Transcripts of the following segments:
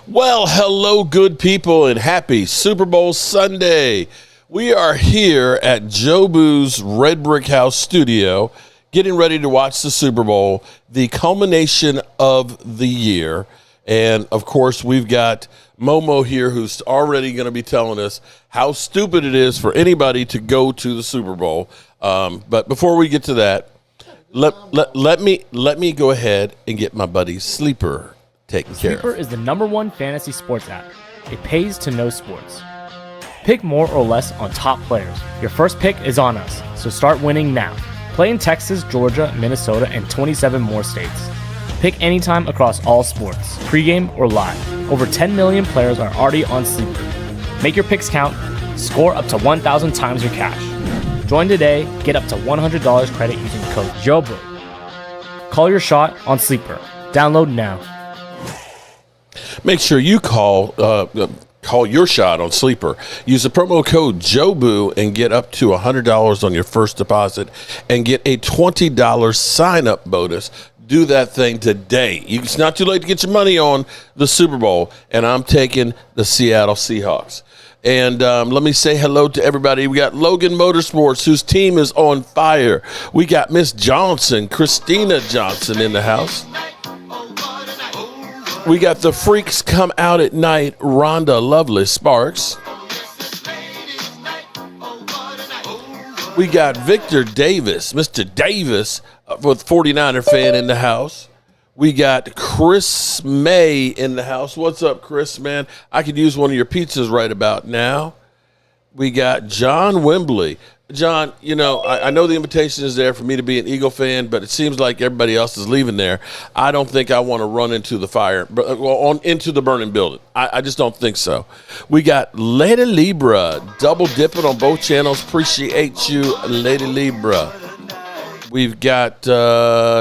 Well, hello, good people, and happy Super Bowl Sunday. We are here at Jobu's Red Brick House studio, getting ready to watch the Super Bowl, the culmination of the year. And, of course, we've got Momo here who's already going to be telling us how stupid it is for anybody to go to the Super Bowl. But before we get to that, let me go ahead and get my buddy Sleeper taken care of. Sleeper is the #1 fantasy sports app. It pays to know sports. Pick more or less on top players. Your first pick is on us, so start winning now. Play in Texas, Georgia, Minnesota, and 27 more states. Pick anytime across all sports, pregame or live. Over 10 million players are already on Sleeper. Make your picks count. Score up to 1,000 times your cash. Join today. Get up to $100 credit using code JOBU. Call your shot on Sleeper. Download now. Make sure you call your shot on Sleeper. Use the promo code JOBU and get up to $100 on your first deposit and get a $20 sign-up bonus. Do that thing today. It's not too late to get your money on the Super Bowl, and I'm taking the Seattle Seahawks. And let me say hello to everybody. We got Logan Motorsports, whose team is on fire. We got Miss Johnson, Christina Johnson, in the house. We got the Freaks Come Out at Night, Rhonda Lovely Sparks. We got Victor Davis, Mr. Davis, with 49er fan in the house. We got Chris May in the house. What's up, Chris, man? I could use one of your pizzas right about now. We got John Wembley. John, you know, I know the invitation is there for me to be an Eagle fan, but it seems like everybody else is leaving there. I don't think I want to run into the fire, into the burning building. I just don't think so. We got Lady Libra, double dipping on both channels. Appreciate you, Lady Libra. We've got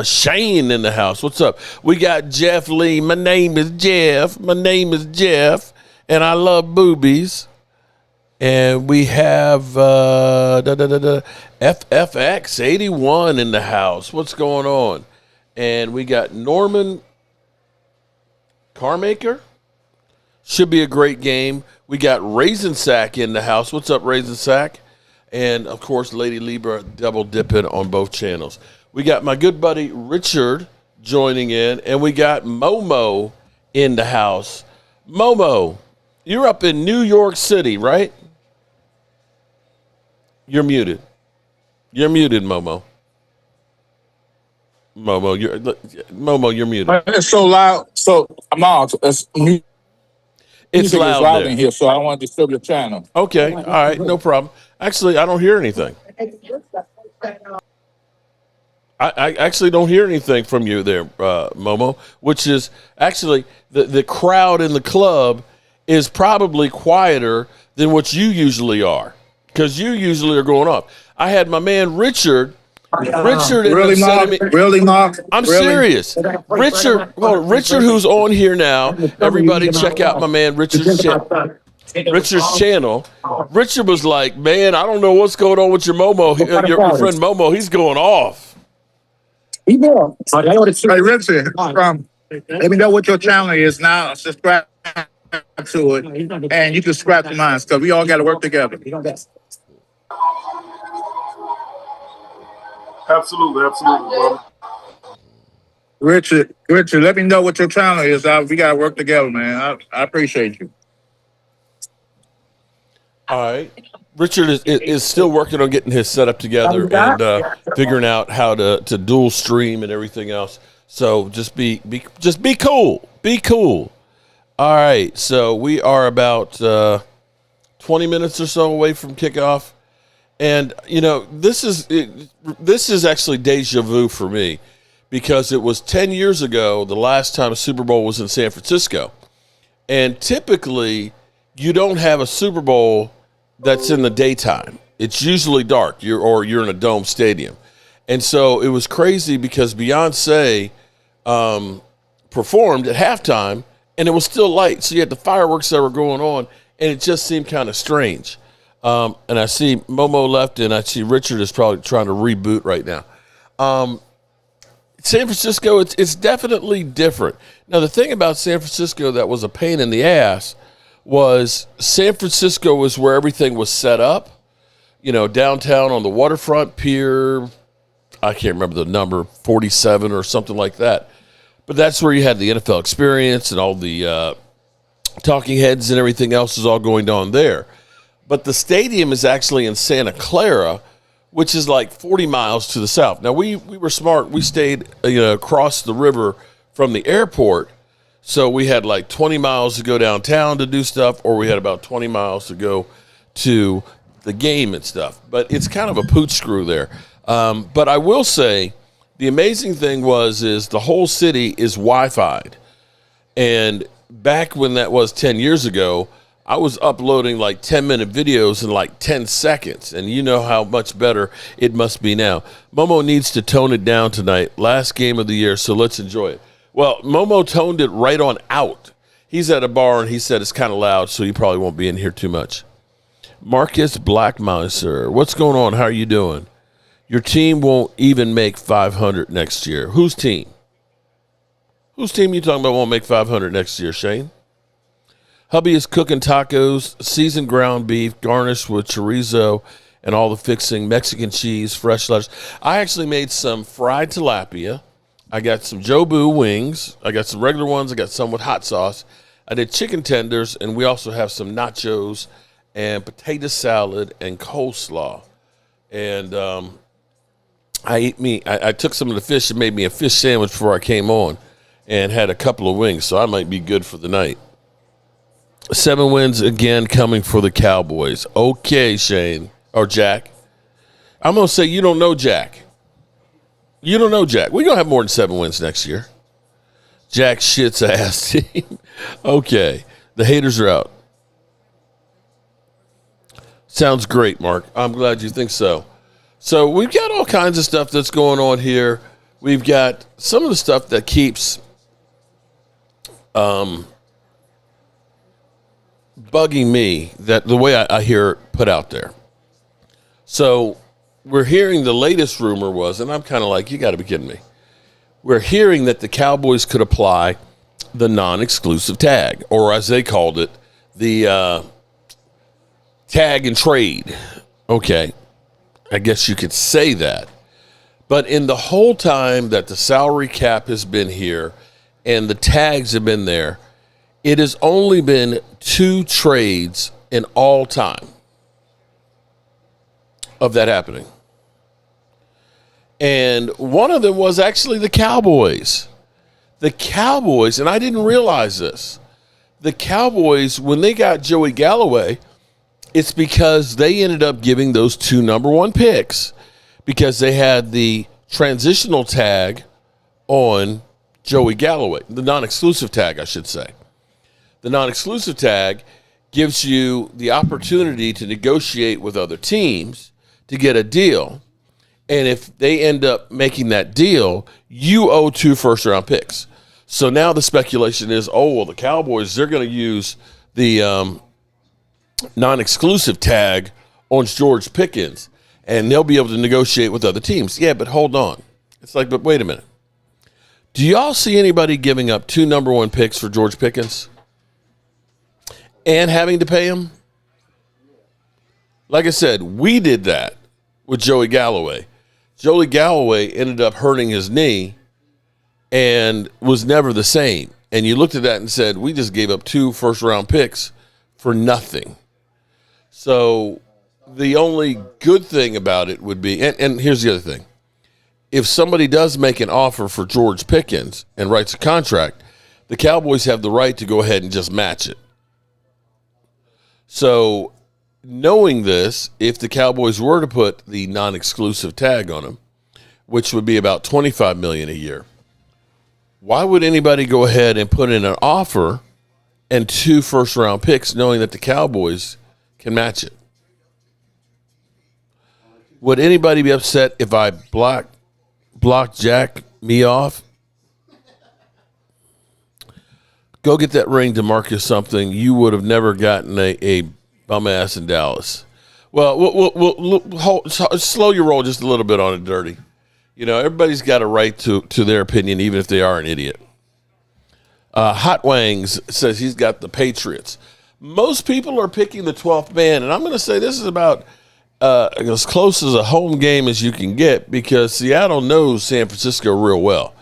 Shane in the house. What's up? We got Jeff Lee. My name is Jeff, and I love boobies. And we have FFX81 in the house. What's going on? And we got Norman Carmaker. Should be a great game. We got Raisin Sack in the house. What's up, Raisin Sack? And, of course, Lady Libra double dipping on both channels. We got my good buddy Richard joining in. And we got Momo in the house. Momo, you're up in New York City, right? You're muted. You're muted, Momo. Momo, you're muted. It's so loud. So I'm out. It's loud there. in here, so I don't want to disturb your channel. Okay, all right, no problem. Actually, I don't hear anything. I actually don't hear anything from you there, Momo, which is actually the crowd in the club is probably quieter than what you usually are. Because you usually are going off. I had my man Richard. Really, Mark? I'm serious. Richard, who's on here now. Everybody check out my man Richard's channel. Richard was like, man, I don't know what's going on with your Momo, your friend Momo. He's going off. Hey, Richard, let me know what your channel is now. Subscribe to it, and you can subscribe to mine, because we all got to work together. Absolutely, brother. Richard, let me know what your channel is. We got to work together, man. I appreciate you. All right. Richard is still working on getting his setup together and figuring out how to dual stream and everything else. So just be cool. Be cool. All right. So we are about 20 minutes or so away from kickoff. And, you know, this is actually deja vu for me, because it was 10 years ago the last time a Super Bowl was in San Francisco. And typically you don't have a Super Bowl that's in the daytime. It's usually dark, you're in a dome stadium. And so it was crazy because Beyonce performed at halftime and it was still light. So you had the fireworks that were going on, and it just seemed kind of strange. And I see Momo left, and I see Richard is probably trying to reboot right now. San Francisco, it's definitely different. Now, the thing about San Francisco that was a pain in the ass was San Francisco was where everything was set up. Downtown on the waterfront pier, I can't remember the number, 47 or something like that. But that's where you had the NFL experience and all the talking heads and everything else is all going on there. But the stadium is actually in Santa Clara, which is like 40 miles to the south. Now, we were smart. We stayed across the river from the airport, so we had like 20 miles to go downtown to do stuff, or we had about 20 miles to go to the game and stuff. But it's kind of a pooch screw there. But I will say the amazing thing is the whole city is Wi-Fi'd. And back when that was 10 years ago, I was uploading like 10-minute videos in like 10 seconds, and you know how much better it must be now. Momo needs to tone it down tonight. Last game of the year, so let's enjoy it. Well, Momo toned it right on out. He's at a bar, and he said it's kind of loud, so he probably won't be in here too much. Marcus Blackmeister, what's going on? How are you doing? Your team won't even make 500 next year. Whose team? Whose team you talking about won't make 500 next year, Shane? Hubby is cooking tacos, seasoned ground beef, garnished with chorizo and all the fixing, Mexican cheese, fresh lettuce. I actually made some fried tilapia. I got some Jobu wings. I got some regular ones. I got some with hot sauce. I did chicken tenders, and we also have some nachos and potato salad and coleslaw. And I took some of the fish and made me a fish sandwich before I came on and had a couple of wings, so I might be good for the night. 7 wins again coming for the Cowboys. Okay, Shane. Or Jack. I'm going to say you don't know Jack. You don't know Jack. We're going to have more than 7 wins next year. Jack shit's ass team. Okay. The haters are out. Sounds great, Mark. I'm glad you think so. So we've got all kinds of stuff that's going on here. We've got some of the stuff that keeps bugging me, that the way I hear it put out there. So we're hearing the latest rumor was, and I'm kind of like, you got to be kidding me. We're hearing that the Cowboys could apply the non-exclusive tag, or as they called it, the tag and trade. Okay, I guess you could say that. But in the whole time that the salary cap has been here and the tags have been there, it has only been 2 trades in all time of that happening. And one of them was actually the Cowboys. The Cowboys, and I didn't realize this, the Cowboys, when they got Joey Galloway, it's because they ended up giving those 2 number 1 picks because they had the transitional tag on Joey Galloway, the non-exclusive tag, I should say. The non-exclusive tag gives you the opportunity to negotiate with other teams to get a deal. And if they end up making that deal, you owe 2 first-round picks. So now the speculation is, the Cowboys, they're going to use the non-exclusive tag on George Pickens, and they'll be able to negotiate with other teams. Yeah, but hold on. It's like, but wait a minute. Do y'all see anybody giving up 2 number 1 picks for George Pickens and having to pay him? Like I said, we did that with Joey Galloway. Joey Galloway ended up hurting his knee and was never the same. And you looked at that and said, we just gave up 2 first-round picks for nothing. So the only good thing about it would be, and here's the other thing. If somebody does make an offer for George Pickens and writes a contract, the Cowboys have the right to go ahead and just match it. So knowing this, if the Cowboys were to put the non-exclusive tag on him, which would be about $25 million a year, why would anybody go ahead and put in an offer and 2 first-round picks knowing that the Cowboys can match it? Would anybody be upset if I block Jack me off? Go get that ring to Marcus something. You would have never gotten a bum ass in Dallas. Well, we'll slow your roll just a little bit on it, Dirty. You know, everybody's got a right to their opinion, even if they are an idiot. Hot Wangs says he's got the Patriots. Most people are picking the 12th man, and I'm going to say this is about as close as a home game as you can get because Seattle knows San Francisco real well,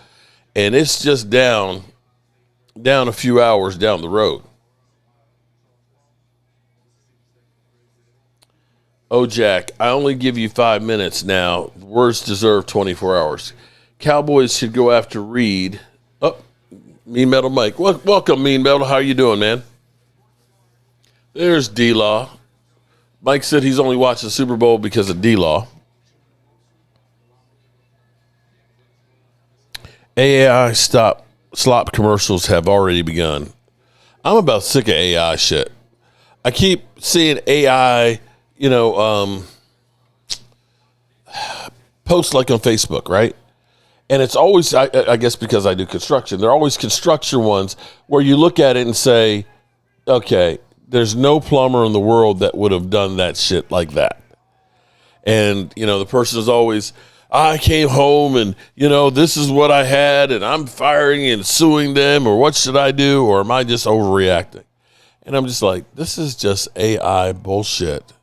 and it's just down a few hours down the road. Oh, Jack, I only give you 5 minutes now. Words deserve 24 hours. Cowboys should go after Reed. Oh, Mean Metal Mike. Welcome, Mean Metal. How you doing, man? There's D-Law. Mike said he's only watched the Super Bowl because of D-Law. AI slop commercials have already begun. I'm about sick of AI shit. I keep seeing AI, posts like on Facebook, right? And it's always, I guess because I do construction, they're always construction ones where you look at it and say, okay, there's no plumber in the world that would have done that shit like that. And, the person is always, I came home and, this is what I had and I'm firing and suing them, or what should I do? Or am I just overreacting? And I'm just like, this is just AI bullshit.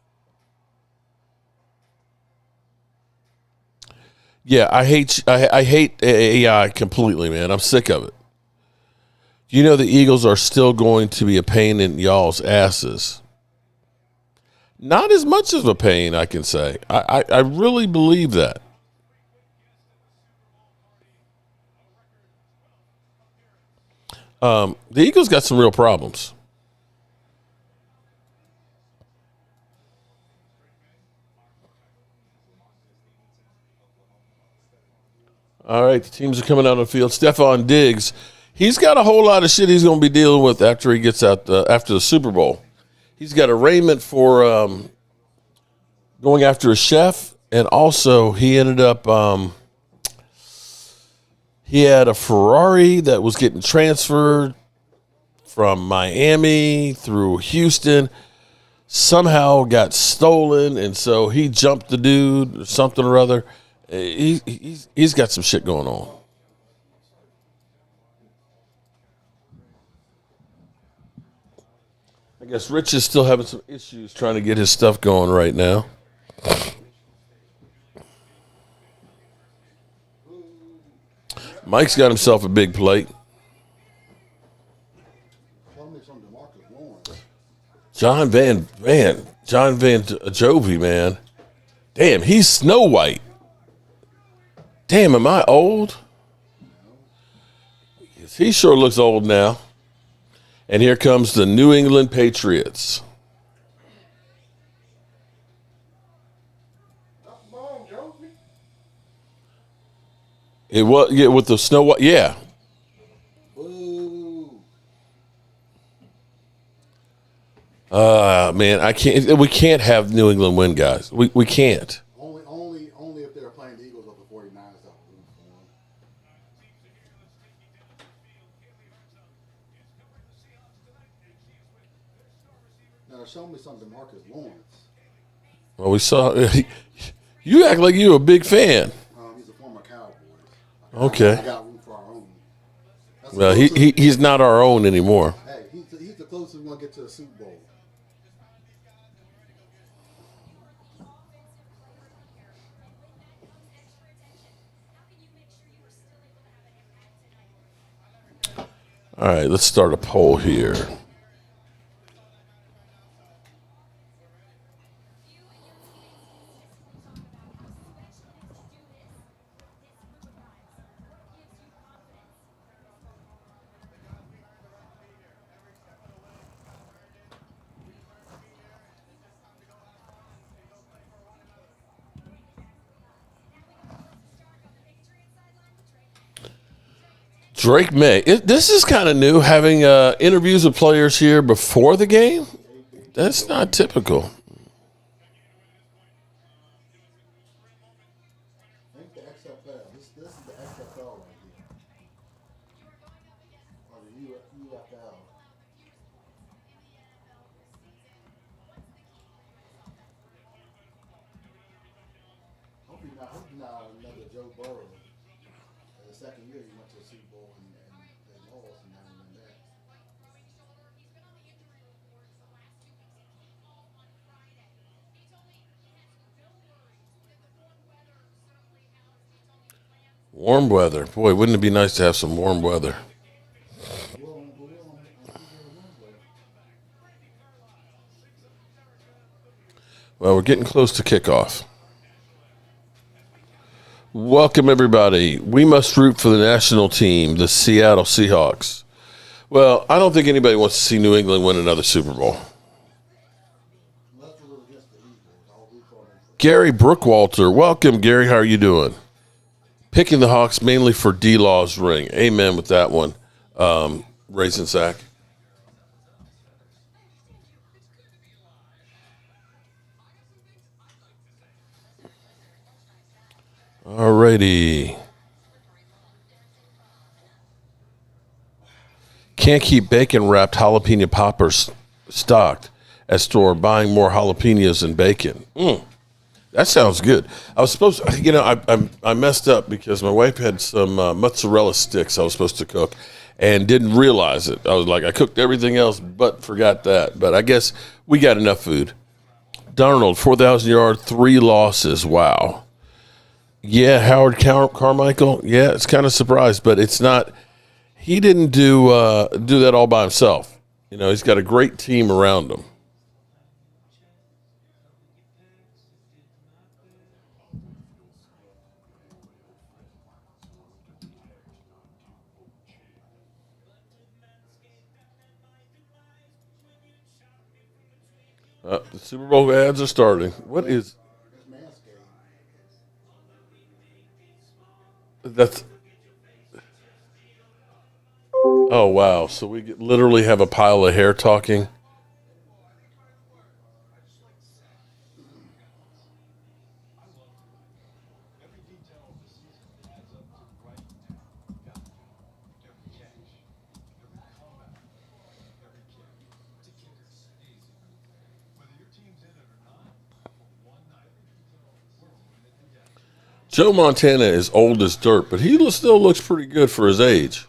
Yeah, I hate AI completely, man. I'm sick of it. You know the Eagles are still going to be a pain in y'all's asses. Not as much of a pain, I can say. I really believe that. The Eagles got some real problems. All right, the teams are coming out on the field. Stephon Diggs, he's got a whole lot of shit he's going to be dealing with after he gets out after the Super Bowl. He's got arraignment for going after a chef, and also he ended up he had a Ferrari that was getting transferred from Miami through Houston, somehow got stolen, and so he jumped the dude or something or other. He's got some shit going on. I guess Rich is still having some issues trying to get his stuff going right now. Mike's got himself a big plate. John Van Jovi, man. Damn, he's Snow White. Damn, am I old? He sure looks old now. And here comes the New England Patriots. It was, yeah, with the Snow White, yeah. Man, I can't. We can't have New England win, guys. We can't. Only if they're playing the Eagles or the 49ers. Now, show me something, Marcus Lawrence. Well, we saw. You act like you're a big fan. He's a former Cowboy. Okay. I got room for our own. Well, he's not our own anymore. Hey, he's the closest we're gonna get to a Super Bowl. All right, let's start a poll here. Drake May. This is kind of new, having interviews with players here before the game. That's not typical. I think the XFL. This is the XFL right here. Or the UFL. Hope you're not another Joe Burrow. second year he went to the Super Bowl and they lost and now he went back. Warm weather. Boy, wouldn't it be nice to have some warm weather? Well, we're getting close to kickoff. Welcome, everybody. We must root for the national team, the Seattle Seahawks. Well, I don't think anybody wants to see New England win another Super Bowl. Gary Brookwalter. Welcome, Gary. How are you doing? Picking the Hawks mainly for D-Law's ring. Amen with that one. Raisin Sack. Alrighty. Can't keep bacon-wrapped jalapeno poppers stocked at store, buying more jalapenos and bacon. That sounds good. I was supposed to, I messed up because my wife had some mozzarella sticks I was supposed to cook and didn't realize it. I was like, I cooked everything else but forgot that. But I guess we got enough food. Darnold, 4,000 yards, 3 losses. Wow. Yeah, Howard Carmichael. Yeah, it's kind of surprised, but it's not. He didn't do that all by himself. You know, he's got a great team around him. The Super Bowl ads are starting. What is? That's. Oh, wow. So we literally have a pile of hair talking. Joe Montana is old as dirt, but he still looks pretty good for his age.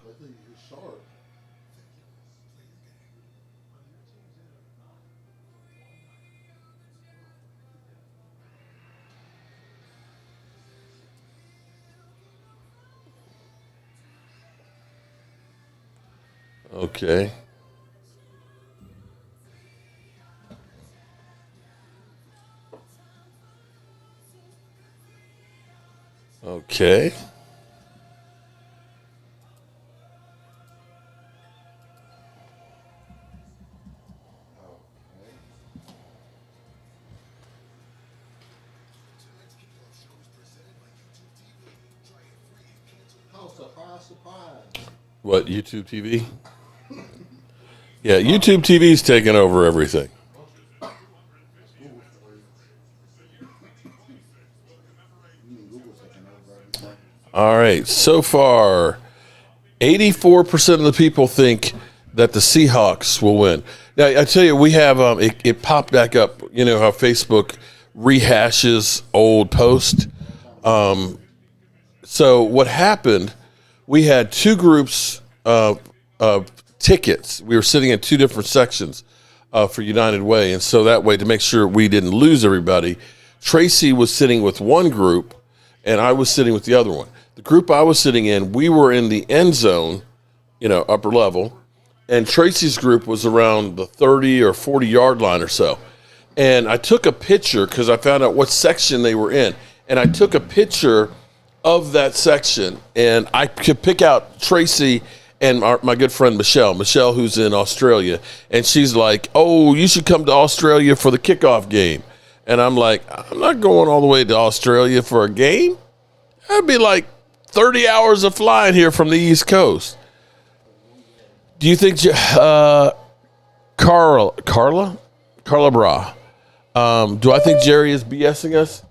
Okay. Okay. What, YouTube TV? Yeah, YouTube TV's taking over everything. All right, so far, 84% of the people think that the Seahawks will win. Now, I tell you, we have, it popped back up. You know how Facebook rehashes old posts? So what happened, we had 2 groups of tickets. We were sitting in 2 different sections for United Way. And so that way, to make sure we didn't lose everybody, Tracy was sitting with one group and I was sitting with the other one. The group I was sitting in, we were in the end zone, you know, upper level, and Tracy's group was around the 30 or 40 yard line or so. And I took a picture because I found out what section they were in. And I took a picture of that section, and I could pick out Tracy and my good friend Michelle, who's in Australia. And she's like, oh, you should come to Australia for the kickoff game. And I'm like, I'm not going all the way to Australia for a game. That'd be like 30 hours of flying here from the East Coast. Do you think Carla Bra, do I think Jerry is BSing us?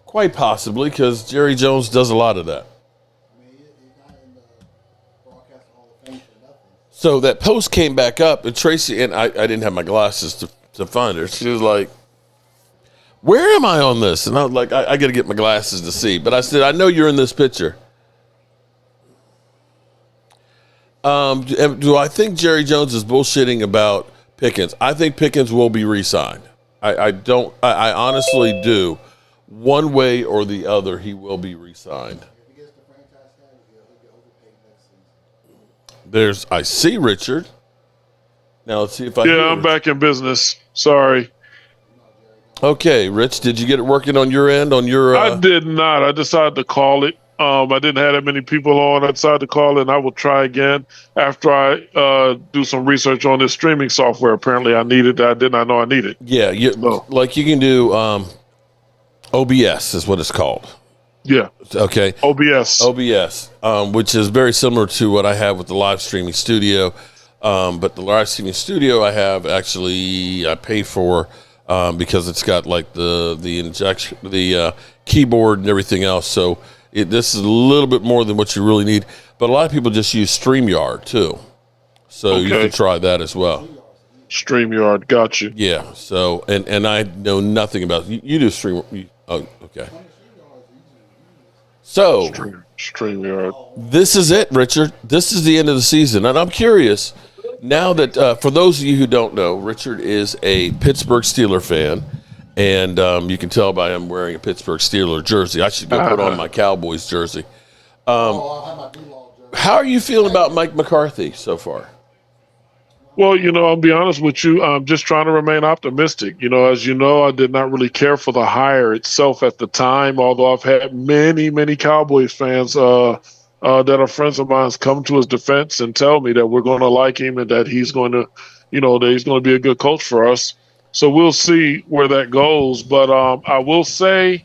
Quite possibly, because Jerry Jones does a lot of that. So that post came back up, and Tracy, and I didn't have my glasses to find her. She was like, where am I on this? And I was like, I got to get my glasses to see. But I said, I know you're in this picture. Do I think Jerry Jones is bullshitting about Pickens? I think Pickens will be re-signed. I don't. I honestly do. One way or the other, he will be re-signed. I see Richard. Now let's see if I. Yeah, I'm back in business. Sorry. Okay, Rich, did you get it working on your end? I did not. I decided to call it. I didn't have that many people on. I decided to call it, and I will try again after I do some research on this streaming software. Apparently, I needed that. I did not know I needed. Yeah, you can do OBS is what it's called. Yeah. Okay. OBS, which is very similar to what I have with the live streaming studio. But the live streaming studio I have I pay for because it's got like the injection, the keyboard and everything else. So this is a little bit more than what you really need. But a lot of people just use StreamYard too. So you can try that as well. StreamYard, got you. Yeah. So and I know nothing about you do stream. Oh, okay. So StreamYard. This is it, Richard. This is the end of the season, and I'm curious now that for those of you who don't know, Richard is a Pittsburgh Steeler fan, and you can tell by him wearing a Pittsburgh Steeler jersey. I should go put on my Cowboys jersey. How are you feeling about Mike McCarthy so far? Well, I'll be honest with you. I'm just trying to remain optimistic. As you know, I did not really care for the hire itself at the time, although I've had many, many Cowboys fans that are friends of mine come to his defense and tell me that we're going to like him and that he's going to, that he's going to be a good coach for us. So we'll see where that goes. But I will say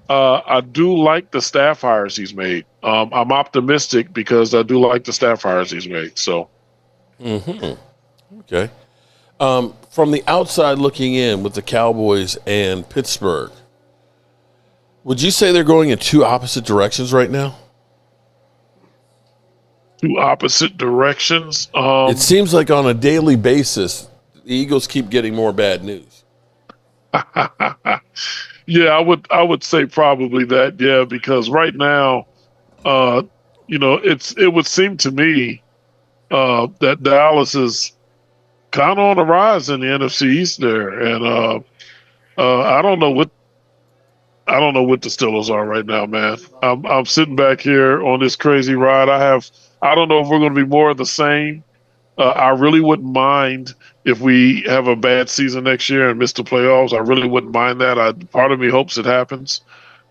I do like the staff hires he's made. I'm optimistic because I do like the staff hires he's made. So. Mm-hmm. Okay. From the outside looking in with the Cowboys and Pittsburgh, would you say they're going in two opposite directions right now? Two opposite directions? It seems like on a daily basis, the Eagles keep getting more bad news. Yeah, I would say probably that, yeah, because right now, it would seem to me that Dallas is kind of on the rise in the NFC East there, and I don't know what the Steelers are right now, man. I'm sitting back here on this crazy ride. I don't know if we're going to be more of the same. I really wouldn't mind if we have a bad season next year and miss the playoffs. I really wouldn't mind that. Part of me hopes it happens,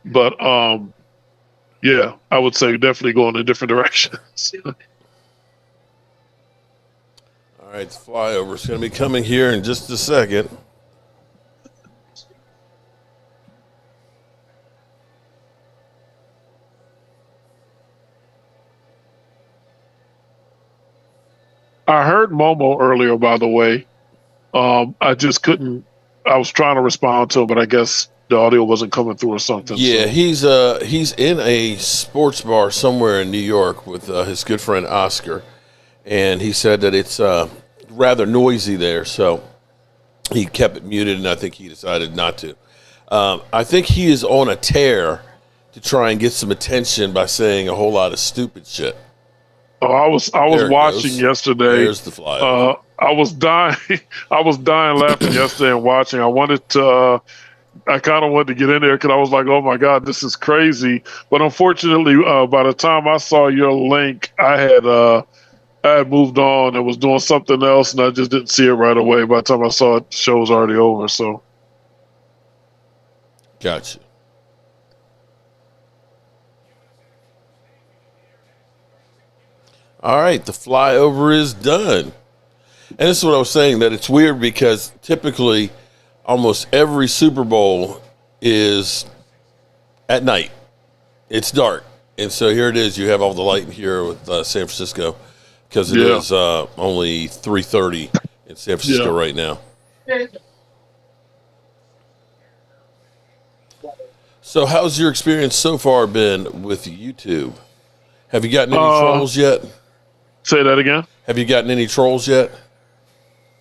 but yeah, I would say definitely going in different directions. All right, the flyover is going to be coming here in just a second. I heard Momo earlier, by the way. I just couldn't. I was trying to respond to him, but I guess the audio wasn't coming through or something. Yeah, he's in a sports bar somewhere in New York with his good friend Oscar, and he said that it's rather noisy there, so he kept it muted, and I think he decided not to. I think he is on a tear to try and get some attention by saying a whole lot of stupid shit. Oh, I was watching yesterday. There's the flyover. I was dying. I was dying laughing yesterday and watching. I kind of wanted to get in there because I was like, oh my God, this is crazy. But unfortunately, by the time I saw your link, I had moved on and was doing something else, and I just didn't see it right away. By the time I saw it, the show was already over. So, gotcha. All right, the flyover is done. And this is what I was saying, that it's weird because typically almost every Super Bowl is at night. It's dark. And so here it is. You have all the light in here with San Francisco because it is only 3:30 in San Francisco right now. So how's your experience so far been with YouTube? Have you gotten any trolls yet? Say that again. Have you gotten any trolls yet?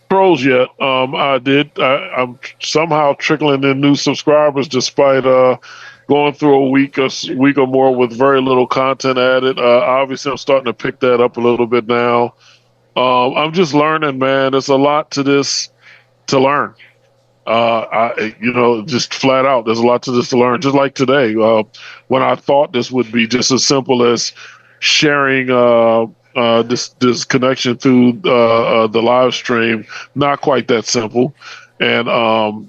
Trolls yet? I did. I'm somehow trickling in new subscribers despite going through a week or more with very little content added. Obviously, I'm starting to pick that up a little bit now. I'm just learning, man. There's a lot to this to learn. Just flat out, there's a lot to this to learn. Just like today, when I thought this would be just as simple as sharing this connection through the live stream, not quite that simple. And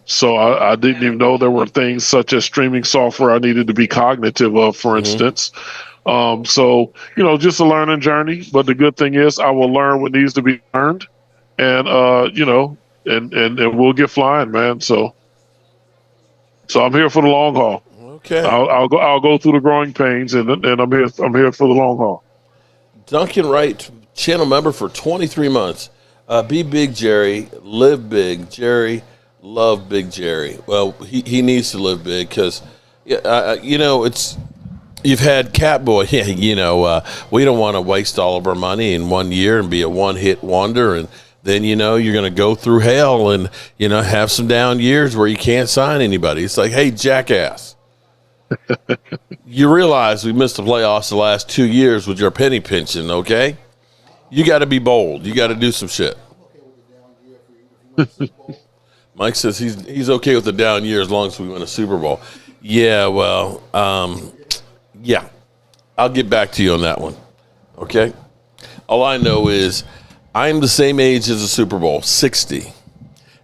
so I didn't even know there were things such as streaming software I needed to be cognitive of, for instance. So, just a learning journey. But the good thing is I will learn what needs to be learned. And, and we'll get flying, man. So I'm here for the long haul. Okay. I'll go through the growing pains, and I'm here for the long haul. Duncan Wright, channel member for 23 months. Be big, Jerry. Live big, Jerry. Love big Jerry. Well, he needs to live big because, it's you've had Catboy. Yeah, we don't want to waste all of our money in 1 year and be a one-hit wonder, and then you're going to go through hell and have some down years where you can't sign anybody. It's like, hey, jackass. You realize we missed the playoffs the last 2 years with your penny pinching, okay? You got to be bold. You got to do some shit. Mike says he's okay with the down year as long as we win a Super Bowl. Yeah, well, yeah. I'll get back to you on that one, okay? All I know is I'm the same age as the Super Bowl, 60.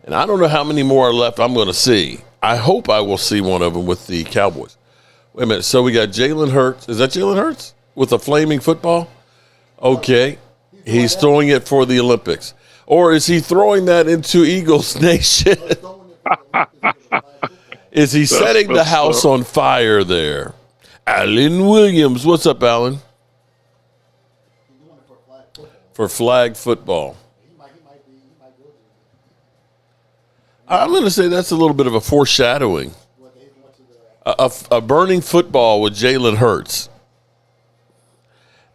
And I don't know how many more are left I'm going to see. I hope I will see one of them with the Cowboys. Wait a minute. So we got Jalen Hurts. Is that Jalen Hurts with a flaming football? Okay. He's throwing it for the Olympics. Or is he throwing that into Eagles Nation? Is he setting the house on fire there? Alan Williams. What's up, Alan? For flag football. I'm going to say that's a little bit of a foreshadowing. A burning football with Jalen Hurts.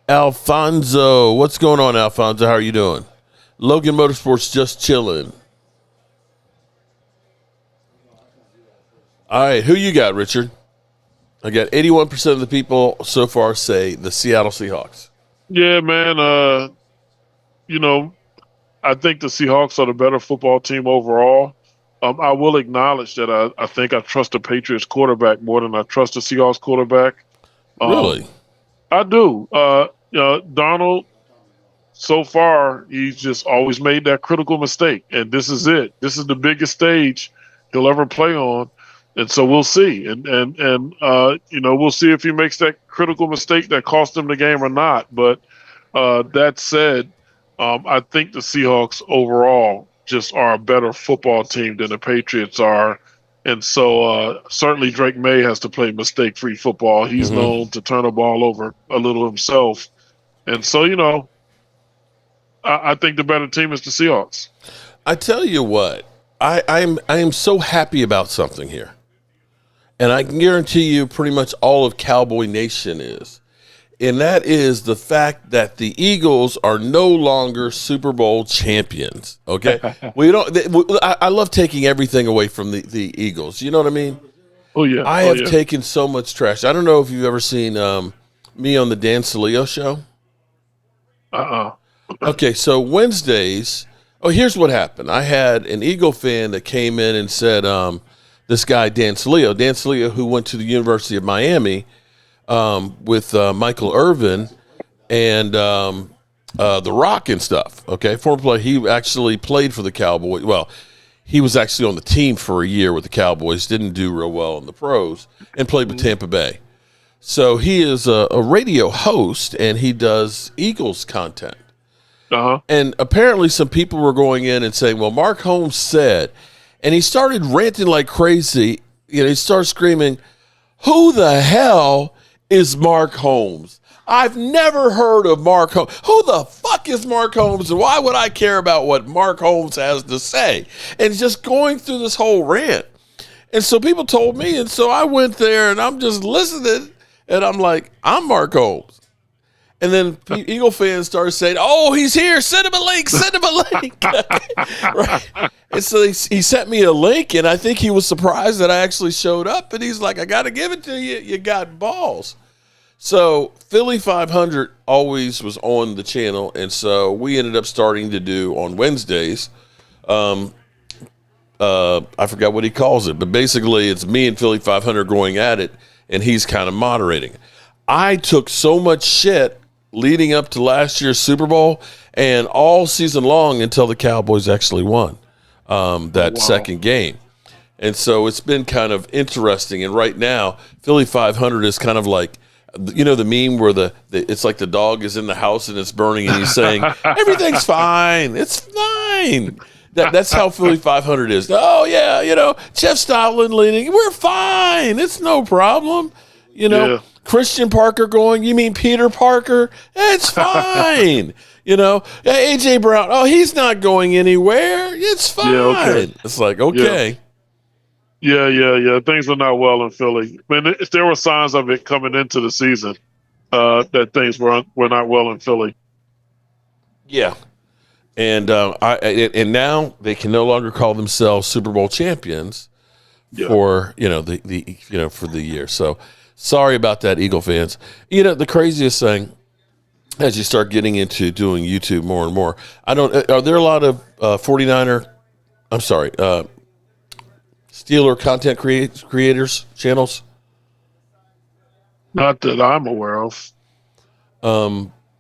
Alfonso. What's going on, Alfonso? How are you doing? Logan Motorsports just chilling. All right, who you got, Richard? I got 81% of the people so far say the Seattle Seahawks. Yeah, man. I think the Seahawks are the better football team overall. I will acknowledge that I think I trust the Patriots quarterback more than I trust the Seahawks quarterback. Really? I do. Donald, so far, he's just always made that critical mistake. And this is it. This is the biggest stage he'll ever play on. And so we'll see. And we'll see if he makes that critical mistake that cost him the game or not. But that said, I think the Seahawks overall just are a better football team than the Patriots are. And so certainly Drake May has to play mistake-free football. He's known to turn the ball over a little himself. And so, I think the better team is the Seahawks. I tell you what, I am so happy about something here. And I can guarantee you pretty much all of Cowboy Nation is. And that is the fact that the Eagles are no longer Super Bowl champions. Okay, I love taking everything away from the Eagles. You know what I mean? Oh yeah. I have taken so much trash. I don't know if you've ever seen me on the Dan Saleo show. Okay, so Wednesdays. Oh, here's what happened. I had an Eagle fan that came in and said, "This guy Dan Saleo, who went to the University of Miami." With Michael Irvin and The Rock and stuff, okay? Former player. He actually played for the Cowboys. Well, he was actually on the team for a year with the Cowboys, didn't do real well in the pros, and played with Tampa Bay. So he is a radio host, and he does Eagles content. And apparently some people were going in and saying, well, Mark Holmes said, and he started ranting like crazy. He started screaming, who the hell is Mark Holmes? I've never heard of Mark Holmes. Who the fuck is Mark Holmes? And why would I care about what Mark Holmes has to say? And just going through this whole rant. And so people told me, and so I went there and I'm just listening, and I'm like, I'm Mark Holmes. And then Eagle fans started saying, oh, he's here. Send him a link. Send him a link. Right. And so he sent me a link, and I think he was surprised that I actually showed up. And he's like, I got to give it to you. You got balls. So Philly 500 always was on the channel, and so we ended up starting to do on Wednesdays. I forgot what he calls it, but basically it's me and Philly 500 going at it, and he's kind of moderating. I took so much shit leading up to last year's Super Bowl and all season long until the Cowboys actually won that second game. And so it's been kind of interesting. And right now, Philly 500 is kind of like, you know, the meme where it's like the dog is in the house and it's burning and he's saying, everything's fine. It's fine. That's how Philly 500 is. Oh, yeah, you know, Jeff Stoutland leading. We're fine. It's no problem. You know, yeah. Christian Parker going, you mean Peter Parker? It's fine. You know, A.J. Brown, oh, he's not going anywhere. It's fine. Yeah, okay. It's like, okay. Yeah. Things are not well in Philly. I mean, there were signs of it coming into the season that things were not well in Philly. Yeah. And now they can no longer call themselves Super Bowl champions for for the year. So sorry about that, Eagle fans. You know, the craziest thing as you start getting into doing YouTube more and more, are there a lot of Steeler content creators channels? Not that I'm aware of.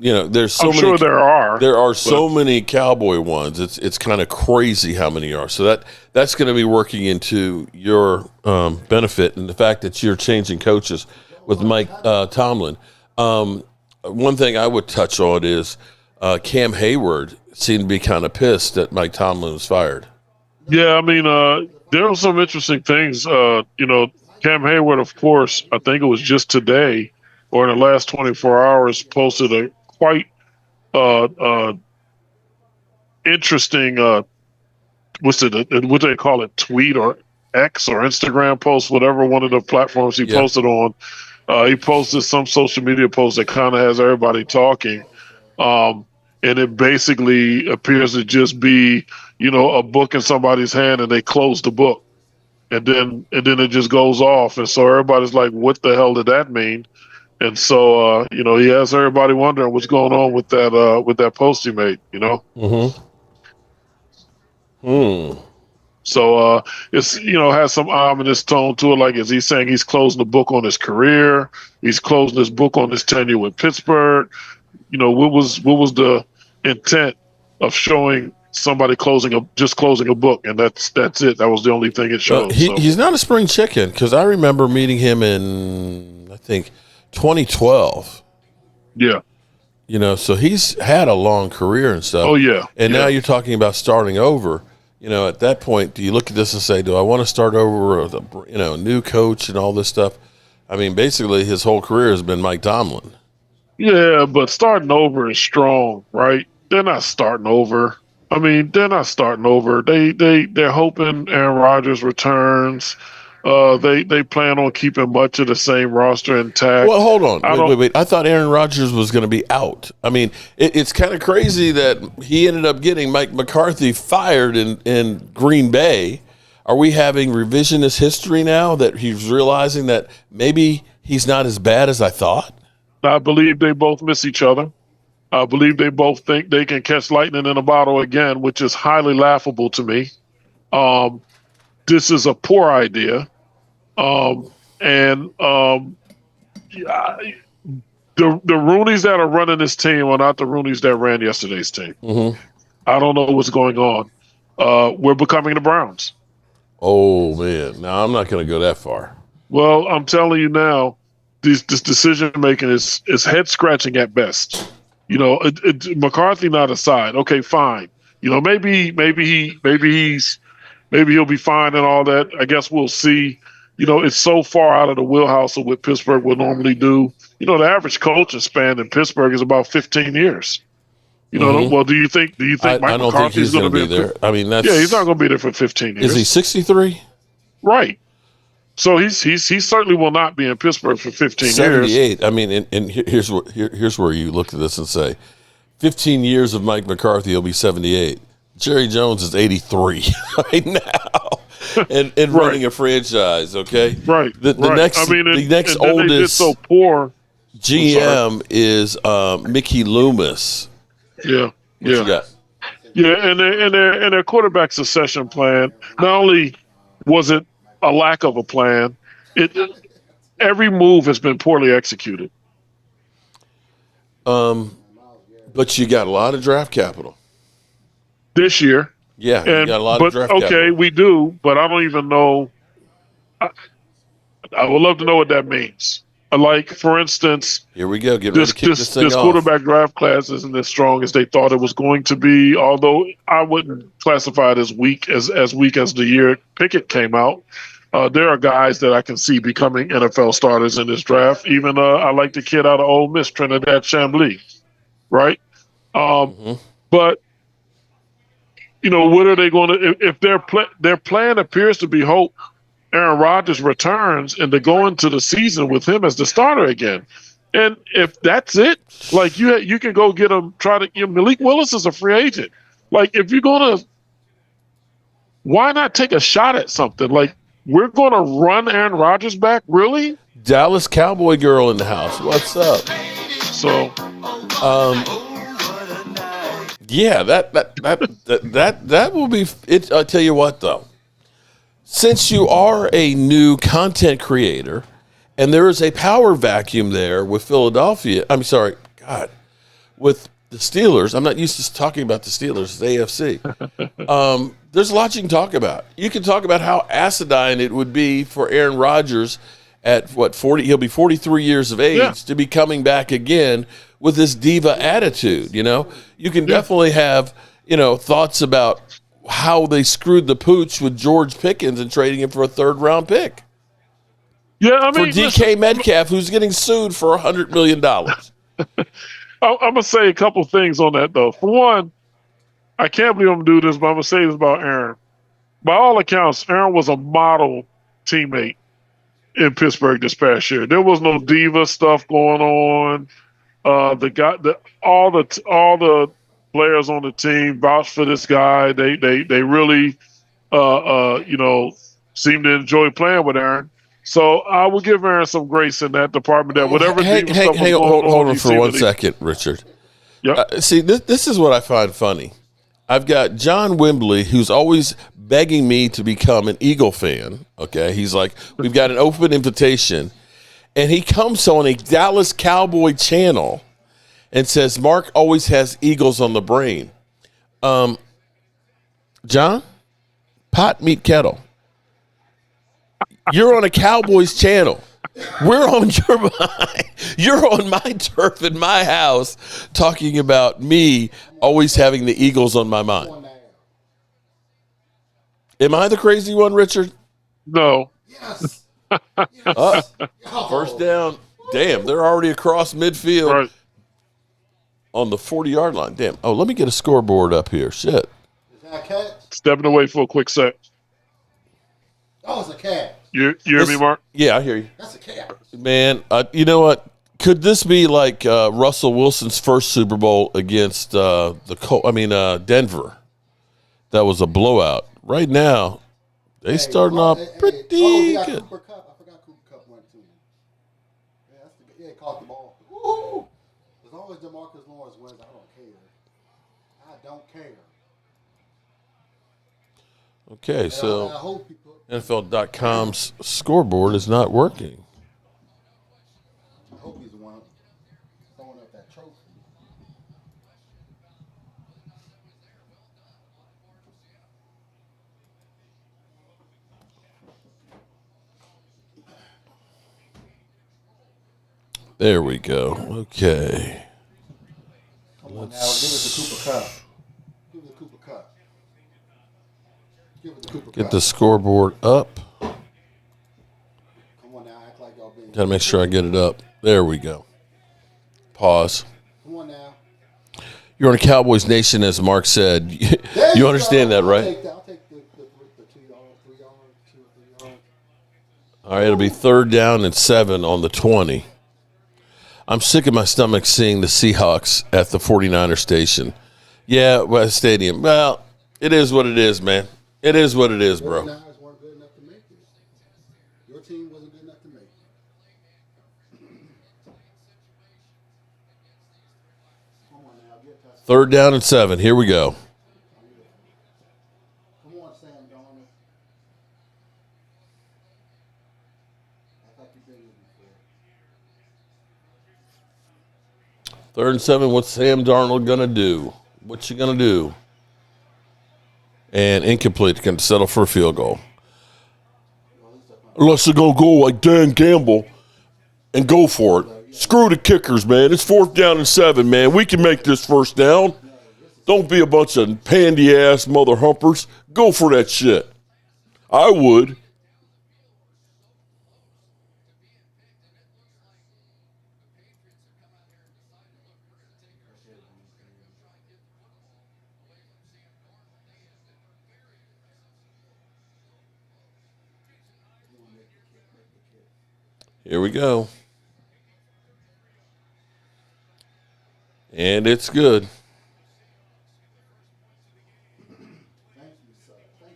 You know, there's so I'm many. Sure there are. There are so many Cowboy ones. It's kind of crazy how many are. So that's going to be working into your benefit, and the fact that you're changing coaches with Mike Tomlin. One thing I would touch on is Cam Hayward seemed to be kind of pissed that Mike Tomlin was fired. Yeah, I mean, there were some interesting things. You know, Cam Hayward, of course, I think it was just today or in the last 24 hours, posted a quite interesting, what they call it, tweet or X or Instagram post, whatever one of the platforms he posted on. He posted some social media post that kind of has everybody talking. And it basically appears to just be, you know, a book in somebody's hand and they close the book. And then it just goes off. And so everybody's like, what the hell did that mean? And so, you know, he has everybody wondering what's going on with that post he made, you know? So it's, you know, has some ominous tone to it. Like, is he saying he's closing the book on his career? He's closing his book on his tenure with Pittsburgh. You know, what was the intent of showing somebody closing a book? And that's it. That was the only thing it showed. He's not a spring chicken, because I remember meeting him in, I think, 2012. Yeah. You know, so he's had a long career and stuff. Oh, yeah. And now you're talking about starting over. You know, at that point, do you look at this and say, do I want to start over with a new coach and all this stuff? I mean, basically, his whole career has been Mike Tomlin. Yeah, but starting over is strong, right? They're not starting over. I mean, they're not starting over. They're hoping Aaron Rodgers returns. They plan on keeping much of the same roster intact. Well, hold on. Wait. I thought Aaron Rodgers was going to be out. I mean, it's kind of crazy that he ended up getting Mike McCarthy fired in Green Bay. Are we having revisionist history now that he's realizing that maybe he's not as bad as I thought? I believe they both miss each other. I believe they both think they can catch lightning in a bottle again, which is highly laughable to me. This is a poor idea. The Rooneys that are running this team are not the Rooneys that ran yesterday's team. I don't know what's going on. We're becoming the Browns. Oh, man. No, I'm not going to go that far. Well, I'm telling you now, this decision-making is head-scratching at best. You know, McCarthy not aside. Okay, fine. You know, maybe he'll be fine and all that. I guess we'll see. You know, it's so far out of the wheelhouse of what Pittsburgh would normally do. You know, the average coaching span in Pittsburgh is about 15 years. You know, well, do you think Mike McCarthy's going to be there? I mean, he's not going to be there for 15 years. Is he 63? Right. So he certainly will not be in Pittsburgh for 15 78. years. I mean, and here's where you look at this and say, 15 years of Mike McCarthy, he'll be 78. Jerry Jones is 83 right now, and running a franchise. Okay, Right. The next, I mean, the next and then they did oldest so poor. GM is Mickey Loomis. Yeah. What you got? Yeah, and their quarterback succession plan. Not only was it a lack of a plan, every move has been poorly executed. But you got a lot of draft capital This year. Yeah, you got a lot of draft okay, capital. we do, but I don't even know. I would love to know what that means. Like, for instance, Here we go. Get ready to kick this thing this off. quarterback draft class isn't as strong as they thought it was going to be. Although I wouldn't classify it as weak as the year Pickett came out. There are guys that I can see becoming NFL starters in this draft. Even I like the kid out of Ole Miss, Trinidad Chambly, right? But what are they going to? If their plan appears to be hope, Aaron Rodgers returns and to go into the season with him as the starter again. And if that's it, like you can go get him. Malik Willis is a free agent. Like, if you're gonna, why not take a shot at something? Like, we're gonna run Aaron Rodgers back, really? Dallas Cowboy girl in the house. What's up? So, yeah, that will be it. I'll tell you what, though. Since you are a new content creator, and there is a power vacuum there with Philadelphia, with the Steelers. I'm not used to talking about the Steelers, it's AFC. There's a lot you can talk about. You can talk about how acidine it would be for Aaron Rodgers at 40. He'll be 43 years of age to be coming back again with this diva attitude. You can definitely have thoughts about how they screwed the pooch with George Pickens and trading him for a third-round pick. Yeah, I mean, for DK Metcalf, who's getting sued for $100 million. I'm going to say a couple things on that, though. For one, I can't believe I'm going to do this, but I'm going to say this about Aaron. By all accounts, Aaron was a model teammate in Pittsburgh this past year. There was no diva stuff going on. All the players on the team vouched for this guy. They really, seem to enjoy playing with Aaron. So I will give Aaron some grace in that department. That whatever hold on for 1 second, Richard. Yep. See, this is what I find funny. I've got John Wembley, who's always begging me to become an Eagle fan. Okay, he's like, we've got an open invitation, and he comes on a Dallas Cowboy channel and says Mark always has Eagles on the brain. John, pot meet kettle. You're on a Cowboys channel. We're on you're on my turf in my house talking about me always having the Eagles on my mind. Am I the crazy one, Richard? No. Yes. First down. Damn, they're already across midfield. Right. On the 40-yard line. Damn. Oh, let me get a scoreboard up here. Shit. Is that a catch? Stepping away for a quick sec. Oh, it's a catch. You hear me, Mark? Yeah, I hear you. That's a catch. Man, you know what? Could this be like Russell Wilson's first Super Bowl against Denver? That was a blowout. Right now, they starting off pretty good. Cooper Kupp. I forgot Cooper Kupp went to him. Yeah, he caught the ball. Woo! As long as DeMarcus Lawrence wins, I don't care. I don't care. Okay, so I hope he put NFL.com's scoreboard is not working. I hope he's the one throwing up that trophy. There we go. Okay. Come on now, give it to Cooper Kupp. Give it to Cooper Kupp. Give it to Cooper Get Kupp. the scoreboard up. Come on now, act like y'all being. Got to make sure I get it up. There we go. Pause. Come on now. You're on a Cowboys Nation, as Mark said. You understand that, right? I'll take the 2 yard, 3 yard, 2 or 3 yard. All right, it'll be 3rd down and 7 on the 20. I'm sick of my stomach seeing the Seahawks at the 49er station. Yeah, well, stadium. Well, It is what it is, man. It is what it is, bro. 49ers weren't good enough to make it. Your team wasn't good enough to make it. Come on now, get touched. 3rd down and 7. Here we go. Come on, Sam Darnold. Act like you've been here before. 3rd and 7. What's Sam Darnold gonna do? What's he gonna do? And incomplete. Going to settle for a field goal. Unless they're gonna go like Dan Campbell and go for it. Screw the kickers, man. It's 4th down and 7, man. We can make this 1st down. Don't be a bunch of pandy-ass mother humpers. Go for that shit. I would. Here we go. And it's good. Thank you, sir. Thank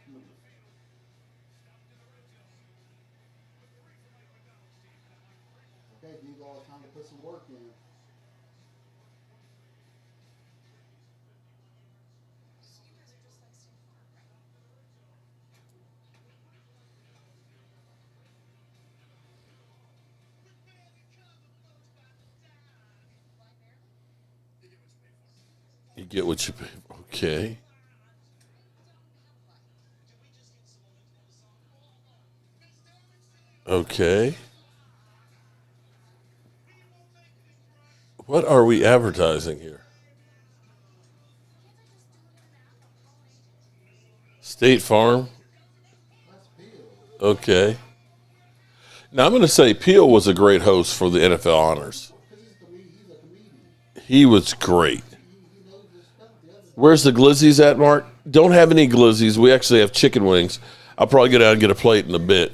you. Okay, D-ball, it's time to put some work in. You get what you pay for. Okay. Okay. What are we advertising here? State Farm. Okay. Now I'm going to say Peel was a great host for the NFL Honors. He was great. Where's the glizzies at, Mark? Don't have any glizzies. We actually have chicken wings. I'll probably get out and get a plate in a bit.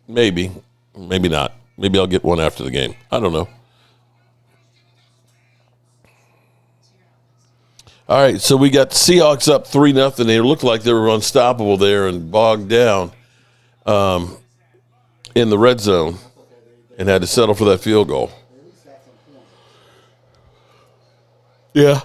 Maybe. Maybe not. Maybe I'll get one after the game. I don't know. All right, so we got the Seahawks up 3-0. They looked like they were unstoppable there and bogged down in the red zone and had to settle for that field goal. Yeah.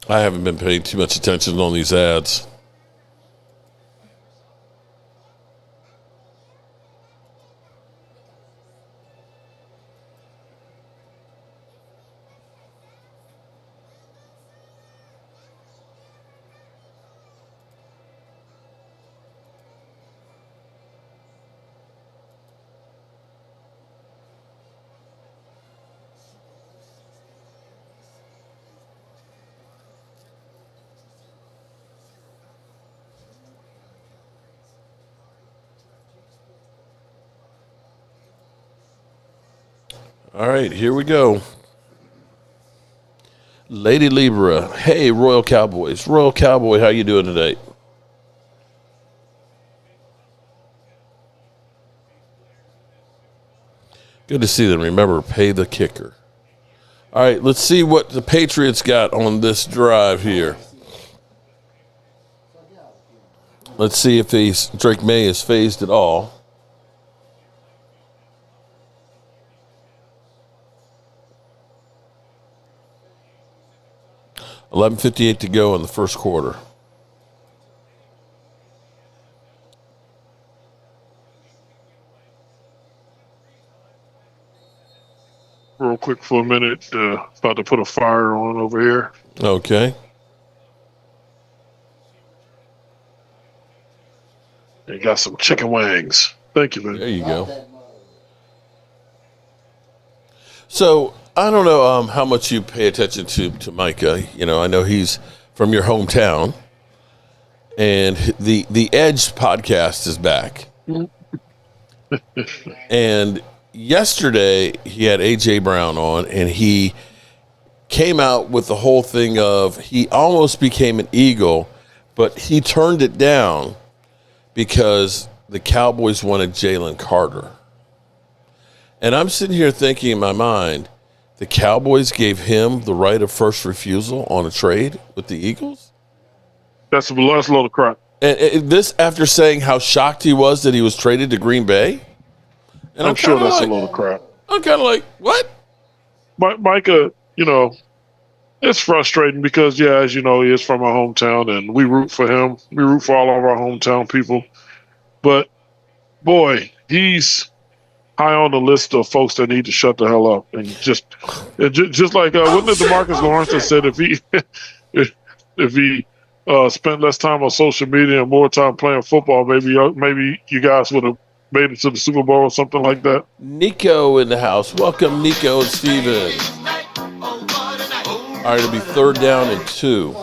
I haven't been paying too much attention on these ads. All right, here we go. Lady Libra. Hey, Royal Cowboys. Royal Cowboy, how you doing today? Good to see them. Remember, pay the kicker. All right, let's see what the Patriots got on this drive here. Let's see if Drake May is phased at all. $11:58 to go in the first quarter. Real quick for a minute. About to put a fire on over here. Okay. They got some chicken wings. Thank you, man. There you go. So I don't know how much you pay attention to Micah. You know, I know he's from your hometown, and the Edge podcast is back. And yesterday he had A.J. Brown on, and he came out with the whole thing of he almost became an Eagle, but he turned it down because the Cowboys wanted Jalen Carter. And I'm sitting here thinking in my mind, the Cowboys gave him the right of first refusal on a trade with the Eagles? That's a load of crap. And this after saying how shocked he was that he was traded to Green Bay? And I'm sure that's like, a load of crap. I'm kind of like, what? Micah, it's frustrating because, yeah, as you know, he is from our hometown, and we root for him. We root for all of our hometown people. But, boy, he's high on the list of folks that need to shut the hell up. And just like, wasn't it DeMarcus Lawrence that said if he spent less time on social media and more time playing football, maybe you guys would have made it to the Super Bowl or something like that? Nico in the house. Welcome, Nico and Steven. All right, it'll be 3rd down and 2.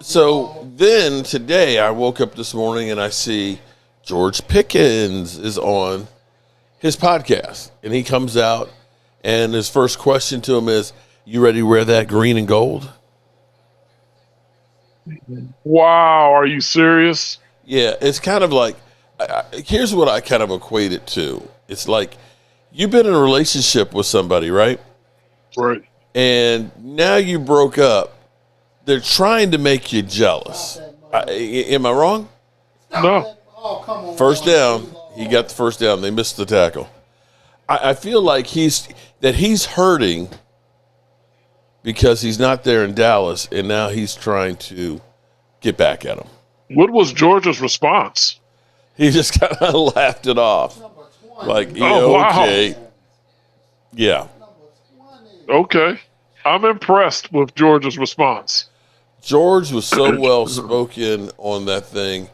So then today I woke up this morning and I see George Pickens is on his podcast. And he comes out and his first question to him is, you ready to wear that green and gold? Wow, are you serious? Yeah, it's kind of like, here's what I kind of equate it to. It's like you've been in a relationship with somebody, right? Right. And now you broke up. They're trying to make you jealous. Am I wrong? No. First down. He got the first down. They missed the tackle. I feel like he's hurting because he's not there in Dallas, and now he's trying to get back at him. What was Georgia's response? He just kind of laughed it off. Like, yeah, wow. Okay. Yeah. Okay. I'm impressed with Georgia's response. George was so well spoken on that thing.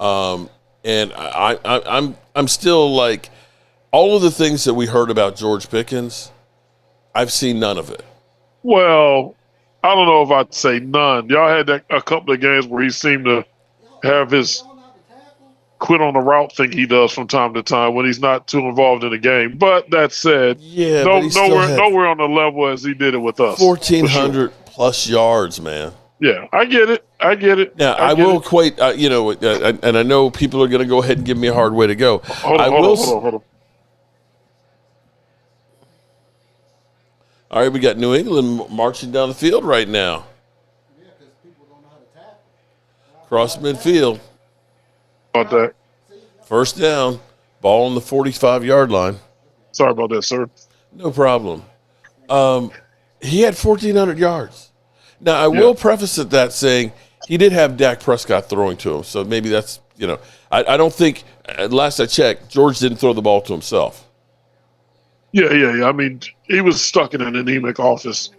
And I'm still like, all of the things that we heard about George Pickens, I've seen none of it. Well, I don't know if I'd say none. Y'all had a couple of games where he seemed to have his quit on the route thing he does from time to time when he's not too involved in the game. But that said, yeah, nowhere on the level as he did it with us. 1,400 plus yards, man. Yeah, I get it. Now, I will equate, and I know people are going to go ahead and give me a hard way to go. Hold on. All right, we got New England marching down the field right now. Yeah, because people don't know how to tackle. Cross midfield. About that. First down. Ball on the 45-yard line. Sorry about that, sir. No problem. He had 1,400 yards. Now, I will preface it that saying he did have Dak Prescott throwing to him, so maybe that's, I don't think, last I checked, George didn't throw the ball to himself. Yeah. I mean, he was stuck in an anemic offense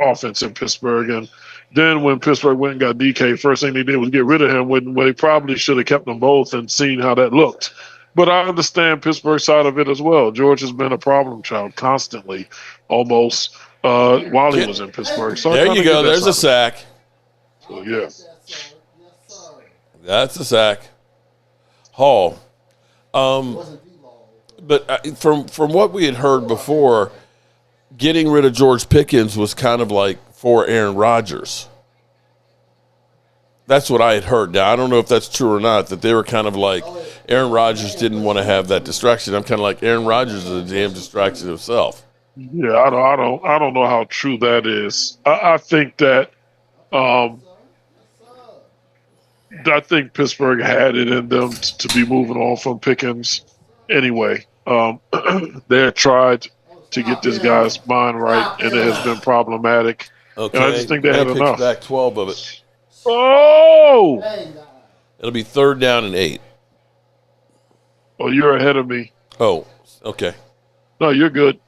in Pittsburgh. And then when Pittsburgh went and got DK, first thing they did was get rid of him when they probably should have kept them both and seen how that looked. But I understand Pittsburgh's side of it as well. George has been a problem child constantly, almost, while he was in Pittsburgh. So there you go. There's a sack. So, yeah. That's a sack. Hall. But from what we had heard before, getting rid of George Pickens was kind of like for Aaron Rodgers. That's what I had heard. Now, I don't know if that's true or not, that they were kind of like Aaron Rodgers didn't want to have that distraction. I'm kind of like Aaron Rodgers is a damn distraction himself. Yeah, I don't know how true that is. I think that I think Pittsburgh had it in them to be moving on from Pickens anyway. They had tried to get this guy's mind right, and it has been problematic. Okay. And I just think they had enough. Back 12 of it. Oh! It'll be 3rd down and 8. Oh, you're ahead of me. Oh, okay. No, you're good.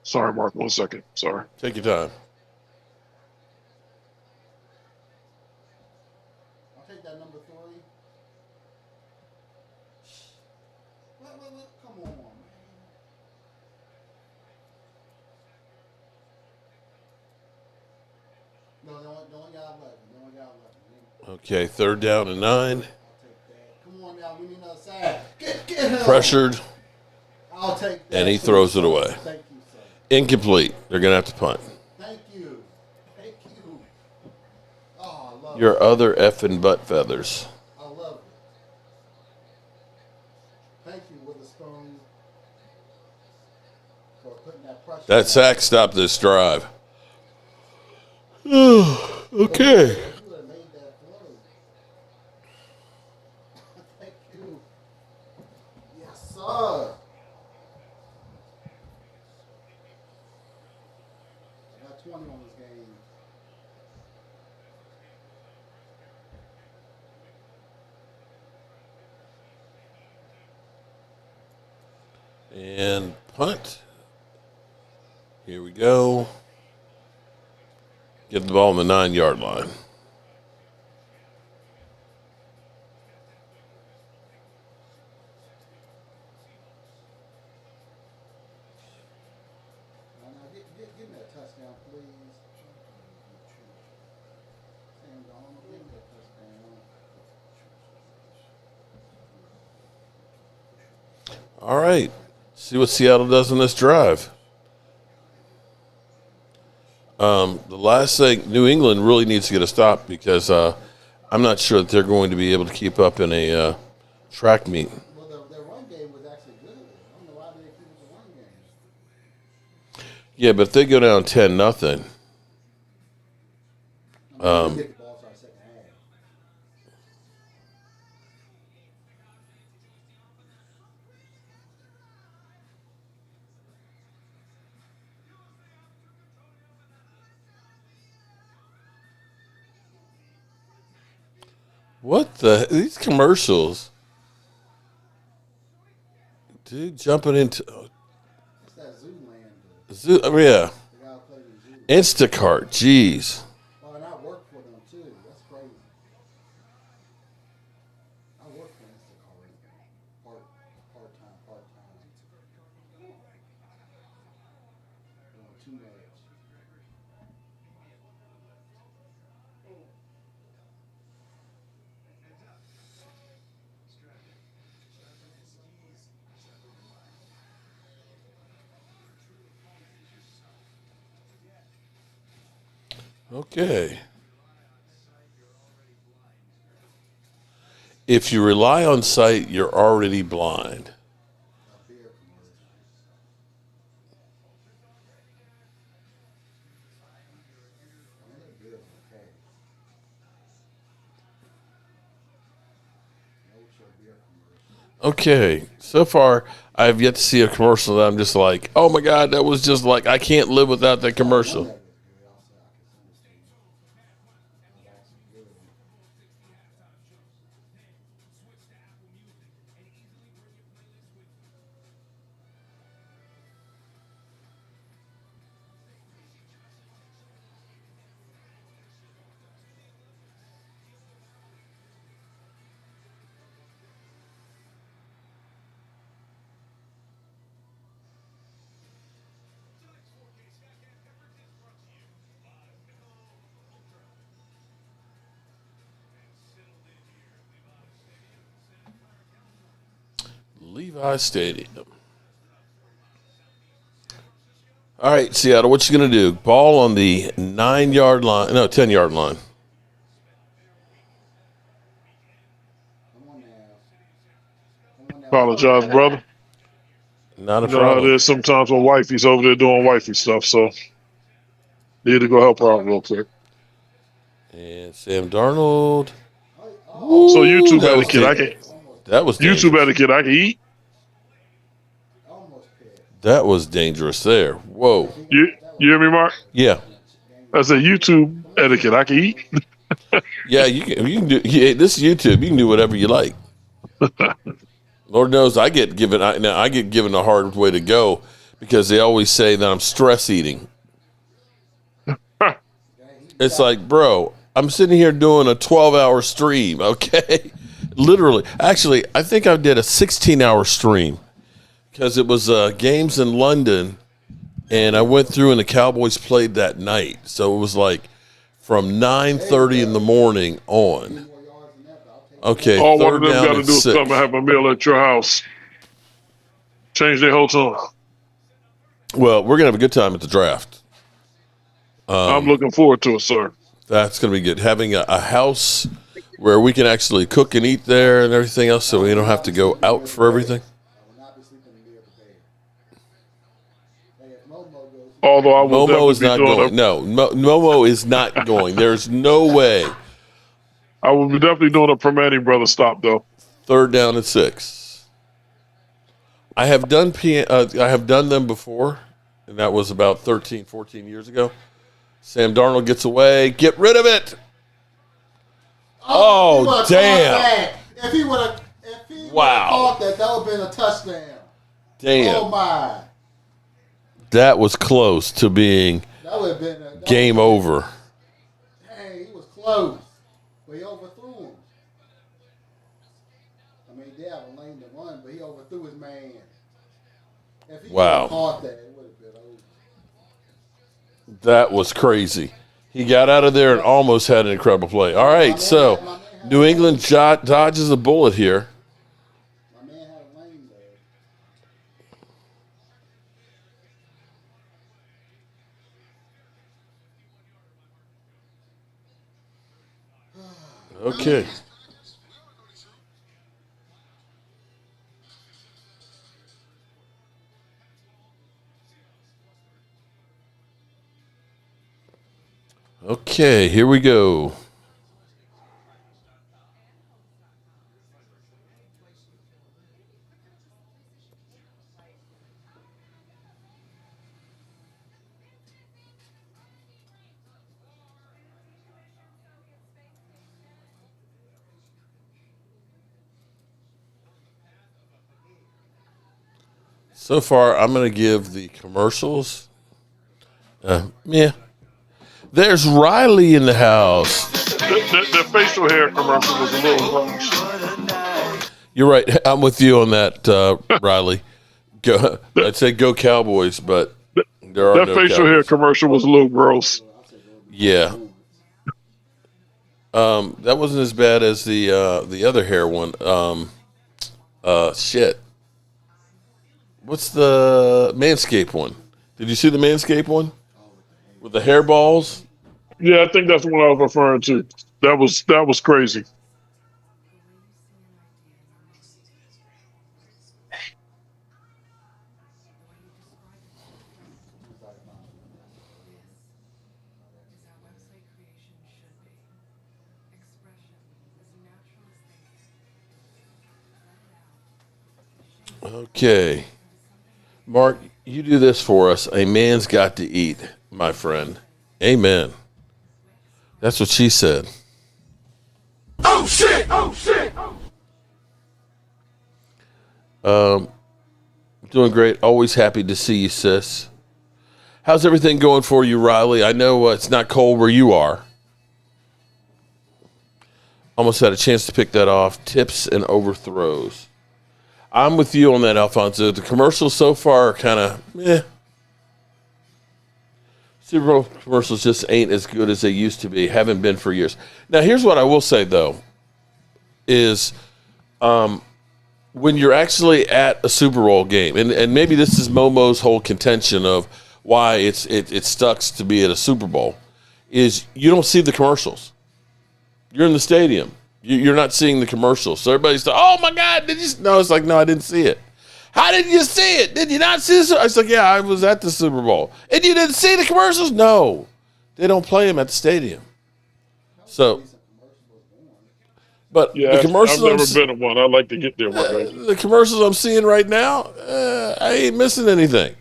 Sorry, Mark. 1 second. Sorry. Take your time. I'll take that number 3. Come on, man. No, they only got 11. Okay, 3rd down and 9. Come on now, we need another side. Get him. Pressured, I'll take that. and he throws it away. Thank you, sir. Incomplete. They're going to have to punt. Thank you. Thank you. Oh, I love Your it. other effing butt feathers. I love it. Thank you, Witherspoon, for putting that pressure. That sack stopped this drive. Okay. You would have made that throw. Thank you. Yes, sir. I got 20 on this game. And punt. Here we go. Get the ball on the 9-yard line. Give me that touchdown, please. Sam Donald, give me that touchdown. All right. See what Seattle does on this drive. The last thing, New England really needs to get a stop because I'm not sure that they're going to be able to keep up in a track meet. Well, their run game was actually good. I don't know why they keep the run game. Yeah, but if they go down 10-0, I mean, get the ball to our second half. what these commercials? Dude, jumping into It's that Zoolander. yeah, The guy who played in Zoo. Instacart. Jeez. Oh, and I work for them too. That's crazy. I work for Instacart. Part-time. Doing too much. Okay. If you rely on sight, you're already blind. A beer commercial. I mean, that beer's okay. No show beer commercial. Okay. So far, I've yet to see a commercial that I'm just like, oh my God, that was just like, I can't live without that commercial. That was good. I'll say I can send this to you. That's good. Levi Stadium. All right, Seattle, what you going to do? Ball on the 9-yard line. No, 10-yard line. Come on now. Apologize, brother. Not a You know how it problem. is sometimes when wifey's over there doing wifey stuff, so need to go help her out real quick. And Sam Darnold. So YouTube that was etiquette, I dangerous. can That was dangerous. YouTube etiquette, I can eat. Almost picked. That was dangerous there. Whoa. You hear me, Mark? Yeah. I said YouTube etiquette, I can eat. Yeah, you can do. Yeah, this is YouTube. You can do whatever you like. Lord knows I get given a hard way to go because they always say that I'm stress eating. It's like, bro, I'm sitting here doing a 12-hour stream, okay? Literally. Actually, I think I did a 16-hour stream because it was games in London, and I went through and the Cowboys played that night. So it was like from 9:30 in the morning on. Okay, All one of third them down got to and do is 6. come and have a meal at your house. Change their whole tone. Well, we're gonna have a good time at the draft. I'm looking forward to it, sir. That's gonna be good. Having a house where we can actually cook and eat there and everything else, so we don't have to go out for everything. I will not be sleeping near the bed. Hey, if Momo goes, Although I will Momo is definitely not be doing going. No, Momo is not going. There's no way. I will be definitely doing a Permane brother stop though. Third down and 6. I have done them before, and that was about 13, 14 years ago. Sam Darnold gets away. Get rid of it. Oh, damn. If he would have Wow. caught that, that would have been a touchdown. Damn. Oh my. That was close to being That would have been a game over. Hey, he was close. But he overthrew him. I mean, he did have a lane to run, but he overthrew his man. If he Wow. would have caught that, it would have been over. That was crazy. He got out of there and almost had an incredible play. All right, so New England dodges a bullet here. My man had a lane there. Okay. Okay, here we go. So far, I'm going to give the commercials. Yeah. There's Riley in the house. The facial hair commercial was a little much. You're right. I'm with you on that, Riley. I'd say go Cowboys, but there are That no facial Cowboys. hair commercial was a little gross. Yeah. That wasn't as bad as the other hair one. Shit. What's the Manscaped one? Did you see the Manscaped one with the hairballs? Yeah, I think that's what I was referring to. That was crazy. Okay. Mark, you do this for us. A man's got to eat, my friend. Amen. That's what she said. Oh shit! Oh shit! Doing great. Always happy to see you, sis. How's everything going for you, Riley? I know it's not cold where you are. Almost had a chance to pick that off. Tips and overthrows. I'm with you on that, Alfonso. The commercials so far are kind of meh. Super Bowl commercials just ain't as good as they used to be. Haven't been for years. Now, here's what I will say, though, is when you're actually at a Super Bowl game, and maybe this is Momo's whole contention of why it sucks to be at a Super Bowl, is you don't see the commercials. You're in the stadium. You're not seeing the commercials. So everybody's like, oh, my God, did you? No, it's like, no, I didn't see it. How did you see it? Did you not see this? I was like, yeah, I was at the Super Bowl. And you didn't see the commercials? No. They don't play them at the stadium. So, but Yeah, the commercials I've never been to one. I'd like to get there one day. the commercials I'm seeing right now, I ain't missing anything.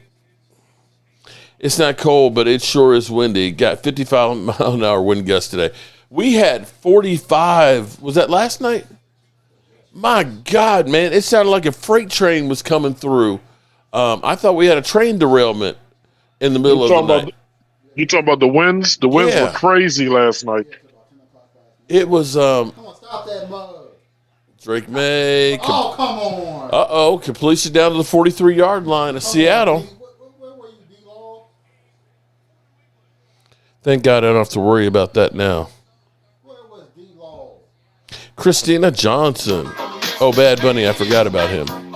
It's not cold, but it sure is windy. Got 55-mile-an-hour wind gusts today. We had 45. Was that last night? My God, man. It sounded like a freight train was coming through. I thought we had a train derailment in the middle of the night. You talking about the winds? The winds Yeah. were crazy last night. It was Come on, stop that mug. Drake May. Oh, come on. Uh-oh. Completion down to the 43-yard line of Seattle. Where were you, D-Law? Thank God I don't have to worry about that now. Where was D-Law? Christina Johnson. Oh, Bad Bunny, I forgot about him. Where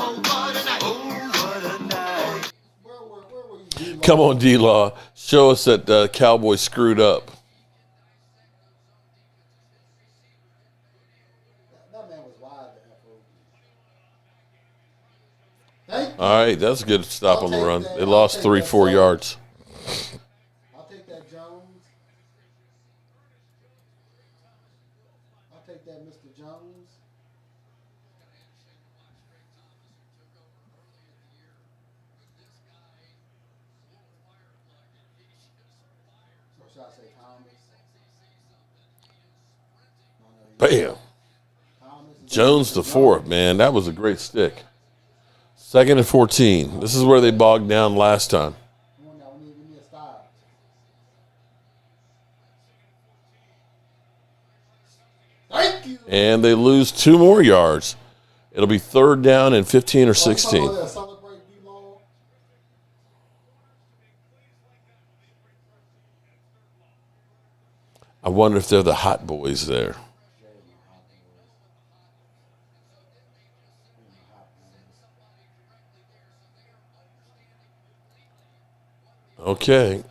were you, D-Law? Come on, D-Law. Show us that Cowboys screwed up. That man was wide the F.O. Thank you. All right, that's a good stop I'll on the take run. that. They I'll lost take 3-4 that, yards. I'll take that, Jones. I'll take that, Mr. Jones. Or should I say Thomas? Bam. Thomas is Jones the fourth, man. That was a great stick. 2nd and 14. This is where they bogged down last time. Come on now, we need a style. Thank you. And they lose 2 more yards. It'll be 3rd down and 15 or 16. Oh, celebrate D-Law. I wonder if they're the hot boys there. Okay.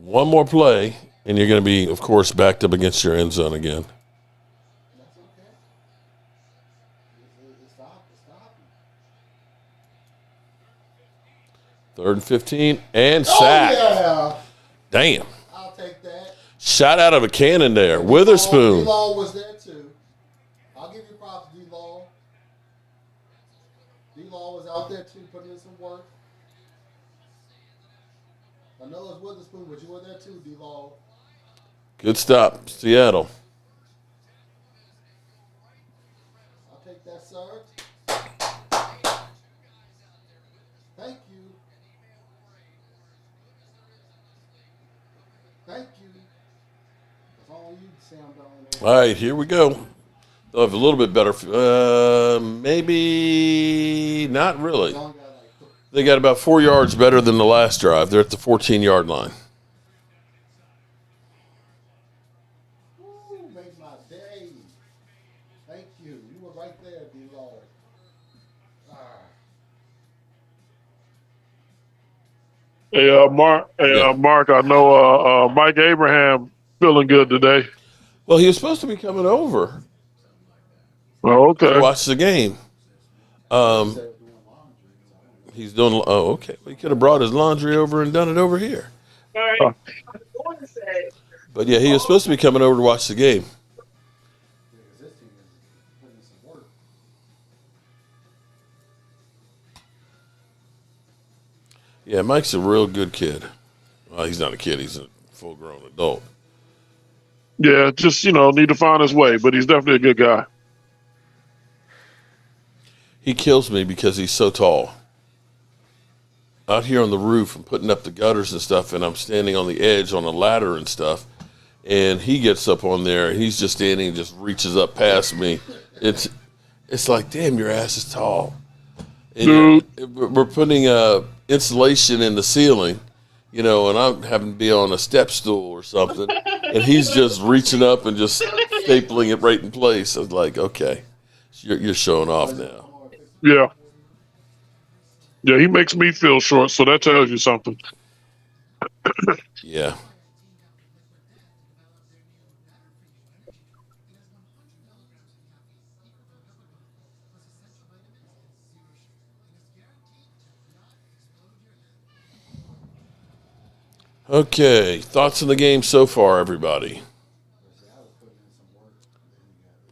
One more play, and you're going to be, of course, backed up against your end zone again. That's okay. Stop. 3rd and 15, and sack. Oh, yeah. Damn. I'll take that. Shot out of a cannon there. Witherspoon. D-Law was there too. I'll give you props, D-Law. D-Law was out there too, putting in some work. I know it's Witherspoon, but you were there too, D-Law. Good stop, Seattle. I'll take that, sir. Thank you. Thank you. That's all you, Sam Darnold. All right, here we go. They'll have a little bit better. Maybe not really. Only got like They got about 4 yards better than the last drive. They're at the 14-yard line. Woo, made my day. Thank you. You were right there, D-Law. Hey, Mark. Yeah. Mark. I know Mike Abraham feeling good today. Well, he was supposed to be coming over Oh, to okay. watch the game. He's doing. Oh, okay. Well, he could have brought his laundry over and done it over here. But yeah, he was supposed to be coming over to watch the game. Because this team is putting in some work. Yeah, Mike's a real good kid. Well, he's not a kid. He's a full-grown adult. Yeah, just need to find his way, but he's definitely a good guy. He kills me because he's so tall. Out here on the roof, I'm putting up the gutters and stuff, and I'm standing on the edge on a ladder and stuff. And he gets up on there, and he's just standing and just reaches up past me. It's like, damn, your ass is tall. And we're putting insulation in the ceiling, and I'm having to be on a step stool or something. And he's just reaching up and just stapling it right in place. I was like, okay, you're showing off now. Yeah. Yeah, he makes me feel short, so that tells you something. Yeah. Okay, thoughts on the game so far, everybody?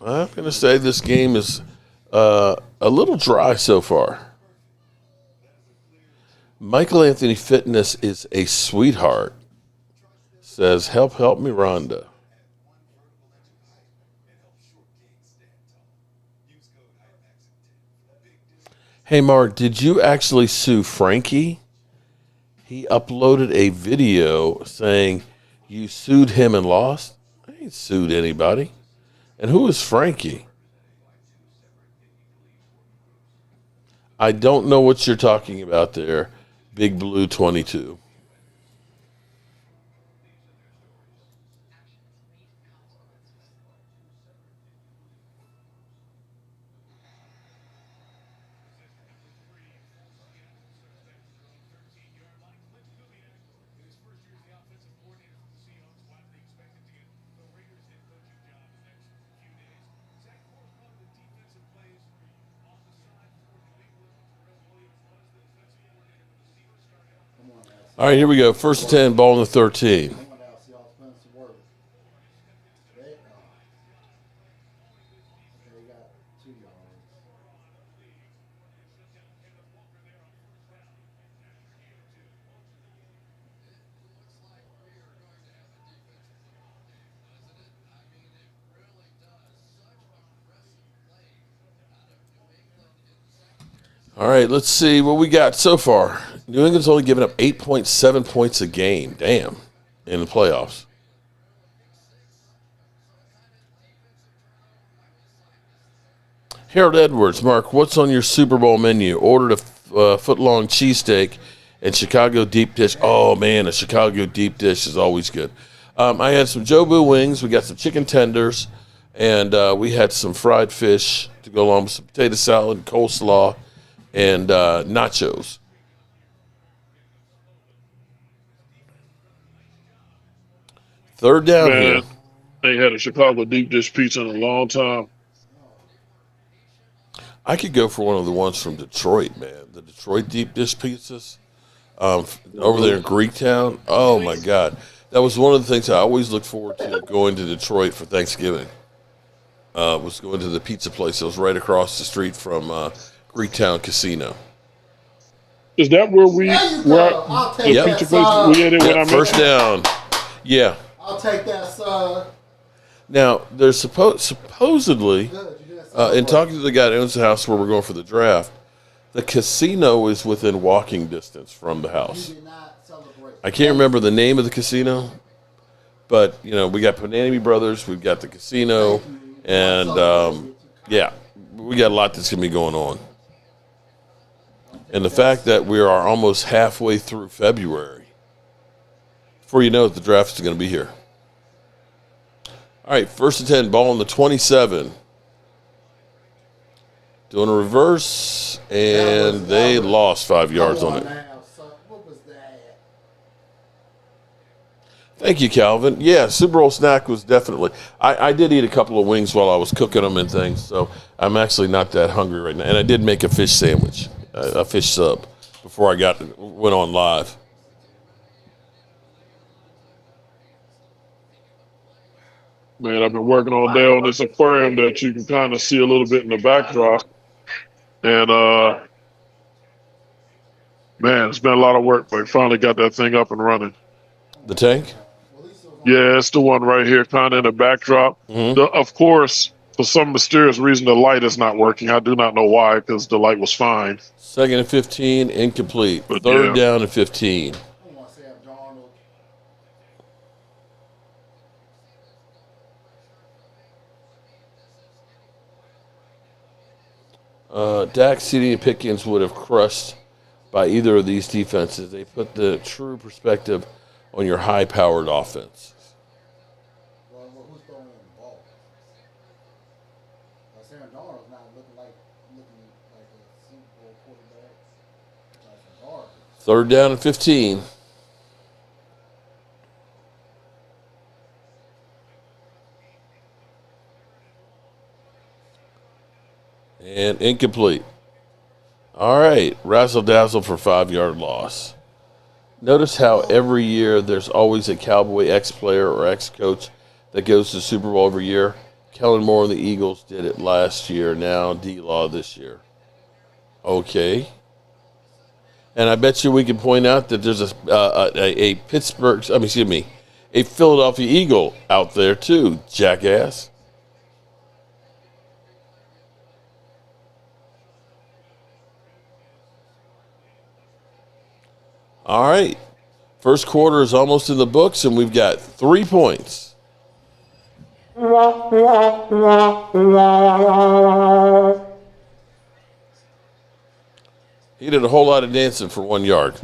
I'm going to say this game is a little dry so far. Michael Anthony Fitness is a sweetheart. Says, help me, Rhonda. Hey, Mark, did you actually sue Frankie? He uploaded a video saying you sued him and lost. I ain't sued anybody. And who is Frankie? I don't know what you're talking about there, Big Blue 22. All right, here we go. First and 10, ball in the 13. Come on now, Seahawks putting some work. They, okay, they got 2 yards. All right, let's see what we got so far. New England's only given up 8.7 points a game. Damn, in the playoffs. Harold Edwards, Mark, what's on your Super Bowl menu? Ordered a foot-long cheesesteak and Chicago deep dish. Oh, man, a Chicago deep dish is always good. I had some Jobu wings. We got some chicken tenders. And we had some fried fish to go along with some potato salad, coleslaw, and nachos. Third down Man, here. they had a Chicago deep dish pizza in a long time. I could go for one of the ones from Detroit, man. The Detroit deep dish pizzas over there in Greektown. Oh, my God. That was one of the things I always looked forward to going to Detroit for Thanksgiving. Was going to the pizza place that was right across the street from Greektown Casino. Is that where we There you were go. at? I'll The take pizza that, place son. we had it when I Yeah, met first you? down. Yeah. I'll take that, son. Now, there's supposedly, Good. You didn't in celebrate. talking to the guy that owns the house where we're going for the draft, the casino is within walking distance from the house. You did not celebrate. I can't remember the name of the casino, but, you know, we got Panani Brothers, we've got the casino, and, yeah, we got a lot that's going to be going on. And the fact that we are almost halfway through February, before you know it, the draft is going to be here. All right, first and 10, ball on the 27. Doing a reverse, and they lost 5 yards on it. Now, son. What was that? Thank you, Calvin. Yeah, Super Bowl snack was definitely. I did eat a couple of wings while I was cooking them and things, so I'm actually not that hungry right now. And I did make a fish sandwich, a fish sub, before I went on live. Man, I've been working all day on this aquarium that you can kind of see a little bit in the backdrop. And, man, it's been a lot of work, but finally got that thing up and running. The tank? Yeah, it's the one right here, kind of in the backdrop. Of course, for some mysterious reason, the light is not working. I do not know why, because the light was fine. Second and 15, incomplete. But Third yeah. down and 15. I want to say I'm Darnold. Dak, CD, and Pickens would have crushed by either of these defenses. They put the true perspective on your high-powered offense. Well, who's throwing in the ball? Sam Darnold's not looking like a Super Bowl quarterback. Like a garbage. Third down and 15. And incomplete. All right, razzle-dazzle for 5-yard loss. Notice how every year there's always a Cowboy ex-player or ex-coach that goes to the Super Bowl every year. Kellen Moore and the Eagles did it last year. Now D-Law this year. Okay. And I bet you we can point out that there's a Pittsburgh, a Philadelphia Eagle out there too, jackass. All right. First quarter is almost in the books, and we've got 3 points. He did a whole lot of dancing for 1 yard.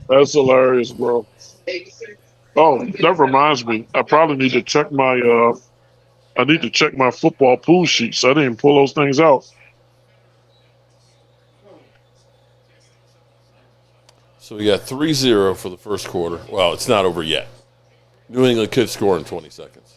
That's hilarious, bro. Oh, that reminds me. I probably need to check my football pool sheets. I didn't pull those things out. So we got 3-0 for the first quarter. Well, it's not over yet. New England could score in 20 seconds.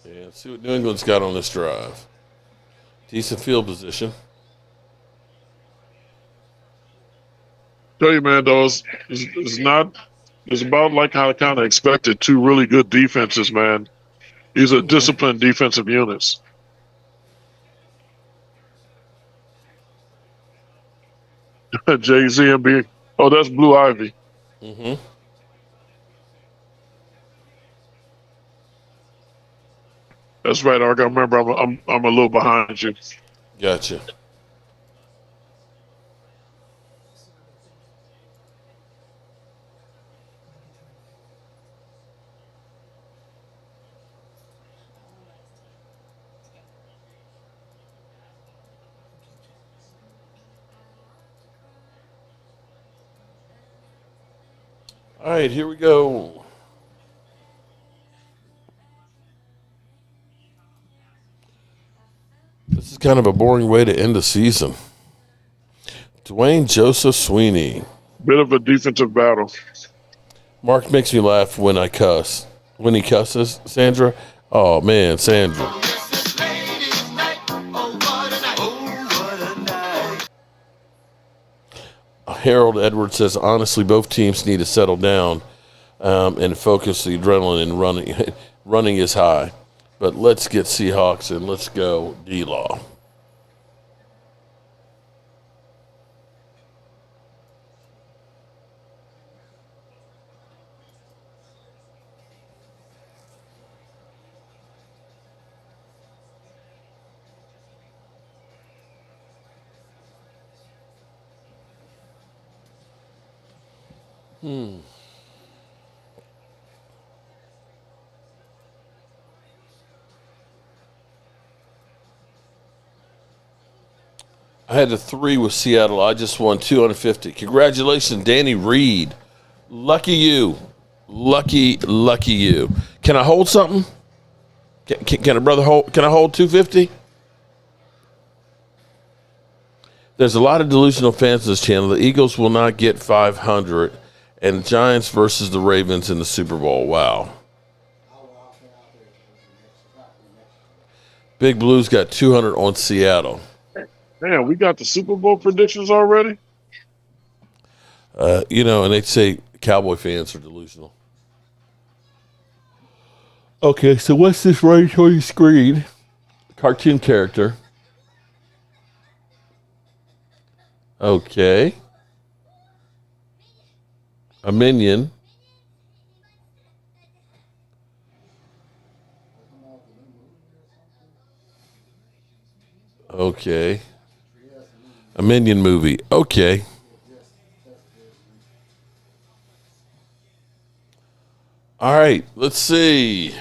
Yeah, let's see what New England's got on this drive. Decent field position. Tell you, man, though, it's not. It's about like how I kind of expected. Two really good defenses, man. These are disciplined defensive units. Jay-Z and B. Oh, that's Blue Ivy. Mm-hmm. That's right. I gotta remember. I'm a little behind you. Gotcha. All right, here we go. This is kind of a boring way to end the season. Dwayne Joseph Sweeney. Bit of a defensive battle. Mark makes me laugh when I cuss. When he cusses, Sandra. Oh, man, Sandra. Harold Edwards says, honestly, both teams need to settle down and focus the adrenaline and running. Running is high. But let's get Seahawks and let's go D-Law. I had a 3 with Seattle. I just won 250. Congratulations, Danny Reed. Lucky you. Lucky you. Can I hold something? Can a brother hold? Can I hold 250? There's a lot of delusional fans of this channel. The Eagles will not get 500, and Giants versus the Ravens in the Super Bowl. Wow. Big Blue's got 200 on Seattle. Man, we got the Super Bowl predictions already. And they say Cowboy fans are delusional. Okay, so what's this right on your screen? Cartoon character. Okay. A minion. Okay. A minion movie. Okay. All right, let's see.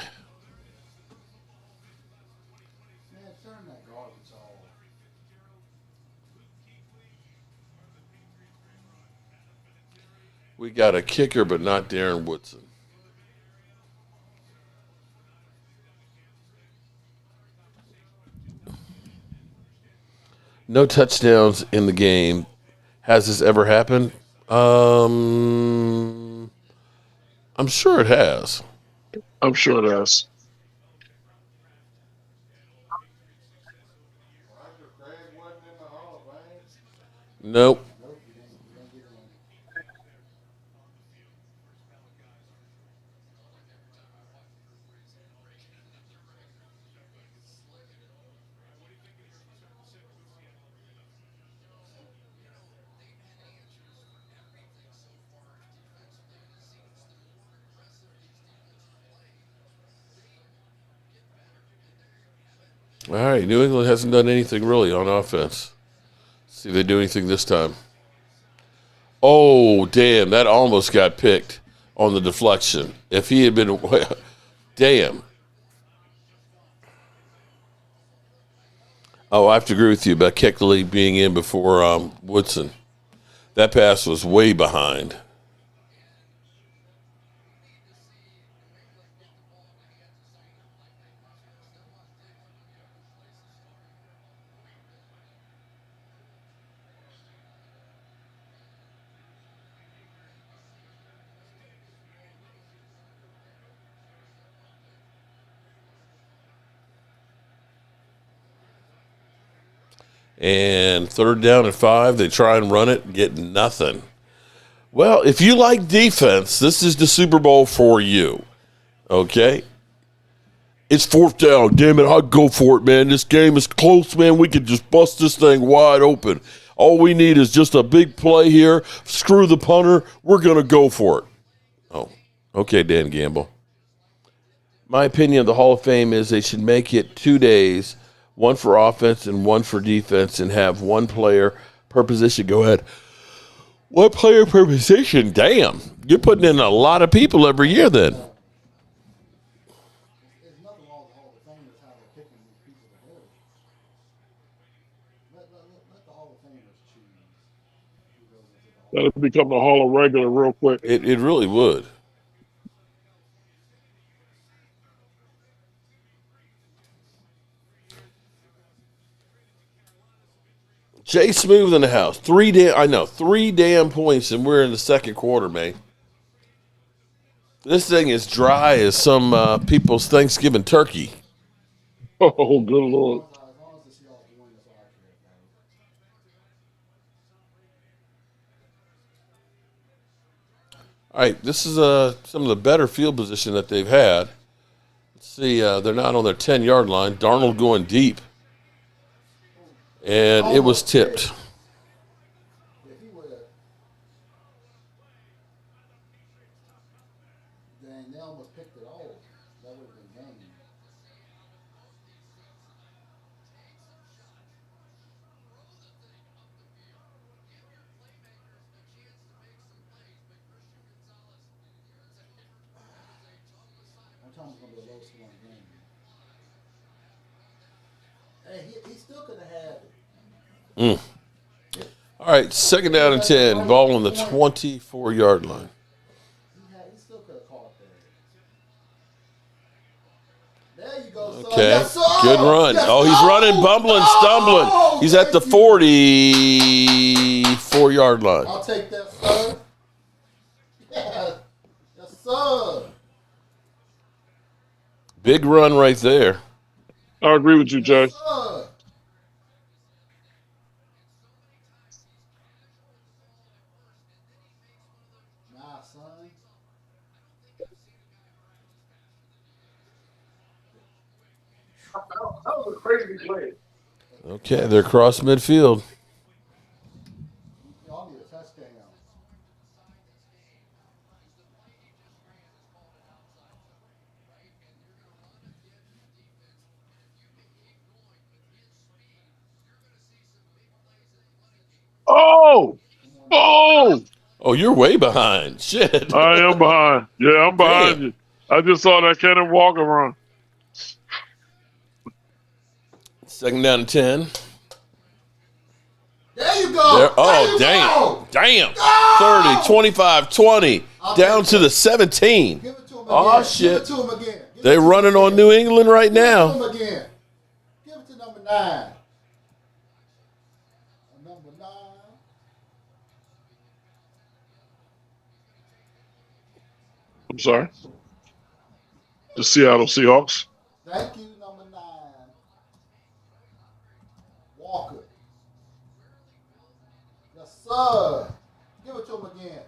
We got a kicker, but not Darren Woodson. No touchdowns in the game. Has this ever happened? I'm sure it has. I'm sure it has. Nope. All right, New England hasn't done anything really on offense. See if they do anything this time. Oh, damn, that almost got picked on the deflection. If he had been, damn. Oh, I have to agree with you about Keckley being in before Woodson. That pass was way behind. And 3rd down and 5, they try and run it, get nothing. Well, if you like defense, this is the Super Bowl for you. Okay? It's 4th down. Damn it, I'll go for it, man. This game is close, man. We could just bust this thing wide open. All we need is just a big play here. Screw the punter. We're going to go for it. Oh, okay, Dan Gamble. My opinion of the Hall of Fame is they should make it 2 days, one for offense and one for defense, and have one player per position. Go ahead. One player per position? Damn. You're putting in a lot of people every year then. There's nothing wrong with the Hall of Famers how they're picking these people to go. Let the Hall of Famers choose who goes into the Hall. That'll become the Hall of Regular real quick. It really would. Jay Smooth in the house. 3 damn points, and we're in the 2nd quarter, man. This thing is dry as some people's Thanksgiving turkey. Oh, good Lord. As long as the Seahawks win, that's all I care about. All right, this is some of the better field position that they've had. Let's see, they're not on their 10-yard line. Darnold going deep. And it was tipped. If he would have, then they almost picked it off. That would have been game. I'm telling you, it's going to be a low scoring game. Hey, he still could have had it. All right, 2nd down and 10. Ball on the 24-yard line. He still could have caught that. There you go, son. Okay, Yes, sir. good run. Yes, Oh, he's running, bumbling, stumbling. He's at the 44-yard line. I'll take that, sir. Yes, yes, sir. Big run right there. I agree with you, Jay. Yes, sir. Nah, son. That was a crazy play. Okay, they're across midfield. Y'all need a touchdown. Oh! Oh! Oh, you're way behind. Shit. I am behind. Yeah, I'm behind Damn. you. I just saw that Kenneth Walker run. 2nd down and 10. There you go. There, oh, There you damn. go. Damn. Go! 30, 25, 20. Down to the 17. Give it to him again. Oh, Give shit. it to him again. Give They're it to him running on again. New England right Give it now. to him again. Give it to number 9. Number 9. I'm sorry. The Seattle Seahawks. Thank you, number 9. Walker. Yes, sir. Give it to him again.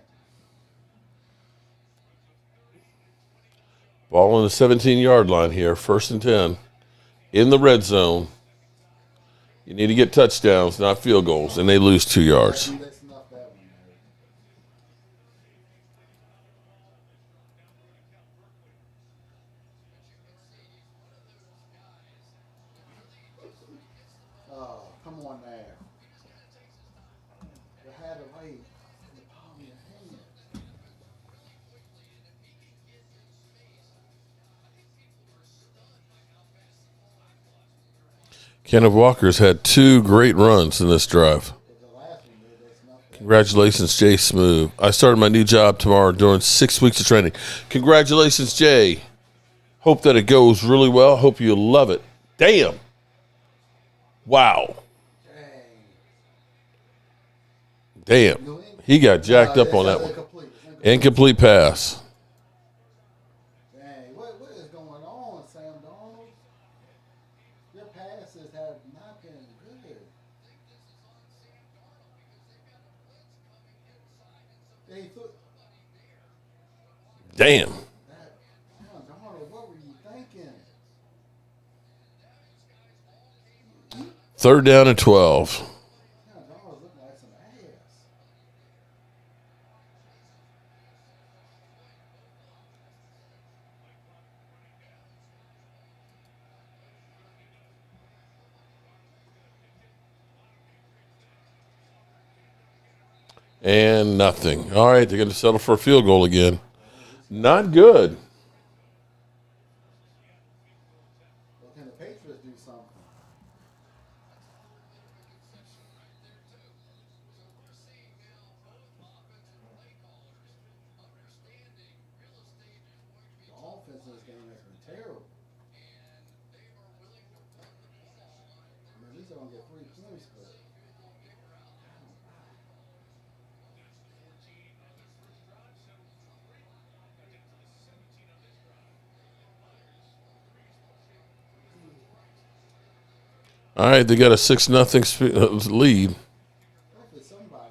Ball on the 17-yard line here. 1st and 10. In the red zone. You need to get touchdowns, not field goals, and they lose 2 yards. They snuffed that one, man. Oh, come on now. You had it right in the palm of your hand. Kenneth Walker's had 2 great runs in this drive. The last one, they snuffed that. Congratulations, Jay Smooth. I started my new job tomorrow during 6 weeks of training. Congratulations, Jay. Hope that it goes really well. Hope you love it. Damn. Wow. Dang. Damn. He got jacked up on that one. Incomplete. Incomplete pass. Dang, what is going on, Sam Donald? Your passes have not been good. They thought, Damn. Darnold, what were you thinking? 3rd down and 12. Darnold looking like some ass. And nothing. All right, they're going to settle for a field goal again. Not good. Well, can the Patriots do something? The offense in this game has been terrible. I mean, at least they're going to get 3 points, but All right, they got a 6-0 lead. hopefully somebody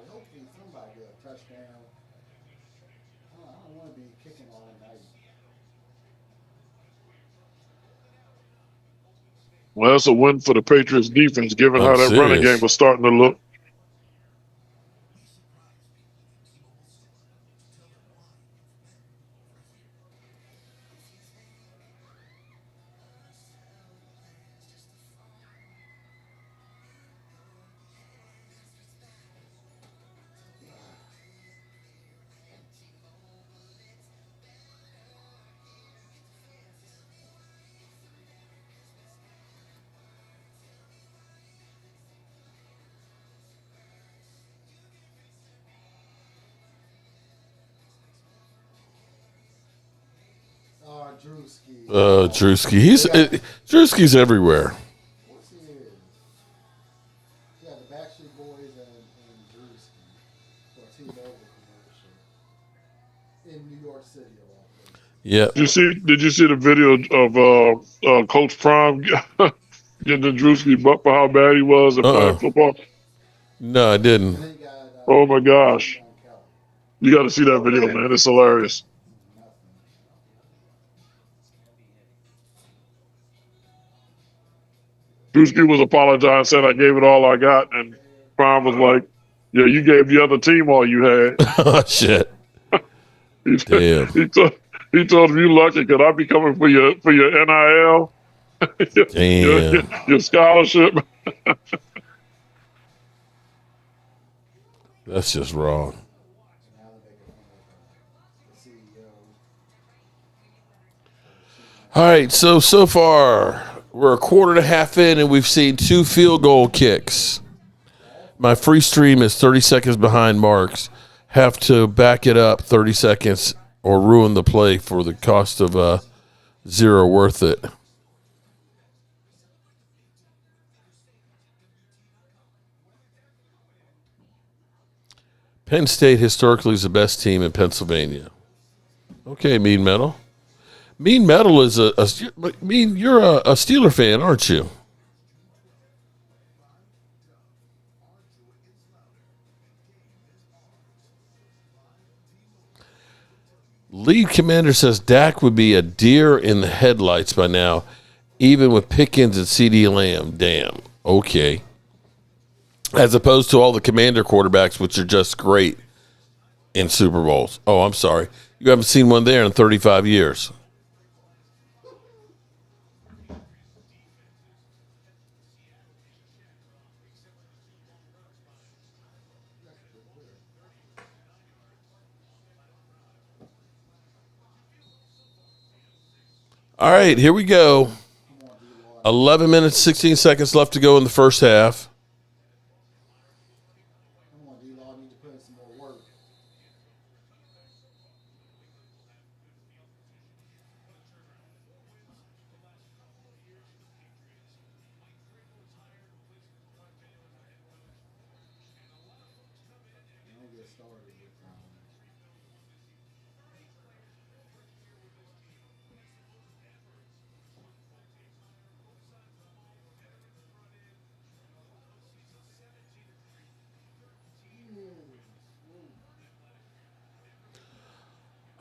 get a touchdown. I don't want to be kicking all night. Well, that's a win for the Patriots defense, given I'm how that running serious. game was starting to look. Drewski. Drewski. Drewski's everywhere. Of course he is. Yeah, the Backstreet Boys and Drewski for a T-Mobile commercial in New York City of all places. Yeah. Did you see the video of Coach Prime getting the Drewski butt for how bad he was at playing football? No, I didn't. And then you got, Oh my gosh. John Kelly. You got to see that video, man. It's hilarious. Drewski was apologizing, said I gave it all I got, and Prime was like, "Yeah, you gave the other team all you had." Oh, shit. Damn. He told him, "You lucky, because I'll be coming for your NIL, Damn. your scholarship." That's just wrong. Now they're making fun of the CEO. All right, so far, we're a quarter and a half in, and we've seen 2 field goal kicks. My free stream is 30 seconds behind Mark's. Have to back it up 30 seconds or ruin the play for the cost of 0 worth it. Penn State historically is the best team in Pennsylvania. Okay, Mean Metal. Mean Metal is you're a Steeler fan, aren't you? Lead commander says Dak would be a deer in the headlights by now, even with Pickens and CeeDee Lamb. Damn. Okay. As opposed to all the commander quarterbacks, which are just great in Super Bowls. Oh, I'm sorry. You haven't seen one there in 35 years. All right, here we go. 11 minutes, 16 seconds left to go in the first half. Come on, D-Law, need to put in some more work. Don't get started with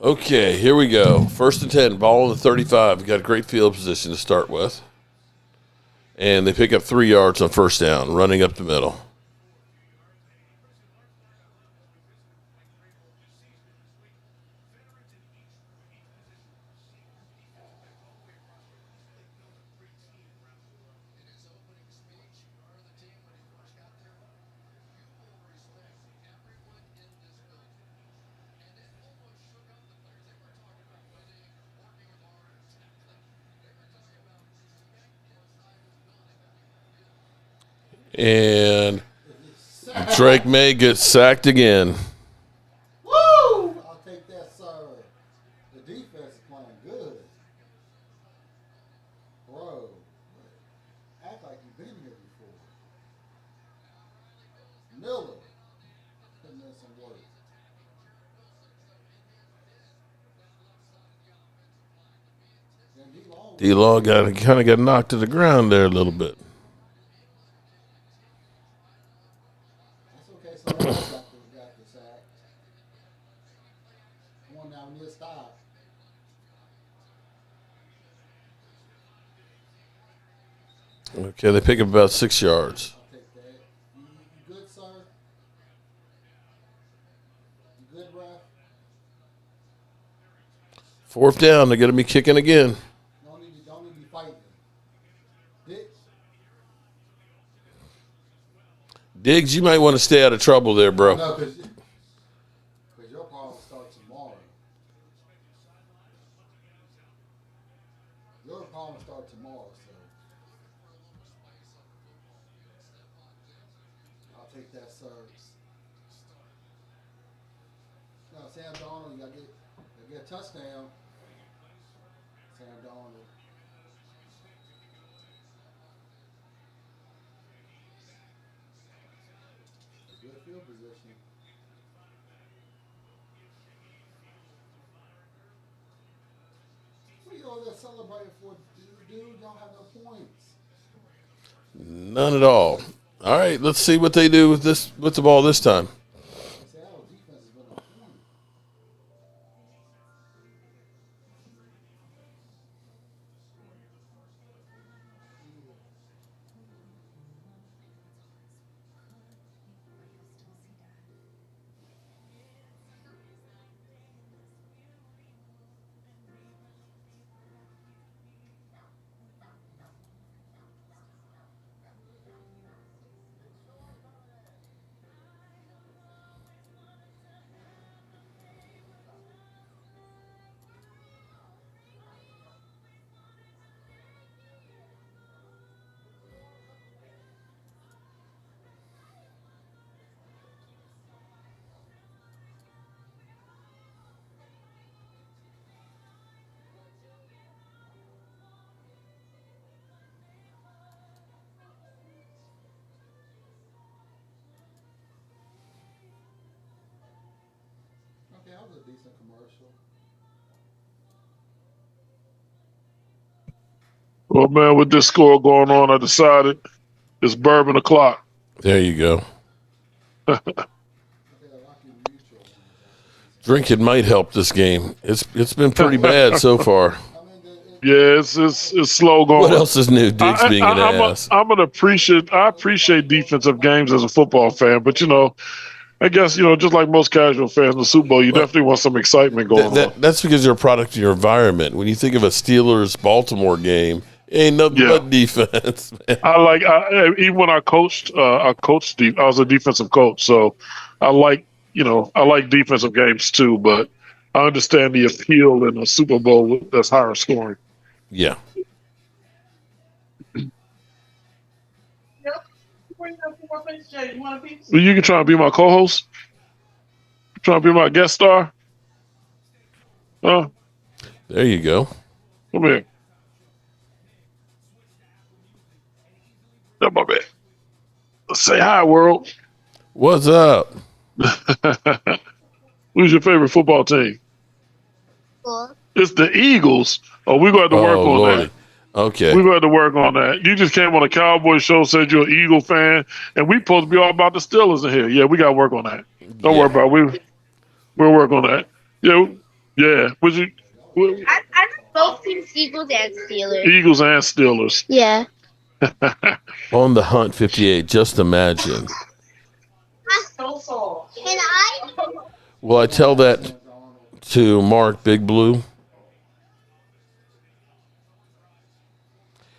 Okay, here we go. 1st and 10, ball on the 35. We got a great field position to start with. And they pick up 3 yards on 1st down, running up the middle. And Drake May gets sacked again. Woo! I'll take that, sir. The defense is playing good. Bro, act like you've been here before. Miller, putting in some work. D-Law kind of got knocked to the ground there a little bit. That's okay, so I got the sack. Come on now, we need to stop. Okay, they pick up about 6 yards. I'll take that. You good, sir? You good, ref? 4th down, they're going to be kicking again. Don't need to be fighting. Dicks. Diggs, you might want to stay out of trouble there, bro. No, because your problem starts tomorrow. Your problem starts tomorrow, so I'll take that, sir. Now, Sam Darnold, you gotta get a touchdown. Sam Darnold. Good field position. What are you all that celebrating for, dude? You don't have no points. None at all. All right, let's see what they do with the ball this time. Seattle defense has been on point. Okay, that was a decent commercial. Well, man, with this score going on, I decided it's bourbon o'clock. There you go. Okay, Rocky Mutual. Drinking might help this game. It's been pretty bad so far. I mean, Yeah, it's slow going. What else is new? Diggs being an ass. I appreciate defensive games as a football fan, but I guess just like most casual fans in the Super Bowl, you definitely want some excitement going on. That's because you're a product of your environment. When you think of a Steelers Baltimore game, ain't nothing but defense. Man. Even when I coached. I was a defensive coach, so I like defensive games too. But I understand the appeal in a Super Bowl that's higher scoring. Yeah. You can try and be my co-host. Try and be my guest star. Huh? There you go. Come here. That's my bad. Say hi, world. What's up? Who's your favorite football team? It's the Eagles. Oh, we're going to have to work on Lordy. that. Okay. We're going to have to work on that. You just came on a Cowboys show, said you're an Eagle fan, and we supposed to be all about the Steelers in here. Yeah, we got to work on that. Don't worry about it. We'll work on that. Yeah, Yeah. Was you I like both teams, Eagles and Steelers. Eagles and Steelers? Yeah. On the hunt, 58. Just imagine. Can I? Will I tell that to Mark Big Blue?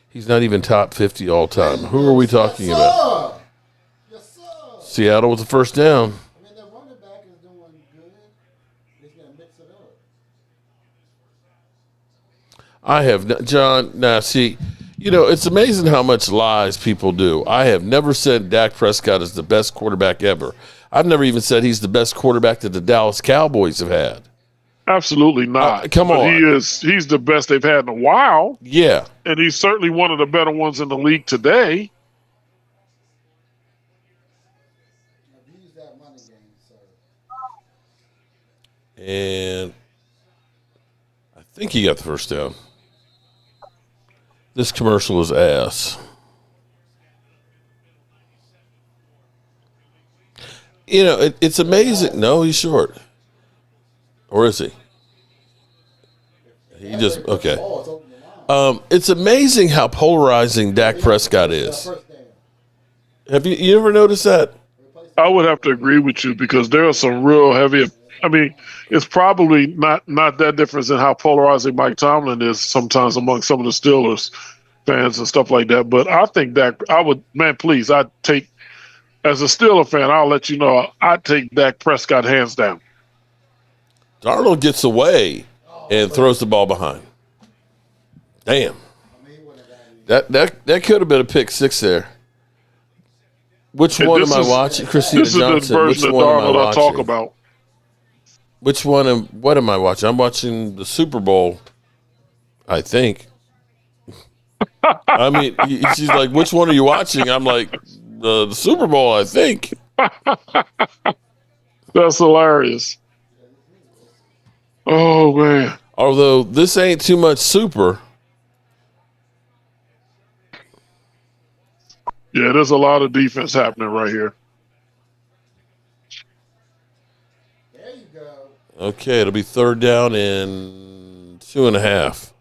He's not even top 50 all time. Who are we talking about? Yes, sir. Seattle with the first down. I mean, the running back is doing good. He's going to mix it up. I have, John, now see, you know, it's amazing how much lies people do. I have never said Dak Prescott is the best quarterback ever. I've never even said he's the best quarterback that the Dallas Cowboys have had. Absolutely not. Come But on. he's the best they've had in a while. Yeah. And he's certainly one of the better ones in the league today. Use that running game, sir. And I think he got the first down. This commercial is ass. You know, it's amazing. No, he's short. Or is he? He just, okay. It's amazing how polarizing Dak Prescott is. Have you ever noticed that? I would have to agree with you because there are some real heavy. I mean, it's probably not that different than how polarizing Mike Tomlin is sometimes among some of the Steelers fans and stuff like that. But I think Dak, please, I'd take, as a Steeler fan, I'll let you know, I'd take Dak Prescott hands down. Darnold gets away and throws the ball behind. Damn. That could have been a pick six there. Which one am I watching? Christina Johnson. This is the version of Darnold I talk about. Which one? What am I watching? I'm watching the Super Bowl, I think. I mean, she's like, which one are you watching? I'm like, the Super Bowl, I think. That's hilarious. Oh, man. Although this ain't too much super. Yeah, there's a lot of defense happening right here. There you go. Okay, it'll be third down and 2.5.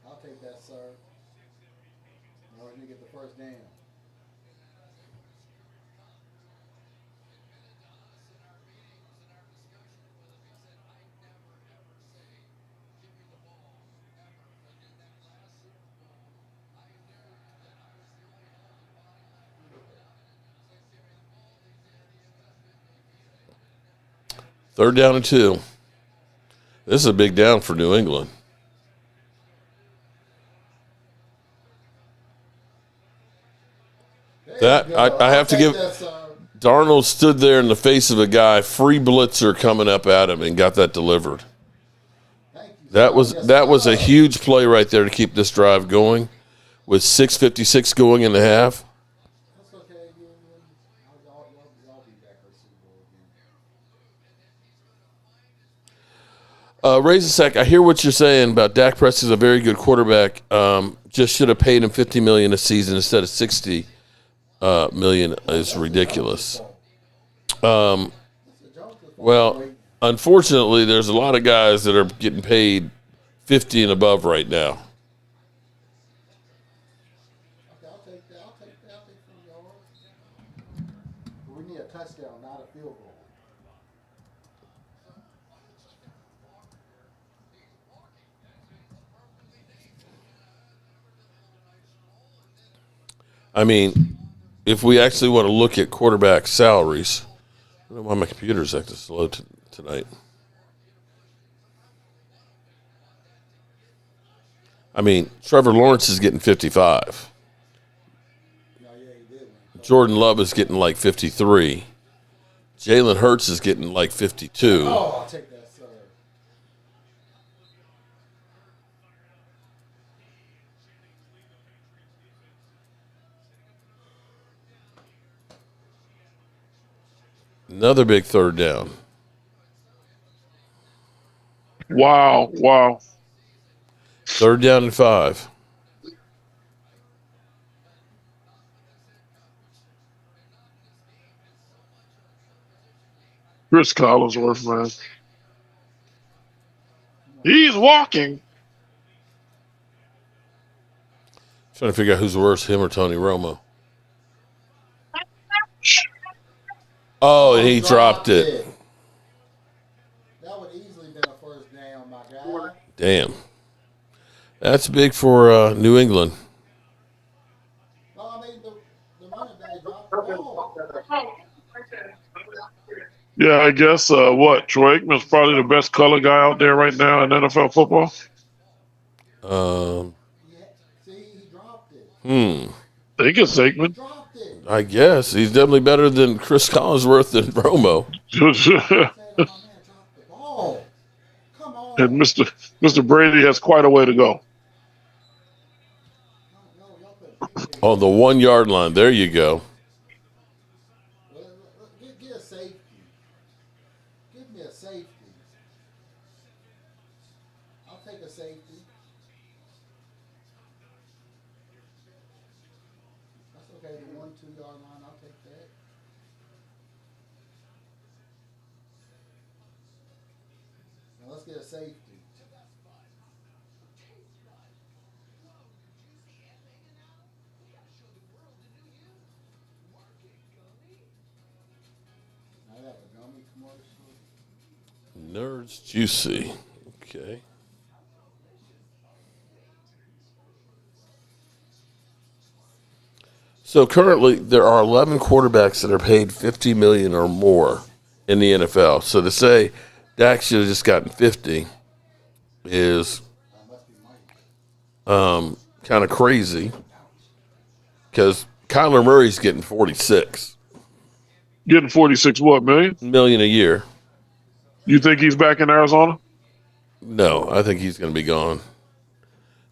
I'll take that, sir. Now we're going to get the first down. Third down and 2. This is a big down for New England. That I have to give. Darnold stood there in the face of a guy, free blitzer coming up at him, and got that delivered. That was a huge play right there to keep this drive going, with 6:56 going in the half. That's okay. Y'all be back for Super Bowl again. Raise a sec. I hear what you're saying about Dak Prescott's a very good quarterback. Just should have paid him $50 million a season instead of $60 million is ridiculous. Well, unfortunately, there's a lot of guys that are getting paid 50 and above right now. Okay, I'll take that. I'll take some yards. We need a touchdown, not a field goal. I mean, if we actually want to look at quarterback salaries, I don't know why my computer's acting slow tonight. I mean, Trevor Lawrence is getting 55. Jordan Love is getting like 53. Jalen Hurts is getting like 52. Oh, I'll take that, sir. Another big third down. Wow. Third down and 5. Chris Collinsworth, man. He's walking. Trying to figure out who's worse, him or Tony Romo. Oh, and he dropped it. That would easily been a first down, my guy. Damn. That's big for New England. No, I mean, the running back dropped the ball. Yeah, I guess Troy Aikman's probably the best color guy out there right now in NFL football. Yeah, see, he dropped it. I think it's Aikman. Dropped it. I guess he's definitely better than Chris Collinsworth and Romo. Said, my man dropped the ball. Come on. And Mr. Brady has quite a way to go. No, y'all couldn't. On the 1 yard line. There you go. Get a safety. Give me a safety. I'll take a safety. That's okay. The 1-2 yard line, I'll take that. Now let's get a safety. I have a gummy commercial. Nerds Juicy. Okay. So currently there are 11 quarterbacks that are paid $50 million or more in the NFL. So to say Dak should have just gotten 50 is kind of crazy because Kyler Murray's getting 46 Getting 46 million a year. You think he's back in Arizona? No, I think he's going to be gone.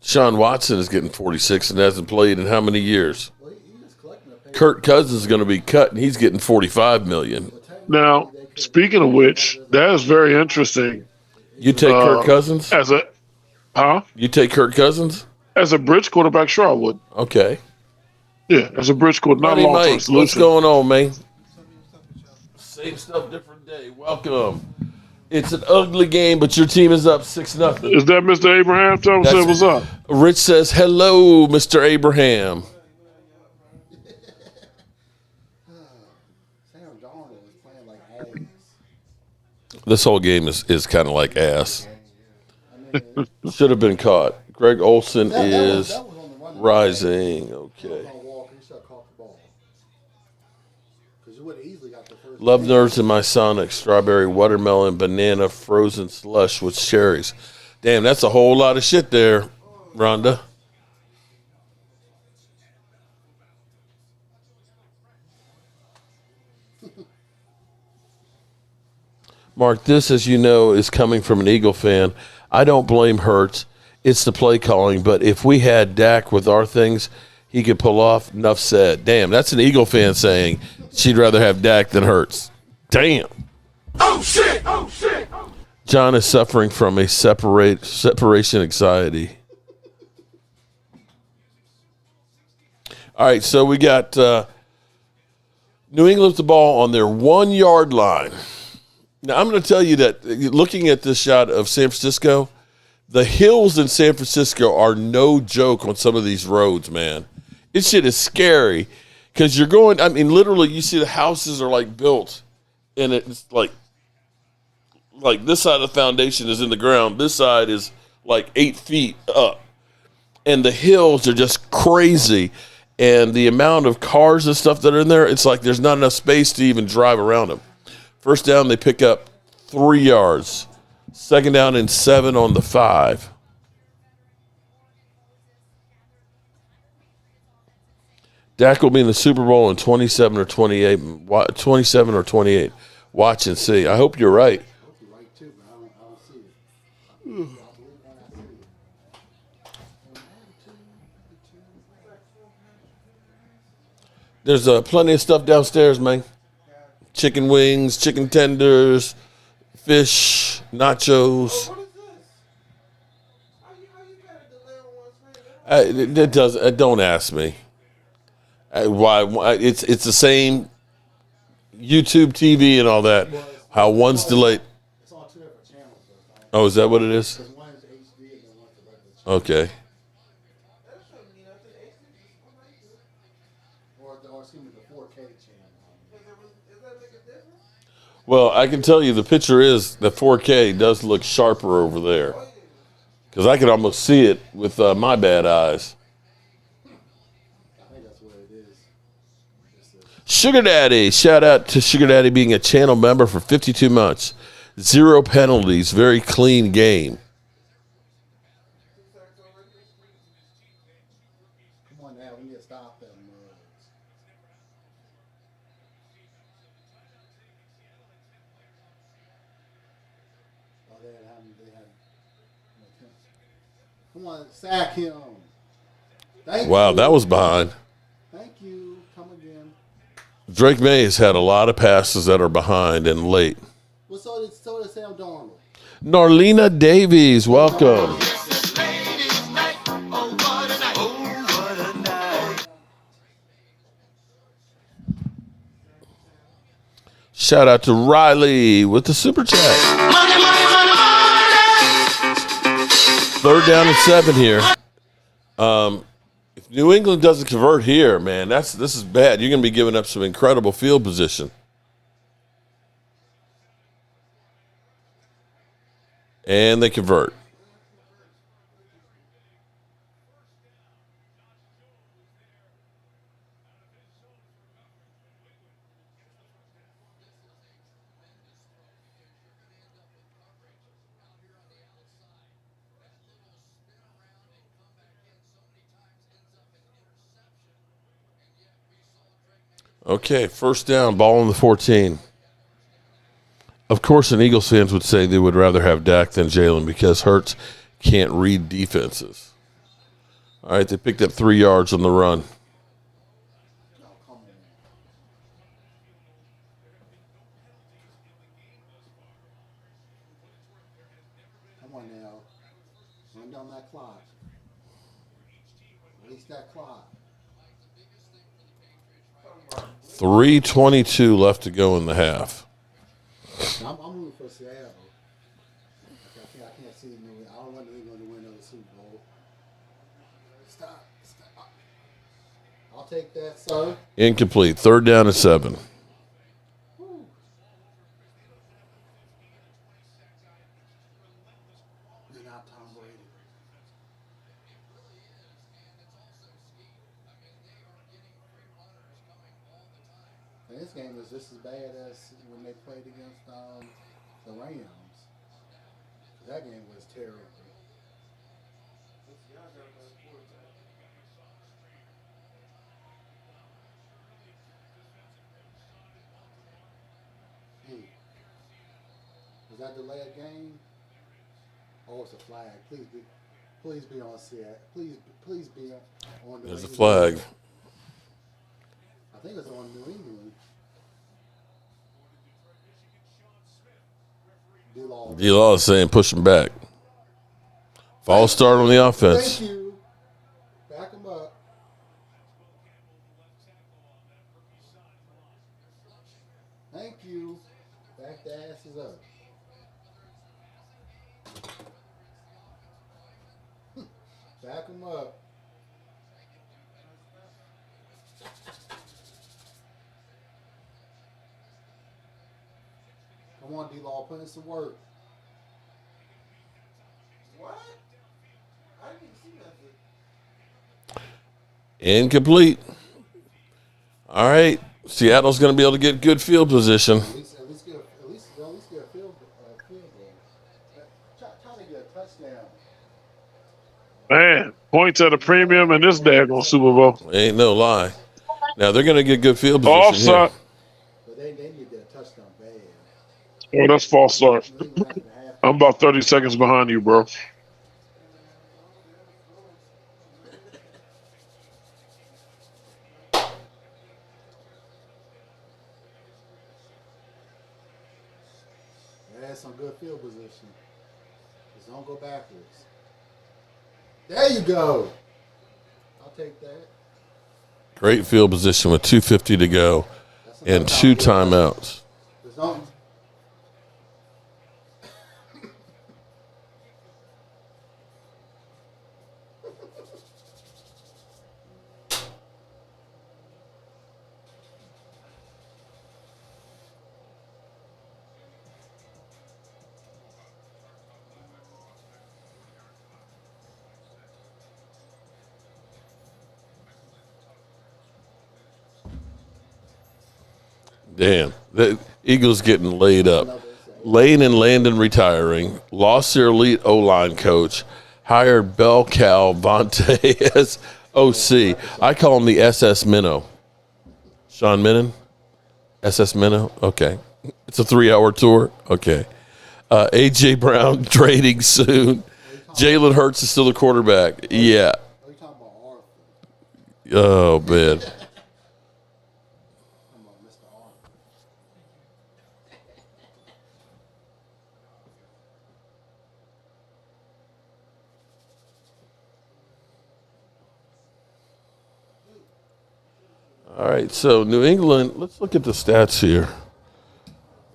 Sean Watson is getting 46 and hasn't played in how many years? Well, he was collecting a pay. Kirk Cousins is going to be cut and he's getting 45 million. Now, speaking of which, that is very interesting. You take Kirk Cousins? You take Kirk Cousins? As a bridge quarterback, sure I would. Okay. Yeah, as a bridge quarterback, not a Buddy long-term Mike, solution. what's going on, man? Same stuff, different day. Welcome. It's an ugly game, but your team is up 6-0. Is that Mr. Abraham? Tell him say what's up. Rich says, hello, Mr. Abraham. Sam Darnold was playing like ass. This whole game is kind of like ass. I mean, Should have been caught. Greg Olson that is was on the run. rising. Okay. Walker, he should have caught the ball. Because you would have easily got the first. Love nerds in my Sonic. Strawberry, watermelon, banana, frozen slush with cherries. Damn, that's a whole lot of shit there, Rhonda. Mark, this, as you know, is coming from an Eagle fan. I don't blame Hurts. It's the play calling. But if we had Dak with our things, he could pull off. Enough said. Damn, that's an Eagle fan saying she'd rather have Dak than Hurts. Damn. Oh, shit! Oh, shit! John is suffering from a separation anxiety. All right, so we got New England with the ball on their 1 yard line. Now, I'm going to tell you that looking at this shot of San Francisco, the hills in San Francisco are no joke on some of these roads, man. This shit is scary because you're going, I mean, literally, you see the houses are like built and it's like this side of the foundation is in the ground. This side is like 8 feet up. And the hills are just crazy. And the amount of cars and stuff that are in there, it's like there's not enough space to even drive around them. First down, they pick up 3 yards. Second down and 7 on the 5. Dak will be in the Super Bowl in 27 or 28. 27 or 28. Watch and see. I hope you're right. You're right too, but I don't see it. I believe when I see it. There's plenty of stuff downstairs, man. Chicken wings, chicken tenders, fish, nachos. What is this? How you got a delay on one screen? It does. Don't ask me. Why? It's the same YouTube TV and all that. How one's delayed. It's on 2 different channels. Oh, is that what it is? Because one Okay. That shouldn't mean nothing. Or excuse me, the 4K channel. Is that make a difference? Well, I can tell you the picture is the 4K does look sharper over there because I can almost see it with my bad eyes. I think that's what it is. Sugar Daddy, shout out to Sugar Daddy being a channel member for 52 months. 0 penalties, very clean game. Come on now, we need to stop them. Oh, they had. Come on, sack him. Wow, you. that was behind. Thank you. Come again. Drake May has had a lot of passes that are behind and late. Well, so did Sam Darnold. Narlena Davies, welcome. Shout out to Riley with the super chat. 3rd down and 7 here. If New England doesn't convert here, man, this is bad. You're going to be giving up some incredible field position. And they convert. Okay, 1st down, ball on the 14. Of course, an Eagles fans would say they would rather have Dak than Jalen because Hurts can't read defenses. All right, they picked up 3 yards on the run. Come on now. Run down that clock. Release that clock. 3:22 left to go in the half. I'm rooting for Seattle. I can't see New England. I don't want New England to win another Super Bowl. Stop. I'll take that, sir. Incomplete. 3rd down and 7. You're not Tom Brady. And this game is just as bad as when they played against the Rams. That game was terrible. Was that delayed game? Oh, it's a flag. Please be on Seattle. Please be on the. There's a flag. I think it's on New England. D-Law is saying push him back. False start on the offense. Thank you. Back him up. Thank you. Back the asses up. Back him up. Come on, D-Law, put in some work. What? I didn't see nothing. Incomplete. All right. Seattle's going to be able to get good field position. At least get a field goal. Try to get a touchdown. Man, points at a premium in this daggone Super Bowl. Ain't no lie. Now, they're going to get good field position Offside. here. But they need to get a touchdown bad. Oh, that's false start. I'm about 30 seconds behind you, bro. That's some good field position. Just don't go backwards. There you go. I'll take that. Great field position with 2:50 to go and 2 timeouts. Just don't. Damn. The Eagles getting laid up. Lane and Landon retiring. Lost their elite O-line coach. Hired Bell Cal Vontae as OC. I call him the SS Minnow. Sean Minnon? SS Minnow? Okay. It's a 3-hour tour? Okay. A.J. Brown trading soon. Jalen Hurts is still the quarterback. Yeah. Are you talking about Arthur? Oh, man. I'm about Mr. Arthur. All right, so New England, let's look at the stats here.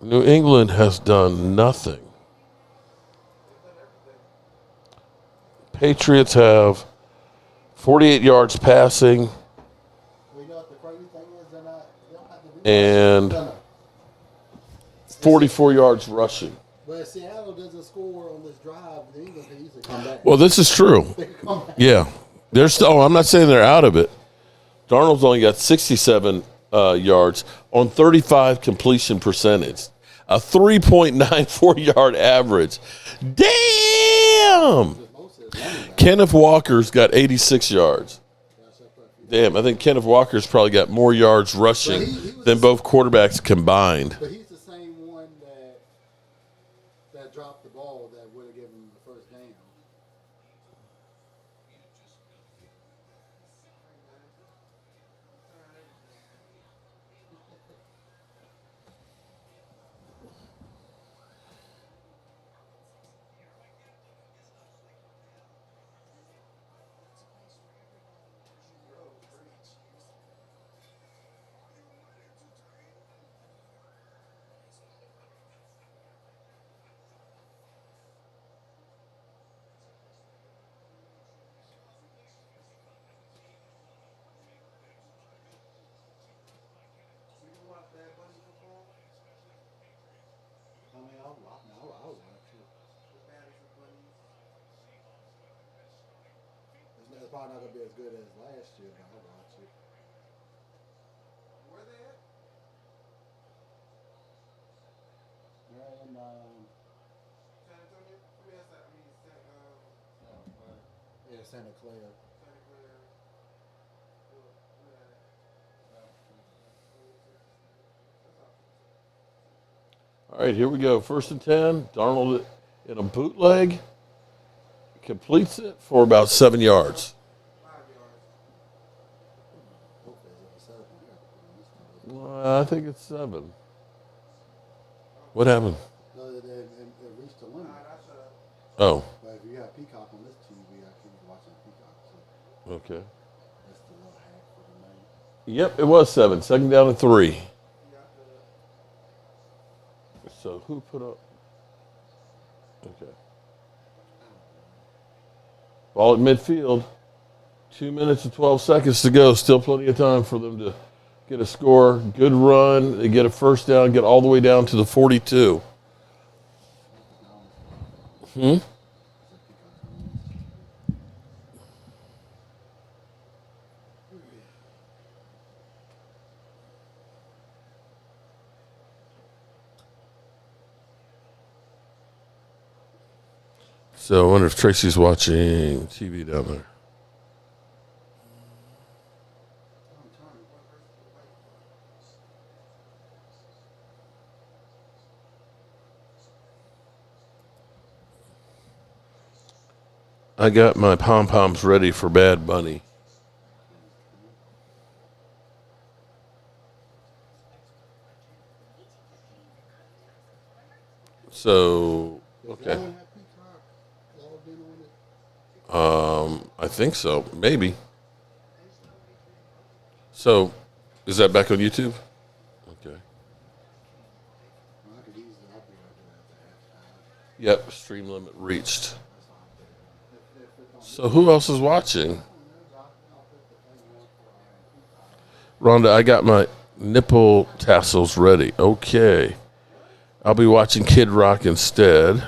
New England has done nothing. Patriots have 48 yards passing Well, you know what the crazy thing is? They don't have to do and No. 44 yards rushing. But if Seattle doesn't score on this drive, the Eagles can easily come back. Well, this is true. They can come back. Yeah. They're still, I'm not saying they're out of it. Darnold's only got 67 yards on 35 completion percentage, a 3.94 yard average. Damn! Kenneth Walker's got 86 yards. Damn, I think Kenneth Walker's probably got more yards rushing than both quarterbacks combined. But he's the same one that dropped the ball that would have given him the first down. I mean, I'll watch it. It's probably not going to be as good as last year, but I'll watch it. Where they at? They're in, San Antonio? yeah, Santa Clara. Santa Clara. All right, here we go. 1st and 10. Darnold in a bootleg completes it for about 7 yards. 5 yards. Hopefully it's a 7. I think it's 7. What happened? No, it reached the limit. That's Oh, But if you have Peacock on this TV, I keep watching Peacock. So okay. that's the little hack for the night. Yep, it was 7. 2nd down and 3. So who put up? Okay. Ball at midfield. 2 minutes and 12 seconds to go. Still plenty of time for them to get a score. Good run. They get a first down, get all the way down to the 42. So I wonder if Tracy's watching TV down there. I got my pom-poms ready for Bad Bunny. So, okay. I think so. Maybe. So, is that back on YouTube? Okay. Yep, stream limit reached. So who else is watching? Rhonda, I got my nipple tassels ready. Okay. I'll be watching Kid Rock instead.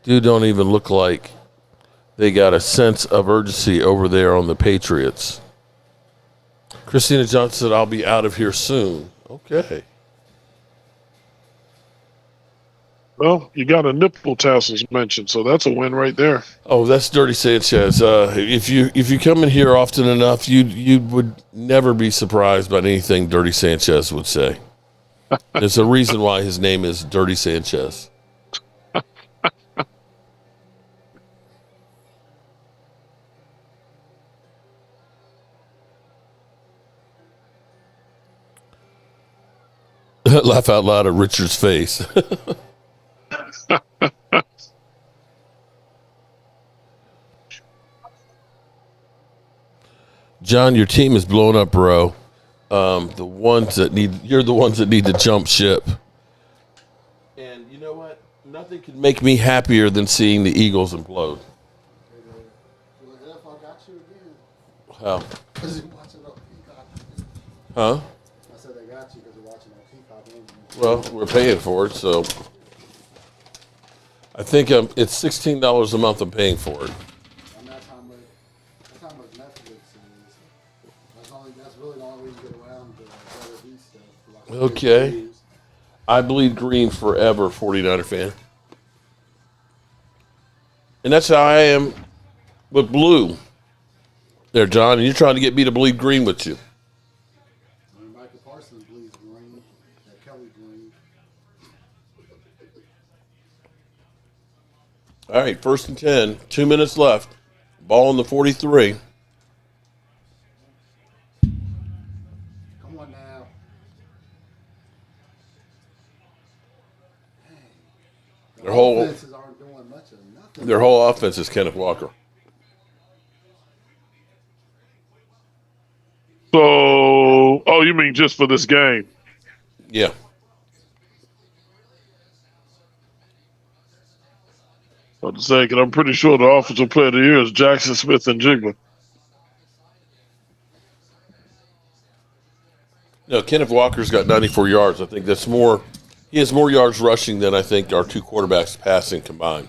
Dude don't even look like they got a sense of urgency over there on the Patriots. Christina Johnson said, I'll be out of here soon. Okay. Well, you got a nipple tassels mentioned, so that's a win right there. Oh, that's Dirty Sanchez. If you come in here often enough, you would never be surprised by anything Dirty Sanchez would say. There's a reason why his name is Dirty Sanchez. Laugh out loud at Richard's face. John, your team is blowing up, bro. You're the ones that need to jump ship. And you know what? Nothing can make me happier than seeing the Eagles implode. Well, if I got you again, How? because you're watching on Peacock. Huh? I said I got you because you're watching on Peacock. Well, we're paying for it, so I think it's $16 a month I'm paying for it. And that's how much Netflix is. That's really the only way you get around the better beat stuff. Like Okay. reviews. I bleed green forever, 49er fan. And that's how I am with blue. There, John, and you're trying to get me to bleed green with you. When Micah Parsons bleeds green, that Kelly green. All right, 1st and 10, 2 minutes left. Ball in the 43. Come on now. Their whole Offenses aren't doing much of nothing. their whole offense is Kenneth Walker. So, oh, you mean just for this game? Yeah. I was saying, 'cause I'm pretty sure the offensive player of the year is Jackson Smith and Jigba. No, Kenneth Walker's got 94 yards. I think that's more. He has more yards rushing than I think our two quarterbacks passing combined.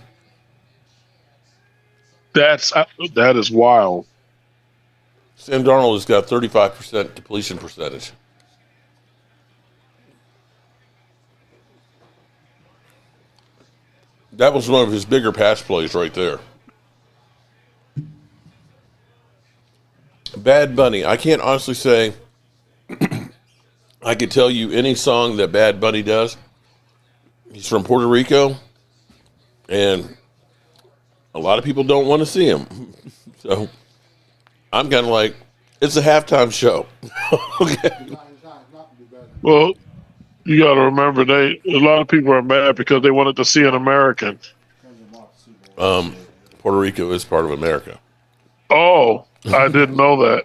That is wild. Sam Darnold has got 35% completion percentage. That was one of his bigger pass plays right there. Bad Bunny. I can't honestly say I could tell you any song that Bad Bunny does. He's from Puerto Rico, and a lot of people don't want to see him. So I'm kind of like, it's a halftime show. Okay. Well, you got to remember, a lot of people are mad because they wanted to see an American. Puerto Rico is part of America. Oh, I didn't know that.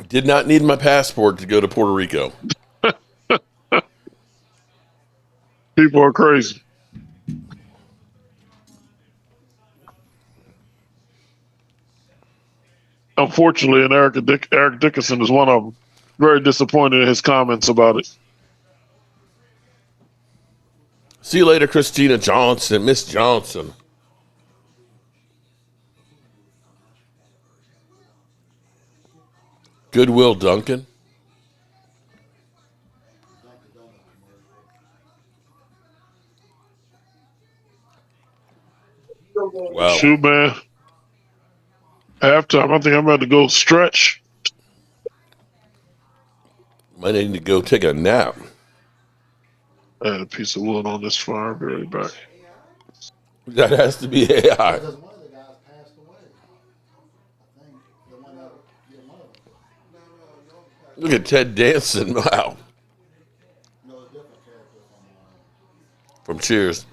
Did not need my passport to go to Puerto Rico. People are crazy. Unfortunately, and Eric Dickerson is one of them. Very disappointed in his comments about it. See you later, Christina Johnson, Miss Johnson. Goodwill Duncan. Wow. Shoot, man. Halftime, I think I'm about to go stretch. Might need to go take a nap. I had a piece of wood on this fire. Be right back. That has to be AI. Because one of the guys passed away. I think the one that, one of them. Look at Ted Danson. Wow. No, a different character From Cheers.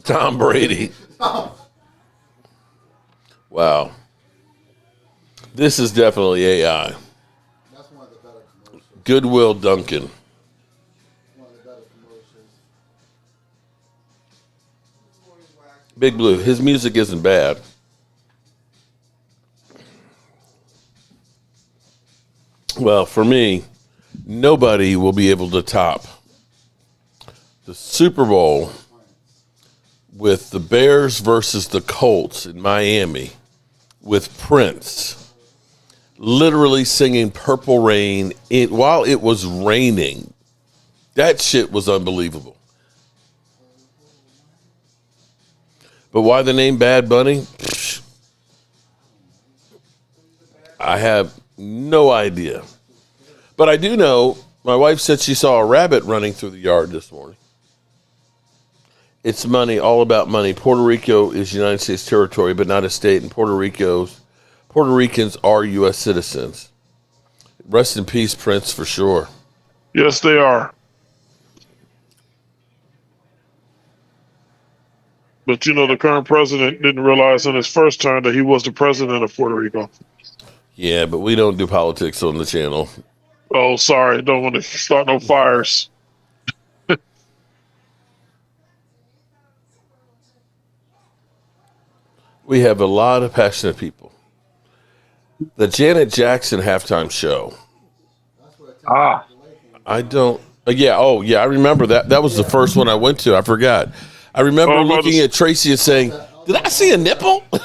Tom Brady. Wow. This is definitely AI. That's one of the better commercials. Goodwill Duncan. One of the better commercials. Big Blue. His music isn't bad. Well, for me, nobody will be able to top the Super Bowl with the Bears versus the Colts in Miami with Prince literally singing Purple Rain while it was raining. That shit was unbelievable. But why the name Bad Bunny? Psh, I have no idea. But I do know my wife said she saw a rabbit running through the yard this morning. It's money, all about money. Puerto Rico is United States territory, but not a state. And Puerto Ricans are U.S. citizens. Rest in peace, Prince, for sure. Yes, they are. But you know, the current president didn't realize in his first term that he was the president of Puerto Rico. Yeah, but we don't do politics on the channel. Oh, sorry. Don't want to start no fires. We have a lot of passionate people. The Janet Jackson halftime show. I don't. Yeah. Oh, yeah. I remember that. That was the first one I went to. I forgot. I remember looking at Tracy and saying, "Did I see a nipple? Did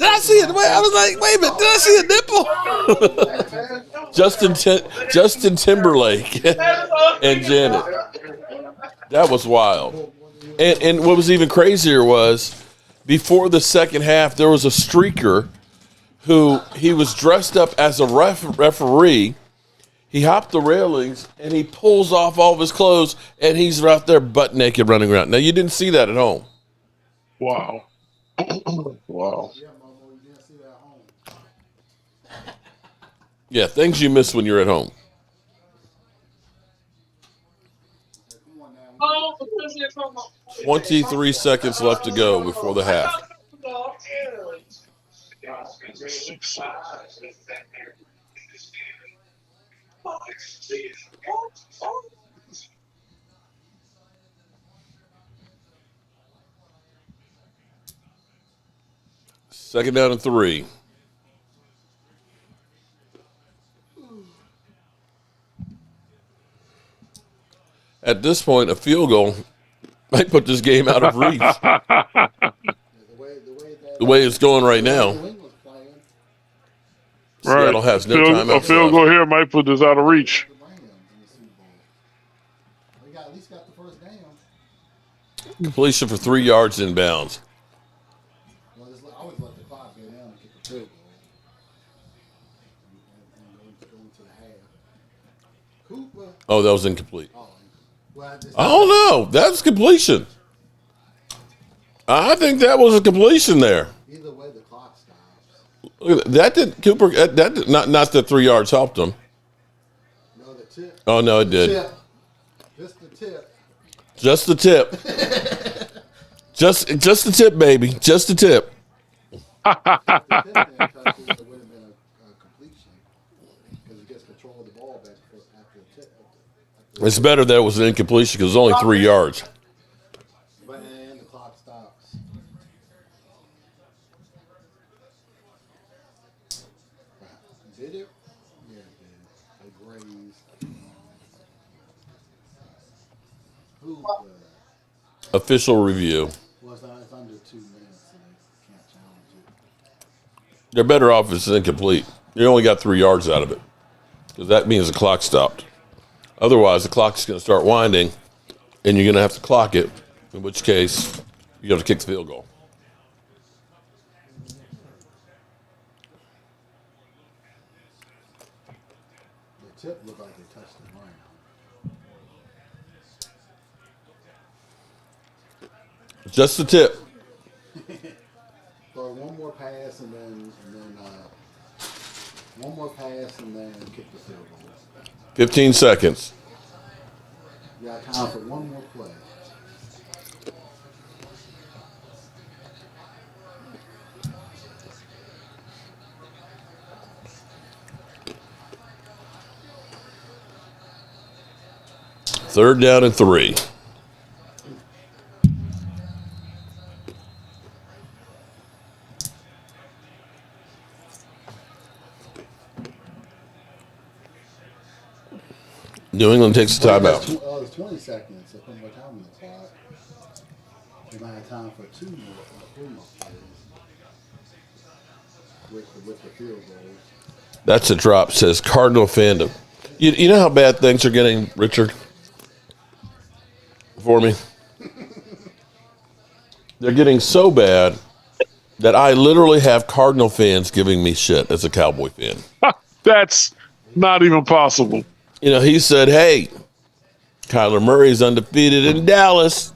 I see it?" I was like, "Wait a minute. Did I see a nipple?" Justin Timberlake and Janet. That was wild. And what was even crazier was before the second half, there was a streaker who he was dressed up as a referee. He hopped the railings and he pulls off all of his clothes and he's out there butt naked running around. Now, you didn't see that at home. Wow. Wow. Yeah, things you miss when you're at home. Come on now. 23 seconds left to go before the half. Second down and 3. At this point, a field goal might put this game out of reach. The way it's going right now. Seattle has no timeouts. A field goal here might put this out of reach. They got at least got the first down. Completion for 3 yards inbounds. Well, I always let the clock go down and kick a field goal. And go into the half. Cooper. Oh, that was incomplete. Well, Oh, no. That's completion. I think that was a completion there. either way, the clock stops. Look at that. That did not the 3 yards helped him. No, the tip. Oh, no, it did. Tip. Just the tip. Just the tip. just the tip, baby. Just the tip. The tip then touches, it would have been a completion because he gets control of the ball back after the tip. It's better that it was an incompletion because it was only 3 yards. But and the clock stops. Did it? Yeah, it did. They grazed. Who? Official review. Well, it's under 2 minutes, so they can't challenge it. They're better off if it's incomplete. You only got 3 yards out of it because that means the clock stopped. Otherwise, the clock's going to start winding, and you're going to have to clock it, in which case you have to kick the field goal. The tip looked like they touched the ground. Just the tip. Throw one more pass and then one more pass and then kick the field goal. 15 seconds. You got time for one more play. Third down and 3. New England takes a timeout. It's 20 seconds, so put more time on the clock. They might have time for 2 more, 3 more plays with the field goals. That's a drop, says Cardinal fandom. You know how bad things are getting, Richard? For me? They're getting so bad that I literally have Cardinal fans giving me shit as a Cowboy fan. That's not even possible. You know, he said, hey, Kyler Murray's undefeated in Dallas.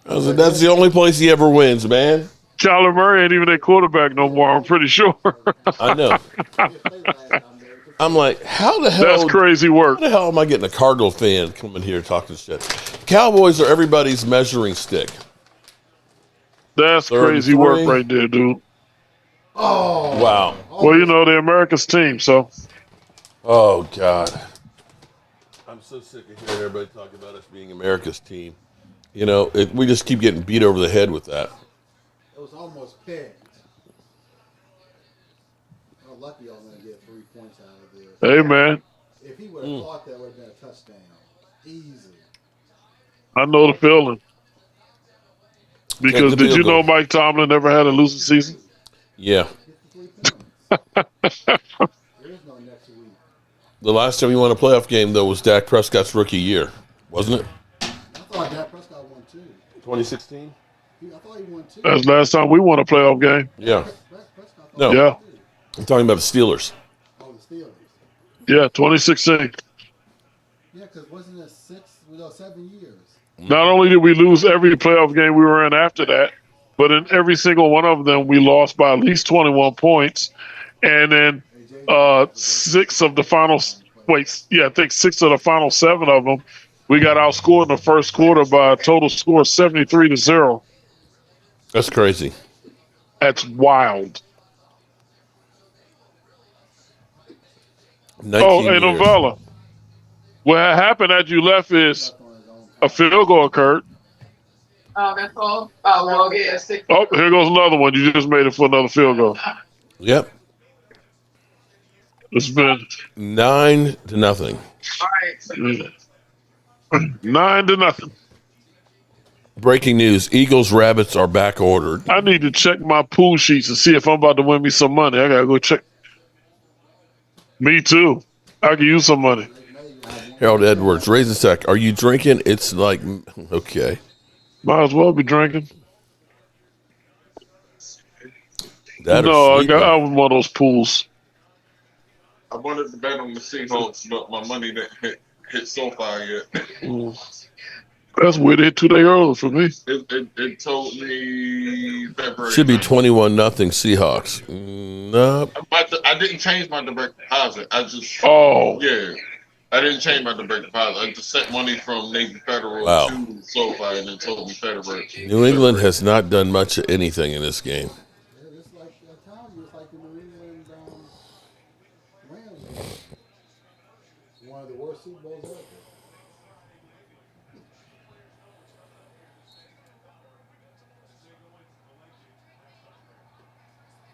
I said, that's the only place he ever wins, man. Kyler Murray ain't even their quarterback no more, I'm pretty sure. I know. I'm like, how the hell? That's crazy work. How the hell am I getting a Cardinal fan coming here talking shit? Cowboys are everybody's measuring stick. That's crazy work right there, dude. Oh, wow. Well, you know, they're America's team, so. Oh, God. I'm so sick of hearing everybody talk about us being America's team. You know, we just keep getting beat over the head with that. It was almost picked. Well, lucky I was going to get 3 points out of this. Hey, man. If he would have thought that would have been a touchdown. Easy. I know the feeling. Because did you know Mike Tomlin never had a losing season? Yeah. 53 points. There is no next week. The last time he won a playoff game, though, was Dak Prescott's rookie year, wasn't it? I thought Dak Prescott won 2. 2016? I thought he won 2. That's the last time we won a playoff game. Yeah. No. Yeah. I'm talking about the Steelers. Oh, the Steelers. Yeah, 2016. Yeah, because wasn't it 7 years? Not only did we lose every playoff game we were in after that, but in every single one of them, we lost by at least 21 points. And then 6 of the final, I think 6 of the final 7 of them, we got outscored in the first quarter by a total score of 73-0. That's crazy. That's wild. Oh, hey, Novella. What happened as you left is a field goal occurred. Oh, that's all? Oh, well, yeah. Oh, here goes another one. You just made it for another field goal. Yep. It's been 9-0. All right. 9-0. Breaking news: Eagles Rabbits are back ordered. I need to check my pool sheets and see if I'm about to win me some money. I gotta go check. Me too. I can use some money. Harold Edwards, raise a sec. Are you drinking? It's like, okay. Might as well be drinking. That no, I was one of those pools. I wanted to bet on the Seahawks, but my money didn't hit so far yet. That's weird. It hit 2 days early for me. It told me February. Should be 21-0 Seahawks. Nope. I didn't change my direct deposit. I just. Oh. Yeah. I didn't change my direct deposit. I just sent money from Navy Federal to SoFi and it told me February. New England has not done much of anything in this game. It's like I told you, it's like the New England Rams. One of the worst Super Bowls ever.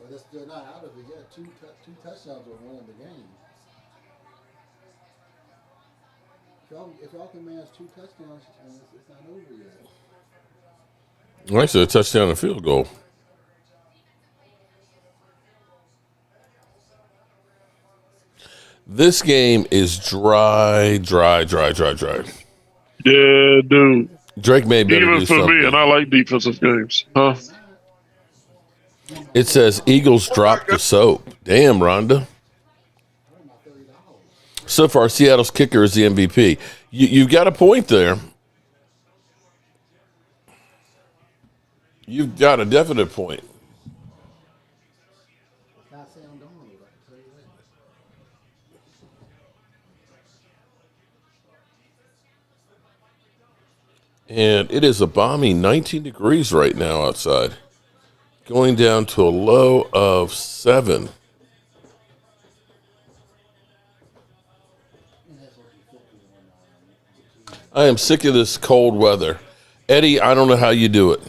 But they're not out of it yet. Two touchdowns will win the game. If y'all can manage 2 touchdowns, it's not over yet. I said a touchdown and a field goal. This game is dry. Yeah, dude. Drake may better even do for something. me, and I like defensive games. Huh? It says Eagles drop the soap. Damn, Rhonda. So far, Seattle's kicker is the MVP. You've got a point there. You've got a definite point. And it is a balmy 19 degrees right now outside. Going down to a low of 7. I am sick of this cold weather. Eddie, I don't know how you do it.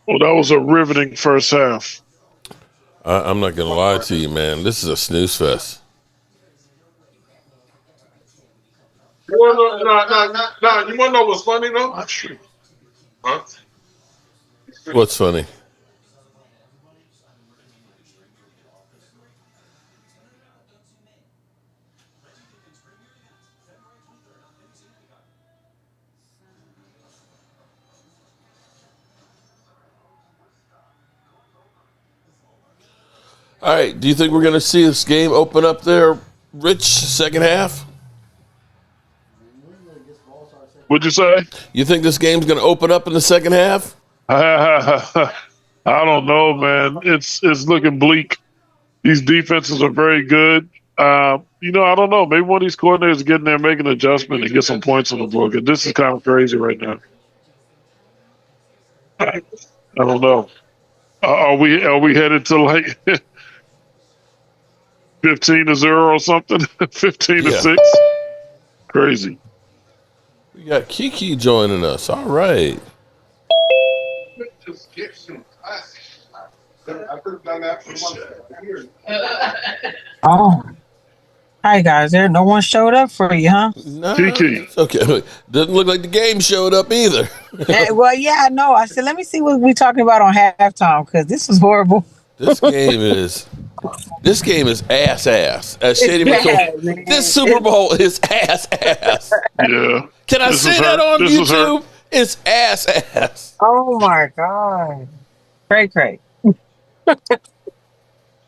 Well, that was a riveting first half. I'm not going to lie to you, man. This is a snooze fest. You want to know? You want to know what's funny though? Huh? What's funny? All right. Do you think we're going to see this game open up there, Rich, second half? What'd you say? You think this game's going to open up in the second half? I don't know, man. It's looking bleak. These defenses are very good. I don't know. Maybe one of these coordinators get in there, make an adjustment, and get some points on the board. And this is kind of crazy right now. I don't know. Are we headed to like 15-0 or something? 15-6? Crazy. We got Kiki joining us. All right. Oh. Hi, guys. There, no one showed up for you, huh? No, Kiki. it's okay. Doesn't look like the game showed up either. Well, yeah, I know. I said, let me see what we're talking about on halftime because this was horrible. This game is ass. As Shady McCoy, this Super Bowl is ass. Yeah. Can I say that on YouTube? It's ass. Oh my God. Cray.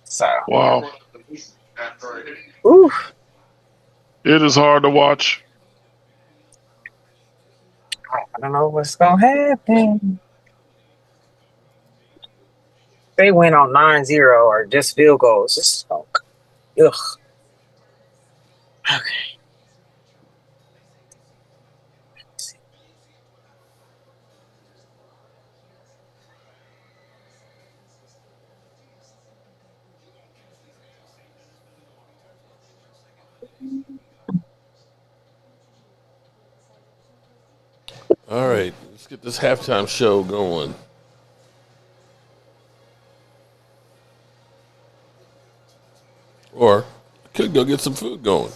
So. Wow. Oof. It is hard to watch. I don't know what's gonna happen. They went on 9-0 or just field goals. Just ugh. Okay. All right, let's get this halftime show going. Or could go get some food going.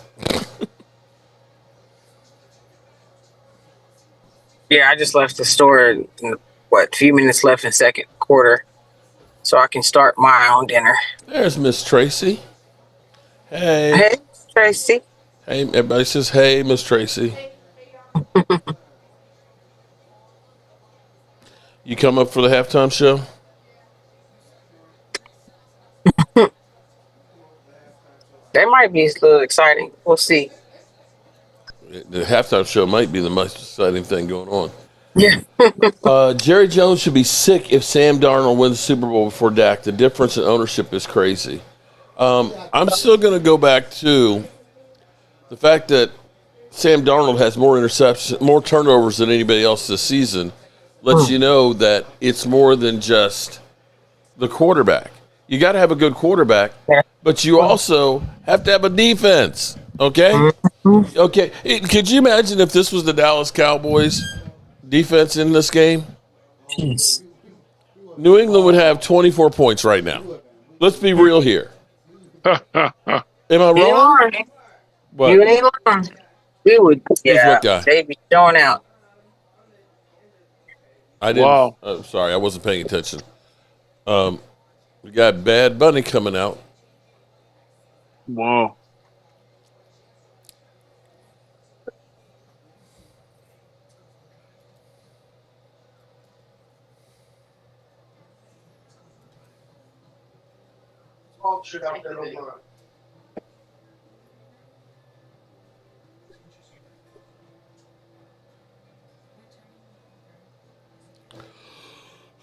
Yeah, I just left the store. A few minutes left in second quarter, so I can start my own dinner. There's Miss Tracy. Hey. Hey, Tracy. Hey, everybody says, hey, Miss Tracy. You come up for the halftime show? That might be a little exciting. We'll see. The halftime show might be the most exciting thing going on. Yeah. Jerry Jones should be sick if Sam Darnold wins the Super Bowl before Dak. The difference in ownership is crazy. I'm still going to go back to the fact that Sam Darnold has more interceptions, more turnovers than anybody else this season. Lets you know that it's more than just the quarterback. You got to have a good quarterback, but you also have to have a defense. Okay? Okay. Could you imagine if this was the Dallas Cowboys defense in this game? Jeez. New England would have 24 points right now. Let's be real here. Am I wrong? What? You ain't lying. We would. Yeah. what guy? They'd be showing out. I didn't. Wow. Sorry, I wasn't paying attention. We got Bad Bunny coming out. Wow.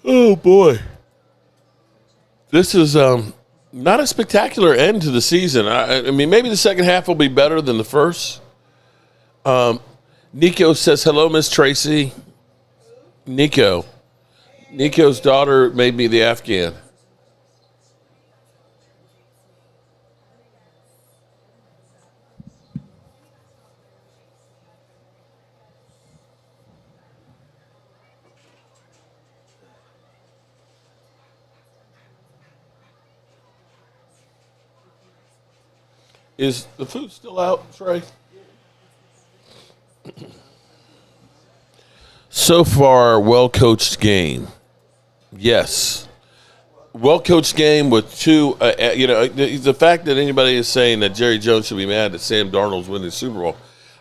Oh boy, this is not a spectacular end to the season. I mean, maybe the second half will be better than the first. Nico says hello, Miss Tracy. Nico's daughter made me the Afghan. Is the food still out, Trey? So far, well-coached game. Yes. Well-coached game with two, the fact that anybody is saying that Jerry Jones should be mad that Sam Darnold's winning the Super Bowl,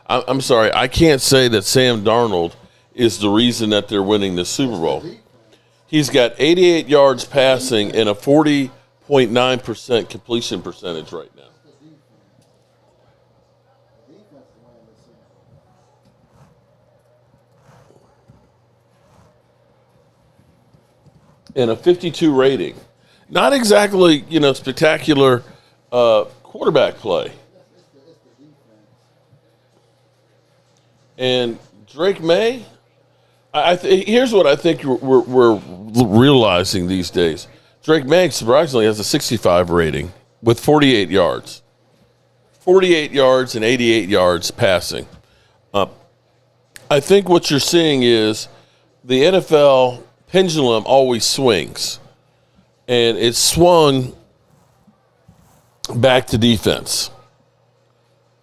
I'm sorry, I can't say that Sam Darnold is the reason that they're winning the Super Bowl. He's got 88 yards passing and a 40.9% completion percentage right now. And a 52 rating. Not exactly, spectacular quarterback play. And Drake May, here's what I think we're realizing these days. Drake May, surprisingly, has a 65 rating with 48 yards. 48 yards and 88 yards passing. I think what you're seeing is the NFL pendulum always swings. And it swung back to defense.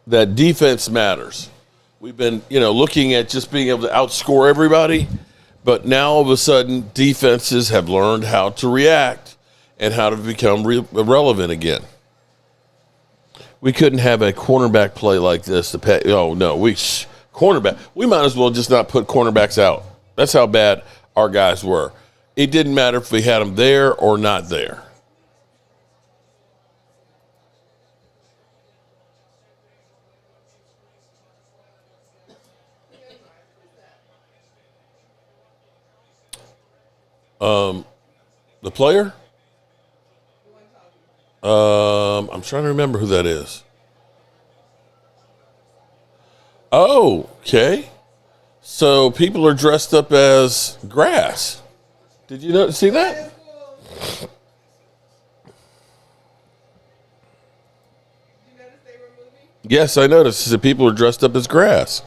That defense matters. We've been, looking at just being able to outscore everybody, but now all of a sudden defenses have learned how to react and how to become relevant again. We couldn't have a cornerback play like this. Cornerback. We might as well just not put cornerbacks out. That's how bad our guys were. It didn't matter if we had them there or not there. The player? I'm trying to remember who that is. Oh, okay. So people are dressed up as grass. Did you see that? Yes, I noticed that people are dressed up as grass.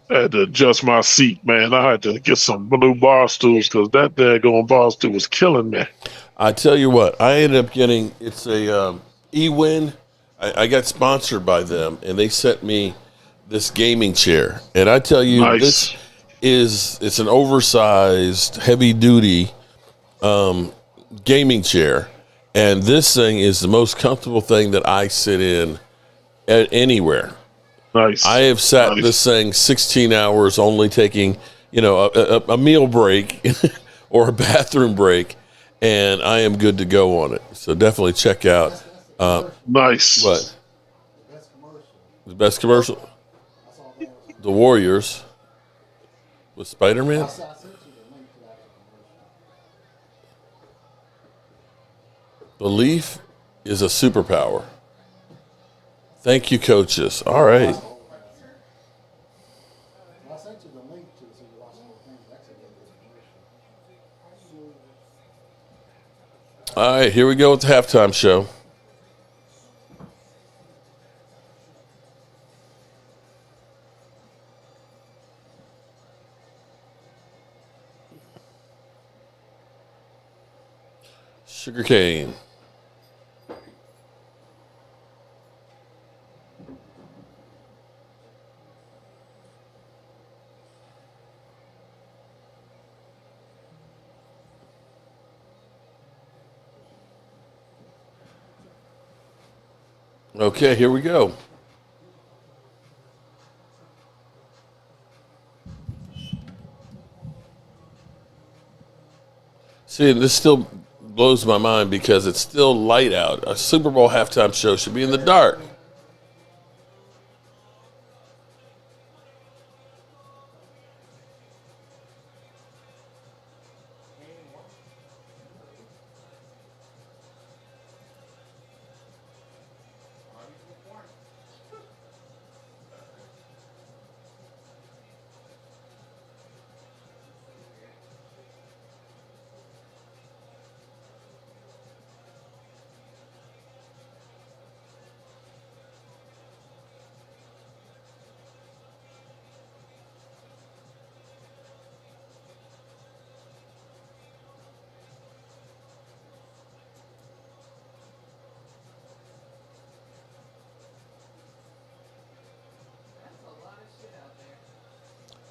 I had to adjust my seat, man. I had to get some blue bar stools because that daggone bar stool was killing me. I tell you what, I ended up getting, it's a E-Win. I got sponsored by them, and they sent me this gaming chair. And I tell you, nice. It's an oversized, heavy-duty gaming chair. And this thing is the most comfortable thing that I sit in anywhere. Nice. I have sat this thing 16 hours only taking, a meal break or a bathroom break, and I am good to go on it. So definitely check out. Nice. What? The best commercial? The Warriors with Spider-Man? Belief is a superpower. Thank you, coaches. All right. All right, here we go with the halftime show. Sugarcane. Okay, here we go. See, this still blows my mind because it's still light out. A Super Bowl halftime show should be in the dark.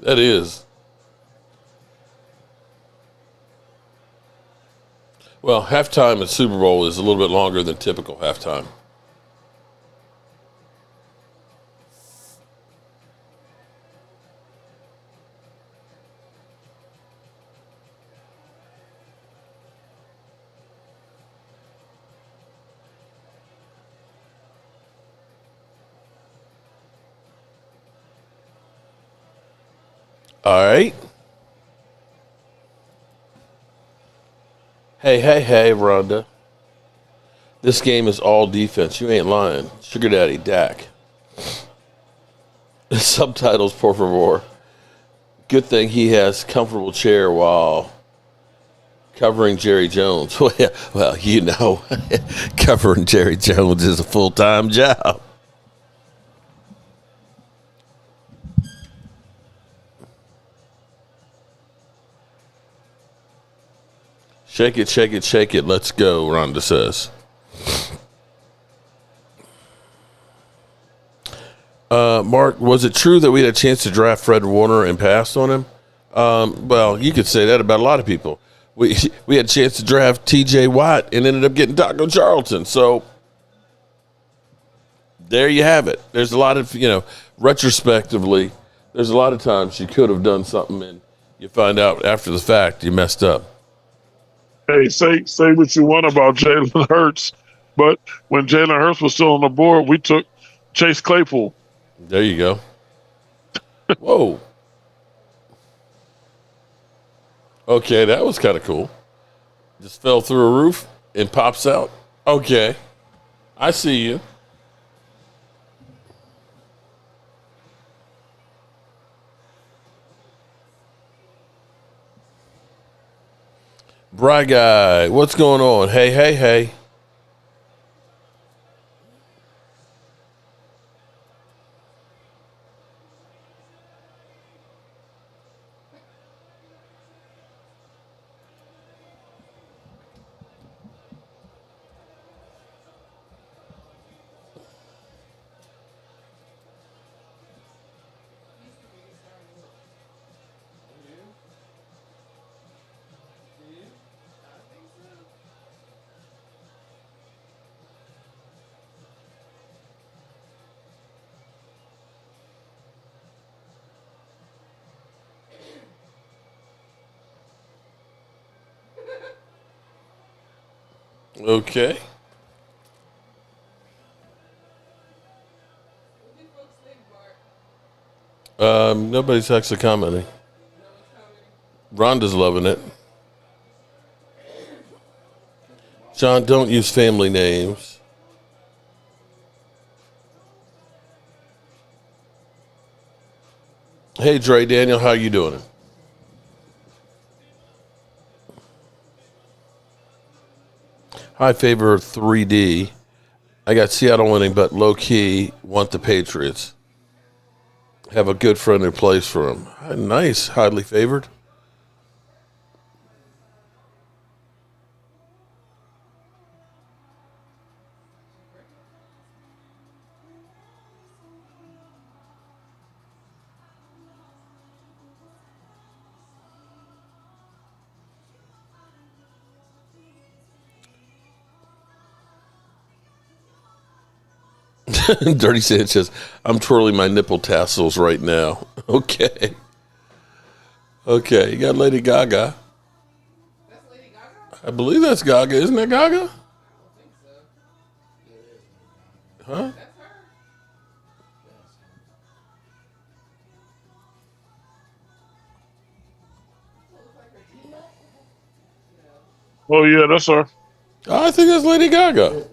That is. Well, halftime at Super Bowl is a little bit longer than typical halftime. All right. Hey, Rhonda. This game is all defense. You ain't lying. Sugar Daddy Dak. Subtitles, por favor. Good thing he has comfortable chair while covering Jerry Jones. Well, you know, covering Jerry Jones is a full-time job. Shake it, shake it, shake it. Let's go, Rhonda says. Mark, was it true that we had a chance to draft Fred Warner and passed on him? Well, you could say that about a lot of people. We had a chance to draft T.J. Watt and ended up getting Taco Charlton. So there you have it. There's a lot of, retrospectively, there's a lot of times you could have done something and you find out after the fact you messed up. Hey, say what you want about Jalen Hurts, but when Jalen Hurts was still on the board, we took Chase Claypool. There you go. Whoa. Okay, that was kind of cool. Just fell through a roof and pops out. Okay. I see you. Bry Guy, what's going on? Hey. Okay. Nobody's actually commenting. Rhonda's loving it. John, don't use family names. Hey, Dre Daniel, how you doing? High favor 3D. I got Seattle winning, but low key want the Patriots. Have a good friend who plays for them. Nice, highly favored. Dirty Sanchez, I'm twirling my nipple tassels right now. Okay. You got Lady Gaga. That's Lady Gaga? I believe that's Gaga. Isn't that Gaga? I don't think so. Huh? That's her? Oh, yeah, that's her. I think that's Lady Gaga.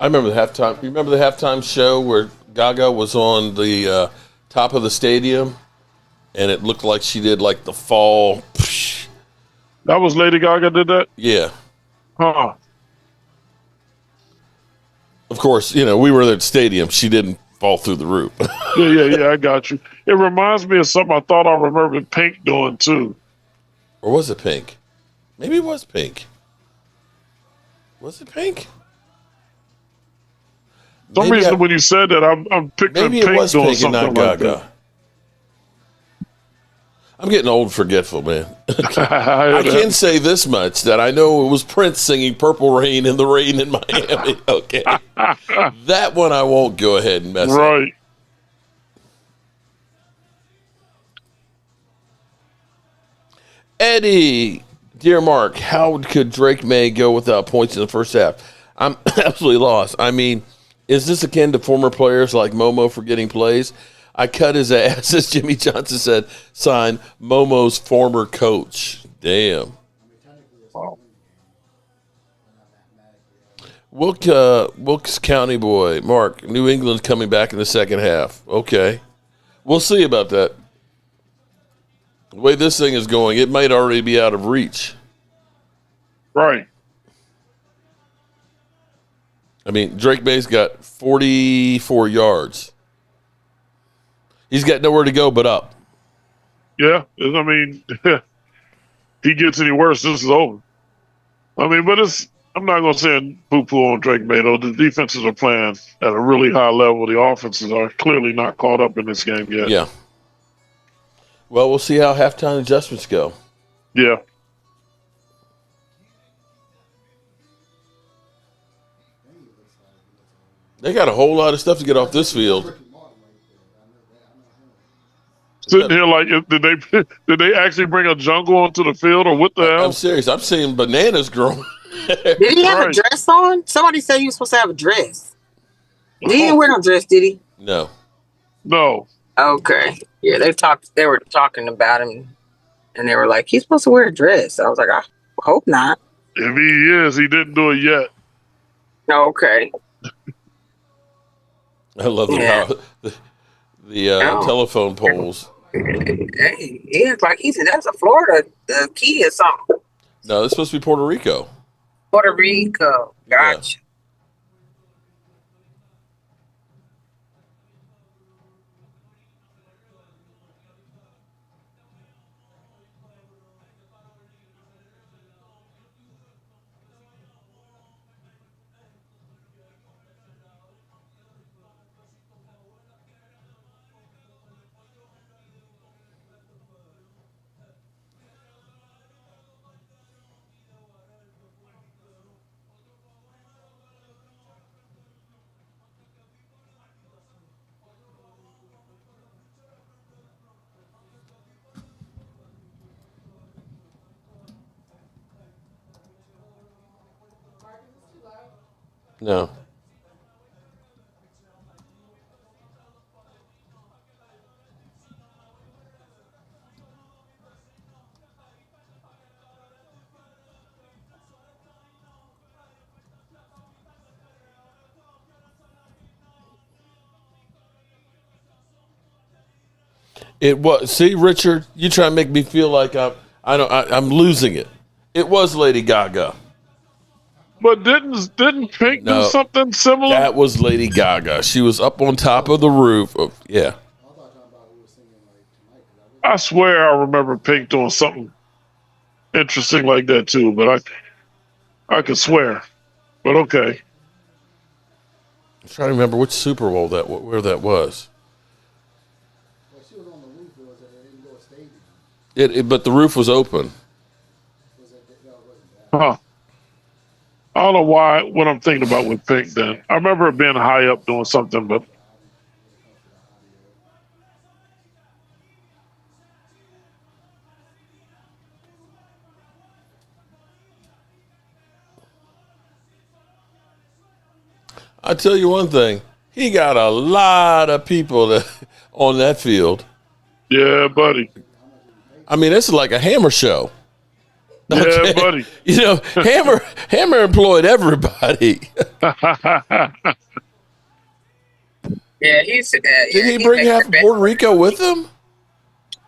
I remember the halftime. You remember the halftime show where Gaga was on the top of the stadium, and it looked like she did like the fall. That was Lady Gaga did that? Yeah. Huh. Of course, we were at the stadium. She didn't fall through the roof. Yeah, I got you. It reminds me of something I thought I remember Pink doing too. Or was it Pink? Maybe it was Pink. Was it Pink? For some reason, when you said that, I'm picturing maybe it Pink was doing Pink and something not like Gaga. that. I'm getting old and forgetful, man. I I can say this much, that I know it was Prince singing Purple Rain in the Rain in Miami. Okay. That one I won't go ahead and mess up. Right. Eddie, dear Mark, how could Drake May go without points in the first half? I'm absolutely lost. I mean, is this akin to former players like Momo for getting plays? I cut his ass, as Jimmy Johnson said, sign Momo's former coach. Damn. Wilkes County boy, Mark, New England's coming back in the second half. Okay. We'll see about that. The way this thing is going, it might already be out of reach. Right. I mean, Drake May's got 44 yards. He's got nowhere to go but up. Yeah. I mean, he gets any worse, this is over. I mean, but I'm not going to say poo-poo on Drake May, though. The defenses are playing at a really high level. The offenses are clearly not caught up in this game yet. Yeah. Well, we'll see how halftime adjustments go. Yeah. They got a whole lot of stuff to get off this field. Sitting here like, did they actually bring a jungle onto the field, or what the hell? I'm serious. I'm seeing bananas growing. Did he have a dress on? Somebody said he was supposed to have a dress. He didn't wear no dress, did he? No. No. Okay. Yeah, they were talking about him, and they were like, he's supposed to wear a dress. I was like, I hope not. If he is, he didn't do it yet. Okay. I love the telephone poles. Hey, he looks like that's a Florida key or something. No, this is supposed to be Puerto Rico. Puerto Rico. Gotcha. No. It was. See, Richard, you try to make me feel like I'm losing it. It was Lady Gaga. But didn't Pink do something similar? That was Lady Gaga. She was up on top of the roof. Yeah. I swear I remember Pink doing something interesting like that too, but I could swear. But okay. I'm trying to remember which Super Bowl where that was. Well, she was on the roof. It was at the indoor stadium. But the roof was open. Huh. I don't know what I'm thinking about with Pink then. I remember her being high up doing something, but I tell you one thing, he got a lot of people on that field. Yeah, buddy. I mean, it's like a hammer show. Yeah, buddy. You know, Hammer employed everybody. Yeah, he's. Did he bring half of Puerto Rico with him?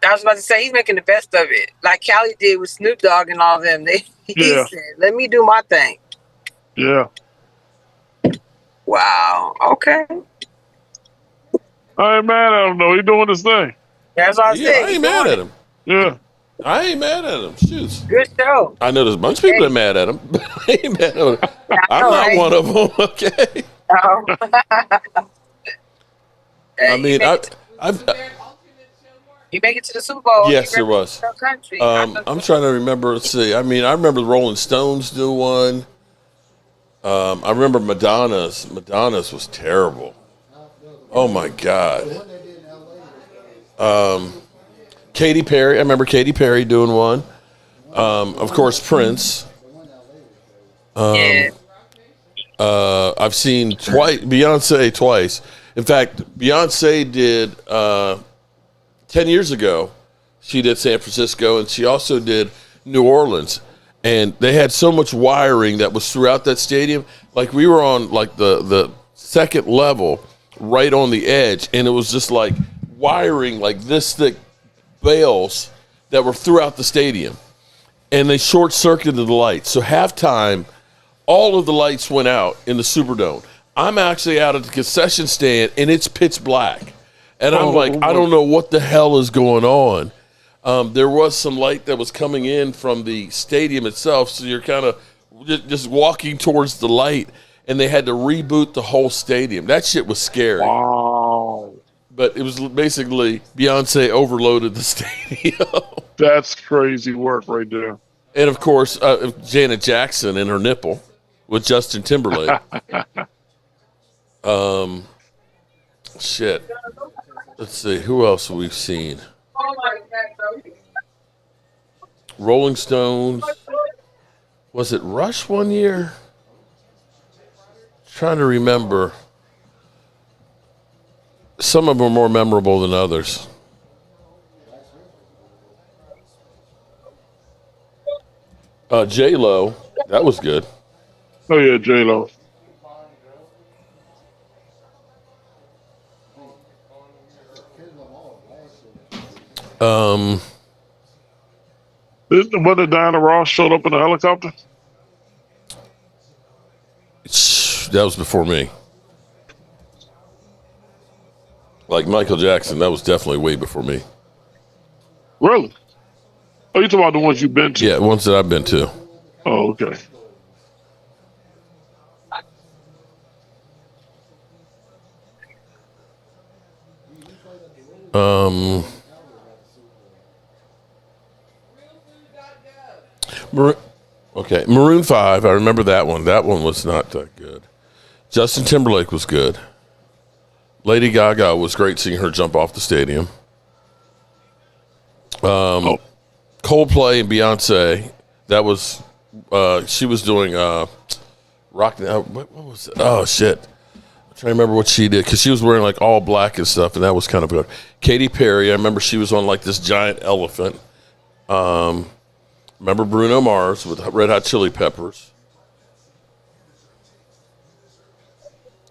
I was about to say he's making the best of it, like Cali did with Snoop Dogg and all them. He said, "Let me do my thing." Yeah. Wow. Okay. I ain't mad at him though. He doing his thing. That's what I said. I ain't mad at him. Yeah. I ain't mad at him. Shoot. Good show. I know there's a bunch of people that are mad at him, but I ain't mad at him. I'm not one of them. Okay. I mean, you make it to the Super Bowl. Yes, there was. I'm trying to remember. Let's see. I mean, I remember the Rolling Stones do one. I remember Madonna's. Madonna's was terrible. Oh my God. Katy Perry. I remember Katy Perry doing one. Of course, Prince. I've seen Beyonce twice. In fact, Beyonce did 10 years ago. She did San Francisco, and she also did New Orleans. And they had so much wiring that was throughout that stadium. Like we were on like the second level, right on the edge, and it was just like wiring like this thick bales that were throughout the stadium. And they short-circuited the lights. So halftime, all of the lights went out in the Superdome. I'm actually out at the concession stand, and it's pitch black. And I'm I don't know what the hell is going on. There was some light that was coming in from the stadium itself, so you're kind of just walking towards the light, and they had to reboot the whole stadium. That shit was scary. Wow. But it was basically Beyonce overloaded the stadium. That's crazy work right there. And, of course, Janet Jackson and her nipple with Justin Timberlake. Shit. Let's see. Who else have we seen? Rolling Stones. Was it Rush one year? Trying to remember. Some of them are more memorable than others. J-Lo. That was good. Oh, yeah, J-Lo. When Diana Ross showed up in a helicopter? That was before me. Like Michael Jackson, that was definitely way before me. Really? Oh, you talking about the ones you've been to? Yeah, ones that I've been to. Oh, okay. Maroon 5. I remember that one. That one was not that good. Justin Timberlake was good. Lady Gaga was great seeing her jump off the stadium. Coldplay and Beyonce. That was she was doing rock. What was it? Oh shit! I'm trying to remember what she did because she was wearing like all black and stuff, and that was kind of good. Katy Perry. I remember she was on like this giant elephant. Remember Bruno Mars with Red Hot Chili Peppers.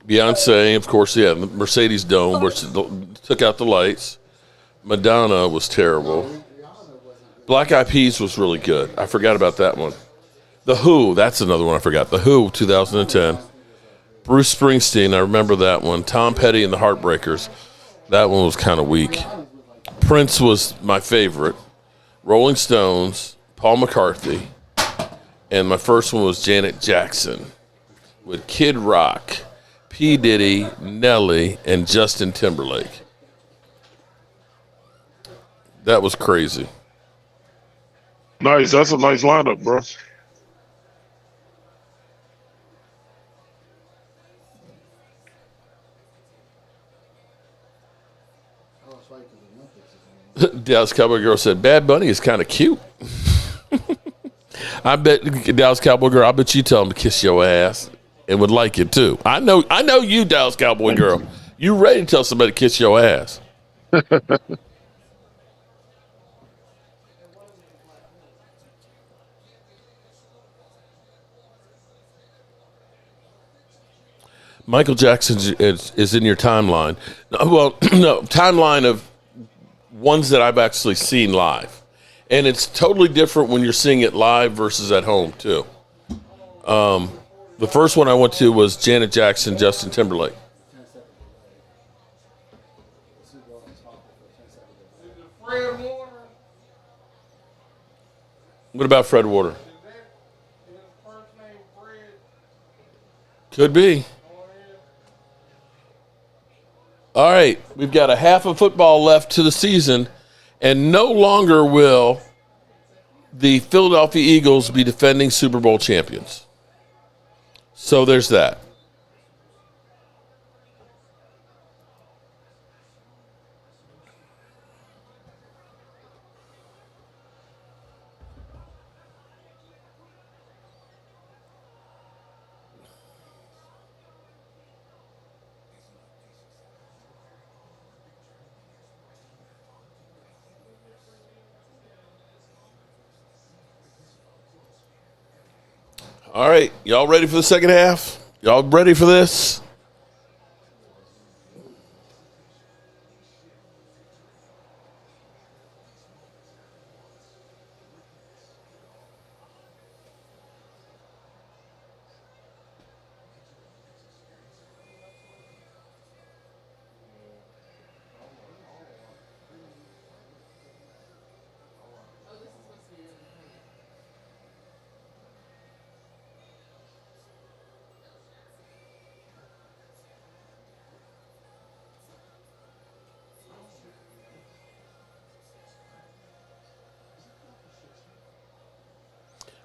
Beyonce, of course, yeah, the Mercedes Dome, where she took out the lights. Madonna was terrible. Black Eyed Peas was really good. I forgot about that one. The Who, that's another one I forgot. The Who, 2010. Bruce Springsteen, I remember that one. Tom Petty and the Heartbreakers. That one was kind of weak. Prince was my favorite. Rolling Stones, Paul McCartney. And my first one was Janet Jackson with Kid Rock, P. Diddy, Nelly, and Justin Timberlake. That was crazy. Nice. That's a nice lineup, bro. Dallas Cowboy Girl said, Bad Bunny is kind of cute. I bet, Dallas Cowboy Girl, I bet you tell him to kiss your ass and would like it too. I know you, Dallas Cowboy Girl. You ready to tell somebody to kiss your ass. Michael Jackson is in your timeline. Well, no, timeline of ones that I've actually seen live. And it's totally different when you're seeing it live versus at home, too. The first one I went to was Janet Jackson, Justin Timberlake. Fred Warner. What about Fred Warner? Is his first name Fred? Could be. All right, we've got a half of football left to the season, and no longer will the Philadelphia Eagles be defending Super Bowl champions. So there's that. All right, y'all ready for the second half? Y'all ready for this?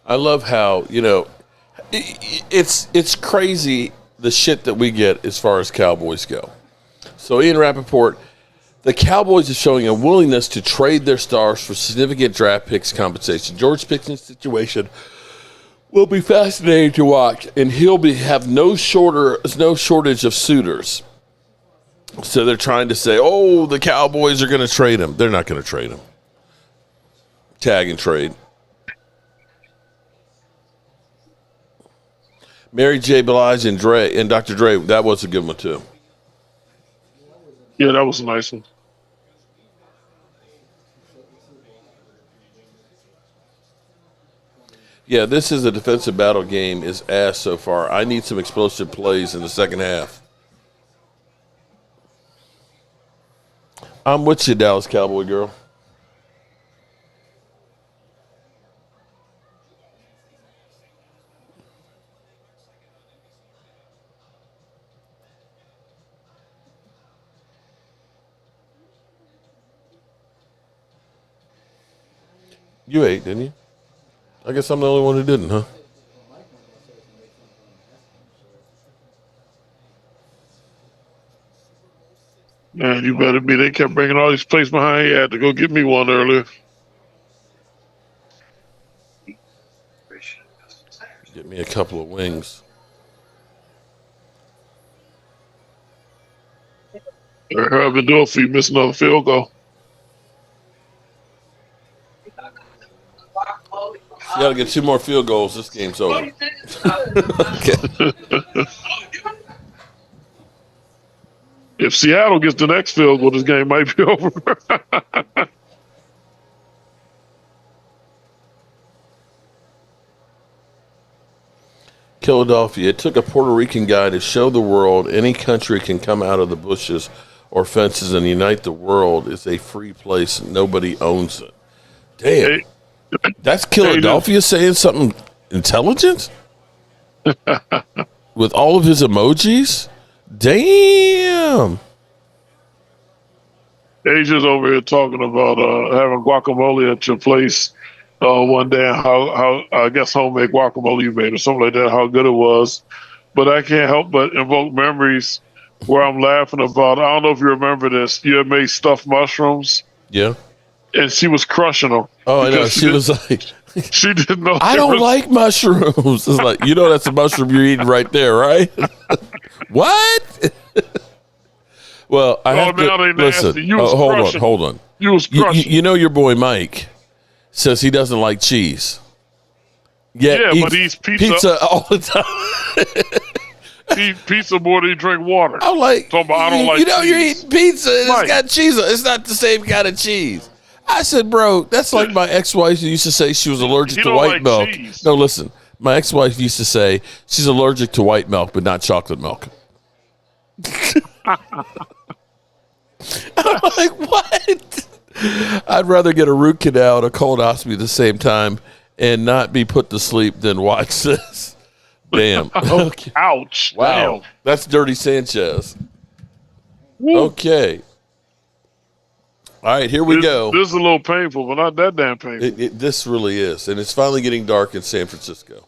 I love how, it's crazy the shit that we get as far as Cowboys go. So Ian Rappaport, the Cowboys are showing a willingness to trade their stars for significant draft picks compensation. George Pickens' situation will be fascinating to watch, and he'll have no shortage of suitors. So they're trying to say, oh, the Cowboys are going to trade him. They're not going to trade him. Tag and trade. Mary J. Blige and Dr. Dre, that was a good one too. Yeah, that was a nice one. Yeah, this is a defensive battle game is ass so far. I need some explosive plays in the second half. I'm with you, Dallas Cowboy girl. You ate, didn't you? I guess I'm the only one who didn't, huh? Man, you better be. They kept bringing all these plates behind. You had to go get me one earlier. Get me a couple of wings. I've been doing for you. Miss another field goal. You got to get 2 more field goals. This game's over. Okay. If Seattle gets the next field goal, this game might be over. Philadelphia. It took a Puerto Rican guy to show the world any country can come out of the bushes or fences and unite the world. It's a free place. Nobody owns it. Damn. Hey. That's Philadelphia saying something intelligent? With all of his emojis? Damn. Asia's over here talking about having guacamole at your place one day, and how I guess homemade guacamole you made or something like that, how good it was. But I can't help but invoke memories where I'm laughing about, I don't know if you remember this, you had made stuffed mushrooms. Yeah. And she was crushing them. Oh, I know. She was like, she didn't know. I don't like mushrooms. It's like, that's a mushroom you're eating right there, right? What? Well, I have to listen. Hold on. You was crushing. Your boy Mike says he doesn't like cheese. Yet yeah, but he eats pizza all the time. eat pizza more than you drink water. I'm like, Talking about, I don't like you know, cheese. you're eating pizza and Right. it's got cheese on it. It's not the same kind of cheese. I said, bro, that's like my ex-wife who used to say she was allergic You to don't white like milk. cheese. No, listen. My ex-wife used to say she's allergic to white milk, but not chocolate milk. I'm like, what? I'd rather get a root canal and a colonoscopy at the same time and not be put to sleep than watch this. Damn. Okay. Ouch. Wow. Damn. That's Dirty Sanchez. Woo. Okay. All right, here we go. This is a little painful, but not that damn painful. This really is. And it's finally getting dark in San Francisco.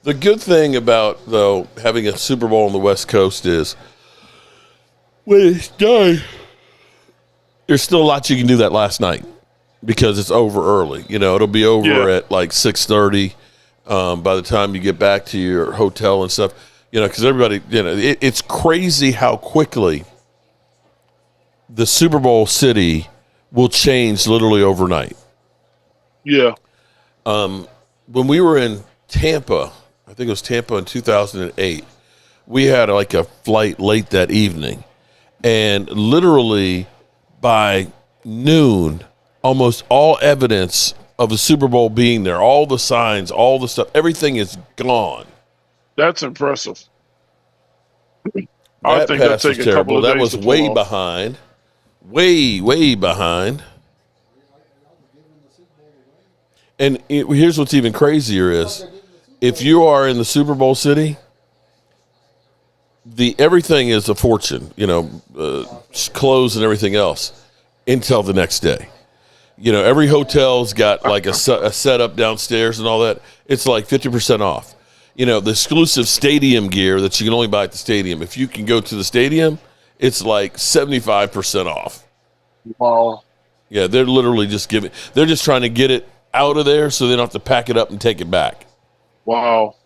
The good thing about, though, having a Super Bowl on the West Coast is when it's done, there's still a lot you can do that last night because it's over early. You know, it'll be over at like 6:30 by the time you get back to your hotel and stuff. You know, because everybody, you know, it's crazy how quickly the Super Bowl city will change literally overnight. Yeah. When we were in Tampa, I think it was Tampa in 2008, we had like a flight late that evening. And literally by noon, almost all evidence of the Super Bowl being there, all the signs, all the stuff, everything is gone. That's impressive. That think pass that'd was take a couple terrible. of That days was to pull way off. behind. Way behind. And here's what's even crazier is if you are in the Super Bowl city, everything is a fortune, you know, clothes and everything else until the next day. You know, every hotel's got like a setup downstairs and all that. It's like 50% off. You know, the exclusive stadium gear that you can only buy at the stadium. If you can go to the stadium, it's like 75% off. Wow. Yeah, they're literally they're just trying to get it out of there so they don't have to pack it up and take it back. Wow.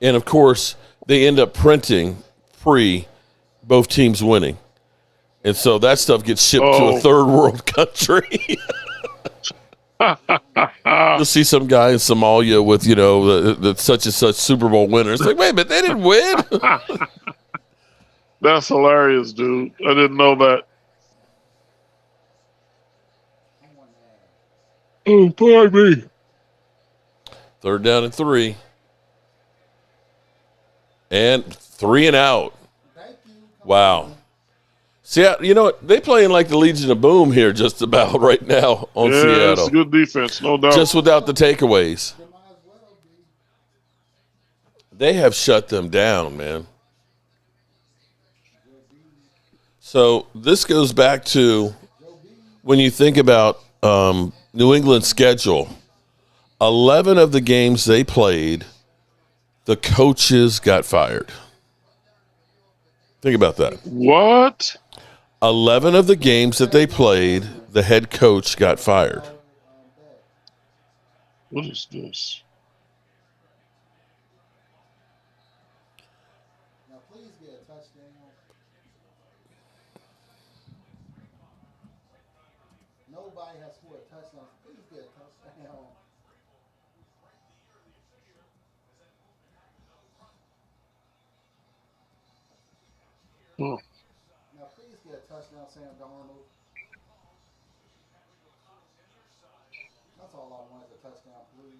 And of course, they end up printing both teams winning. And so that stuff gets shipped to a third world country. You'll see some guy in Somalia with, you know, the such and such Super Bowl winner. It's like, wait a minute, they didn't win. That's hilarious, dude. I didn't know that. Oh, pardon me. 3rd down and 3. And 3 and out. Wow. See, you know what? They playing like the Legion of Boom here just about right now on Seattle. It's a good defense, no doubt. Just without the takeaways. They have shut them down, man. So this goes back to when you think about New England's schedule. 11 of the games they played, the coaches got fired. Think about that. What? 11 of the games that they played, the head coach got fired. What is this? Now, please get a touchdown. Nobody has scored a touchdown. Please get a touchdown. Oh. Now, please get a touchdown, Sam Darnold. That's all I want is a touchdown, please.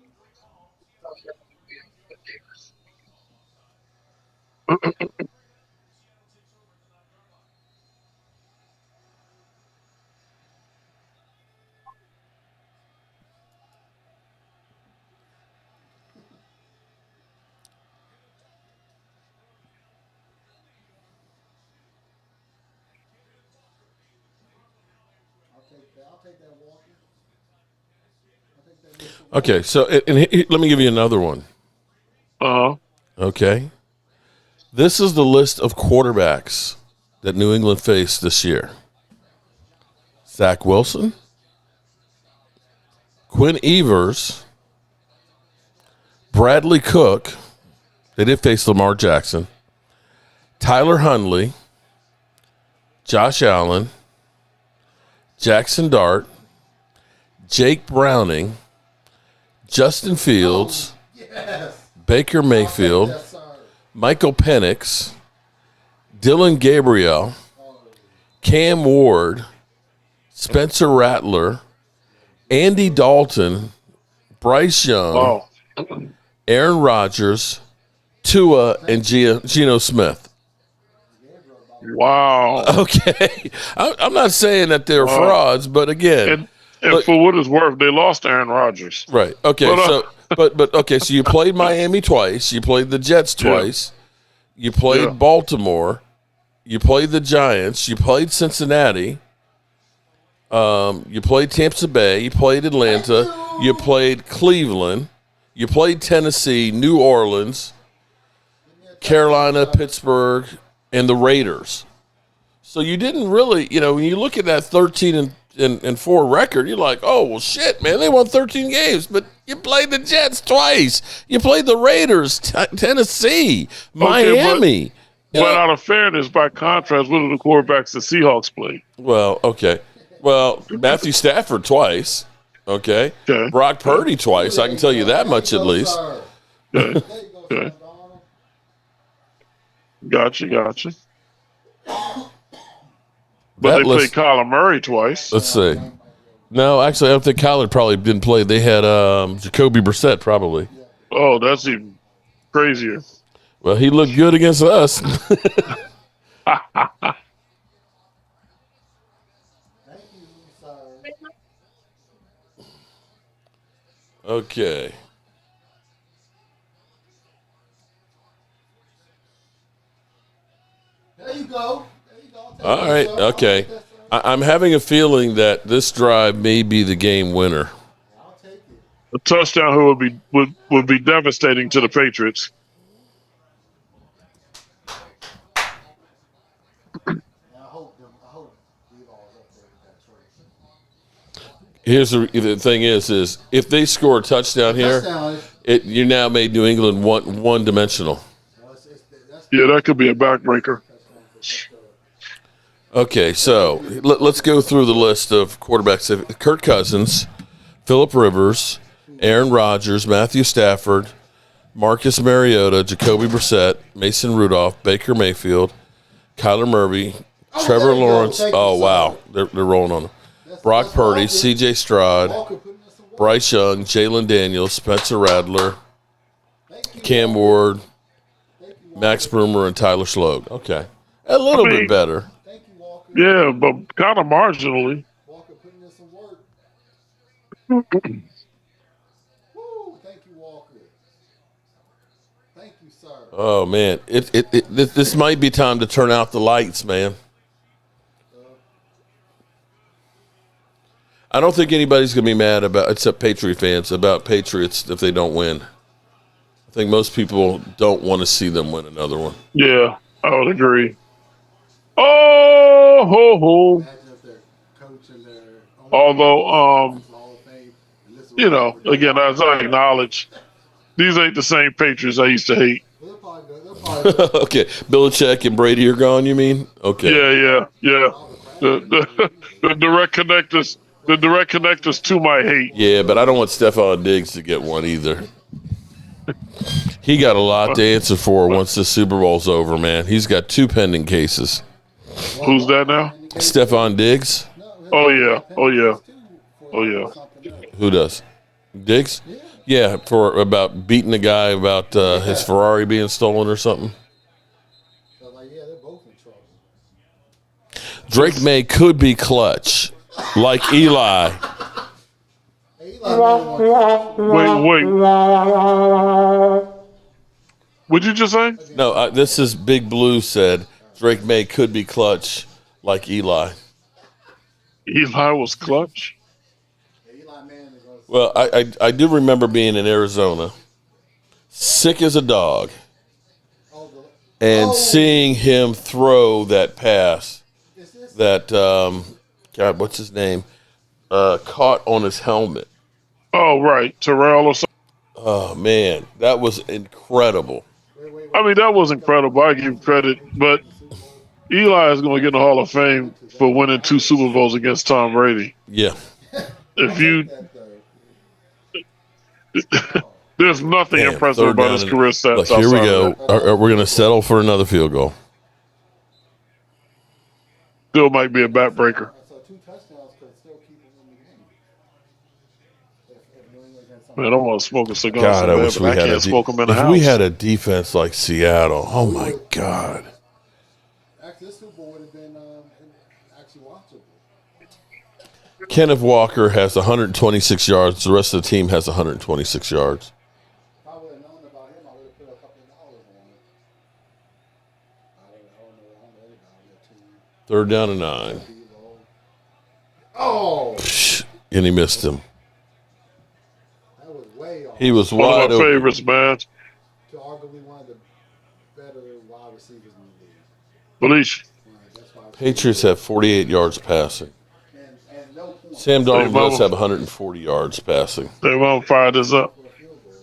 I'll take that walking. I'll take that. Okay, so let me give you another one. Okay. This is the list of quarterbacks that New England faced this year. Zach Wilson, Quinn Ewers, Bradley Cook. They did face Lamar Jackson. Tyler Huntley, Josh Allen, Jackson Dart, Jake Browning, Justin Fields, Yes. Baker Mayfield, Yes, sir. Michael Penix, Dylan Gabriel, Cam Ward, Spencer Rattler, Andy Dalton, Bryce Young, Aaron Rodgers, Tua, and Geno Smith. Wow. Okay. I'm not saying that they're frauds, but again. And for what it's worth, they lost Aaron Rodgers. Right. Okay. Okay. So you played Miami twice. You played the Jets twice. You played Baltimore. You played the Giants. You played Cincinnati. You played Tampa Bay. You played Atlanta. You played Cleveland. You played Tennessee, New Orleans, Carolina, Pittsburgh, and the Raiders. So you didn't really, when you look at that 13-4 record, you're like, oh, well, shit, man, they won 13 games, but you played the Jets twice. You played the Raiders, Tennessee, Miami. But out of fairness, by contrast, what are the quarterbacks the Seahawks play? Well, okay. Well, Matthew Stafford twice. Okay. Brock Purdy twice. I can tell you that much at least. Okay. Gotcha. But they played Kyler Murray twice. Let's see. No, actually, I don't think Kyler probably didn't play. They had Jacoby Brissett probably. Oh, that's even crazier. Well, he looked good against us. Okay. There you go. All right. Okay. I'm having a feeling that this drive may be the game winner. A touchdown who would be devastating to the Patriots. Here's the thing is if they score a touchdown here, you now made New England one dimensional. Yeah, that could be a backbreaker. Okay, so let's go through the list of quarterbacks. Kirk Cousins, Phillip Rivers, Aaron Rodgers, Matthew Stafford, Marcus Mariota, Jacoby Brissett, Mason Rudolph, Baker Mayfield, Kyler Murray, Trevor Lawrence. Oh, wow. They're rolling on them. Brock Purdy, C.J. Stroud, Bryce Young, Jalen Daniels, Spencer Rattler, Cam Ward, Max Broomer, and Tyler Sloat. Okay. A little bit better. Yeah, but kind of marginally. Walker putting in some work. Woo! Thank you, Walker. Thank you, sir. Oh, man. This might be time to turn out the lights, man. I don't think anybody's going to be mad except Patriot fans, about Patriots if they don't win. I think most people don't want to see them win another one. Yeah, I would agree. Oh, ho, ho. Although, again, as I acknowledge, these ain't the same Patriots I used to hate. Okay, Belichick and Brady are gone, you mean? Okay. Yeah. The direct connectors. The direct connectors to my hate. Yeah, but I don't want Stephon Diggs to get one either. He got a lot to answer for once the Super Bowl's over, man. He's got 2 pending cases. Who's that now? Stephon Diggs. Oh, yeah. Who does? Diggs? Yeah, for about beating a guy about his Ferrari being stolen or something. Drake May could be clutch. Like Eli. Wait. What'd you just say? No, this is Big Blue said Drake May could be clutch like Eli. Eli was clutch? Well, I do remember being in Arizona, sick as a dog, and seeing him throw that pass that, God, what's his name, caught on his helmet. Oh, right. Terrell or something. Oh, man, that was incredible. I mean, that was incredible. I give credit, but Eli is going to get in the Hall of Fame for winning 2 Super Bowls against Tom Brady. Yeah. If you There's nothing Damn, impressive third about down his and- career stats. Look, here we outside go. of that. We're going to settle for another field goal. Still might be a backbreaker. So 2 touchdowns could still keep him in the game. If New England had something. Man, I want to smoke a cigar God, so I bad, wish but we I had can't smoke them in the if house. we had a defense like Seattle. Oh my God. Actually, this Super Bowl would have been actually watchable. Kenneth Walker has 126 yards. The rest of the team has 126 yards. If I would have known about him, I would have put a couple of dollars on it. I don't know anybody on that team. Third down and 9. Oh, And he missed him. that was way off. He was One wide of my open. favorites, man. To arguably one of the better wide receivers in the league. Belish. That's why Patriots have 48 yards passing. and no point. Sam Darnold Hey, does Bubba. have 140 yards passing. They won't fire this up. For a field goal.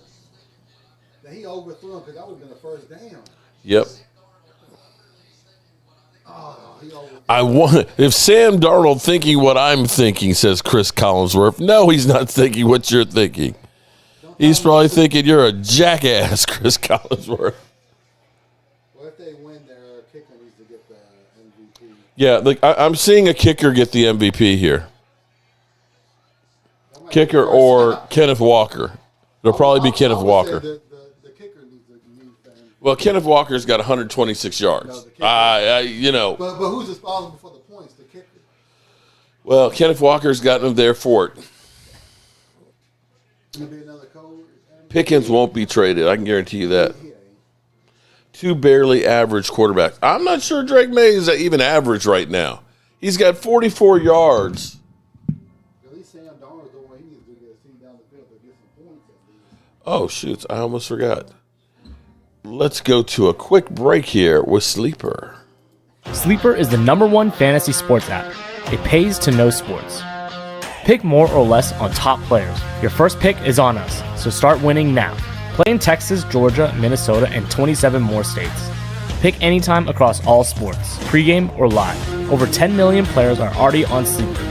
Then he overthrew him because that would have been a first down. Yep. Oh, he overthrew. I want if Sam Darnold thinking what I'm thinking, says Chris Collinsworth. No, he's not thinking what you're thinking. He's probably thinking you're a jackass, Chris Collinsworth. Well, if they win, their kicker needs to get the MVP. Yeah, like I'm seeing a kicker get the MVP here. Kicker or Kenneth Walker. It'll probably be Kenneth Walker. The kicker needs the MVP. Well, Kenneth Walker's got 126 yards. No, the kicker. You know. But who's responsible for the points? The kicker. Well, Kenneth Walker's gotten him there for it. Gonna be another code. Pickens won't be traded. I can guarantee you that. 2 barely average quarterbacks. I'm not sure Drake May is even average right now. He's got 44 yards. At least Sam Darnold doing what he needs to do to see down the field to get some points at least. Oh, shoots. I almost forgot. Let's go to a quick break here with Sleeper. Sleeper is the #1 fantasy sports app. It pays to know sports. Pick more or less on top players. Your first pick is on us, so start winning now. Play in Texas, Georgia, Minnesota, and 27 more states. Pick anytime across all sports, pregame or live. Over 10 million players are already on Sleeper.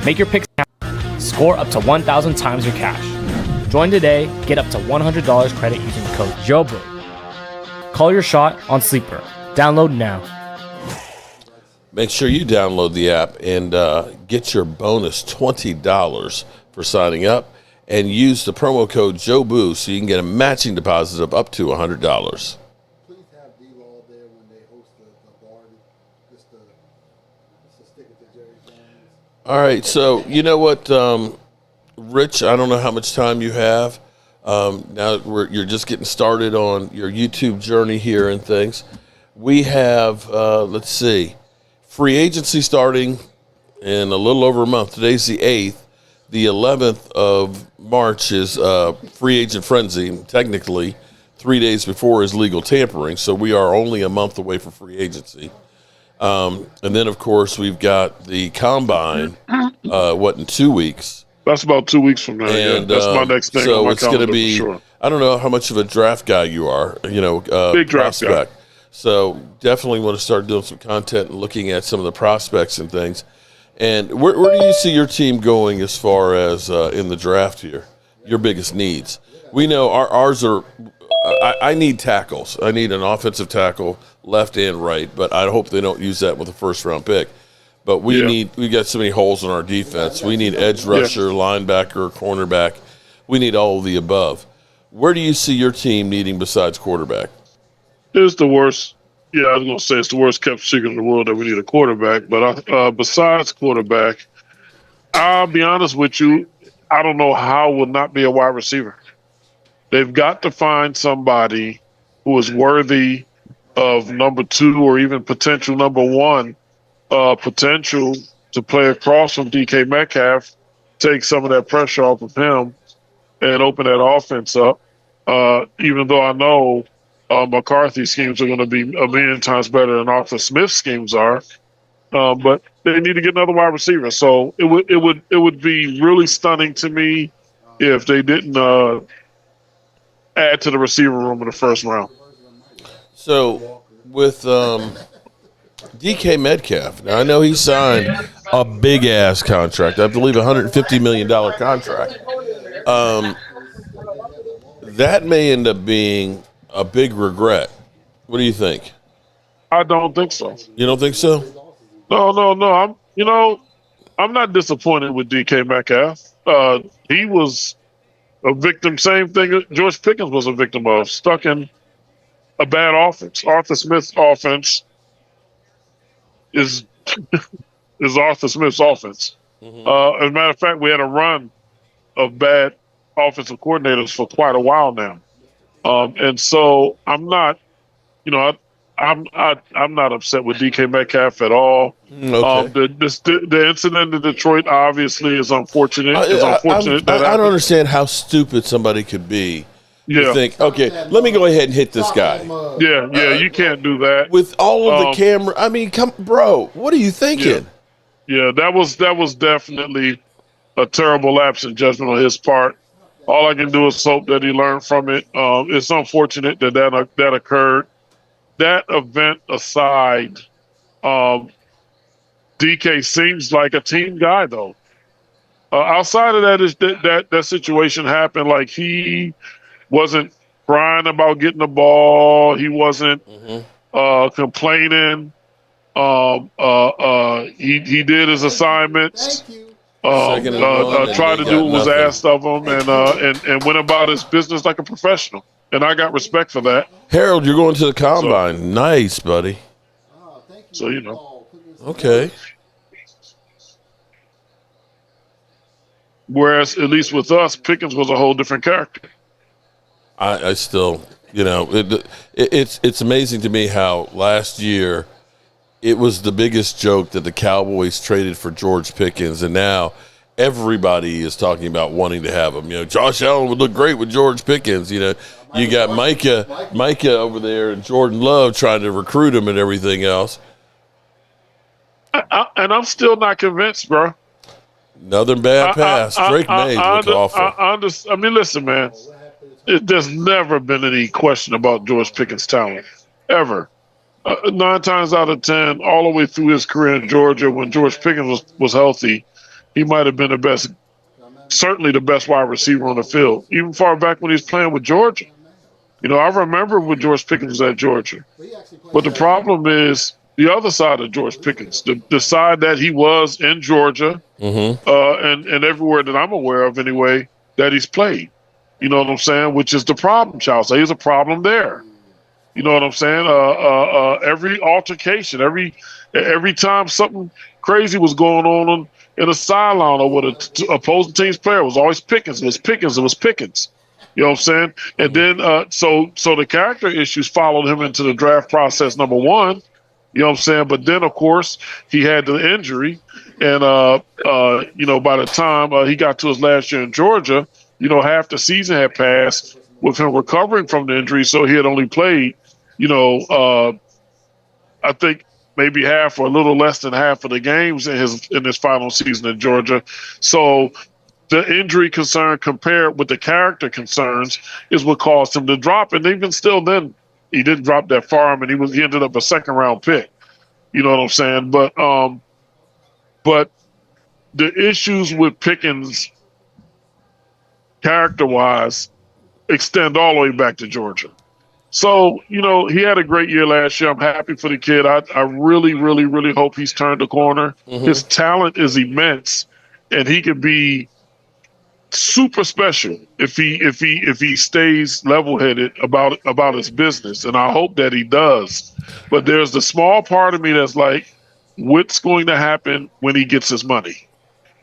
Make your picks count. Score up to 1,000 times your cash. Join today, get up to $100 credit using the code JOBO. Call your shot on Sleeper. Download now. Make sure you download the app and get your bonus $20 for signing up and use the promo code JOBOO so you can get a matching deposit of up to $100. Please have D-Law there when they host the party. Just to stick it to Jerry Jones. All right, so you know what, Rich, I don't know how much time you have. Now you're just getting started on your YouTube journey here and things. We have, let's see, free agency starting in a little over a month. Today's the 8th. The 11th of March is free agent frenzy, technically 3 days before is legal tampering, so we are only a month away from free agency. And then, of course, we've got the combine, in 2 weeks. That's about 2 weeks from now. And that's my next thing. so on my it's going to calendar be, for sure. I don't know how much of a draft guy you are, Big draft guy. So definitely want to start doing some content and looking at some of the prospects and things. And where do you see your team going as far as in the draft here? Your biggest needs. We know ours are. I need tackles. I need an offensive tackle, left and right. But I hope they don't use that with a first round pick. But we got so many holes in our defense. We need edge rusher, linebacker, cornerback. We need all of the above. Where do you see your team needing besides quarterback? It's the worst. Yeah, I was going to say it's the worst kept secret in the world that we need a quarterback. But besides quarterback, I'll be honest with you, I don't know how will not be a wide receiver. They've got to find somebody who is worthy of number 2 or even potential number 1 potential to play across from DK Metcalf, take some of that pressure off of him, and open that offense up. Even though I know McCarthy's schemes are going to be a million times better than Arthur Smith's schemes are, but they need to get another wide receiver. So it would be really stunning to me if they didn't add to the receiver room in the first round. So with DK Metcalf, now I know he signed a big ass contract. I believe $150 million contract. that may end up being a big regret. What do you think? I don't think so. You don't think so? No. I'm not disappointed with DK Metcalf. He was a victim, same thing George Pickens was a victim of, stuck in a bad offense. Arthur Smith's offense is Arthur Smith's offense. As a matter of fact, we had a run of bad offensive coordinators for quite a while now, and so I'm not, I'm not upset with DK Metcalf at all. Okay. The incident in Detroit obviously is unfortunate. I I don't understand how stupid somebody could be. Yeah. To think, okay, let me go ahead and hit this guy. Yeah, you can't do that with all of the camera. I mean, bro, what are you thinking? Yeah, that was definitely a terrible lapse in judgment on his part. All I can do is hope that he learned from it. It's unfortunate that occurred. That event aside, DK seems like a team guy, though. Outside of that, is that situation happened. Like, he wasn't crying about getting the ball. He wasn't complaining. He did his assignments. Tried to do what was asked of him, and went about his business like a professional. And I got respect for that. Harold, you're going to the combine. So, nice, buddy. So Okay. Whereas, at least with us, Pickens was a whole different character. I still, it's amazing to me how last year it was the biggest joke that the Cowboys traded for George Pickens, and now everybody is talking about wanting to have him. Josh Allen would look great with George Pickens. You got Micah over there and Jordan Love trying to recruit him and everything else. And I'm still not convinced, bro. Another bad pass. Drake Mays look awful. I mean, listen, man. There's never been any question about George Pickens' talent, ever. 9 times out of 10, all the way through his career in Georgia, when George Pickens was healthy, he might have been certainly the best wide receiver on the field, even far back when he was playing with Georgia. I remember when George Pickens was at Georgia. But the problem is the other side of George Pickens, the side that he was in Georgia, and everywhere that I'm aware of anyway, that he's played. You know what I'm saying? Which is the problem, child. So he's a problem there. You know what I'm saying? Every altercation, every time something crazy was going on in a sideline or with an opposing team's player, was always Pickens. It was Pickens. You know what I'm saying? And then so the character issues followed him into the draft process, number one. You know what I'm saying? But then, of course, he had the injury. And, by the time he got to his last year in Georgia, half the season had passed with him recovering from the injury. So he had only played, I think maybe half or a little less than half of the games in his final season in Georgia. So the injury concern compared with the character concerns is what caused him to drop. And even still then, he didn't drop that far. I mean, he ended up a 2nd-round pick. You know what I'm saying? But the issues with Pickens character-wise extend all the way back to Georgia. So, he had a great year last year. I'm happy for the kid. I really, really, really hope he's turned the corner. His talent is immense, and he could be super special if he stays level-headed about his business, and I hope that he does. But there's the small part of me that's like, what's going to happen when he gets his money?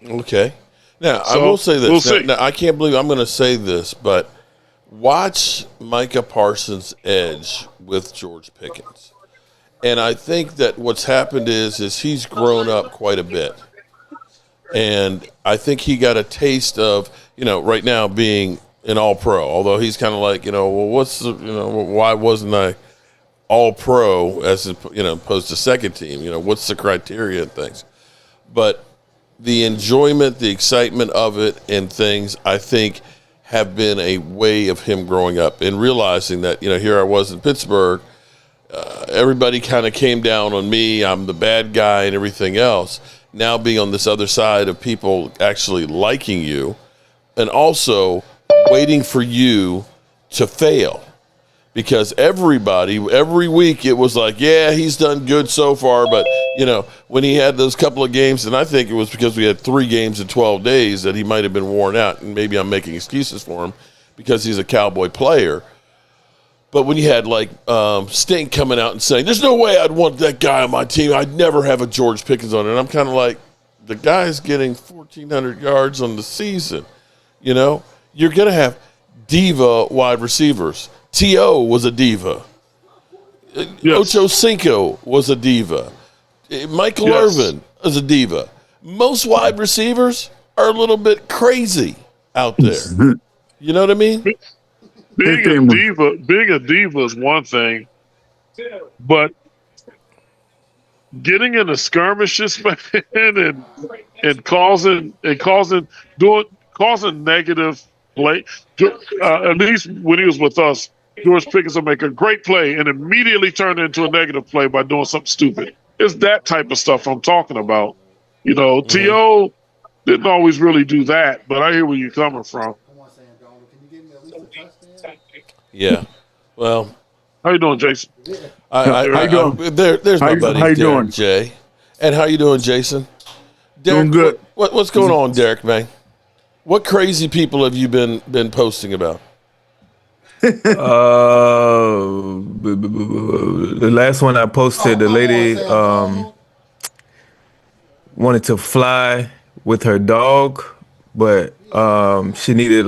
Okay. Now, So, I will say this. we'll see. Now, I can't believe I'm going to say this, but watch Micah Parsons' edge with George Pickens. And I think that what's happened is he's grown up quite a bit. And I think he got a taste of, right now being an all-pro, although he's kind of like, why wasn't I all-pro as, opposed to second team? What's the criteria and things? But the enjoyment, the excitement of it and things, I think, have been a way of him growing up and realizing that, here I was in Pittsburgh. Everybody kind of came down on me. I'm the bad guy and everything else. Now being on this other side of people actually liking you and also waiting for you to fail. Because every week it was like, yeah, he's done good so far. But, when he had those couple of games, and I think it was because we had 3 games in 12 days that he might have been worn out. And maybe I'm making excuses for him because he's a Cowboy player. But when you had Stink coming out and saying, there's no way I'd want that guy on my team. I'd never have a George Pickens on it. And I'm kind of like, the guy's getting 1,400 yards on the season. You're going to have diva wide receivers. T.O. was a diva. Yes. Ocho Cinco was a diva. Michael Irvin is a diva. Most wide receivers are a little bit crazy out there. You know what I mean? Being a diva is one thing, but getting in the skirmishes, man, and causing negative play. At least when he was with us, George Pickens will make a great play and immediately turn it into a negative play by doing something stupid. It's that type of stuff I'm talking about. T.O. didn't always really do that, but I hear where you're coming from. Yeah. Well, how you doing, Jason? How you doing? There's my buddy Derek doing? Jay. And how you doing, Jason? Derek, doing good. What's going on, Derek, man? What crazy people have you been posting about? The last one I posted, the lady wanted to fly with her dog, but she needed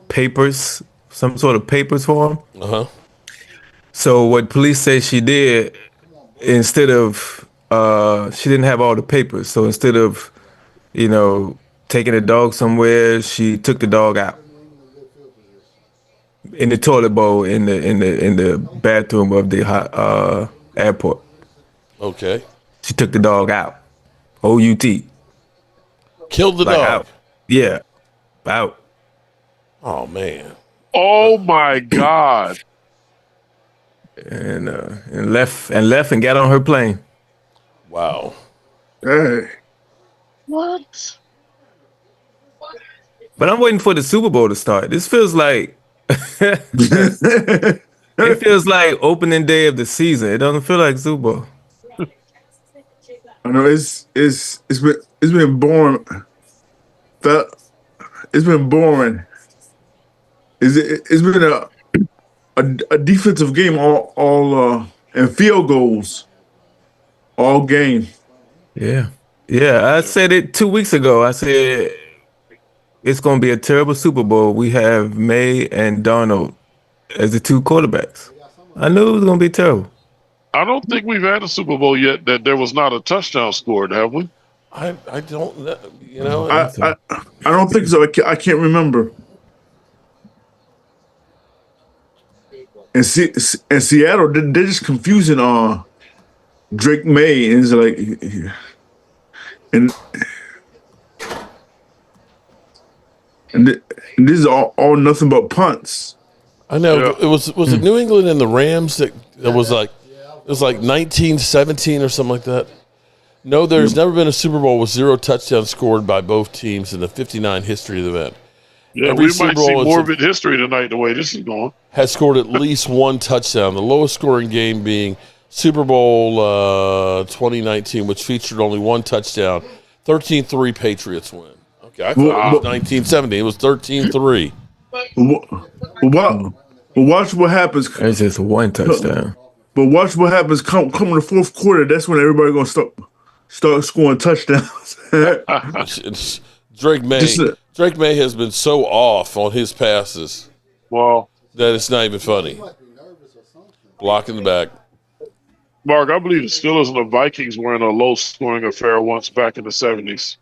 papers, some sort of papers for him. Uh-huh. So what police say she did, instead of she didn't have all the papers, so instead of taking the dog somewhere, she took the dog out in the toilet bowl in the bathroom of the airport. Okay. She took the dog out. O-U-T. Killed the dog. Out. Yeah. Out. Oh man. Oh my God. And left and got on her plane. Wow. Hey. What? But I'm waiting for the Super Bowl to start. This feels like it feels like opening day of the season. It doesn't feel like Super Bowl. I know it's been boring. It's been boring. It's been a defensive game all and field goals all game. Yeah. I said it 2 weeks ago. I said it's going to be a terrible Super Bowl. We have May and Darnold as the 2 quarterbacks. I knew it was going to be terrible. I don't think we've had a Super Bowl yet that there was not a touchdown scored, have we? I don't know. I don't think so. I can't remember. And Seattle, they're just confusing Drake May, and it's like, and this is all nothing but punts. I know. Yeah. It was it New England and the Rams that was like, it was like 1917 or something like that. No, there's never been a Super Bowl with 0 touchdowns scored by both teams in the 59 history of the event. Yeah, we might see morbid history tonight the way this is going. Has scored at least 1 touchdown. The lowest scoring game being Super Bowl 2019, which featured only 1 touchdown. 13-3 Patriots win. Okay, I thought it was 1970. It was 13-3. Watch what happens. It's just 1 touchdown. But watch what happens come the fourth quarter. That's when everybody gonna start scoring touchdowns. Drake May has been so off on his passes. Well, that it's not even funny. Blocking the back. Mark, I believe the Steelers and the Vikings were in a low-scoring affair once back in the 70s.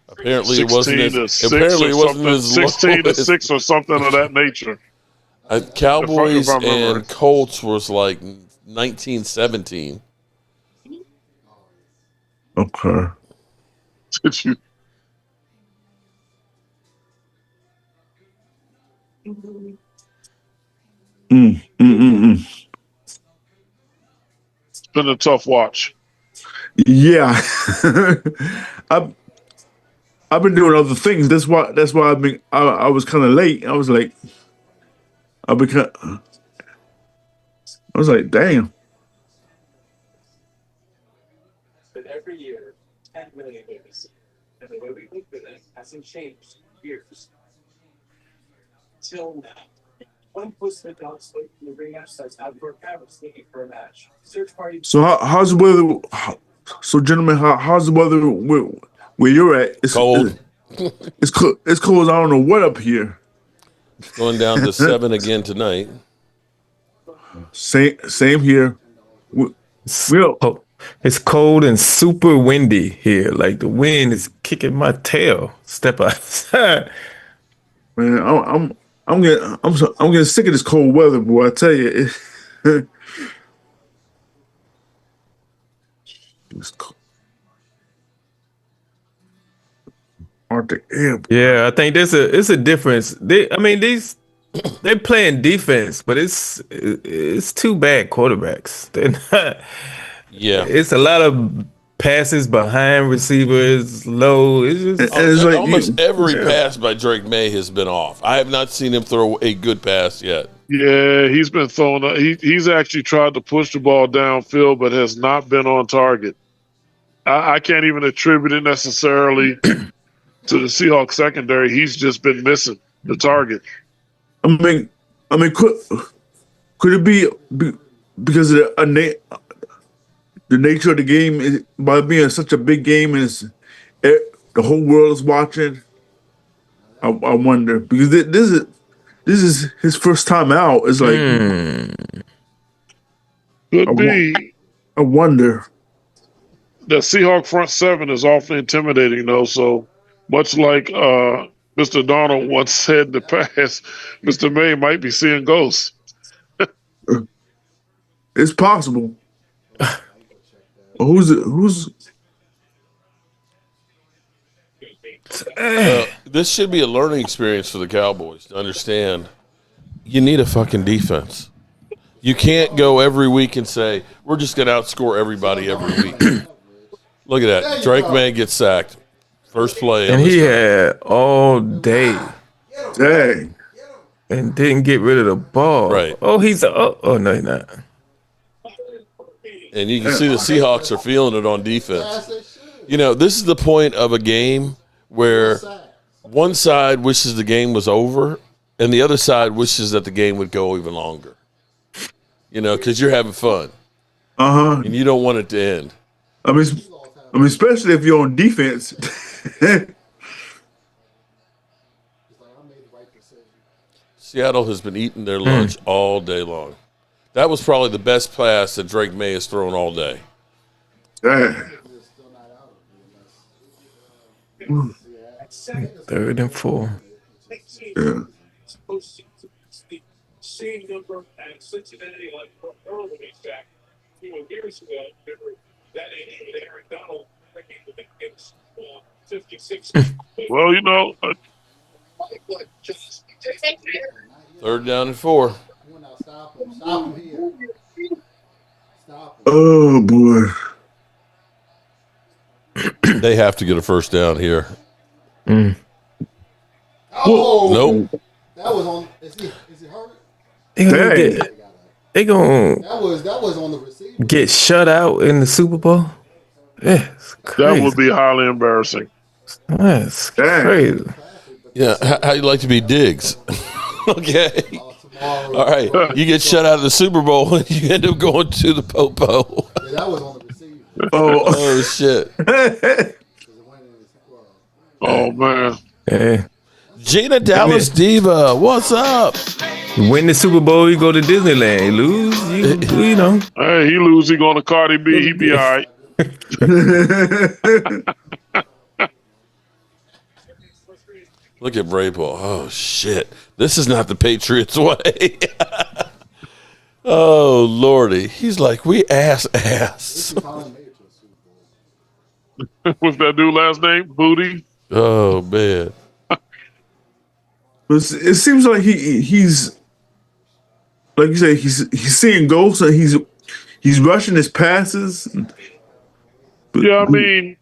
Apparently, it wasn't as 16-6 or something of that nature. Cowboys and Colts was like 1917. Okay. Did you? It's been a tough watch. Yeah. I've been doing other things. That's why I was kind of late. I was like, I was like, damn. But every year, 10 million babies. And the way we look at it hasn't changed in years. Till now. One puts the dog sleep in the ring exercise outdoor cameras looking for a match. Search party. So how's the weather? So gentlemen, how's the weather where you're at? It's Cold. It's cold. It's cold as I don't know what up here. It's going down to 7 again tonight. Same here. It's cold and super windy here. Like the wind is kicking my tail. Step outside. Man, I'm getting sick of this cold weather, boy. I tell you, it's cold. Arctic air. Yeah, I think it's a difference. They're playing defense, but it's two bad quarterbacks. They're not. Yeah, it's a lot of passes behind receivers, low. It's like almost every pass by Drake May has been off. I have not seen him throw a good pass yet. Yeah, he's been throwing. He's actually tried to push the ball downfield, but has not been on target. I can't even attribute it necessarily to the Seahawks secondary. He's just been missing the target. I mean, could it be because of the nature of the game is, by being such a big game and the whole world is watching? I wonder, because this is his first time out. It's like could be. I wonder. The Seahawk front seven is awfully intimidating, though. So much like Mr. Donald once said in the past, Mr. May might be seeing ghosts. It's possible. Who's this should be a learning experience for the Cowboys to understand you need a fucking defense. You can't go every week and say, we're just going to outscore everybody every week. Look at that. Drake May gets sacked. First play. And he had all day. Dang. And didn't get rid of the ball. Right. Oh, no, he's not. And you can see the Seahawks are feeling it on defense. You know, this is the point of a game where one side wishes the game was over and the other side wishes that the game would go even longer. You know, because you're having fun. And you don't want it to end. I mean, especially if you're on defense. Seattle has been eating their lunch all day long. That was probably the best pass that Drake May has thrown all day. Dang. 3rd and 4. Yeah. Same number at Cincinnati like early back 2 years ago. That Aaron Donald breaking the Vikings 56. Well, you know. 3rd down and 4. Stop him here. Stop him. Oh boy. They have to get a first down here. Oh Nope. That was on. Is he hurt? They gonna That was on the receiver. get shut out in the Super Bowl. Yeah, it's crazy. That would be highly embarrassing. That's Dang. crazy. Yeah, how you like to be Diggs? Okay. All right. You get shut out of the Super Bowl and you end up going to the Popo. Yeah, that was on the receiver. Oh shit. Oh, man. Hey, Gina Dallas Diva, what's up? you win the Super Bowl, you go to Disneyland. You lose, you know. Hey, he lose, he going to Cardi B, he be all right. Look at Vrabel. Oh shit. This is not the Patriots way. Oh Lordy. He's like, we ass. What's that dude last name? Booty? Oh man. It seems like he's like you say, he's seeing ghosts and he's rushing his passes. Yeah, I mean,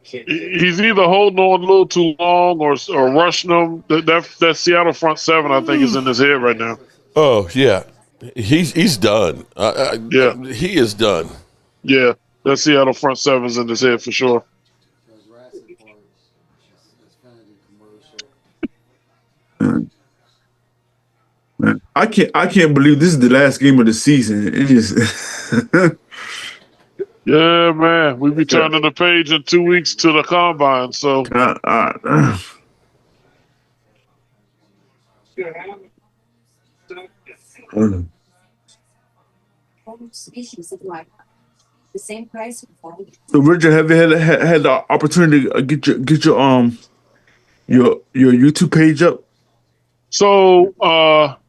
he's either holding on a little too long or rushing them. That Seattle front seven, I think, is in his head right now. Oh yeah, he's done. Yeah. He is done. Yeah. That Seattle front seven's in his head for sure. Because Ratchet part is Vanity commercial. Man, I can't believe this is the last game of the season. It just Yeah, man. We be turning the page in 2 weeks to the combine. So So Richard, have you had the opportunity to get your YouTube page up? So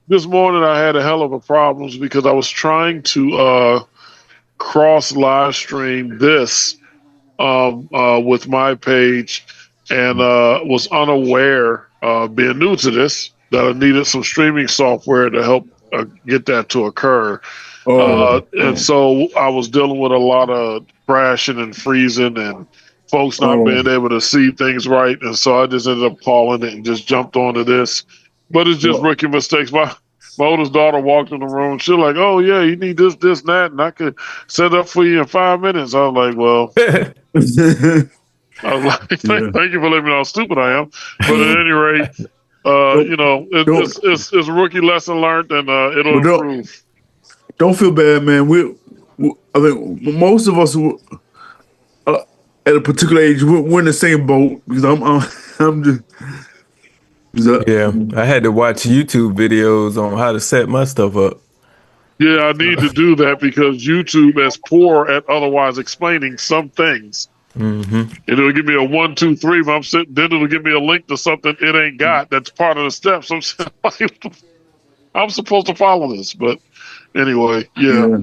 this morning I had a hell of a problems because I was trying to cross live stream this with my page and was unaware, being new to this, that I needed some streaming software to help get that to occur. And so I was dealing with a lot of crashing and freezing and folks not being able to see things right. And so I just ended up calling it and just jumped onto this. But it's just rookie mistakes. My oldest daughter walked in the room. She's like, "Oh yeah, you need this, this, and that, and I could set up for you in 5 minutes." I was like, "Well," I was like, "Thank you for letting me know how stupid I am." But at any rate, you know, it's a rookie lesson learned, and it'll improve. Don't feel bad, man. I think most of us at a particular age, we're in the same boat because I'm just. Yeah, I had to watch YouTube videos on how to set my stuff up. Yeah, I need to do that because YouTube is poor at otherwise explaining some things. Mm-hmm. It'll give me a 1, 2, 3, but then it'll give me a link to something it ain't got. That's part of the steps. I'm supposed to follow this, but anyway, yeah.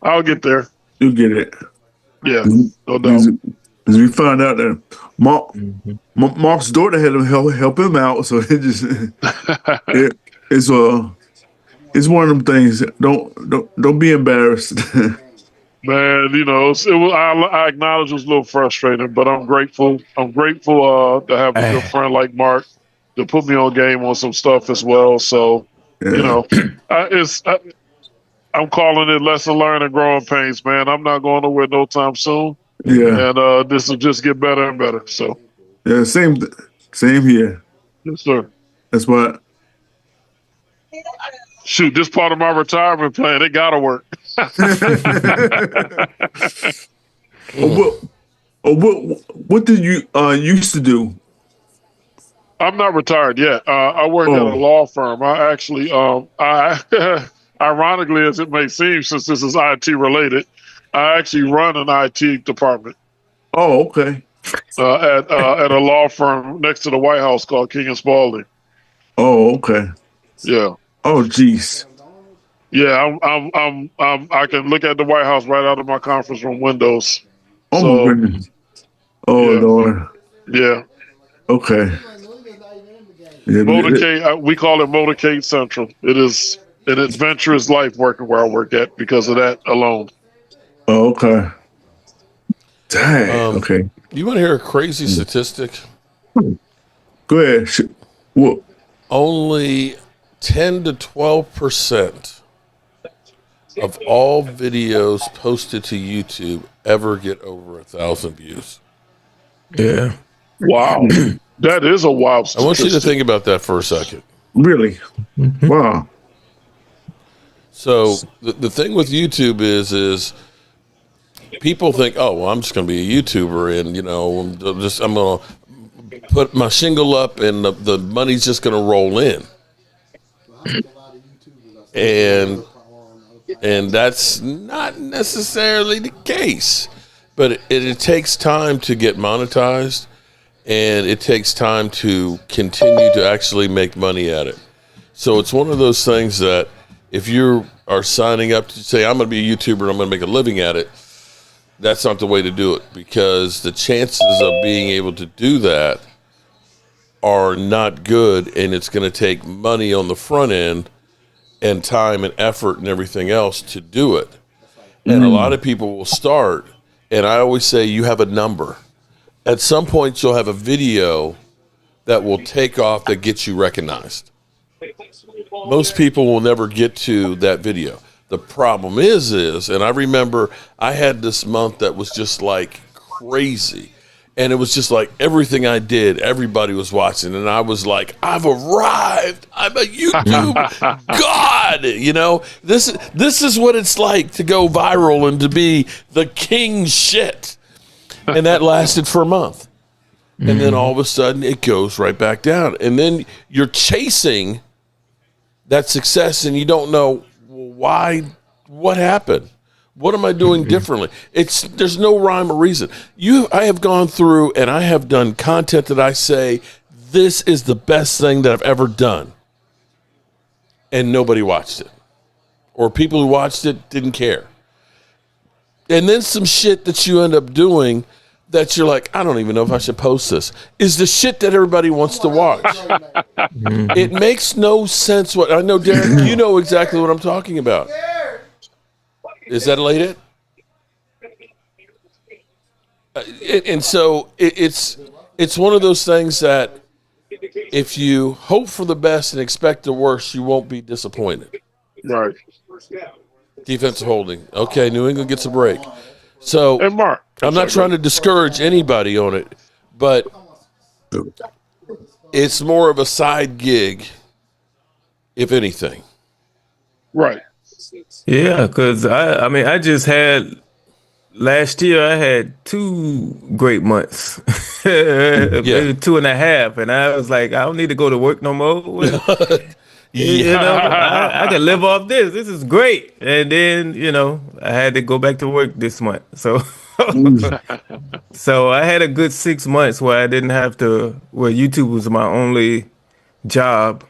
I'll get there. You'll get it. Yeah, no doubt. As we found out that Mark's daughter had him help him out, so it just it's one of them things. Don't be embarrassed. Man, you know, I acknowledge it was a little frustrating, but I'm grateful. I'm grateful to have a good friend like Mark to put me on game on some stuff as well. So, you know, I'm calling it lesson learned and growing pains, man. I'm not going nowhere no time soon. Yeah, and this will just get better and better. So, yeah, same here. Yes, sir. That's what. Shoot, this part of my retirement plan, it gotta work. What did you used to do? I'm not retired yet. I work at a law firm. I actually, ironically as it may seem, since this is IT related, I actually run an IT department. Oh, okay. At a law firm next to the White House called King and Spalding. Oh, okay. Yeah. Oh, geez. Yeah, I can look at the White House right out of my conference room windows. Oh, so, my goodness. Oh, yeah. Lord. Yeah. Okay. Yeah, Motorcade, we call it Motorcade Central. It is an adventurous life working where I work at because of that alone. Oh, okay. Dang. Okay. You want to hear a crazy statistic? Go ahead. What? Only 10 to 12% of all videos posted to YouTube ever get over 1,000 views. Yeah. Wow. That is a wild statistic. I want you to think about that for a second. Really? Wow. So the thing with YouTube is people think, oh, well, I'm just going to be a YouTuber and, you know, I'm going to put my shingle up and the money's just going to roll in. And that's not necessarily the case. But it takes time to get monetized, and it takes time to continue to actually make money at it. So it's one of those things that if you are signing up to say, I'm going to be a YouTuber and I'm going to make a living at it, that's not the way to do it, because the chances of being able to do that are not good, and it's going to take money on the front end and time and effort and everything else to do it. And a lot of people will start, and I always say you have a number. At some point, you'll have a video that will take off that gets you recognized. Most people will never get to that video. The problem is, and I remember I had this month that was just like crazy. And it was just like everything I did, everybody was watching. And I was like, I've arrived. I'm a YouTube god. You know, this is what it's like to go viral and to be the king shit. And that lasted for a month. And then all of a sudden it goes right back down. And then you're chasing that success and you don't know why, what happened. What am I doing differently? There's no rhyme or reason. I have gone through and I have done content that I say, this is the best thing that I've ever done. And nobody watched it. Or people who watched it didn't care. And then some shit that you end up doing that you're like, I don't even know if I should post this, is the shit that everybody wants to watch. It makes no sense. I know, Derek, you know exactly what I'm talking about. Is that late it? And so it's one of those things that if you hope for the best and expect the worst, you won't be disappointed. Right. Defensive holding. Okay, New England gets a break. So hey, Mark, I'm not trying to discourage anybody on it, but it's more of a side gig, if anything. Right. Yeah, because I just had last year. I had 2 great months, maybe 2.5, and I was like, I don't need to go to work no more. You know, I can live off this. This is great. And then I had to go back to work this month. So, so I had a good 6 months where I didn't have to. Where YouTube was my only job,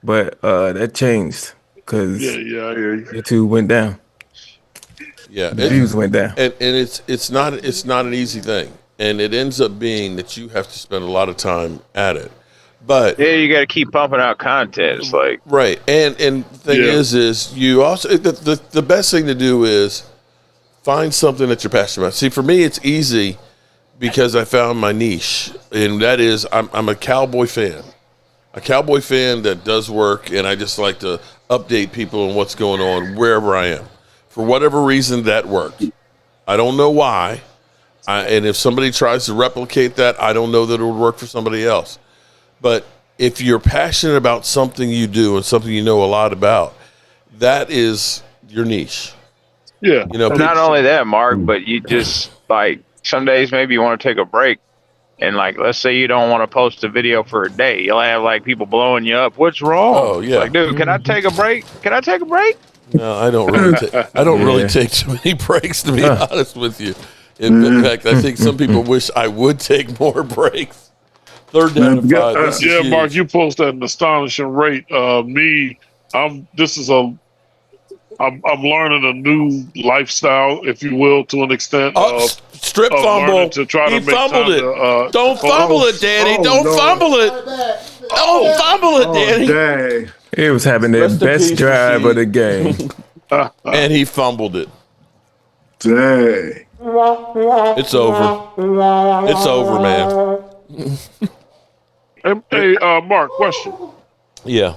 but that changed. Because YouTube went down. Yeah, the views went down, and it's not an easy thing, and it ends up being that you have to spend a lot of time at it. But yeah, you got to keep pumping out content. It's like right, and the thing is you also the best thing to do is find something that you're passionate about. See, for me, it's easy because I found my niche, and that is I'm a Cowboy fan. A Cowboy fan that does work, and I just like to update people on what's going on wherever I am. For whatever reason, that worked. I don't know why. And if somebody tries to replicate that, I don't know that it would work for somebody else. But if you're passionate about something you do and something you know a lot about, that is your niche. Yeah. Not only that, Mark, but you just like some days maybe you want to take a break. And like, let's say you don't want to post a video for a day. You'll have like people blowing you up. What's wrong? Oh yeah. Like, dude, can I take a break? Can I take a break? No, I don't really take too many breaks, to be honest with you. In fact, I think some people wish I would take more breaks. 3rd down and 5. Yeah, Mark, you post at an astonishing rate. I'm learning a new lifestyle, if you will, to an extent. Strip fumble. To try he to make fumbled it. Don't fumble it, Danny. Don't fumble it. Don't fumble it, Danny. Dang. He was having the best drive of the game. And he fumbled it. Dang. It's over. It's over, man. Hey, Mark, question. Yeah.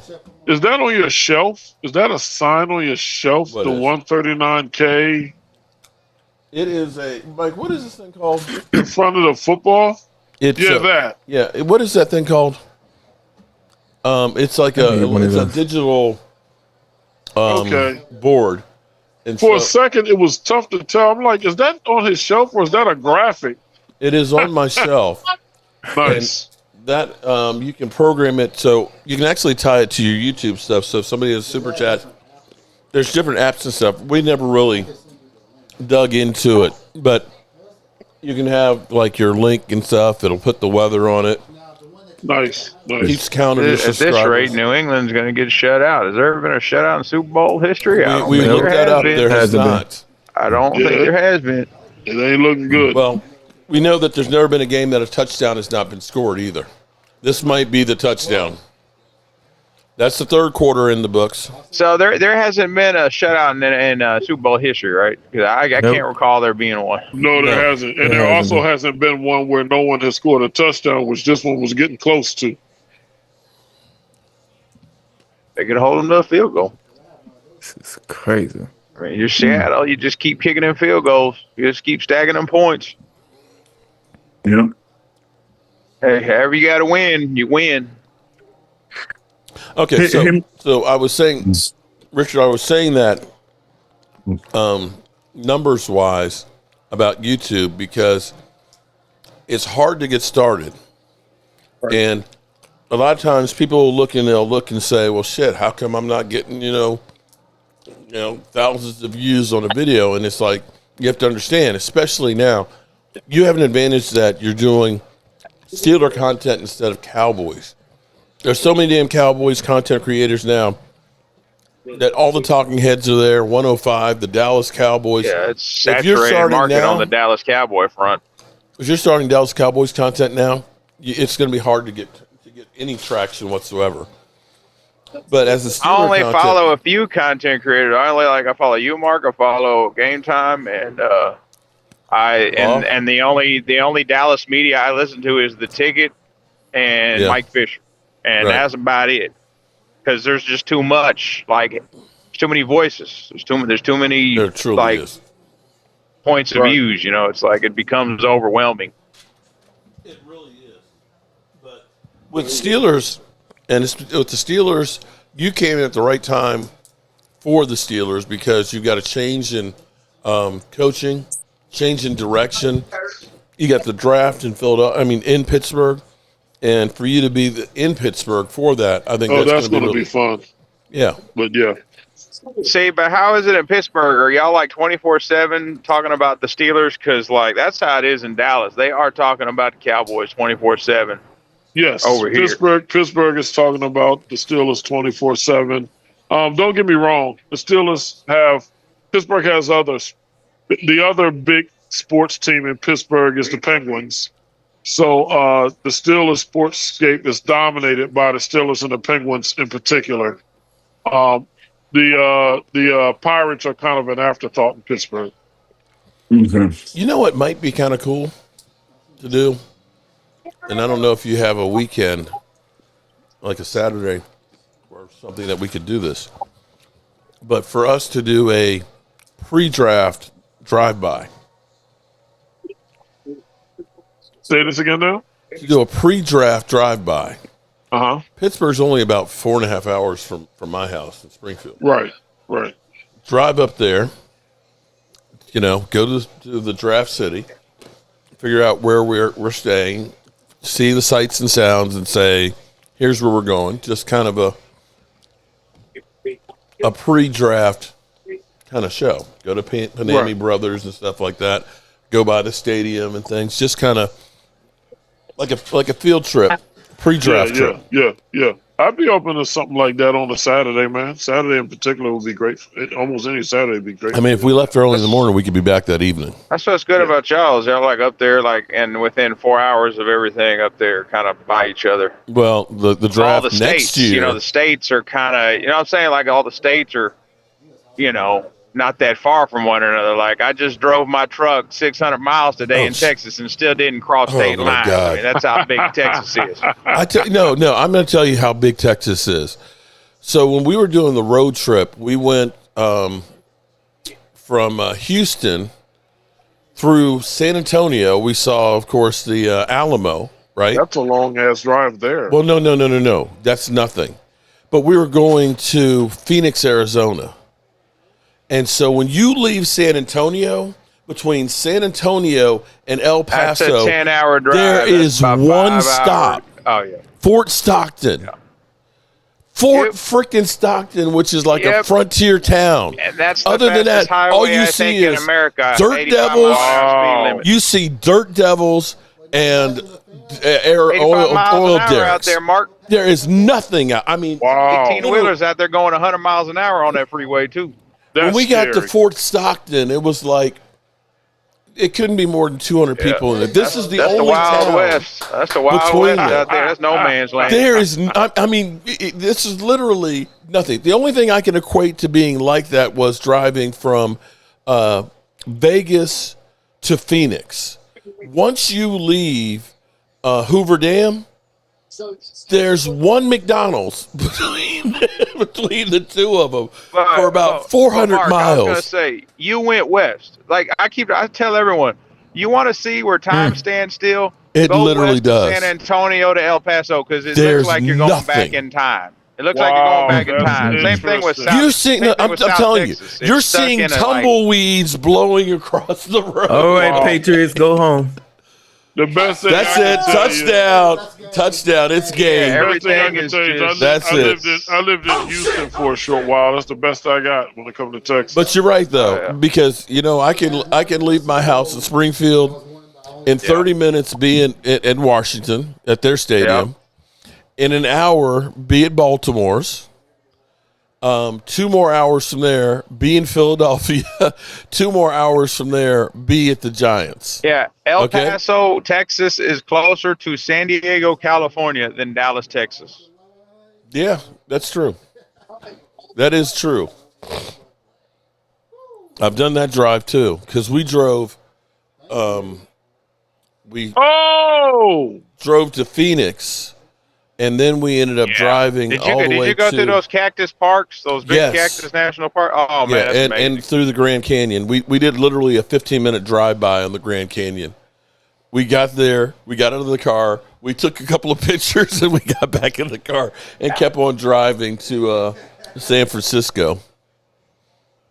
Is that on your shelf? Is that a sign on your shelf? What the is? 139K? It is Mike, what is this thing called? In front of the football? It's that. Yeah. What is that thing called? It's like a digital board. And For a second, it was tough to tell. I'm like, is that on his shelf or is that a graphic? It is on my shelf. Nice. And that you can program it so you can actually tie it to your YouTube stuff. So if somebody has super chat, there's different apps and stuff. We never really dug into it, but you can have like your link and stuff. It'll put the weather on it. Nice. Keeps counting your At this subscribers. rate, New England's going to get shut out. Has there ever been a shutout in Super Bowl history? We looked that up. There has not. I don't think there has been. It ain't looking good. Well, we know that there's never been a game that a touchdown has not been scored either. This might be the touchdown. That's the 3rd quarter in the books. So there hasn't been a shutout in Super Bowl history, right? Because I can't recall there being one. No, there hasn't. And there also hasn't been one where no one has scored a touchdown, which this one was getting close to. They could hold them to a field goal. This is crazy. I mean, you're Seattle. You just keep kicking in field goals. You just keep stacking them points. Yeah. Hey, however you got to win, you win. Okay, so I was saying, Richard, I was saying that numbers-wise about YouTube because it's hard to get started. Right. And a lot of times people they'll look and say, well, shit, how come I'm not getting, thousands of views on a video? And it's like, you have to understand, especially now, you have an advantage that you're doing Steeler content instead of Cowboys. There's so many damn Cowboys content creators now that all the talking heads are there. 105, the Dallas Cowboys. Yeah, it's saturated market on the Dallas Cowboy front. If you're starting Dallas Cowboys content now, it's going to be hard to get any traction whatsoever. But as a Steeler I only follow a few content creators. I follow you, Mark. I follow Game Time, and the only Dallas media I listen to is The Ticket and Mike Fisher, and that's about it. Because there's just too much. Like, there's too many voices. There's too many. There truly is. Points of views. It's like it becomes overwhelming. It really is. But with Steelers, with the Steelers, you came in at the right time for the Steelers because you've got a change in coaching, change in direction. You got the draft in in Pittsburgh, and for you to be in Pittsburgh for that, I think that's going to be fun. Yeah, but yeah. See, but how is it in Pittsburgh? Are y'all like 24/7 talking about the Steelers? Because that's how it is in Dallas. They are talking about the Cowboys 24/7. Yes, over here. Pittsburgh is talking about the Steelers 24/7. Don't get me wrong. Pittsburgh has others. The other big sports team in Pittsburgh is the Penguins. So the Steelers sportscape is dominated by the Steelers and the Penguins in particular. The Pirates are kind of an afterthought in Pittsburgh. You know what might be kind of cool to do? And I don't know if you have a weekend, like a Saturday or something that we could do this. But for us to do a pre-draft drive-by. Say this again now? To do a pre-draft drive-by. Uh-huh. Pittsburgh's only about 4.5 hours from my house in Springfield. Right. Drive up there, go to the draft city, figure out where we're staying, see the sights and sounds, and say, here's where we're going. Just kind of a pre-draft kind of show. Go to Panami Brothers and stuff like that. Go by the stadium and things. Just kind of like a field trip, pre-draft trip. Yeah. I'd be open to something like that on a Saturday, man. Saturday in particular would be great. Almost any Saturday would be great. I mean, if we left early in the morning, we could be back that evening. That's what's good about y'all. Is y'all like up there, and within 4 hours of everything up there, kind of by each other. Well, the draft all the next states, year. The states are kind of, what I'm saying? Like all the states are, not that far from one another. Like I just drove my truck 600 miles today in Texas and still didn't cross state lines. God. I mean, that's how big Texas is. No, I'm going to tell you how big Texas is. So when we were doing the road trip, we went from Houston through San Antonio. We saw, of course, the Alamo, right? That's a long-ass drive there. Well, no. That's nothing. But we were going to Phoenix, Arizona. And so when you leave San Antonio, between San Antonio and El Paso, that's a 10-hour drive. There is one stop. Oh, yeah. Fort Stockton. Yeah. Fort freaking Stockton, which is like a frontier town. And that's the Other than that, all you see is America, dirt devils. You see dirt devils and oil derricks out there, Mark. There is nothing. I mean, 18-wheelers out there going 100 miles an hour on that freeway, too. When we got to Fort Stockton, it was like it couldn't be more than 200 people in it. This is the only Wild town. West. That's the Wild West out there. That's no man's land. There is, this is literally nothing. The only thing I can equate to being like that was driving from Vegas to Phoenix. Once you leave Hoover Dam, There's one McDonald's between the two of them for about 400 Mark, miles. I was gonna say you went west. Like I tell everyone, you want to see where time stands still. It go literally west does. To San Antonio to El Paso because it There's looks like you're going back in time. It looks like you're going back in time. Same thing with South. You're seeing. I'm telling Texas. you, you're seeing tumbleweeds blowing across the road. All right, Patriots, go home. The best thing That's it. Touchdown. It's game. Everything is That's it. I lived in Houston for a short while. That's the best I got when it comes to Texas. But you're right though, because I can leave my house in Springfield in 30 minutes, be in Washington at their stadium. In an hour, be at Baltimore's. 2 more hours from there, be in Philadelphia. 2 more hours from there, be at the Giants. Yeah, El Paso, Texas is closer to San Diego, California than Dallas, Texas. Yeah, that's true. That is true. I've done that drive too because we drove. We drove to Phoenix. And then we ended up driving all the way to... Did you go through those cactus parks, those big cactus national parks? Oh, man, that's amazing. And through the Grand Canyon. We did literally a 15-minute drive-by on the Grand Canyon. We got there. We got out of the car. We took a couple of pictures, and we got back in the car and kept on driving to San Francisco.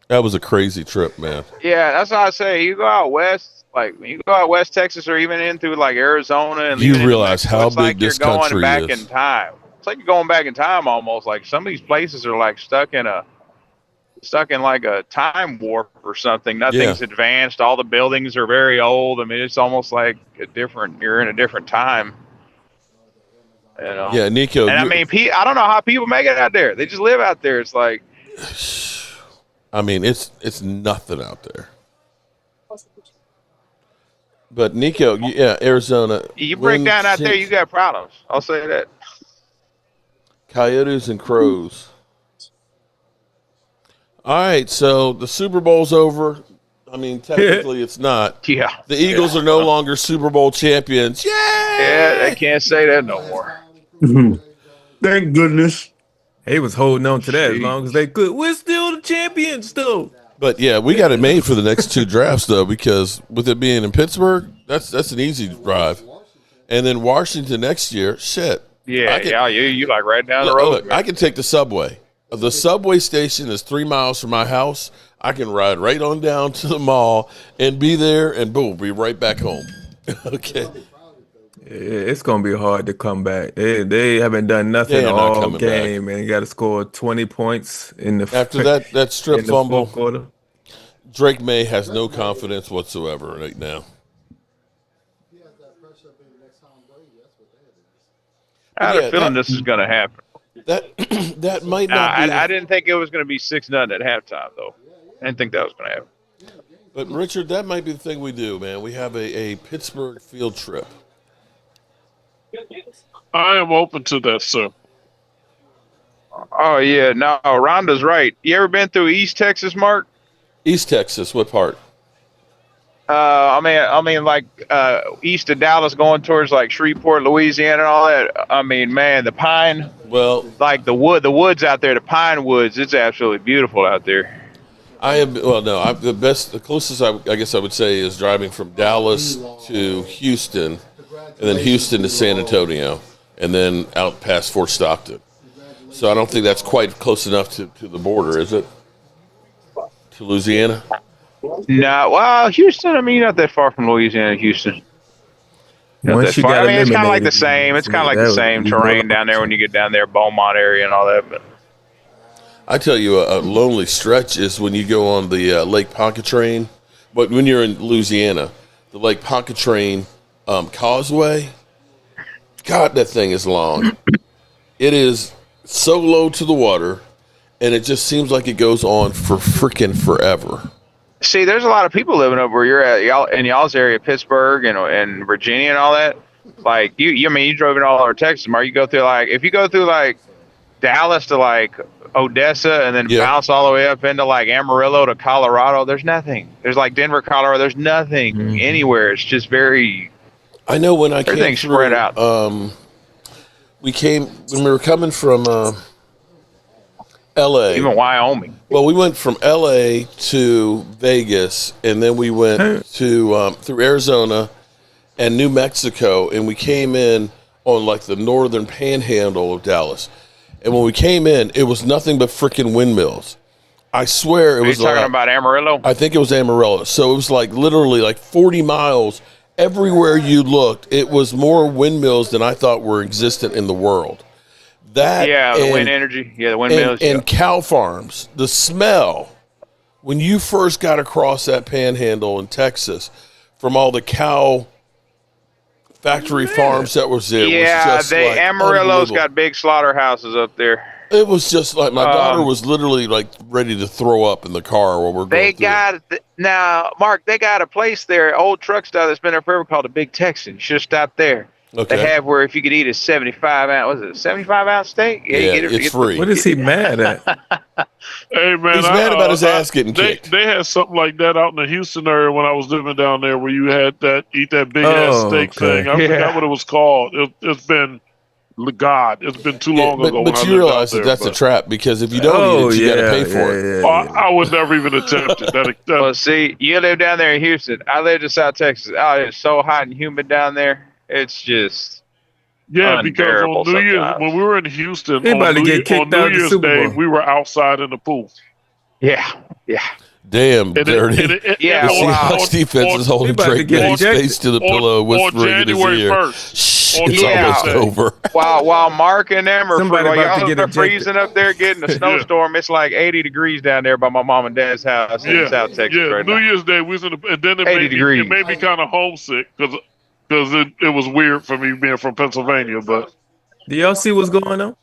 That was a crazy trip, man. Yeah, that's what I say. You go out west... Like when you go out West Texas or even into like Arizona, and you realize how big this country is. You're going back in time. It's like you're going back in time almost. Like some of these places are like stuck in like a time warp or something. Nothing's advanced. All the buildings are very old. I mean, it's almost like you're in a different time. You know? Yeah, Nico. And I mean, I don't know how people make it out there. They just live out there. It's like, I mean, it's nothing out there. But Nico, Arizona. You break down out there, you got problems. I'll say that. Coyotes and Crows. All right, so the Super Bowl's over. I mean, technically it's not. Yeah. The Eagles are no longer Super Bowl champions. Yay! Yeah, they can't say that no more. Thank goodness. He was holding on to that as long as they could. We're still the champions, though. But yeah, we got it made for the next 2 drafts though, because with it being in Pittsburgh, that's an easy drive, and then Washington next year. Shit. Yeah, you like right down the road. Look, I can take the subway. The subway station is 3 miles from my house. I can ride right on down to the mall and be there, and boom, be right back home. Okay. It's gonna be hard to come back. They haven't done nothing all game, back. And you got to score 20 points in the after that strip fumble. Quarter. Drake May has no confidence whatsoever right now. I had a feeling this is going to happen. That might not. I didn't think it was going to be 6-0 at halftime, though. I didn't think that was going to happen. But Richard, that might be the thing we do, man. We have a Pittsburgh field trip. I am open to that, sir. Oh yeah, no, Rhonda's right. You ever been through East Texas, Mark? East Texas, what part? I mean, like east of Dallas, going towards like Shreveport, Louisiana, and all that. I mean, man, the pine. Well, like the woods out there, the pine woods. It's absolutely beautiful out there. The closest I guess I would say is driving from Dallas to Houston. And then Houston to San Antonio, and then out past Fort Stockton. So I don't think that's quite close enough to the border, is it? To Louisiana? No, well, Houston, I mean, not that far from Louisiana, Houston. Not that far. I mean, it's kind of like the same. It's kind of like the same terrain down there when you get down there, Beaumont area and all that. But I tell you, a lonely stretch is when you go on the Lake Pontchartrain. But when you're in Louisiana, the Lake Pontchartrain causeway, God, that thing is long. It is so low to the water, and it just seems like it goes on for freaking forever. See, there's a lot of people living up where you're at, y'all's area, Pittsburgh and Virginia and all that. Like you drove in all over Texas, Mark. You go through if you go through Dallas to Odessa and then bounce all the way up into Amarillo to Colorado. There's nothing. There's Denver, Colorado. There's nothing anywhere. It's just very. I know when I came everything's through, spread out. when we were coming from L.A. Even Wyoming. Well, we went from L.A. to Vegas, and then we went to through Arizona and New Mexico, and we came in on like the northern panhandle of Dallas. And when we came in, it was nothing but freaking windmills. I swear it was. Are you talking about Amarillo? I think it was Amarillo. So it was like literally like 40 miles. Everywhere you looked, it was more windmills than I thought were existent in the world. The wind energy. Yeah, the windmills. And cow farms. The smell when you first got across that panhandle in Texas from all the cow factory farms that was there. Yeah, was just like Amarillo's got big slaughterhouses up there. It was just like my daughter was literally like ready to throw up in the car while we're going through. Now, Mark, they got a place there, old truck stop that's been there forever called the Big Texan. You should have stopped there. Okay. They have where if you could eat a 75-ounce steak? Yeah, it's free. What is he mad at? Hey, man. He's mad about his ass getting kicked. They had something like that out in the Houston area when I was living down there where you had eat that big-ass steak thing. I forgot what it was called. It's been too long ago. But you realize that's a trap because if you don't eat it, you got to pay for it. I would never even attempt it. Well, see, you live down there in Houston. I lived in South Texas. Oh, it's so hot and humid down there. It's just because on New Year's, when we were in Houston, on New Year's Day, we were outside in the pool. Yeah. Damn dirty. The Seahawks defense is holding Drake May's face to the pillow, whispering in his ear. Shh, it's almost over. While Mark and them are y'all freezing up there getting a snowstorm, it's like 80 degrees down there by my mom and dad's house in South Texas right now. New Year's Day, we was and then it made me kind of homesick because it was weird for me being from Pennsylvania. But do y'all see what's going on?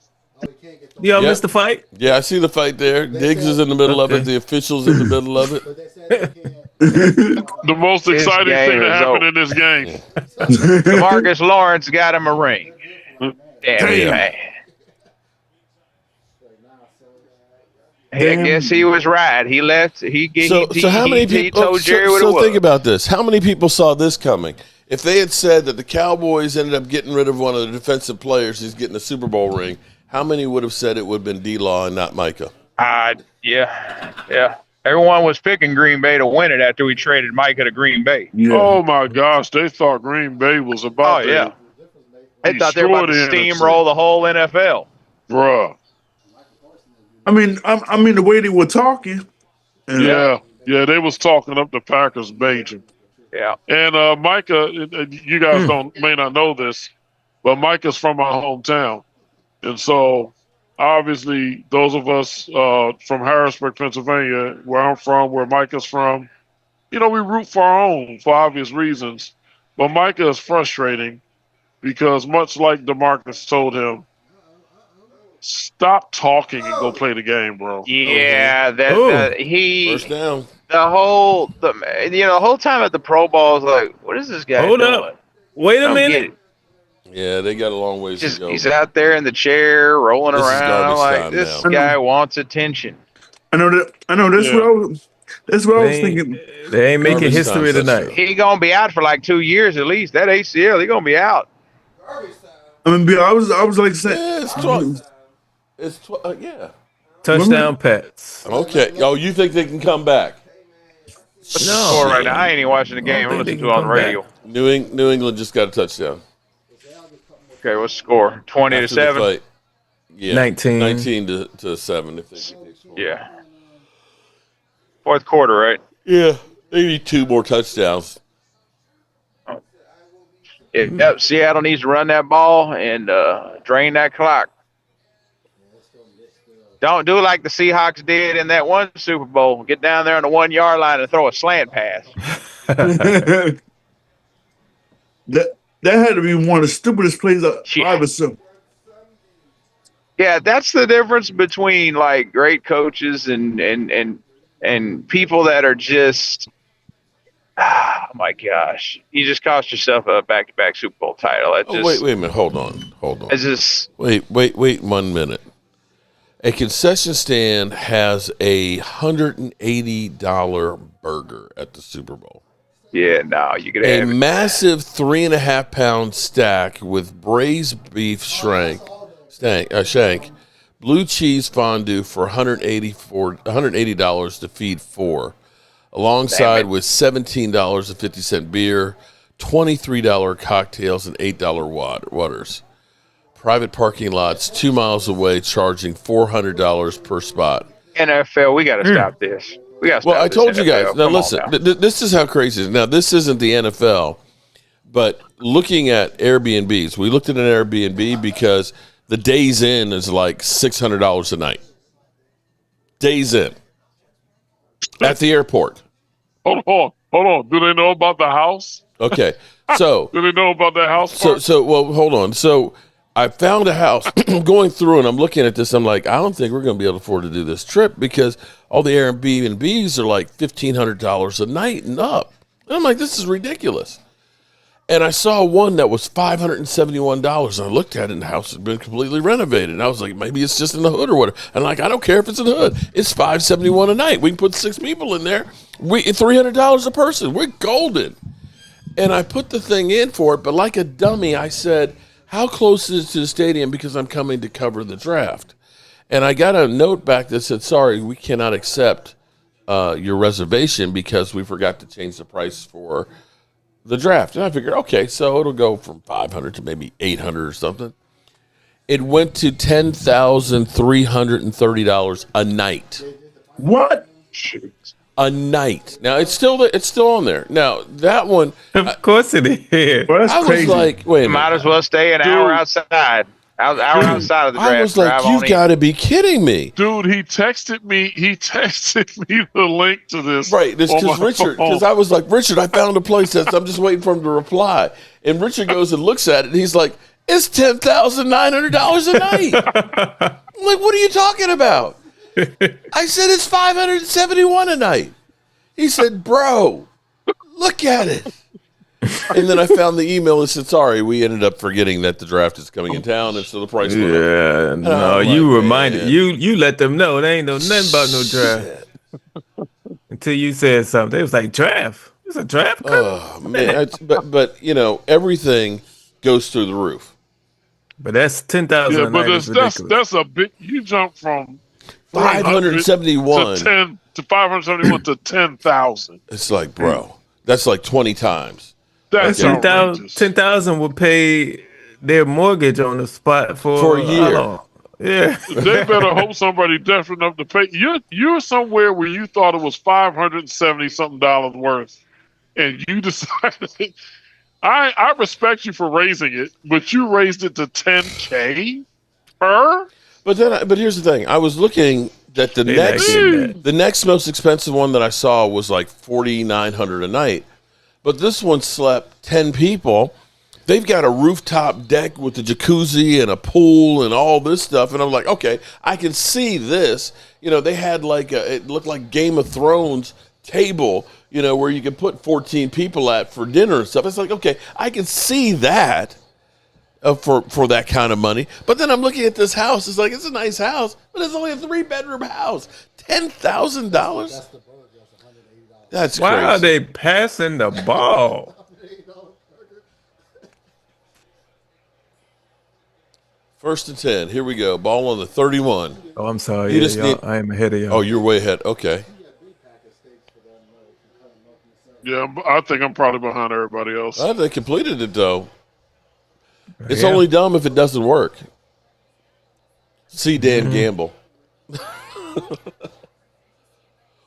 Y'all missed the fight? Yeah, I see the fight there. Diggs is in the middle of it. The officials in the middle of it. The most exciting thing that happened in this game. Marcus Lawrence got him a ring. Damn. Man. I guess he was right. He left. So how many people? Told Jerry what it was. Think about this. How many people saw this coming? If they had said that the Cowboys ended up getting rid of one of the defensive players, he's getting a Super Bowl ring. How many would have said it would have been D-Law and not Micah? Yeah. Everyone was picking Green Bay to win it after we traded Micah to Green Bay. Yeah. Oh my gosh, they thought Green Bay was about to. They thought they were about to steamroll the whole NFL. Bruh. I mean, the way they were talking. Yeah, they was talking up the Packers major. Yeah. And Micah, you guys may not know this, but Micah's from my hometown. And so, obviously, those of us from Harrisburg, Pennsylvania, where I'm from, where Micah's from, we root for our own for obvious reasons. But Micah is frustrating because much like DeMarcus told him, stop talking and go play the game, bro. Yeah, first down. The whole time at the Pro Bowl, I was like, what is this guy doing? Hold up. Wait a minute. Yeah, they got a long ways to go. He's out there in the chair rolling around like this guy wants attention. I know that. That's what I was thinking. They ain't making history tonight. He gonna be out for like 2 years at least. That ACL, he gonna be out. I mean, I was like saying, it's 12. It's 12. Yeah. Touchdown Pats. Okay. Oh, you think they can come back? No. Right now, I ain't even watching the game. I'm listening to it on the radio. New England just got a touchdown. Okay, what's the score? 20-7. Yeah, 19 to 7. If they score. Yeah. Fourth quarter, right? Yeah, they need 2 more touchdowns. Yep, Seattle needs to run that ball and drain that clock. Don't do like the Seahawks did in that one Super Bowl. Get down there on the 1 yard line and throw a slant pass. That had to be one of the stupidest plays I've ever seen. Yeah, that's the difference between like great coaches and people that are just, oh my gosh, you just cost yourself a back-to-back Super Bowl title. Wait a minute, hold on. It's just wait 1 minute. A concession stand has a $180 burger at the Super Bowl. Yeah, no, you could A have it. massive 3.5 pound stack with braised beef shank, blue cheese fondue for $180 to feed 4, alongside with $17.50 beer, $23 cocktails, and $8 waters. Private parking lots 2 miles away, charging $400 per spot. NFL, we got to stop this. We got to stop Well, I this, told you NFL. guys. Now, Come listen, on now. this is how crazy it is. Now, this isn't the NFL, but looking at Airbnbs, we looked at an Airbnb because the Days Inn is like $600 a night. Days Inn at the airport. Hold on. Do they know about the house? Okay, so do they know about that house? Well, hold on. So I found a house. Going through and I'm looking at this. I'm like, I don't think we're going to be able to afford to do this trip because all the Airbnbs are like $1,500 a night and up. And I'm like, this is ridiculous. And I saw one that was $571. And I looked at it, and the house had been completely renovated. And I was like, maybe it's just in the hood or whatever. And like, I don't care if it's in the hood. It's $571 a night. We can put 6 people in there. $300 a person. We're golden. And I put the thing in for it, but like a dummy, I said, how close is it to the stadium because I'm coming to cover the draft? And I got a note back that said, sorry, we cannot accept your reservation because we forgot to change the price for the draft. And I figured, okay, so it'll go from $500 to maybe $800 or something. It went to $10,330 a night. What? Shoot. A night. Now it's still on there. Now that one, of course it is. Well, that's I was crazy. like, wait a minute. Might as well stay an hour outside. Outside of the draft. I was like, you've got to be kidding me, dude. He texted me the link to this. Right, this because I was like, Richard, I found a place I'm just waiting for him to reply. And Richard goes and looks at it, and he's like, it's $10,900 a night. I'm like, what are you talking about? I said it's $571 a night. He said, bro, look at it. And then I found the email and said, sorry, we ended up forgetting that the draft is coming in town, and so the price went up. Yeah, no, you reminded you let them know they ain't know nothing about no draft until you said something. They was like, draft? It's a draft? Oh man, but you know, everything goes through the roof. But that's 10,000. Yeah, but that's a big. You jump from 571 to 571 to 10,000. It's like, bro, that's like 20 times. That's 10,000 will pay their mortgage on the spot for a year. Yeah, they better hope somebody desperate enough to pay. You're somewhere where you thought it was $570 something worth, and you decided. I respect you for raising it, but you raised it to $10K per. But here's the thing. I was looking that the next most expensive one that I saw was like $4,900 a night. But this one slept 10 people. They've got a rooftop deck with a jacuzzi and a pool and all this stuff. And I'm like, okay, I can see this. You know, they had it looked like Game of Thrones table, you know, where you could put 14 people at for dinner and stuff. It's like, okay, I can see that for that kind of money. But then I'm looking at this house. It's like, it's a nice house, but it's only a 3-bedroom house. $10,000? That's why crazy. are they passing the ball? First and 10. Here we go. Ball on the 31. Oh, I'm sorry. I am ahead of y'all. Oh, you're way ahead. Okay. Yeah, I think I'm probably behind everybody else. They completed it, though. It's only dumb if it doesn't work. See Dan Gamble.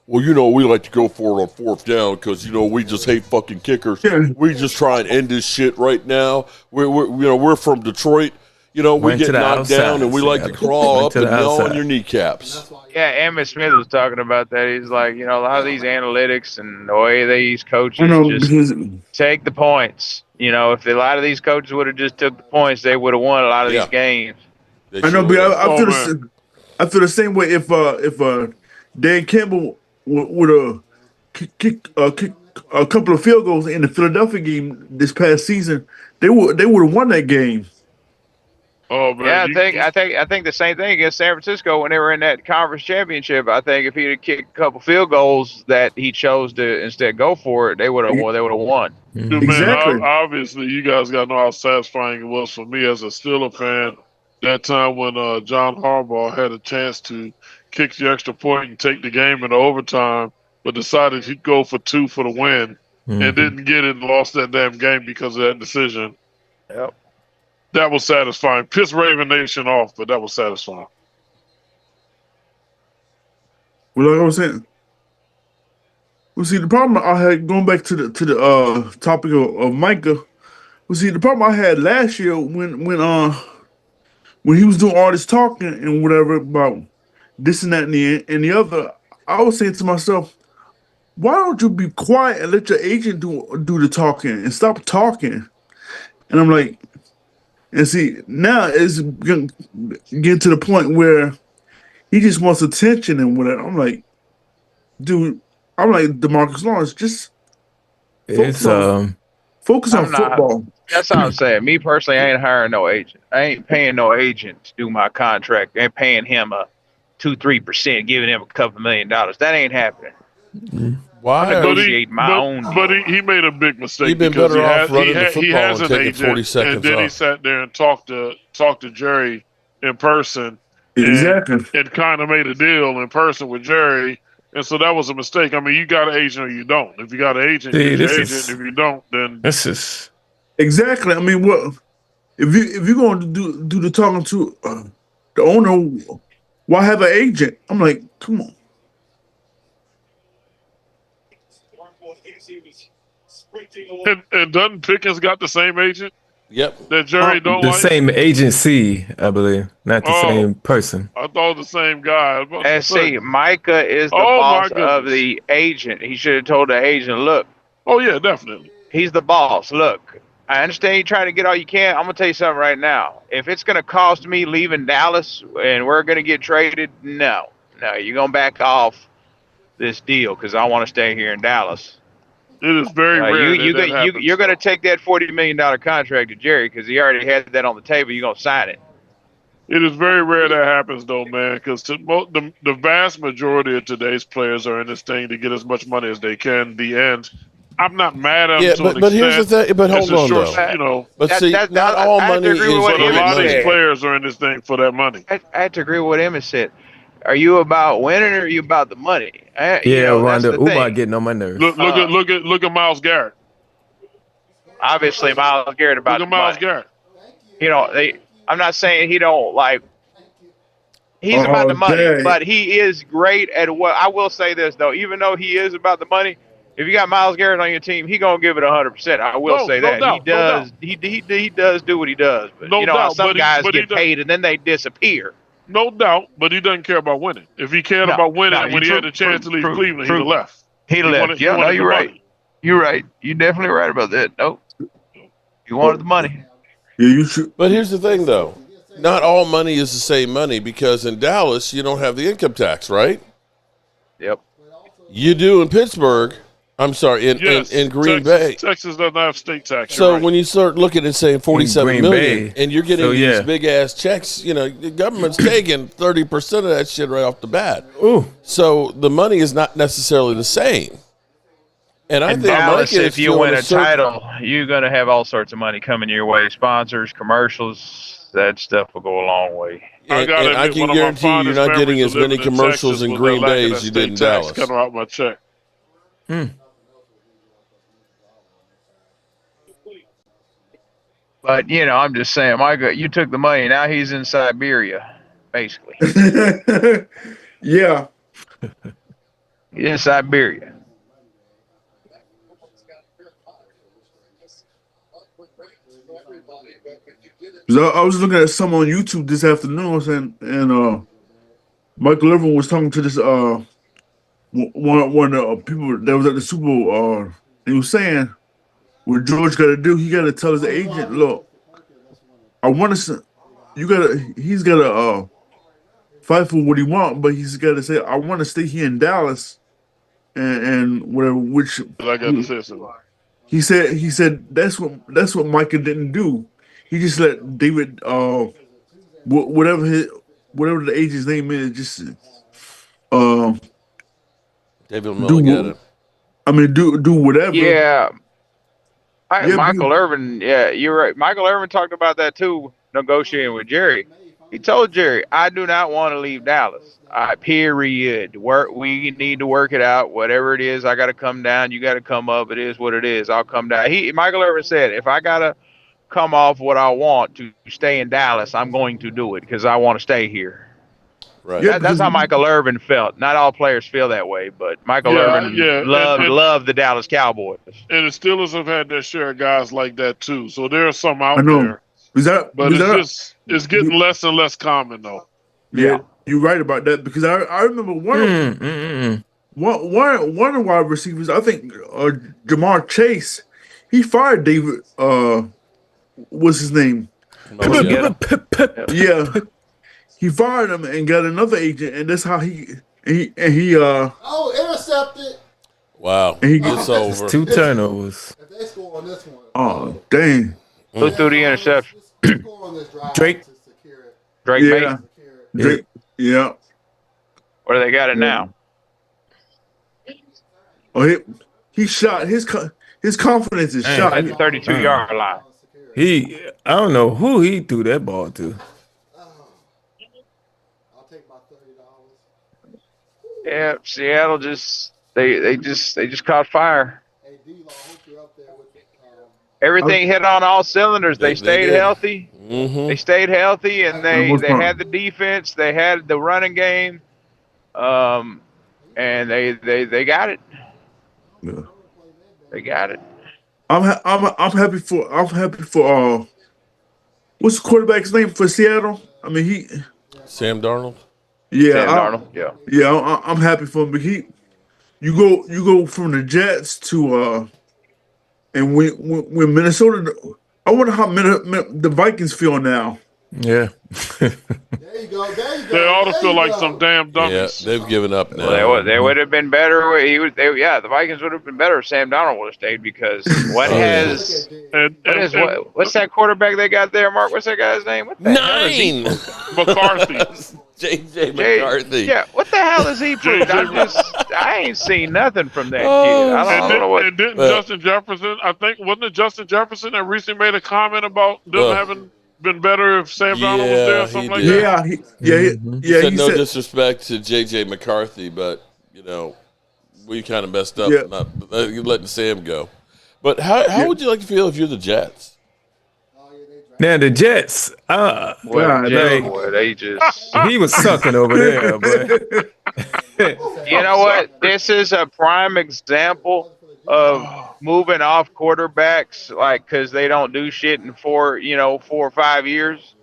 Well, you know, we like to go for it on 4th down because, you know, we just hate fucking kickers. We just try and end this shit right now. We're from Detroit. You know, we get knocked down and we like to crawl up and yell on your kneecaps. Yeah, Emmitt Smith was talking about that. He's like, you know, a lot of these analytics and the way these coaches just take the points. You know, if a lot of these coaches would have just took the points, they would have won a lot of these games. I know, but I feel the same way if Dan Campbell would have kicked a couple of field goals in the Philadelphia game this past season, they would have won that game. Oh man, Yeah, I think the same thing against San Francisco when they were in that conference championship. I think if he'd kicked a couple field goals that he chose to instead go for it, they would have won. They would have won. dude, man, Exactly. obviously you guys got to know how satisfying it was for me as a Steeler fan. That time when John Harbaugh had a chance to kick the extra point and take the game into overtime, but decided he'd go for 2 for the win and didn't get it and lost that damn game because of that decision. Yep. That was satisfying. Piss Raven Nation off, but that was satisfying. Well, like I was saying, well, see, the problem I had going back to the topic of Micah. Well, see, the problem I had last year when he was doing all this talking and whatever about this and that and the other, I was saying to myself, why don't you be quiet and let your agent do the talking and stop talking? And I'm like, and see, now it's getting to the point where he just wants attention and whatever. I'm like, dude, I'm like DeMarcus Lawrence, just focus on football. That's what I'm saying. Me personally, I ain't hiring no agent. I ain't paying no agent to do my contract. I ain't paying him a 2-3%, giving him a couple $1 million. That ain't happening. Why? I'm negotiating my own deal. But he made a big mistake. He'd been because better off running the he football has and an taking agent, 40 seconds and then he off. sat there and talked to Jerry in person. Exactly. And kind of made a deal in person with Jerry. And so that was a mistake. I mean, you got an agent or you don't. If you got an agent, See, you're this your is- agent. If you don't, then This is Exactly. I mean, what if you're going to do the talking to the owner? Why have an agent? I'm like, come on. and doesn't Pickens got the same agent Yep. that Jerry don't the like? same agency, I believe, not the same person. I thought the same guy. And see, Micah is the Oh, my boss of goodness. the agent. He should have told the agent, look, Oh yeah, definitely. he's the boss. Look, I understand you trying to get all you can. I'm going to tell you something right now. If it's going to cost me leaving Dallas and we're going to get traded, no, you're going to back off this deal because I want to stay here in Dallas. It is very rare that happens. You're going to take that $40 million contract to Jerry because he already had that on the table. You're going to sign it. It is very rare that happens, though, man, because the vast majority of today's players are in this thing to get as much money as they can. The end. I'm not mad at them to an but here's the extent. thing. But It's hold a on, short, though. you know. But see, not all I have money to is agree with what But a Emmett lot of these said. players are in this thing for that money. I have to agree with what Emmett said. Are you about winning or are you about the money? Yeah, that's Rhonda, the Umar thing. getting on my nerves. Look at Myles Garrett. Obviously, Myles Garrett about Look the at Myles money. Garrett. You know, I'm not saying he don't like. He's about the money, dang. but he is great at what. I will say this though, even though he is about the money, if you got Myles Garrett on your team, he gonna give it 100%. I will say no that doubt, he does. He does do what he does. But No you know how doubt, some but he- guys but he get does- paid and then they disappear. No doubt, but he doesn't care about winning. If he cared No, about winning no, when he true, had the chance to leave true, Cleveland, true. he'd have left. He left. Wanted, Yeah, no, the you're right. money. You're right. You're definitely right about that. Nope. You wanted the money. Yeah, you should. But here's the thing, though. Not all money is the same money because in Dallas, you don't have the income tax, right? Yep. You do in Pittsburgh. I'm sorry, in Green Bay. Texas doesn't have state tax. So right. when you start looking and saying 47 Green million, Bay. and you're getting So, yeah. these big ass checks, you know, the government's taking 30% of that shit right off the bat. Ooh. So the money is not necessarily the same. And I In think Dallas, Micah is if you feeling win a certain- title, you're going to have all sorts of money coming your way. Sponsors, commercials, that stuff will go a long way. And gotta I admit, can one of my guarantee you're fondest not getting memories as of many living in commercials Texas in was Green that lack Bay of as you that did in state tax Dallas. coming out my check. But, you know, I'm just saying, Micah, you took the money. Now he's in Siberia, basically. Yeah. He's in Siberia. I was looking at some on YouTube this afternoon, and Michael Irvin was talking to this one of the people that was at the Super Bowl. And he was saying, what George got to do, he got to tell his agent, look, I want to. He's got to fight for what he want, but he's got to say, I want to stay here in Dallas, and whatever. Which I got to say something. he said that's what Micah didn't do. He just let David whatever the agent's name is, just um David will look at do. it. I mean, do whatever. Yeah, Yeah, Michael Irvin. Yeah, you're right. Michael Irvin talked about that too, negotiating with Jerry. He told Jerry, "I do not want to leave Dallas. Period. Work. We need to work it out. Whatever it is, I got to come down. You got to come up. It is what it is. I'll come down." Michael Irvin said, "If I gotta come off what I want to stay in Dallas, I'm going to do it because I want to stay here." Right. Yeah, That's how Michael Irvin felt. Not all players feel that way, but Michael Irvin loved the Dallas Cowboys. And the Steelers have had their share of guys like that too. So there are some I out know. there. But it's getting less and less common though. Yeah, you're right about that because I remember one of the wide receivers. I think Jamar Chase. He fired David. What's his name? Yeah, he fired him and got another agent, and that's how he. Oh, intercepted. Wow, And he it's over. It's 2 turnovers. If they score on this one, Oh dang! Who threw the interception? score on this drive Drake. to secure it. Drake Yeah, May. Drake. Yeah. Where they got it now? Oh, he shot his confidence is shot. At the 32-yard line. I don't know who he threw that ball to. I'll take my $30. Yeah, Seattle they just caught fire. Hey, D-Law, I hope you're up there with Everything hit on all cylinders. They stayed did. healthy. Mm-hmm. They stayed healthy, and they had the defense. They had the running game, and they got it. Yeah. They got it. I'm happy for what's the quarterback's name for Seattle? I mean Sam Darnold. Yeah, Sam Darnold. Yeah, I'm happy for him. But you go from the Jets to and when Minnesota. I wonder how the Vikings feel now. Yeah. There you go. They ought to feel like some damn dummies. Yeah, they've given up now. Well, they would have been better. The Vikings would have been better if Sam Darnold would have stayed because what's that quarterback they got there, Mark? What's that guy's name? What the hell is he? 9. McCarthy. J.J. McCarthy. Yeah, what the hell is he proved? I ain't seen nothing from that kid. I don't know what. And didn't Justin Jefferson? I think wasn't it Justin Jefferson that recently made a comment about them having been better if Sam Darnold was there or something like that? He said no disrespect to J.J. McCarthy, but, we kind of messed up not letting Sam go. But how would you like to feel if you're the Jets? Now the Jets, they just he was sucking over there, but you know what? This is a prime example of moving off quarterbacks, because they don't do shit in 4 or 5 years.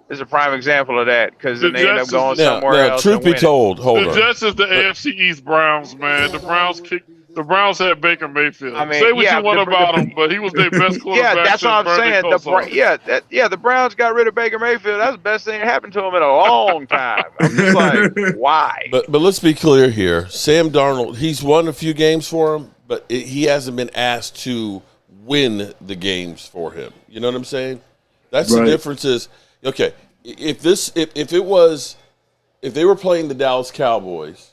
This is a prime example of that because then they end up going somewhere else. Truth be told, the Jets is the AFC East Browns, man. The Browns had Baker Mayfield. I mean, say what you want about him, but he was their best quarterback. Yeah, that's what I'm saying. The Browns got rid of Baker Mayfield. That's the best thing that happened to him in a long time. I'm just like, why? But let's be clear here. Sam Darnold, he's won a few games for him, but he hasn't been asked to win the games for him. You know what I'm saying? That's the difference. Is okay. If they were playing the Dallas Cowboys.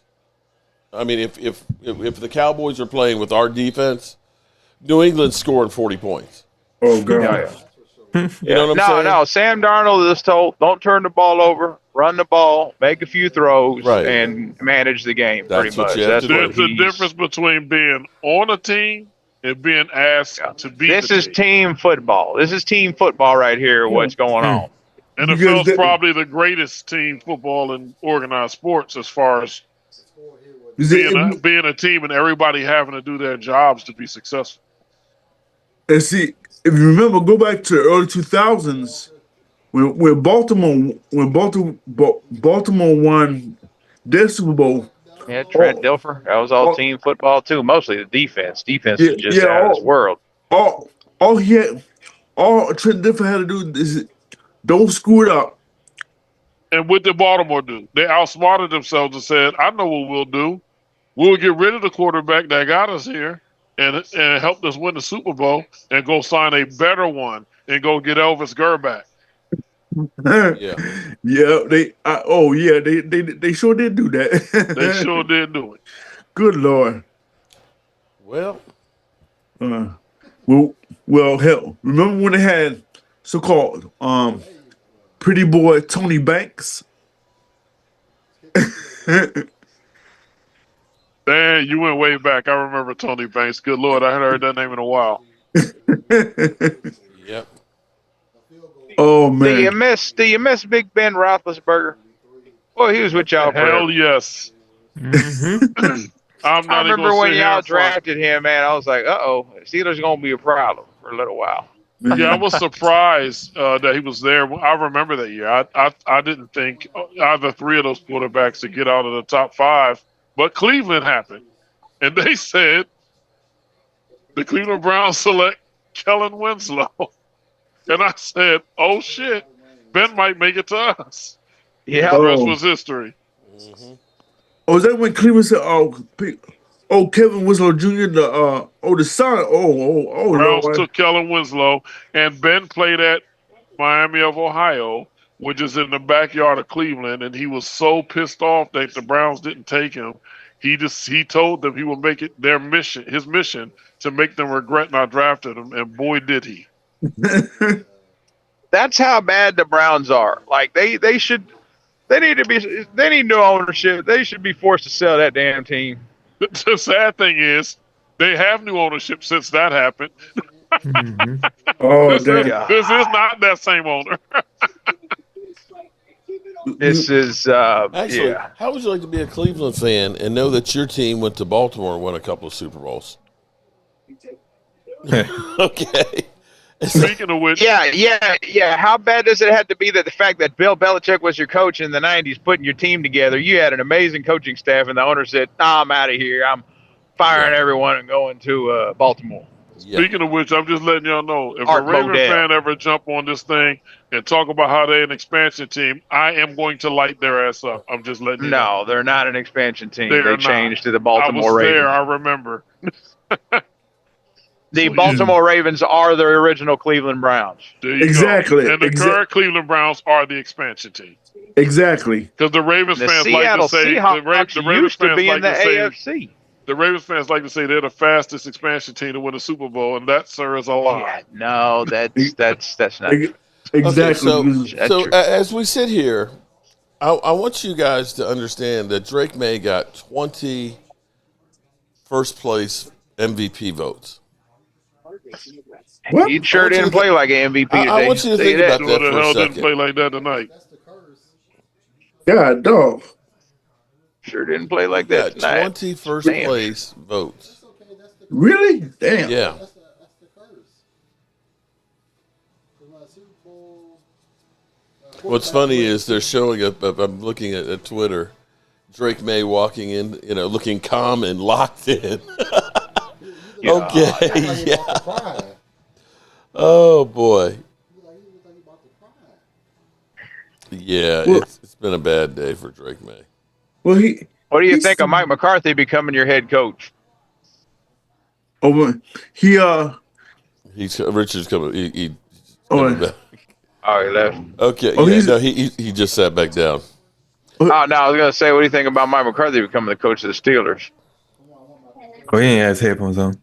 I mean, if the Cowboys are playing with our defense, New England's scoring 40 points. Oh, God. You know what I'm saying? No. Sam Darnold is told, don't turn the ball over, run the ball, make a few throws, and manage the game pretty much. There's a difference between being on a team and being asked to be This is team football. This is team football right here, what's going on. NFL's probably the greatest team football in organized sports as far as being a team and everybody having to do their jobs to be successful. And see, if you remember, go back to the early 2000s when Baltimore won their Super Bowl. Yeah, Trent Dilfer. That was all team football too. Mostly the defense. Defense is just out of this world. All Trent Dilfer had to do is don't screw it up. And what did Baltimore do? They outsmarted themselves and said, I know what we'll do. We'll get rid of the quarterback that got us here and helped us win the Super Bowl and go sign a better one and go get Elvis Gurr back. Yeah, they sure did do that. They sure did do it. Good Lord. Well, hell, remember when they had so-called pretty boy Tony Banks? Man, you went way back. I remember Tony Banks. Good Lord, I hadn't heard that name in a while. Yep. Oh man. Do you miss Big Ben Roethlisberger? Well, he was with y'all forever. Hell yes. I remember when y'all drafted him, man. I was like, Steelers gonna be a problem for a little while. Yeah, I was surprised that he was there. I remember that year. I didn't think either three of those quarterbacks to get out of the top 5, but Cleveland happened, and they said the Cleveland Browns select Kellen Winslow, and I said, "Oh shit, Ben might make it to us." Yeah, the rest was history. Oh, is that when Cleveland said, Kevin Winslow Jr., the son? Browns Lord. took Kellen Winslow, and Ben played at Miami of Ohio, which is in the backyard of Cleveland, and he was so pissed off that the Browns didn't take him. He told them he would make it his mission to make them regret not drafting him, and boy did he. That's how bad the Browns are. Like they need new ownership. They should be forced to sell that damn team. The sad thing is, they have new ownership since that happened. Oh, this is not that same owner. This is actually, how would you like to be a Cleveland fan and know that your team went to Baltimore and won a couple of Super Bowls? Okay. Speaking of which, yeah. How bad does it have to be that the fact that Bill Belichick was your coach in the '90s, putting your team together? You had an amazing coaching staff, and the owner said, "Nah, I'm out of here. I'm firing everyone and going to Baltimore." Speaking of which, I'm just letting y'all know, if a Raven fan ever jump on this thing and talk about how they're an expansion team, I am going to light their ass up. I'm just letting you know. No, they're not an expansion team. They changed to the Baltimore Ravens. There, I remember. The Baltimore Ravens are the original Cleveland Browns. Exactly. Go. And the current Cleveland Browns are the expansion team. Exactly. Because the Ravens fans like to say the Ravens fans like to say the Ravens fans like to say they're the fastest expansion team to win a Super Bowl, and that, sir, is a lie. Yeah, no, that's not exactly. Okay, so as we sit here, I want you guys to understand that Drake May got 20 first place MVP votes. What? He sure didn't play like an MVP today. I want you to think about that for a second. Didn't play like that tonight. God, dog. Sure didn't play like that tonight. 20 first place votes. Really? Damn. Yeah. That's the curse. What's funny is they're showing up. I'm looking at Twitter. Drake May walking in, looking calm and locked in. Okay. Yeah. Oh boy. Yeah, it's been a bad day for Drake May. Well, what do you think of Mike McCarthy becoming your head coach? Richard's coming. He back. Oh, he left. Okay. He just sat back down. Oh no, I was gonna say, what do you think about Mike McCarthy becoming the coach of the Steelers? Oh, he ain't has headphones on.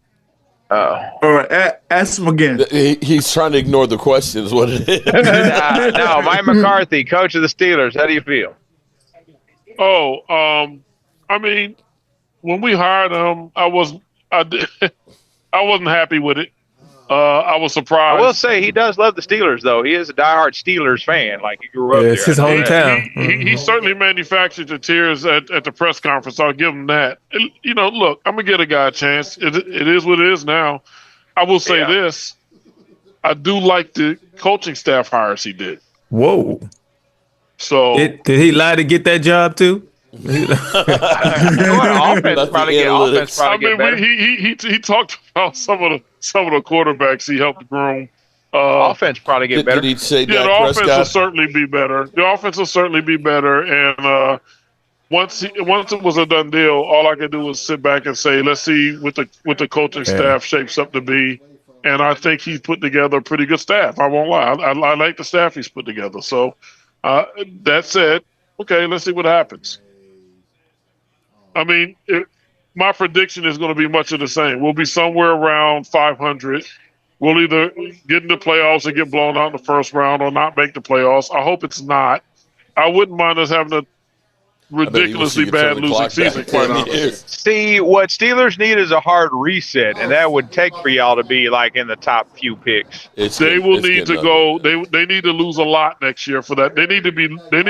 Oh. All right, ask him again. He's trying to ignore the question. Is what it is. No, Mike McCarthy, coach of the Steelers. How do you feel? Oh, I mean, when we hired him, I wasn't happy with it. I was surprised. I will say he does love the Steelers, though. He is a diehard Steelers fan. Like, he grew up there. It's his hometown. He certainly manufactured the tears at the press conference. I'll give him that. Look, I'm going to get a guy a chance. It is what it is now. I will say this. I do like the coaching staff hires he did. Whoa. So did he lie to get that job, too? Offense probably get better. He talked about some of the quarterbacks he helped groom. Offense probably get better. Did he say the offense will certainly be better. The offense will certainly be better. And once it was a done deal, all I could do was sit back and say, let's see what the coaching staff shapes up to be. and I think he's put together a pretty good staff. I won't lie. I like the staff he's put together. So that said, okay, let's see what happens. I mean, my prediction is going to be much of the same. We'll be somewhere around 500. We'll either get in the playoffs and get blown out in the first round or not make the playoffs. I hope it's not. I wouldn't mind us having a ridiculously bad losing season, quite honestly. See, what Steelers need is a hard reset, and that would take for y'all to be like in the top few picks. They will need to go. They need to lose a lot next year for that. They need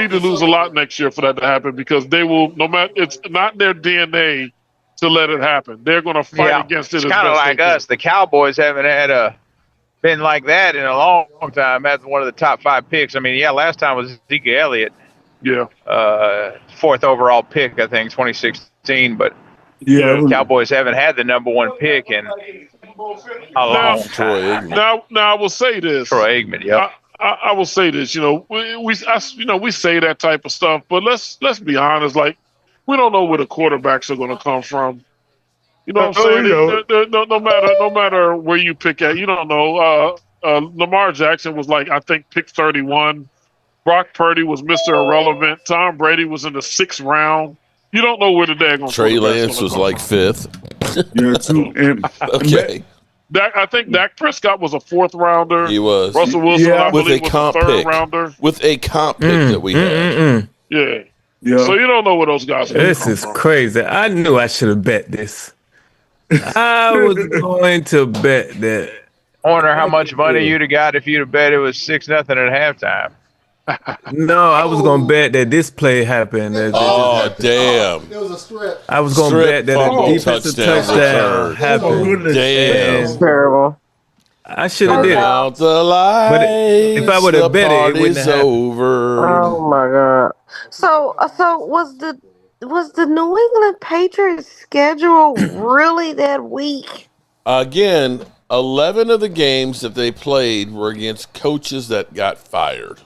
to lose a lot next year for that to happen, because they will, no matter, it's not in their DNA to let it happen. They're going to fight against it. It's kind of like us. The Cowboys haven't had been like that in a long time as one of the top 5 picks. I mean, last time was Ezekiel Elliott. Yeah. 4th overall pick, I think, 2016. But the Cowboys haven't had the number 1 pick in a long time. Now I will say this. Troy Aikman, yep. I will say this. We say that type of stuff, but let's be honest. Like, we don't know where the quarterbacks are going to come from. You know what I'm saying? No matter where you pick at, you don't know. Lamar Jackson was like, I think, pick 31. Brock Purdy was Mr. Irrelevant. Tom Brady was in the 6th round. You don't know where the daggone Trey Lance was like 5th. Okay. I think Dak Prescott was a 4th rounder. He was. Russell Wilson, I believe, was a 3rd rounder. With a comp pick that we had. Yeah. So you don't know where those guys are. This is crazy. I knew I should have bet this. I was going to bet that. I wonder how much money you'd have got if you'd have bet it was 6-0 at halftime. No, I was gonna bet that this play happened. Damn! It was a strip. I was gonna bet that a defensive touchdown happened. Damn! It's terrible. I should have did it. But if I would have bet it, it wouldn't have over. Oh my god! So was the New England Patriots schedule really that weak? Again, 11 of the games that they played were against coaches that got fired.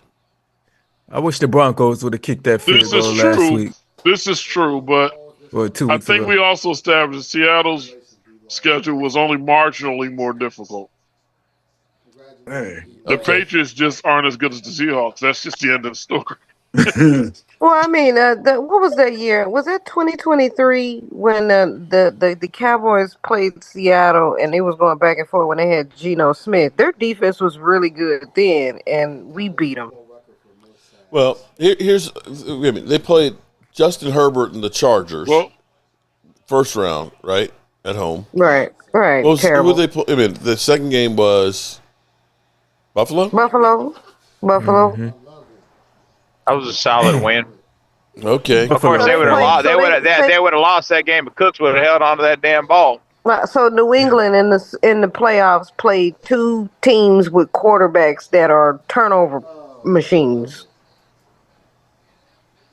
I wish the Broncos would have kicked that field goal last week. This is true, but I think we also established Seattle's schedule was only marginally more difficult. The Patriots just aren't as good as the Seahawks. That's just the end of the story. Well, I mean, what was that year? Was that 2023 when the Cowboys played Seattle and it was going back and forth when they had Geno Smith? Their defense was really good then, and we beat them. Well, they played Justin Herbert and the Chargers. Well, first round, right, at home. Right. Terrible. The second game was Buffalo. Mm-hmm. That was a solid win. Okay. Of course, they would have lost. They would have lost that game, but Cooks would have held on to that damn ball. So New England in the playoffs played 2 teams with quarterbacks that are turnover machines.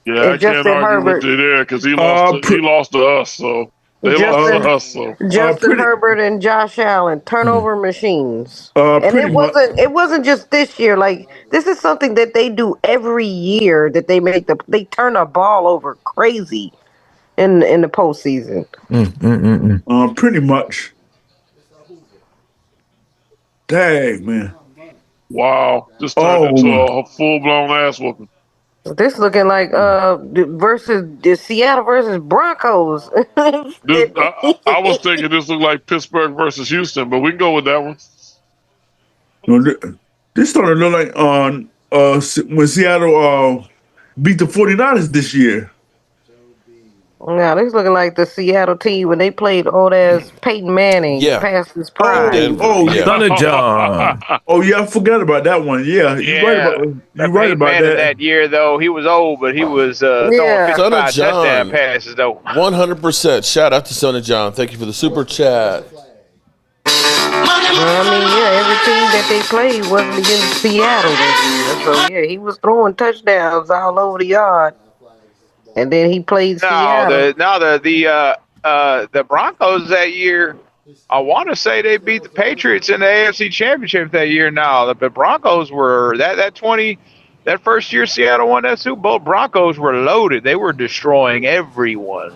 Yeah, I can't argue with you there because he lost to us. So they lost to us. So Justin Herbert and Josh Allen, turnover machines. And it wasn't just this year. Like, this is something that they do every year. That they turn the ball over crazy in the postseason. Pretty much. Dang, man. Wow, just turned into a full-blown ass whooping. This looking like the Seattle versus Broncos. I was thinking this looked like Pittsburgh versus Houston, but we can go with that one. No, this started to look like when Seattle beat the 49ers this year. Now this looking like the Seattle team when they played old ass Peyton Manning past his prime. Son of John. I forgot about that one. Yeah, you're right about that. That year though, he was old, but he was throwing 55 touchdown passes though. 100%. Shout out to Son of John. Thank you for the super chat. I mean, every team that they played wasn't against Seattle this year. So he was throwing touchdowns all over the yard. And then he played Seattle. The Broncos that year, I want to say they beat the Patriots in the AFC Championship that year. Now the Broncos were that first year Seattle won that Super Bowl. Broncos were loaded. They were destroying everyone.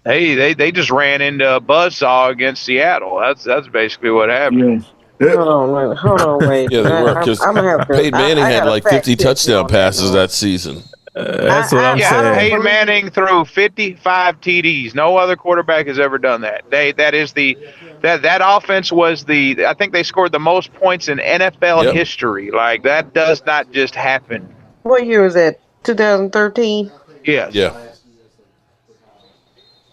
They just ran into a buzzsaw against Seattle. That's basically what happened. Yeah. Hold on, wait. Yeah, they were because I'm gonna have to. Peyton Manning I had gotta like fact 50 check you touchdown on that, passes man. that season. That's what I'm Yeah, I don't saying. Peyton believe Manning threw 55 TDs. No other quarterback has ever done that. That offense was I think they scored the most points in NFL Yep. history. Like that does not just happen. What year was that? 2013. Yes. Yeah.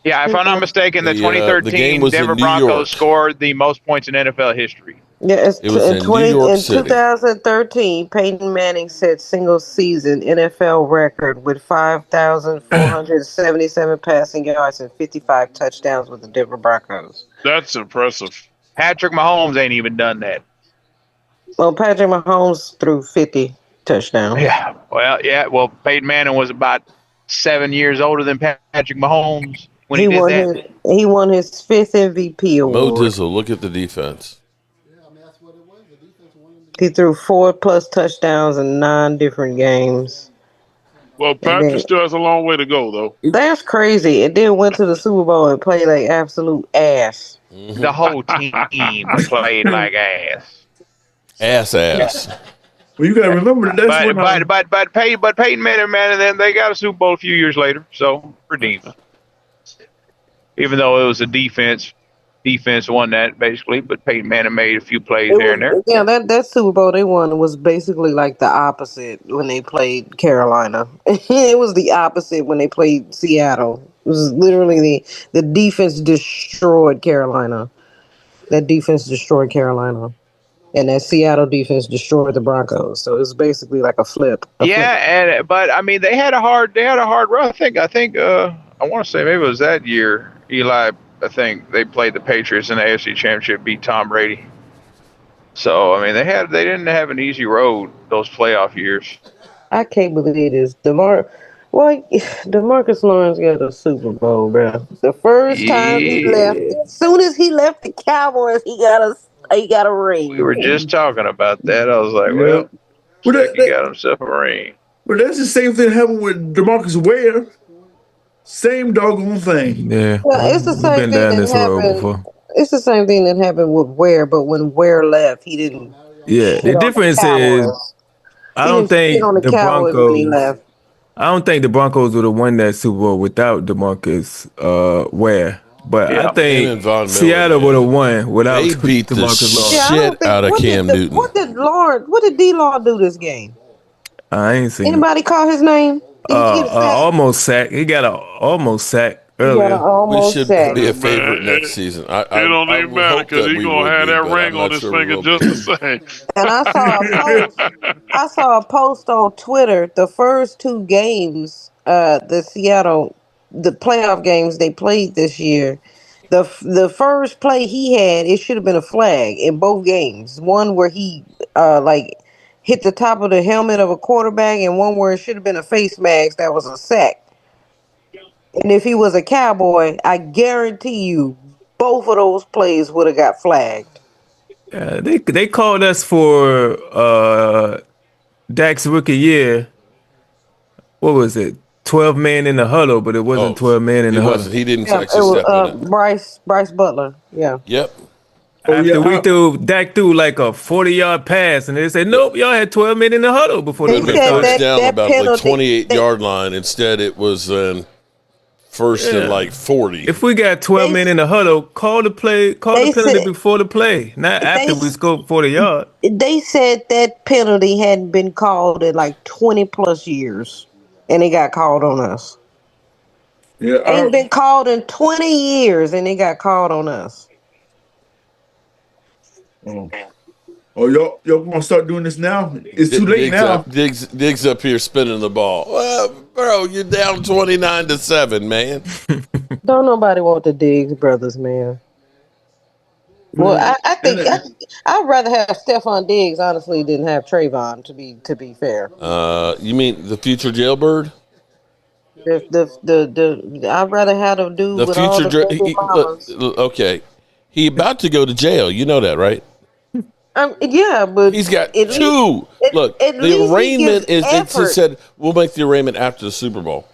Yeah, if I'm not mistaken, the The game 2013 was Denver in New Broncos York. scored the most points in NFL history. Yeah, It was in New York City. 2013, Peyton Manning set single season NFL record with 5,477 passing yards and 55 touchdowns with the Denver Broncos. That's impressive. Patrick Mahomes ain't even done that. Well, Patrick Mahomes threw 50 touchdowns. Yeah. Well, Peyton Manning was about 7 years older than Patrick Mahomes when he did that. He won his 5th MVP award. Mo Dizzle, look at the defense. He threw 4+ touchdowns in 9 different games. Well, Patrick still has a long way to go, though. That's crazy. And then went to the Super Bowl and played like absolute ass. Mm-hmm. The whole team played like ass. Ass. Well, you gotta remember that. But Peyton Manning, and then they got a Super Bowl a few years later, so redeemed. Even though it was a defense won that basically, but Peyton Manning made a few plays here and there. Yeah, that Super Bowl they won was basically like the opposite when they played Carolina. It was the opposite when they played Seattle. It was literally the defense destroyed Carolina. That defense destroyed Carolina. And that Seattle defense destroyed the Broncos. So it was basically like a flip. But I mean they had a hard run. I think I want to say maybe it was that year, Eli. I think they played the Patriots in the AFC Championship, beat Tom Brady. So I mean they didn't have an easy road those playoff years. I can't believe this. DeMarcus Lawrence got a Super Bowl, bro. The first time he left, as soon as he left the Cowboys, he got a ring. We were just talking about that. I was like, well, he got himself a ring. But that's the same thing happened with DeMarcus Ware. Same doggone thing. Yeah. Well, it's the same thing that happened. It's the same thing that happened with Ware, but when Ware left, he didn't. Yeah, the difference is, I don't think the Broncos. I don't think the Broncos would have won that Super Bowl without DeMarcus Ware. But I think Seattle would have won without they beat the DeMarcus shit out of Cam Newton. What did D-Law do this game? I ain't seen anybody call his name? Almost sack. He got an almost sack earlier. We should be a favorite next season. It don't even matter because he's gonna have that ring on his finger just the same. And I saw a post on Twitter. The first 2 games, the playoff games they played this year. The first play he had, it should have been a flag in both games. One where he hit the top of the helmet of a quarterback, and one where it should have been a face mask that was a sack. And if he was a Cowboy, I guarantee you both of those plays would have got flagged. They called us for Dak's rookie year. What was it? 12 men in the huddle, but it wasn't 12 men in the huddle. He didn't actually step in it. Bryce Butler. Yeah. Yep. After Dak threw like a 40-yard pass, and they said, nope, y'all had 12 men in the huddle before they touched down about the 28-yard line. Instead, it was first and like 40. If we got 12 men in the huddle, call the penalty before the play, not after we scored 40 yards. They said that penalty hadn't been called in like 20+ years, and it got called on us. Yeah, ain't been called in 20 years, and it got called on us. Y'all gonna start doing this now? It's too late now. Diggs up here spinning the ball. Well, bro, you're down 29-7, man. Don't nobody want the Diggs brothers, man. Well, I think I'd rather have Stephon Diggs, honestly, than have Trayvon. To be fair. You mean the future jailbird? I'd rather have them dude with all the okay, he about to go to jail. You know that, right? Yeah, but he's got 2. Look, the arraignment is. It said we'll make the arraignment after the Super Bowl.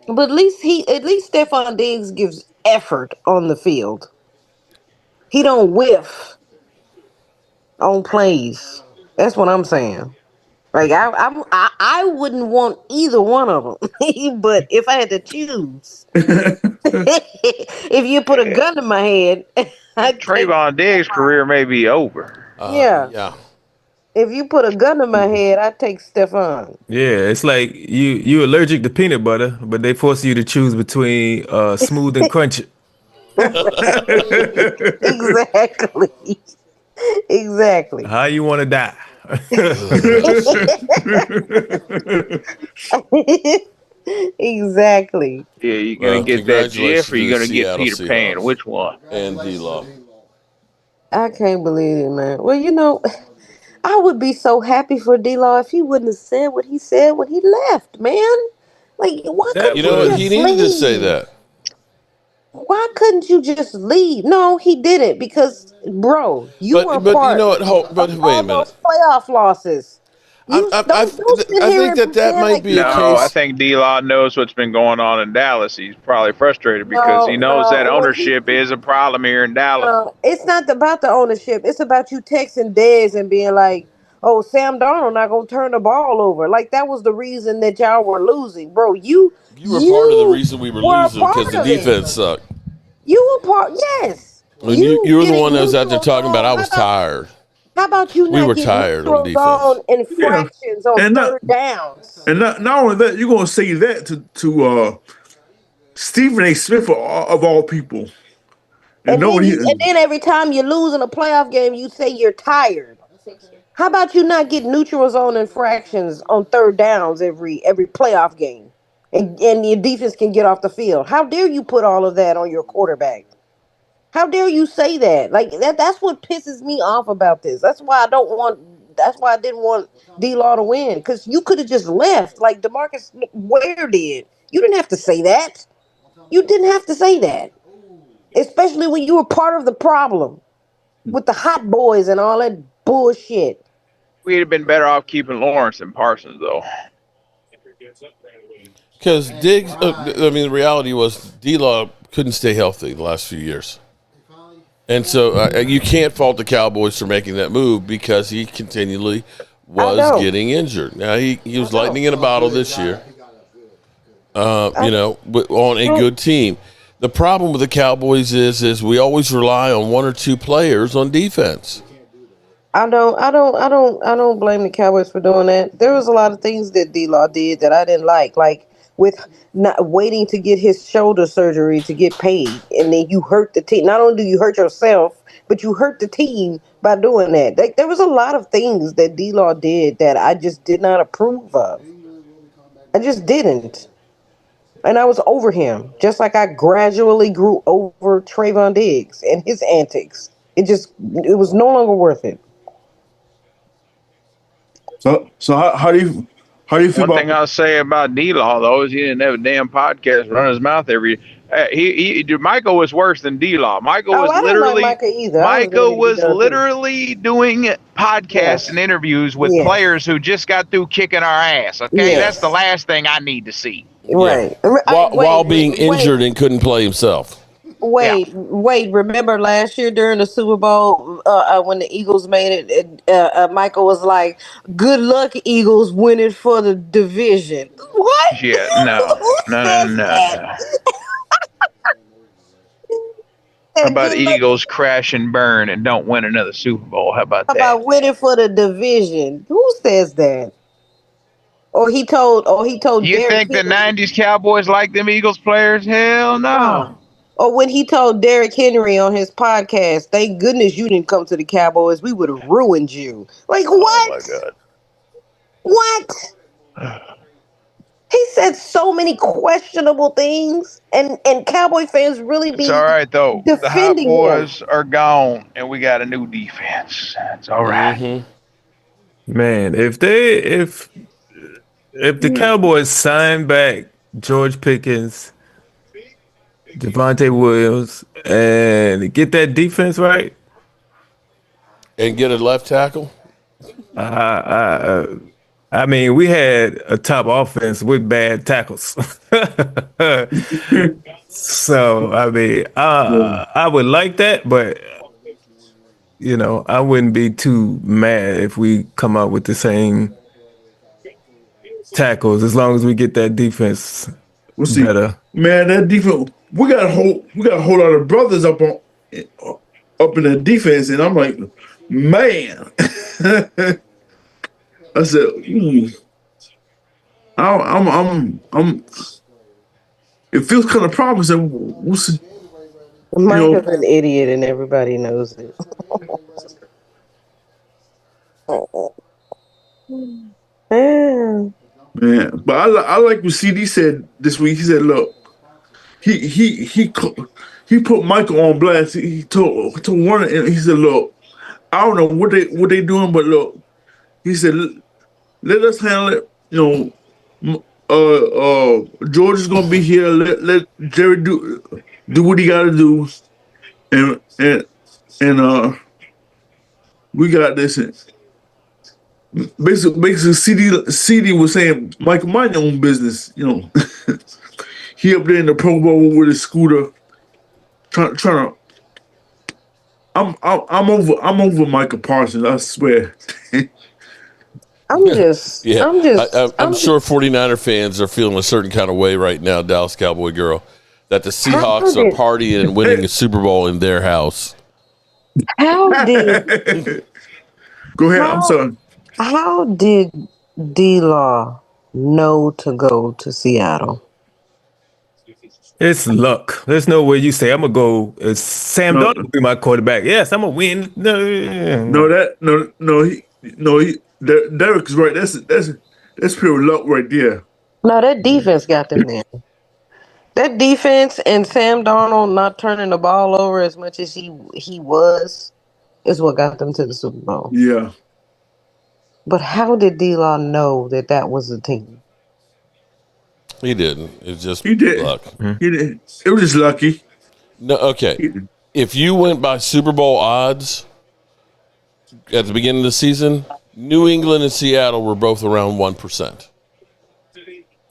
But at least Stephon Diggs gives effort on the field. He don't whiff on plays. That's what I'm saying. Like I wouldn't want either one of them. But if I had to choose, if you put a gun to my head, I'd take Trayvon Diggs' career may be over. yeah. Yeah. If you put a gun to my head, I'd take Stephon. Yeah, it's like you allergic to peanut butter, but they force you to choose between smooth and crunchy. Exactly. Exactly. How you want to die? Exactly. Yeah, you're Well, gonna get that congratulations GIF, or to you're the gonna get Seattle Peter Pan. Seahawks Which one? and D-Law. I can't believe it, man. Well, I would be so happy for D-Law if he wouldn't have said what he said when he left, man. Like, why That couldn't You know you what? was He just needed to say leave? that. Why couldn't you just leave? No, he didn't because, bro, you were But you part know what? But of wait a all minute. those playoff losses. You don't sit I here think and that pretend might like be you a No, I don't. case. think D-Law knows what's been going on in Dallas. He's probably frustrated because he No, knows that no. When he ownership is a problem here in Dallas. No, it's not about the ownership. It's about you texting Dez and being like, "Oh, Sam Darnold not gonna turn the ball over." Like that was the reason that y'all were losing, bro. You were part of the You reason we were were a losing part because the of it. defense sucked. You were part. Yes, And you you were the one getting that was out there neutral talking about zone. I was tired. How about you We not were getting tired on neutral defense. zone in Yeah, fractions on and not third downs? and not only that, you're gonna say that to Stephen A. Smith of all people, and no, And then every time you lose in a playoff game, you say you're tired. How about you not get neutral zone infractions on third downs every playoff game, and your defense can get off the field? How dare you put all of that on your quarterback? How dare you say that? Like that's what pisses me off about this. That's why I don't want. That's why I didn't want D Law to win because you could have just left like Demarcus Ware did. You didn't have to say that. You didn't have to say that, especially when you were part of the problem with the hot boys and all that bullshit. We'd have been better off keeping Lawrence than Parsons, though. Because Diggs, I mean, the reality was D-Law couldn't stay healthy the last few years. And so you can't fault the Cowboys for making that move because he continually was getting injured. Now, he was lightning in a bottle this year, on a good team. The problem with the Cowboys is we always rely on one or two players on defense. I don't blame the Cowboys for doing that. There was a lot of things that D Law did that I didn't like with not waiting to get his shoulder surgery to get paid, and then you hurt the team. Not only do you hurt yourself, but you hurt the team by doing that. Like, there was a lot of things that D Law did that I just did not approve of. I just didn't. And I was over him, just like I gradually grew over Trayvon Diggs and his antics. It was no longer worth it. So how do you feel One about? thing I'll say about D-Law, though, is he didn't have a damn podcast run his mouth every. Michael was worse than D-Law. Michael Oh, was I don't like literally Micah either. I was ready to be done too. doing podcasts Yes. and interviews with Yes. players who just got through kicking our ass. Okay, that's the Yes. last thing I need to see. Right. While being injured and couldn't play himself. Wait. Remember last year during the Super Bowl when the Eagles made it, Michael was like, "Good luck, Eagles, winning for the division." What? Yeah, no, Who no, no, says no, that? no. How about Good luck. Eagles crash and burn and don't win another Super Bowl? How about How that? about winning for the division? Who says that? Or he told You Derrick think the Henry. '90s Cowboys like them Eagles players? Hell no. No. Or when he told Derrick Henry on his podcast, "Thank goodness you didn't come to the Cowboys. We would have ruined you." Like, Oh my what? God. What? He said so many questionable things, and Cowboy fans really It's all be right though. The Hot defending him. Boys are gone, and we got a new defense. It's all right. Mm-hmm. Man, if the Cowboys sign back George Pickens, Javonte Williams, and get that defense right, And get a left tackle? I mean, we had a top offense with bad tackles. So, I mean, I would like that, but I wouldn't be too mad if we come out with the same tackles as long as we get that defense better. Man, that defense. We got a whole lot of brothers up in the defense, and I'm like, man. I said, I'm. It feels kind of promising. We'll see. Micah's an idiot, and everybody knows it. Man, but I like what CD said this week. He said, "Look, he put Michael on blast. He told Warner, and he said, "Look, I don't know what they doing, but look," he said, "Let us handle it. George is gonna be here. Let Jerry do what he got to do, and we got this." Basically, CD was saying, "Michael, mind your own business." He up there in the Pro Bowl with his scooter, trying to. I'm over Micah Parsons. I swear. I'm sure 49er fans are feeling a certain kind of way right now, Dallas Cowboy girl, that the Seahawks are partying and winning a Super Bowl in their house. How did? Go ahead. I'm sorry. How did D-Law know to go to Seattle? It's luck. There's no way you say I'm gonna go. Sam Darnold will be my quarterback. Yes, I'm gonna win. Derek's right. That's pure luck right there. No, that defense got them there. That defense and Sam Darnold not turning the ball over as much as he was is what got them to the Super Bowl. Yeah. But how did D-Law know that was the team? He didn't. It's just luck. He did. It was just lucky. No, okay. If you went by Super Bowl odds at the beginning of the season, New England and Seattle were both around 1%.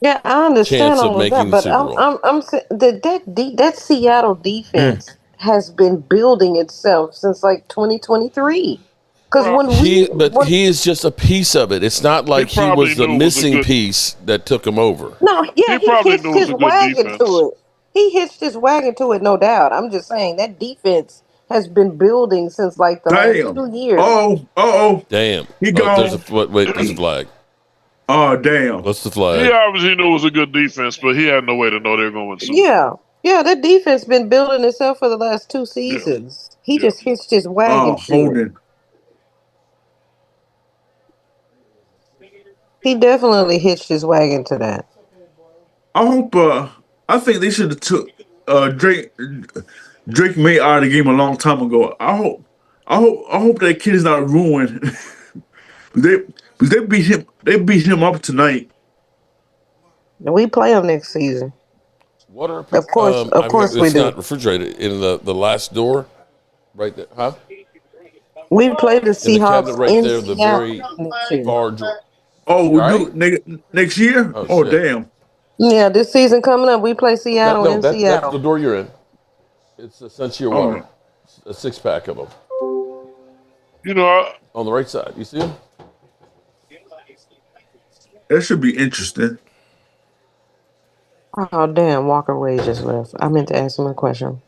Yeah, I understand all of that, but I'm saying that Seattle defense has been building itself since like 2023. Because he is just a piece of it. It's not like he was the missing piece that took him over. No, yeah, he hitched his wagon to it. He hitched his wagon to it, no doubt. I'm just saying that defense has been building since like the last 2 years. Damn. He gone. There's a flag. Oh, damn. What's the flag? He obviously knew it was a good defense, but he had no way to know they were going to win. Yeah, that defense been building itself for the last 2 seasons. He just hitched his wagon to it. He definitely hitched his wagon to that. I think they should have took Drake May out of the game a long time ago. I hope that kid is not ruined. They beat him up tonight. We play him next season. Of course we do. It's not refrigerated in the last door, right there, huh? We play the Seahawks right there, the very far door. Oh, we do next year? Oh, damn. Yeah, this season coming up, we play Seattle in Seattle. That's the door you're in. It's a Sensier water. A 6-pack of them. On the right side. You see them? That should be interesting. Oh, damn. Walker Wade just left. I meant to ask him a question.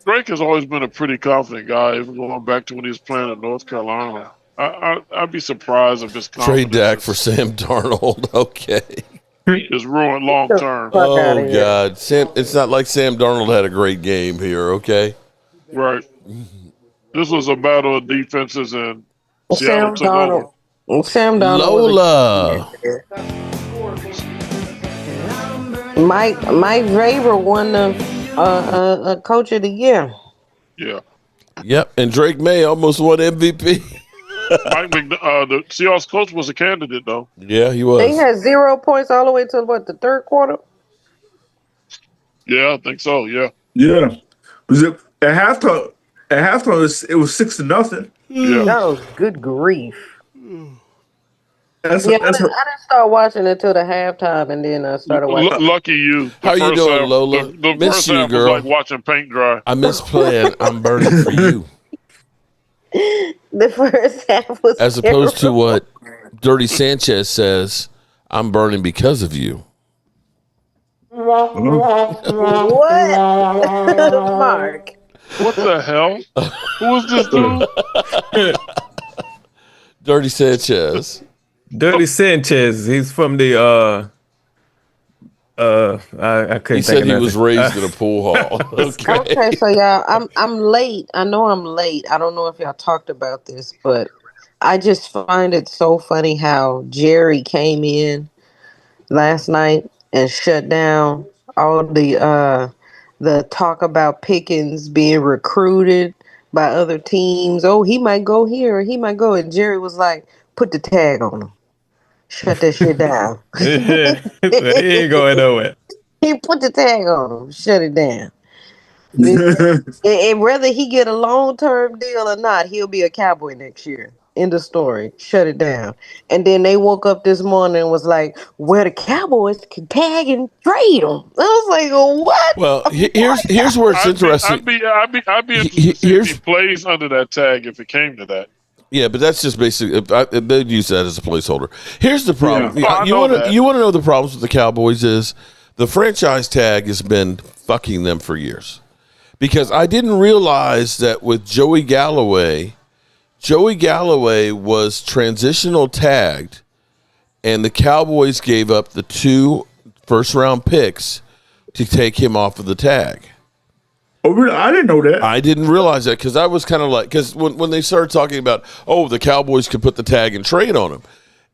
Drake has always been a pretty confident guy, even going back to when he was playing in North Carolina. I'd be surprised if his confidence... Trade Dak for Sam Darnold. Okay. Is ruined long term. Oh, God. It's not like Sam Darnold had a great game here, okay? Right. This was a battle of defenses, and Seattle took over. Sam Darnold. Lola. Mike Vrabel won the Coach of the Year. Yeah. Yep, and Drake May almost won MVP. The Seahawks coach was a candidate, though. Yeah, he was. They had 0 points all the way to the third quarter. Yeah, I think so. Yeah. Yeah. Was it at halftime? At halftime, it was 6-0. Yeah. That was good grief. That's I didn't start watching it till the halftime, and then I started watching. Lucky you. How you doing, Lola? The Miss first you, half girl. was like watching paint dry. I miss playing I'm Burning for You. The first half was as opposed to what Dirty Sanchez says, I'm burning because of you. What? Mark. What the hell? Who is this dude? Dirty Sanchez. Dirty Sanchez. He's from the I couldn't. He said he was raised in a pool hall. Okay, so y'all, I'm late. I know I'm late. I don't know if y'all talked about this, but I just find it so funny how Jerry came in last night and shut down all the talk about Pickens being recruited by other teams. Oh, he might go here or he might go. And Jerry was like, put the tag on him. Shut that shit down. He ain't going nowhere. He put the tag on him. Shut it down. And whether he get a long-term deal or not, he'll be a Cowboy next year. End of story. Shut it down. And then they woke up this morning and was like, well, the Cowboys can tag and trade him. I was like, what? Well, here's where it's interesting. I'd be interested to see if he plays under that tag if it came to that. Yeah, but that's just basically they'd use that as a placeholder. Here's the problem. Yeah. You want to know the problems with the Cowboys is the franchise tag has been fucking them for years. Because I didn't realize that with Joey Galloway was transitional tagged, and the Cowboys gave up the 2 first-round picks to take him off of the tag. Oh, really? I didn't know that. I didn't realize that because I was kind of like, because when they started talking about, the Cowboys could put the tag and trade on him.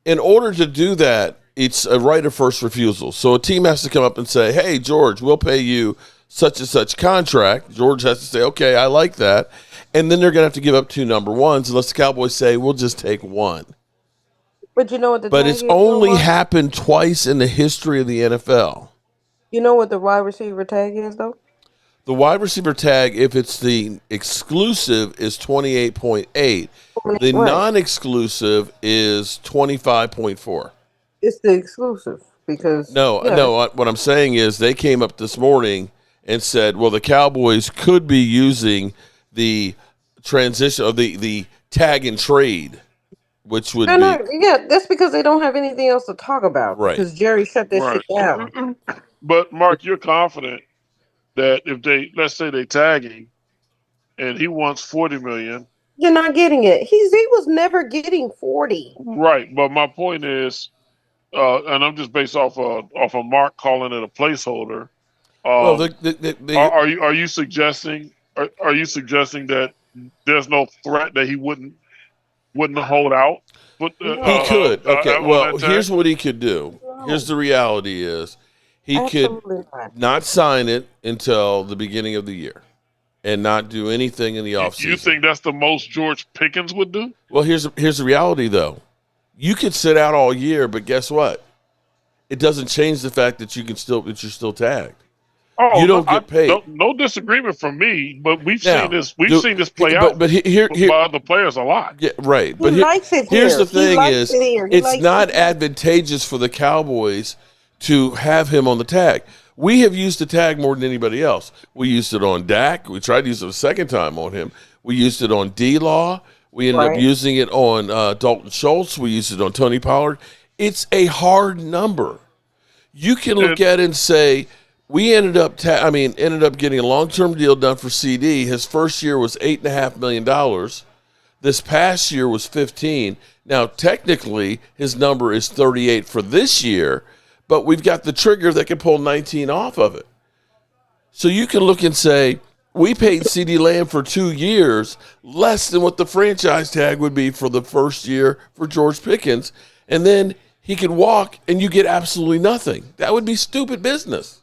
In order to do that, it's a right of first refusal. So a team has to come up and say, hey, George, we'll pay you such and such contract. George has to say, okay, I like that. And then they're going to have to give up 2 number ones unless the Cowboys say, we'll just take 1. But you know what But it's only happened twice in the history of the NFL. You know what the wide receiver tag is, though? The wide receiver tag, if it's the exclusive, is 28.8. The non-exclusive is 25.4. It's the exclusive because no. What I'm saying is they came up this morning and said, well, the Cowboys could be using the transition of the tag and trade, which would that's because they don't have anything else to talk about. Right. Because Jerry shut that shit down. But Mark, you're confident that if let's say they tag him and he wants $40 million, you're not getting it. He was never getting 40. Right, but my point is, and I'm just based off of Mark calling it a placeholder. Are you suggesting that there's no threat that he wouldn't hold out? He could. Okay. Here's what he could do. Here's the reality is he could not sign it until the beginning of the year and not do anything in the offseason. You think that's the most George Pickens would do? Well, here's the reality though. You could sit out all year, but guess what? It doesn't change the fact that you're still tagged. Oh, you don't get paid. No disagreement from me, but we've seen this play out. But here, by the players a lot. Yeah, right. But here's the thing: it's not advantageous for the Cowboys to have him on the tag. We have used the tag more than anybody else. We used it on Dak. We tried to use it a second time on him. We used it on D-Law. We ended up using it on Dalton Schultz. We used it on Tony Pollard. It's a hard number. You can look at it and say, we ended up getting a long-term deal done for CD. His first year was $8.5 million. This past year was 15. Now, technically, his number is 38 for this year, but we've got the trigger that can pull 19 off of it. So you can look and say, we paid CD Lamb for 2 years less than what the franchise tag would be for the first year for George Pickens, and then he could walk and you get absolutely nothing. That would be stupid business.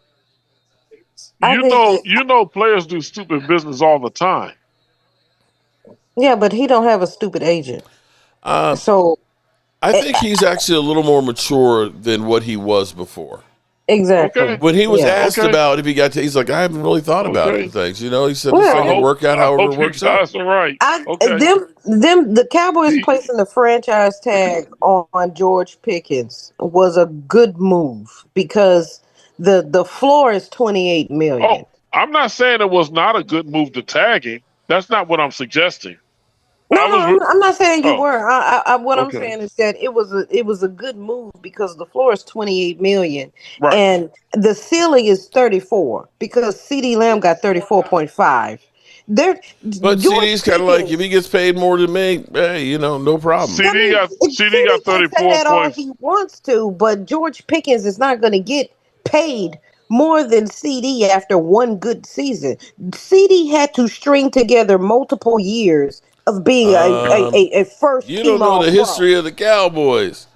You know, players do stupid business all the time. Yeah, but he don't have a stupid agent. So I think he's actually a little more mature than what he was before. Exactly. When he was Yeah. asked about if he got he's like, I haven't really thought about it. Things, you know. He said this thing will work out however it works out. That's right. The Cowboys placing the franchise tag on George Pickens was a good move because the floor is $28 million. Oh, I'm not saying it was not a good move to tag him. That's not what I'm suggesting. No, I'm not saying you were. What I'm Okay. saying is that it was a good move because the floor is $28 million, Right. and the ceiling is 34 because CeeDee Lamb got 34.5. But CD's kind of like, if he gets paid more than me, hey, you know, no problem. CD got 34 can say that all he wants to, but George Pickens is not going to get paid more than CD after one good season. CD had to string together multiple years of being a first You team don't know the All-Pro. history of the Cowboys.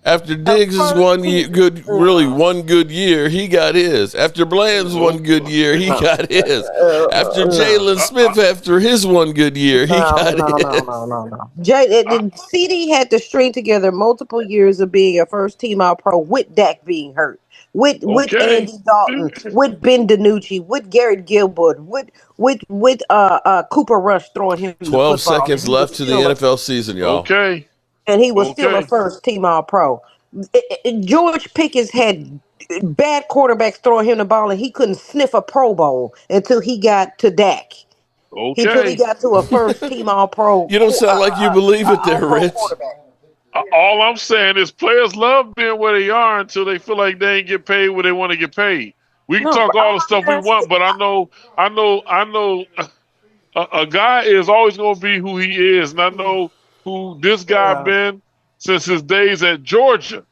After Diggs' one good year, he got his. After Bland's one good year, he got his. After Jalen Smith, after his one good year, he got his. No. CD had to string together multiple years of being a first team All-Pro with Dak being hurt, with Andy Dalton, with Ben DiNucci, with Garrett Gilbert, with Cooper Rush throwing him 12 the football. seconds left to the NFL season, y'all. Okay. And he was still a first team All-Pro. George Pickens had bad quarterbacks throwing him the ball, and he couldn't sniff a Pro Bowl until he got to Dak. Until he got to a first team All-Pro. You don't sound like you believe it there, Rich. All I'm saying is players love being where they are until they feel like they ain't get paid where they want to get paid. We can talk all the stuff we want, but I know a guy is always going to be who he is, and I know who this guy been since his days at Georgia.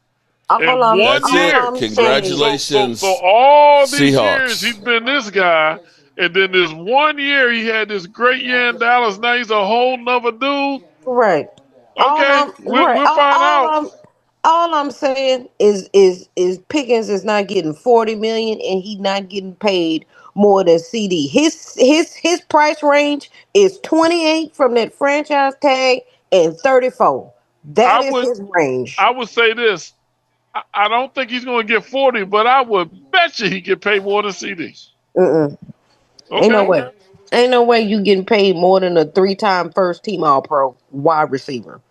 And 1 year, congratulations. So all these Seahawks. years he's been this guy, and then this 1 year he had this great year in Dallas. Now he's a whole nother dude. Right. Okay, we'll find out. All I'm saying is Pickens is not getting $40 million, and he's not getting paid more than CD. His price range is 28 from that franchise tag and 34. That is his range. I would say this. I don't think he's going to get 40, but I would bet you he get paid more than CD. Okay. Ain't no way you getting paid more than a 3-time first team All-Pro wide receiver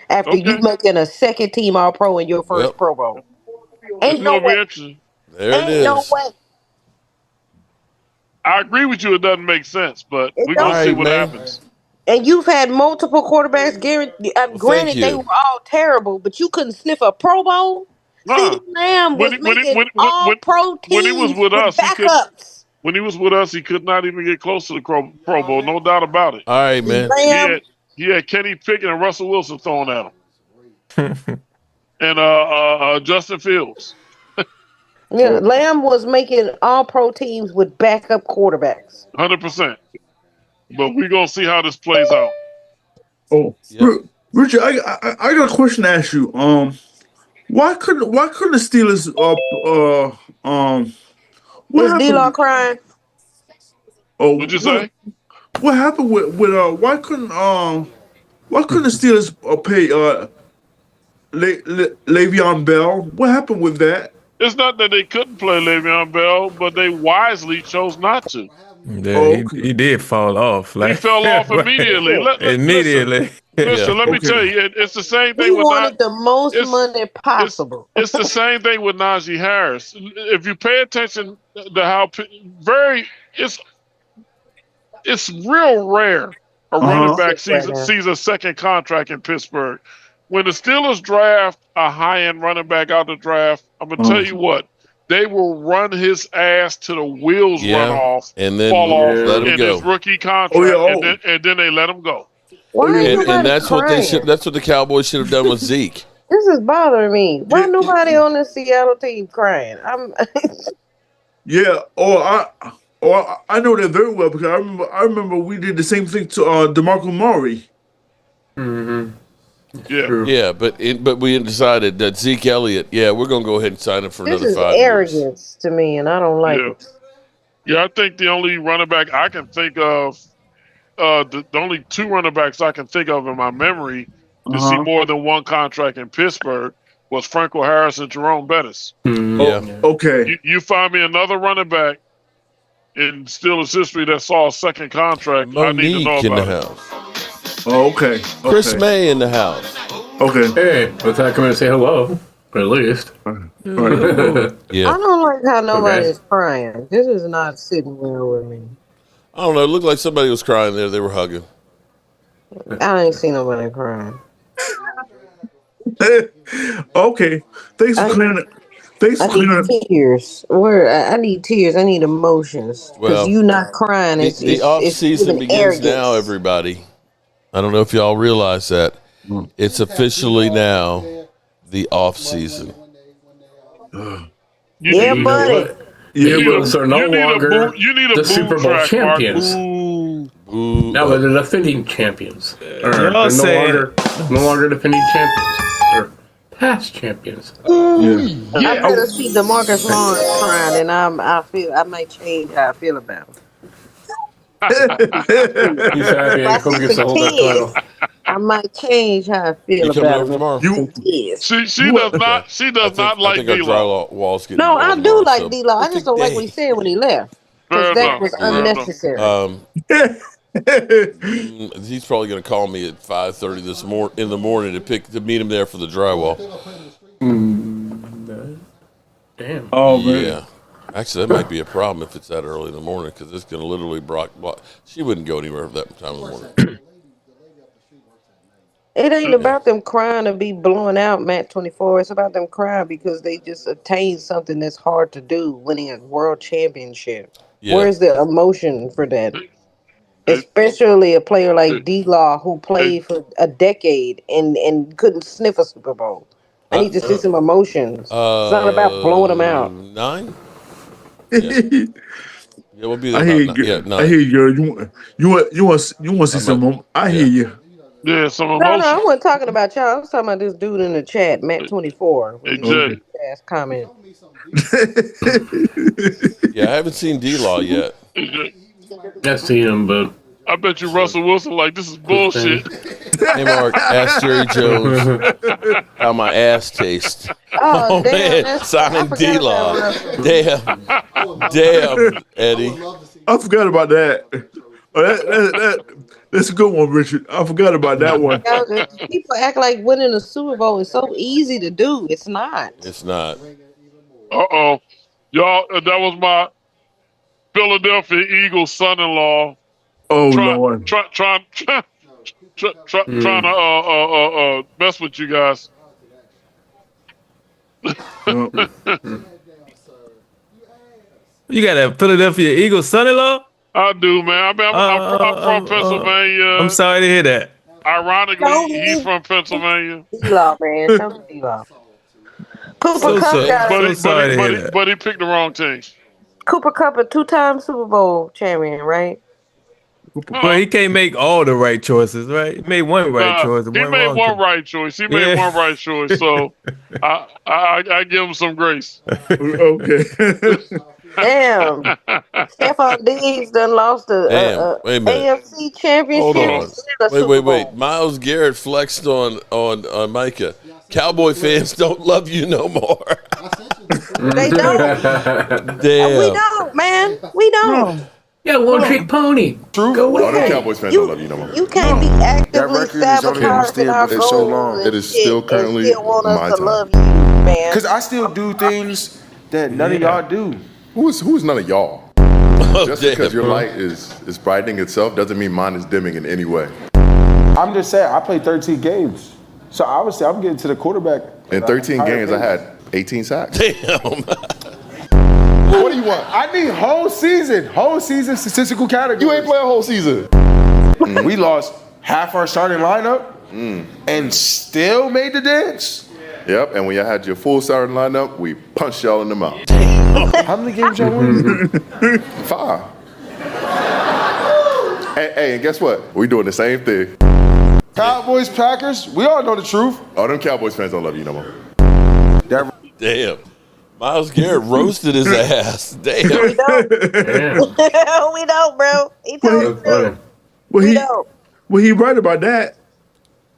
after you making a second team All-Pro in your first Pro Bowl. Ain't no way. There it is. No way. I agree with you. It doesn't make sense, but we're going to see what happens. And you've had multiple quarterbacks. Granted, they were all terrible, but you couldn't sniff a Pro Bowl. CeeDee Lamb was making all-pro teams when he was with us, backups. When he was with us, he could not even get close to the Pro Bowl. No doubt about it. All right, man. He had Kenny Pickett and Russell Wilson thrown at him. And Justin Fields. Lamb was making all-pro teams with backup quarterbacks. 100%. But we're going to see how this plays out. Oh, Richard, I got a question to ask you. Why couldn't the Steelers Was D-Law crying? Oh, what'd you say? What happened with why couldn't the Steelers pay Le'Veon Bell? What happened with that? It's not that they couldn't play Le'Veon Bell, but they wisely chose not to. Yeah, he did fall off. He fell off immediately. Immediately. Listen, let me tell you, it's the same thing. He wanted the most money possible. It's the same thing with Najee Harris. If you pay attention to how it's real rare a running back sees a second contract in Pittsburgh. When the Steelers draft a high-end running back out the draft, I'm going to tell you what, they will run his ass to the wheels run off and then fall off let him in go. his rookie contract, and then they let him go. And that's what that's what the Cowboys should have done with Zeke. This is bothering me. Why nobody on the Seattle team crying? I know that very well because I remember we did the same thing to DeMarco Murray. Mm-hmm. Yeah, but we decided that Zeke Elliott, we're gonna go ahead and sign him for another 5 years. This is arrogance to me, and I don't like it. Yeah, I think the only running back I can think of, the only 2 running backs I can think of in my memory to see more than one contract in Pittsburgh was Franco Harris and Jerome Bettis. Yeah. Okay. You find me another running back in Steelers history that saw a second contract. I need to know Monique in the about it. house. Oh, okay. Chris May in the house. Okay. Hey, let's not come in and say hello, at least. Yeah. I don't like how nobody's crying. This is not sitting well with me. I don't know. It looked like somebody was crying there. They were hugging. I ain't seen nobody crying. Okay. Thanks for clearing it. Thanks for clearing it. Tears. I need tears. I need emotions. Because Well, you not crying. The off season begins now, everybody. I don't know if y'all realize that. It's officially now the off season. Yeah, buddy. Eagles are no longer you need a the Super Bowl track, champions. Now they're the defending champions. They're no longer defending champions. They're past champions. I better see DeMarcus Lawrence crying, and I might change how I feel about him. He's happy and Kobe gets to hold that title. I might change how I feel about him. Tomorrow? She does not like D-Law. No, I do like D-Law. I just don't like what he said when he left. Because that was unnecessary. He's probably going to call me at 5:30 in the morning to meet him there for the drywall. Damn. Oh man. Yeah. Actually, that might be a problem if it's that early in the morning because it's going to literally block. She wouldn't go anywhere at that time of the morning. It ain't about them crying to be blowing out Matt 24. It's about them crying because they just attained something that's hard to do, winning a world championship. Yeah. Where's the emotion for that? Especially a player like D-Law who played for a decade and couldn't sniff a Super Bowl. I need to see some emotions. It's not about blowing them out. 9? Yeah, we'll be there. I hear you. 9. I hear you, girl. You want to see some? I hear you. Yeah, some emotion. No, I wasn't talking about y'all. I was talking about this dude in the chat, Matt 24. Exactly. Ass comment. Yeah, I haven't seen D-Law yet. I've seen him, but I bet you Russell Wilson like this is bullshit. Hey Mark, ask Jerry Jones how my ass tastes. Oh man, signing D-Law. Damn, Eddie. I forgot about that. That's a good one, Richard. I forgot about that one. People act like winning a Super Bowl is so easy to do. It's not. It's not. Y'all, that was my Philadelphia Eagles son-in-law. Oh Lord! Trying to mess with you guys. You got a Philadelphia Eagles son-in-law? I do, man. I mean, I'm from Pennsylvania. I'm sorry to hear that. Ironically, he's from Pennsylvania. D-Law, man. Show me D-Law. Cooper Kupp got but he picked the wrong team. Cooper Kupp, a 2-time Super Bowl champion, right? But he can't make all the right choices, right? He made one right choice. He made one right choice. He made one right choice. So I give him some grace. Okay. Damn. Stephon Diggs done lost the AFC championship. Hold on. Wait. Myles Garrett flexed on Micah. Cowboy fans don't love you no more. They don't. Damn. We don't, man. We don't. Yeah, one-trick pony. True. Go away. All the Cowboys fans don't love you no more. You can't be actively sabotaging our goals. So long. It is still currently still want us my to time. love you, man. Because I still do things that none of y'all do. Who's none of y'all? Just because your light is brightening itself doesn't mean mine is dimming in any way. I'm just saying, I played 13 games. So obviously I'm getting to the quarterback. In 13 games, I had 18 sacks. Damn. What do you want? I need whole season statistical category. You ain't play a whole season. We lost half our starting lineup and still made the dance. Yep, and when y'all had your full starting lineup, we punched y'all in the mouth. How many games y'all won? 5. Hey, and guess what? We doing the same thing. Cowboys, Packers, we all know the truth. Oh, them Cowboys fans don't love you no more. Damn. Myles Garrett roasted his ass. Damn. We don't. We don't, bro. He told us. We don't. Well, he right about that.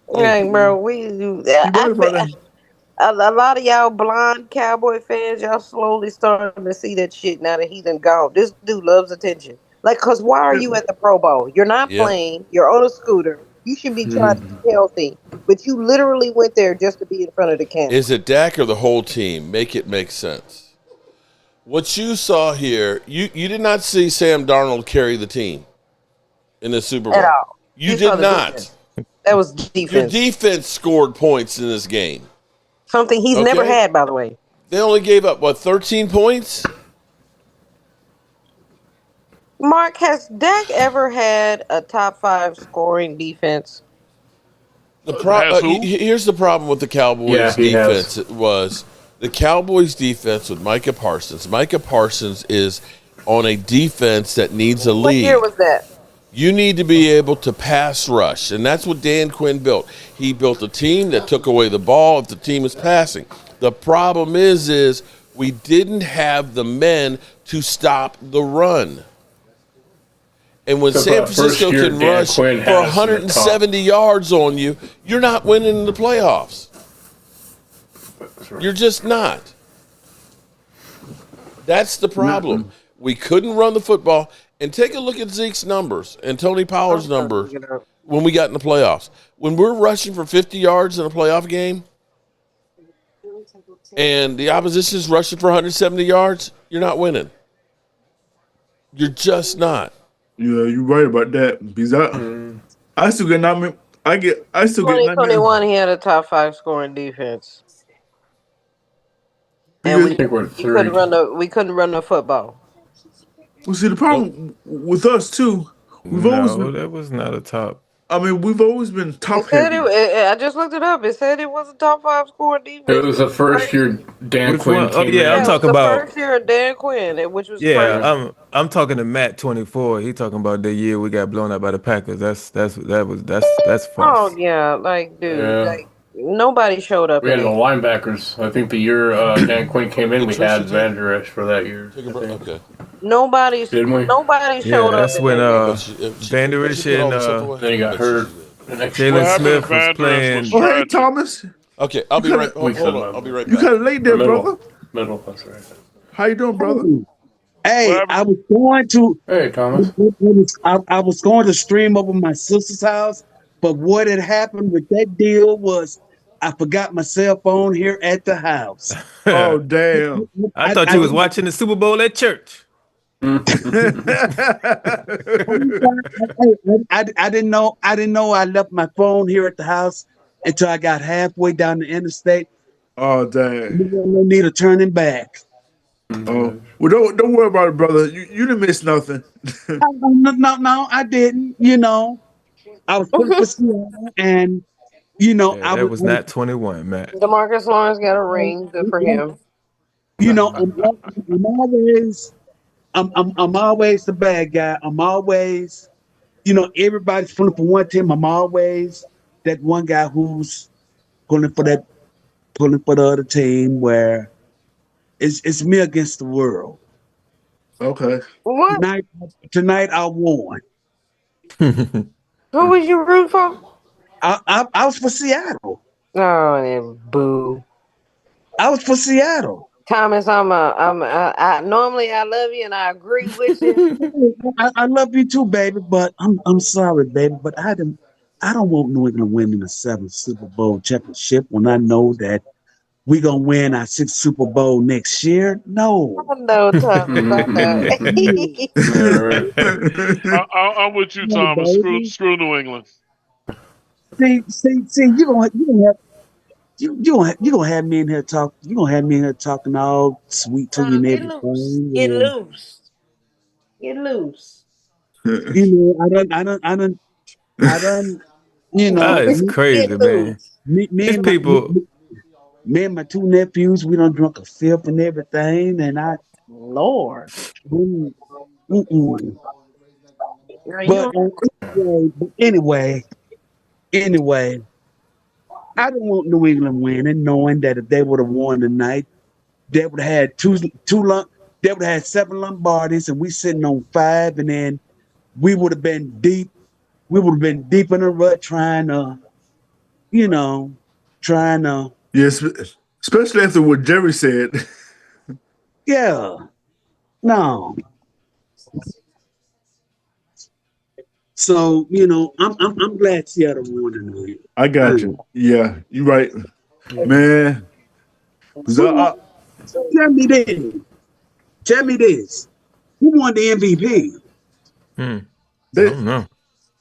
Right, bro. a lot of y'all blind Cowboy fans, y'all slowly starting to see that shit now that he done gone. This dude loves attention. Like, cause why are you at the Pro Bowl? You're not Yeah. playing. You're on a scooter. You should be trying to be healthy, but you literally went there just to be in front of the camera. Is it Dak or the whole team? Make it make sense. What you saw here, you did not see Sam Darnold carry the team in the Super Bowl. At all. You did not. Defense. That was defense. Your defense scored points in this game. Something he's never had, by the way. They only gave up, 13 points? Mark, has Dak ever had a top 5 scoring defense? Here's the problem with the Cowboys defense. It was the Cowboys defense with Micah Parsons. Micah Parsons is on a defense that needs a lead. What year was that? You need to be able to pass rush, and that's what Dan Quinn built. He built a team that took away the ball if the team is passing. The problem is we didn't have the men to stop the run. And when San Francisco can rush for 170 yards on you, you're not winning in the playoffs. You're just not. That's the problem. We couldn't run the football. And take a look at Zeke's numbers and Tony Pollard's numbers when we got in the playoffs. When we're rushing for 50 yards in a playoff game and the opposition is rushing for 170 yards, you're not winning. You're just not. Yeah, you're right about that. Because I still get not. I still get 2021. He had a top 5 scoring defense, and we couldn't run the football. Well, see, the problem with us too, that was not a top. I mean, we've always been top heavy. I just looked it up. It said it was a top 5 scoring defense. It was the first year Dan Quinn came in. I'm talking about the first year of Dan Quinn, which was crazy. I'm talking to Matt 24. He talking about the year we got blown out by the Packers. That's false. Oh yeah, like nobody showed up. We had no linebackers. I think the year Dan Quinn came in, we had Vander Esch for that year. Okay. Nobody showed up. That's when Vander Esch and then he got hurt. Jalen Smith was playing. Oh, hey, Thomas. Okay, I'll be right. Hold on, I'll be right back. You kind of late there, brother. That's right. How you doing, brother? Hey, I was going to. Hey, Thomas. I was going to stream over my sister's house, but what had happened with that deal was I forgot my cell phone here at the house. Oh, damn! I thought you was watching the Super Bowl at church. I didn't know I left my phone here at the house until I got halfway down the interstate. Oh, dang! No need of turning back. Oh, well, don't worry about it, brother. You didn't miss nothing. No, I didn't. I was putting for Seattle, and that was not 21, Matt. DeMarcus Lawrence got a ring. Good for him. I'm always the bad guy. I'm always, everybody's pulling for one team. I'm always that one guy who's pulling for the other team, where it's me against the world. Okay. What? Tonight I won. Who was you root for? I was for Seattle. Oh, boo! I was for Seattle. Thomas, normally I love you and I agree with you. I love you too, baby, but I'm sorry, baby, but I don't want New England winning the 7th Super Bowl championship when I know that we're gonna win our 6th Super Bowl next year. No. No, Thomas. I'm with you, Thomas. Screw New England. See, you gonna have me in here talk. You gonna have me in here talking all sweet to you and everything. Get loose. I done. It's crazy, man. Me and my 2 nephews, we done drunk a fifth and everything, and Lord. But anyway, I don't want New England winning, knowing that if they would have won tonight, they would have had they would have had 7 Lombardis, and we sitting on 5, and then we would have been deep. We would have been deep in the rut trying to. Yes, Especially after what Jerry said. Yeah. No. So, I'm glad Seattle won tonight. I got you. Yeah, you're right. Man. Tell me this. Tell me this. Who won the MVP? I don't know.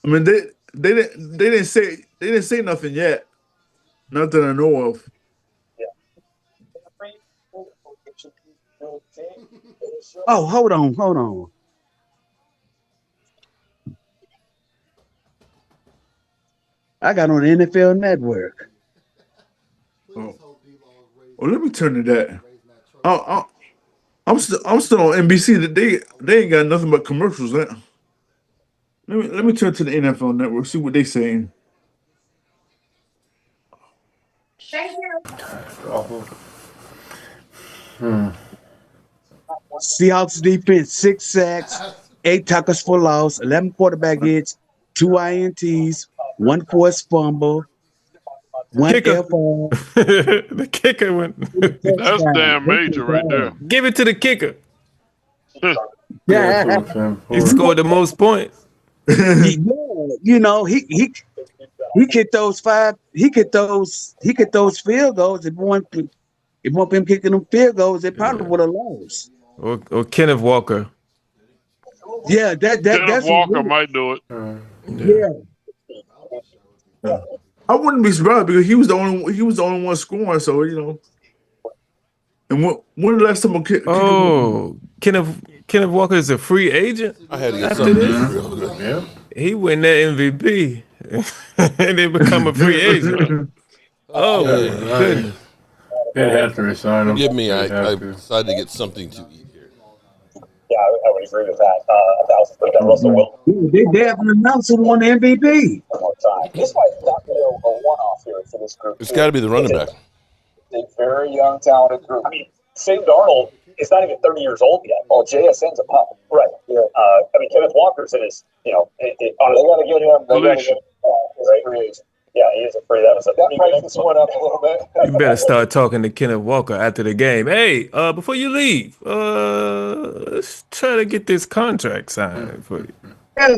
I mean, they didn't say nothing yet. Not that I know of. Oh, hold on. I got on the NFL Network. Oh, let me turn to that. I'm still on NBC. They ain't got nothing but commercials. Let me turn to the NFL Network. See what they saying. Seahawks defense, 6 sacks, 8 tackles for loss, 11 quarterback hits, 2 INTs, 1 forced fumble, 1 kicker. FR. The kicker went. That's damn major right there. Give it to the kicker. Yeah. He scored the most points. He kicked those 5. He kicked those field goals. If one been kicking them field goals, they probably would have lost. Or Kenneth Walker. Yeah, that's Walker might do it. Yeah. I wouldn't be surprised because he was the only one scoring. So And when the last time Kenneth Walker is a free agent. I had to get after something this. real good. Yeah. He win that MVP and then become a free agent. Oh goodness! They'd have to resign him. Forgive me, I decided to get something to eat here. Yeah, I would agree with that. 1,000%. Russell Wilson. They haven't announced who won the MVP. One more time. This might not be a one-off here for this group. It's got to be the running back. It's a very young, talented group. I mean, Sam Darnold is not even 30 years old yet. Oh, JSN's a pup. Right. Yeah. I mean, Kenneth Walker's in his, they got to get him. They got to get him. Free agent. Yeah, he is a free. That price went up a little bit. You better start talking to Kenneth Walker after the game. Hey, before you leave, let's try to get this contract signed for you. Yeah,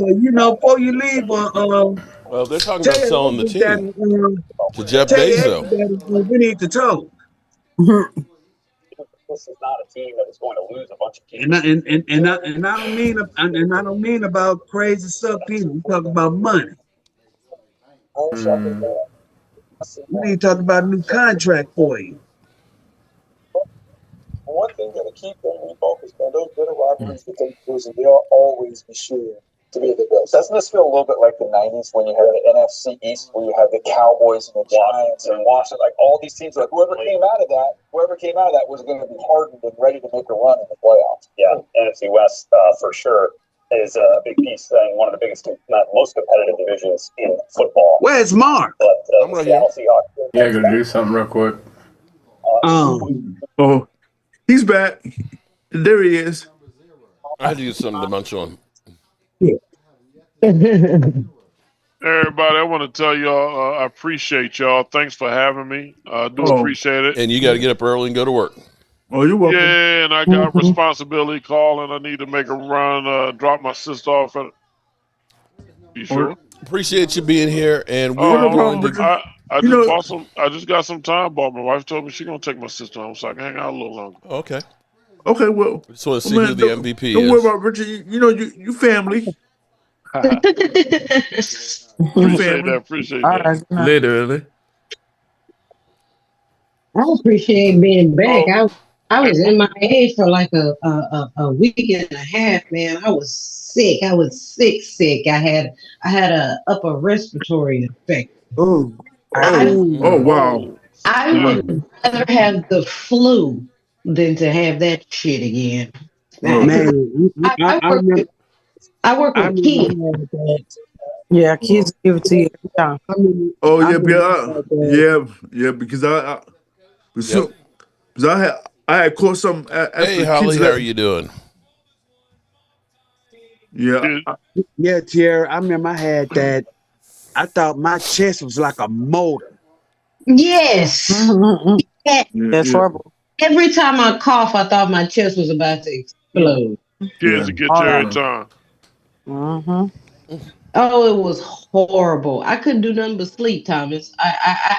before you leave, well, they're talking about selling the team to Jeff Bezos. We need to talk. This is not a team that is going to lose a bunch of games. And I don't mean about crazy stuff either. We talk about money. We need to talk about a new contract for you. One thing that keep them refocused, man, those bitter rivalries that take place, they'll always be sure to be the best. Doesn't this feel a little bit like the 90s when you had the NFC East, where you had the Cowboys and the Giants and Washington, like all these teams, like whoever came out of that was going to be hardened and ready to make a run in the playoffs. Yeah, NFC West for sure is a big piece and one of the biggest, not most competitive divisions in football. Where's Mark? But the Seattle Seahawks. Yeah, go do something real quick. Oh, he's back. There he is. I had to get something to munch on. Everybody, I want to tell y'all I appreciate y'all. Thanks for having me. I do appreciate it. And you got to get up early and go to work. Oh, you're welcome. Yeah, and I got responsibility call, and I need to make a run, drop my sister off. You sure? Appreciate you being here, and we're going to. I just got some time, but my wife told me she's gonna take my sister home, so I can hang out a little longer. Okay. Okay, well. Just want to see who the MVP is. Don't worry about Richard. You family. Appreciate that. Literally. I appreciate being back. I was in my age for like a week and a half, man. I was sick. I was sick. I had a upper respiratory infection. Oh wow. I would rather have the flu than to have that shit again. Man, I work with kids. Yeah, kids give it to you. Yeah. Because I had caught some. Hey, Holly, how are you doing? Yeah, Thierry. I remember I had that. I thought my chest was like a motor. Yes. That's horrible. Every time I cough, I thought my chest was about to explode. Kids to get you every time. Mm-hmm. Oh, it was horrible. I couldn't do nothing but sleep, Thomas.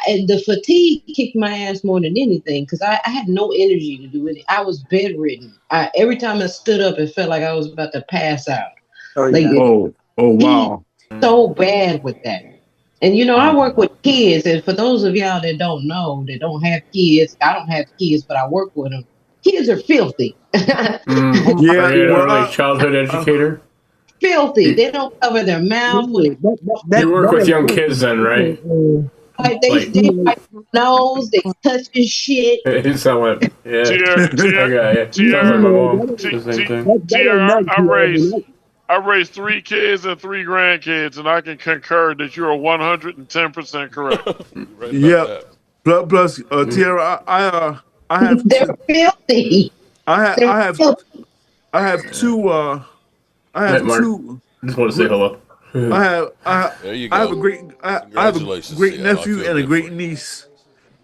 And the fatigue kicked my ass more than anything because I had no energy to do it. I was bedridden. Every time I stood up, it felt like I was about to pass out. Oh, Like, wow. So bad with that. And I work with kids, and for those of y'all that don't know, that don't have kids, I don't have kids, but I work with them. Kids are filthy. Are you like childhood educator? Filthy. They don't cover their mouth. You work with young kids then, right? Like they wipe their nose, they touching shit. It's not what, yeah. Tiara, Sounds like my mom. The same thing. Tiara, I raised 3 kids and 3 grandkids, and I can concur that you are 110% correct. Yeah. Plus, Tiara, I have. They're filthy. I have 2. I have Mark. 2. Just want to say hello. There you go. I have a great nephew and a great niece,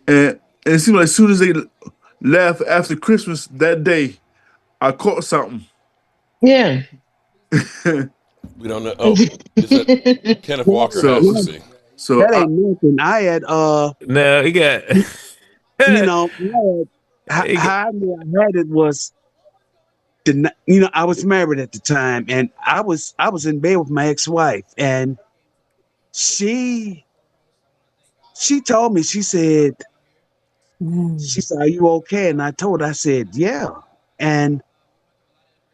and it seemed like as soon as they left after Christmas that day, I caught something. Yeah. We don't know. Oh, is that Kenneth Walker has to see. So that ain't nothing. I had no, he got how I knew I had it was I was married at the time, and I was in bed with my ex-wife, and she told me, she said, "Are you okay?" And I told her, I said, "Yeah." And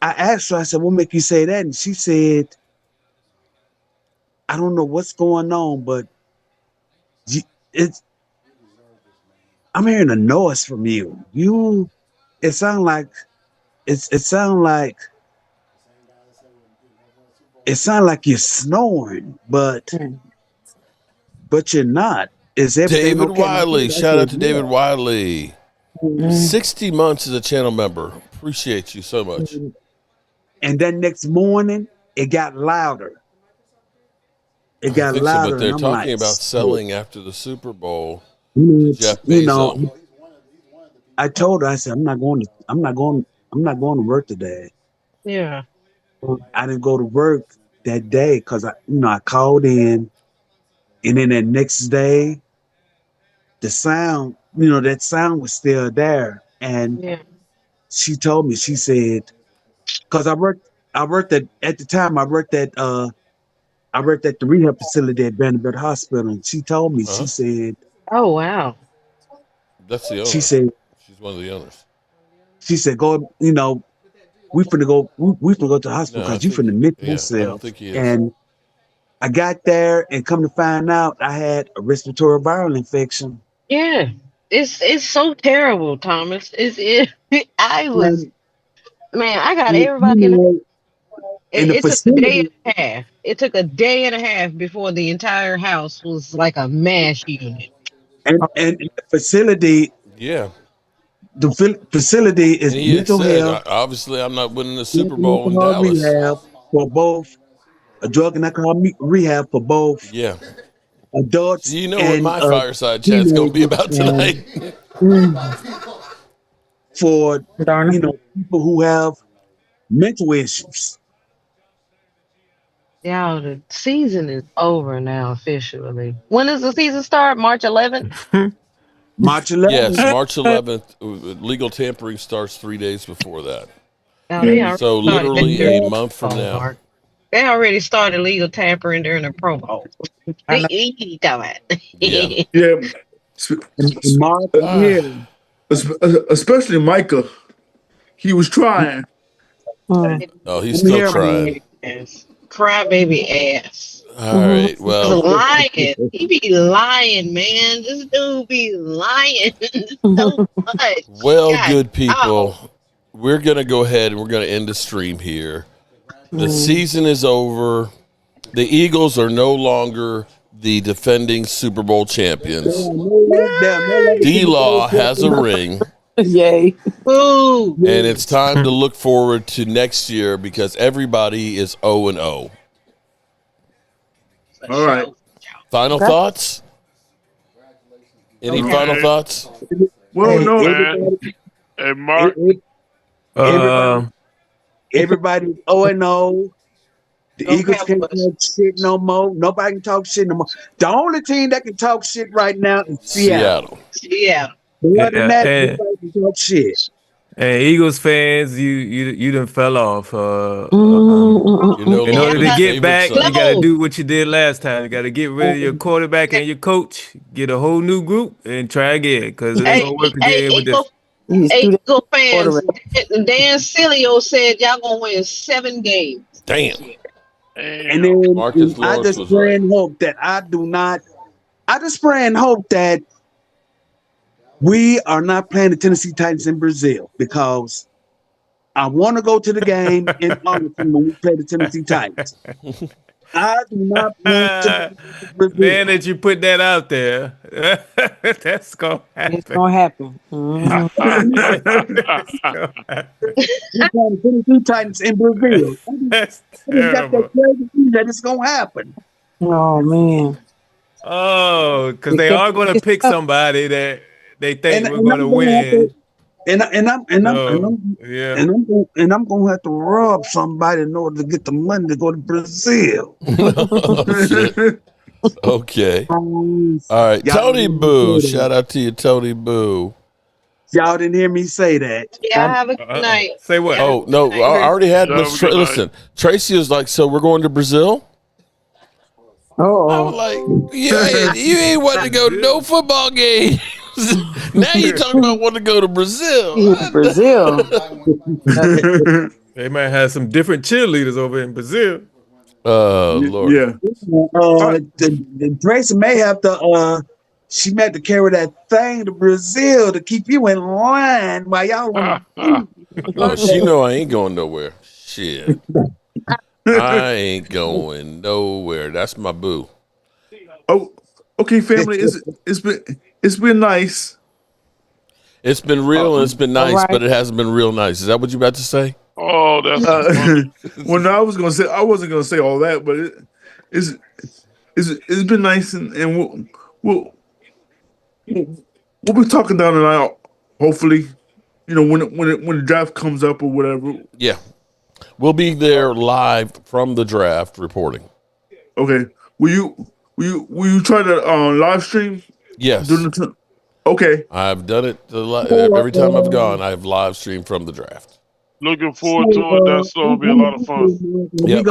I asked her, I said, "What make you say that?" And she said, "I don't know what's going on, but I'm hearing a noise from you. It sound like you're snoring, but you're not. Is everything David okay?" Wiley. Shout out to David Wiley. 60 months as a channel member. Appreciate you so much. And then next morning, it got louder. It got louder. But they're and I'm talking like, about selling after the Super Bowl to Jeff Bezos. I told her, I said, I'm not going to work today. Yeah. I didn't go to work that day because I called in, and then the next day, the sound, that sound was still there. And she told me, she said, because I worked at the time, I worked at the rehab facility at Vanderbilt Hospital, and she told me, she said, "Oh wow." That's the owner. She said, she's one of the owners. She said, "Go, we finna go to the hospital because you finna miss yourself." I don't think he is. And I got there, and come to find out, I had a respiratory viral infection. Yeah. It's so terrible, Thomas. I got everybody it took a day and a half. It took a day and a half before the entire house was like a mash unit. And the facility, the facility is And he had mental said, health. obviously, I'm not winning the Super Bowl in Dallas. Rehab for both a drug and alcohol rehab for both. Yeah. Adults. So you know and, what my fireside chat's going to be about tonight. For people who have mental issues. Yeah, the season is over now officially. When does the season start? March 11th? March 11th. Yes, March 11th. Legal tampering starts 3 days before that. So literally a month from now. They already started legal tampering during the Pro Bowl. Yeah. Especially Micah. He was trying. Oh, he's still trying. Crybaby ass. All right. Well, lying. He be lying, man. This dude be lying so much. Well, good people, we're going to go ahead and we're going to end the stream here. The season is over. The Eagles are no longer the defending Super Bowl champions. D-Law has a ring. Yay. Ooh. And it's time to look forward to next year because everybody is 0-0. All right. Final thoughts? Any final thoughts? Well, no. Hey, Mark. Everybody's 0-0. The Eagles can't talk shit no more. Nobody can talk shit no more. The only team that can talk shit right now is Seattle. Yeah. Other than that, nobody can talk shit. And Eagles fans, you done fell off. In order to get back, you got to do what you did last time. You got to get rid of your quarterback and your coach, get a whole new group, and try again because it ain't gonna work again with this. Eagle fans, Dan Silio said y'all gonna win 7 games. Damn. And then I just pray and hope that I just pray and hope that we are not playing the Tennessee Titans in Brazil because I want to go to the game in Arlington when we play the Tennessee Titans. I do not want to Brazil. Man, that you put that out there, that's gonna happen. It's gonna happen. We're playing the Tennessee Titans in Brazil. That's terrible. That it's gonna happen. Oh man. Oh, because they are going to pick somebody that they think we're going to win. I'm gonna have to rob somebody in order to get the money to go to Brazil. Okay. All right. Tony Boo. Shout out to you, Tony Boo. Y'all didn't hear me say that. Yeah, have a good night. Say what? Oh, no. I already had Miss listen, Tracy was like, so we're going to Brazil? Oh, I was like, you ain't wanting to go to no football games. Now you're talking about wanting to go to Brazil. Brazil. They might have some different cheerleaders over in Brazil. Oh, Lord. Yeah. Tracy may have to she may have to carry that thing to Brazil to keep you in line while y'all want Oh, she know I ain't going nowhere. Shit. I ain't going nowhere. That's my boo. Oh, okay, family. It's been nice. It's been real and it's been nice, but it hasn't been real nice. Is that what you about to say? Oh, that's well, no, I wasn't gonna say all that, but it's been nice, and we'll be talking down the aisle. Hopefully, when the draft comes up or whatever. Yeah, we'll be there live from the draft reporting. Okay. Will you try to live stream? Yes. Okay. I've done it every time I've gone. I've live streamed from the draft. Looking forward to it. That's going to be a lot of fun. Yep.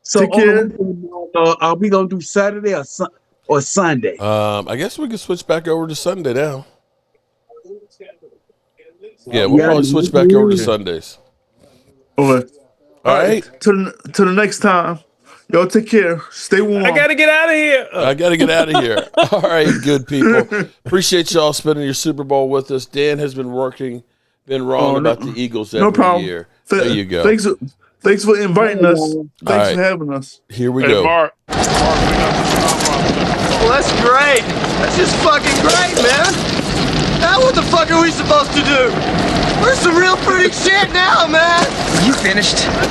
Take care. Are we gonna do Saturday or Sunday? I guess we could switch back over to Sunday now. Yeah, we'll probably switch back over to Sundays. Okay. All right. Till the next time. Y'all take care. Stay warm. I gotta get out of here. All right, good people. Appreciate y'all spending your Super Bowl with us. Dan has been wrong about the Eagles every year. There you go. Thanks for inviting us. Thanks for having us. Here we go. Mark, well, that's great. That's just fucking great, man. Now what the fuck are we supposed to do? We're some real pretty shit now, man. You finished?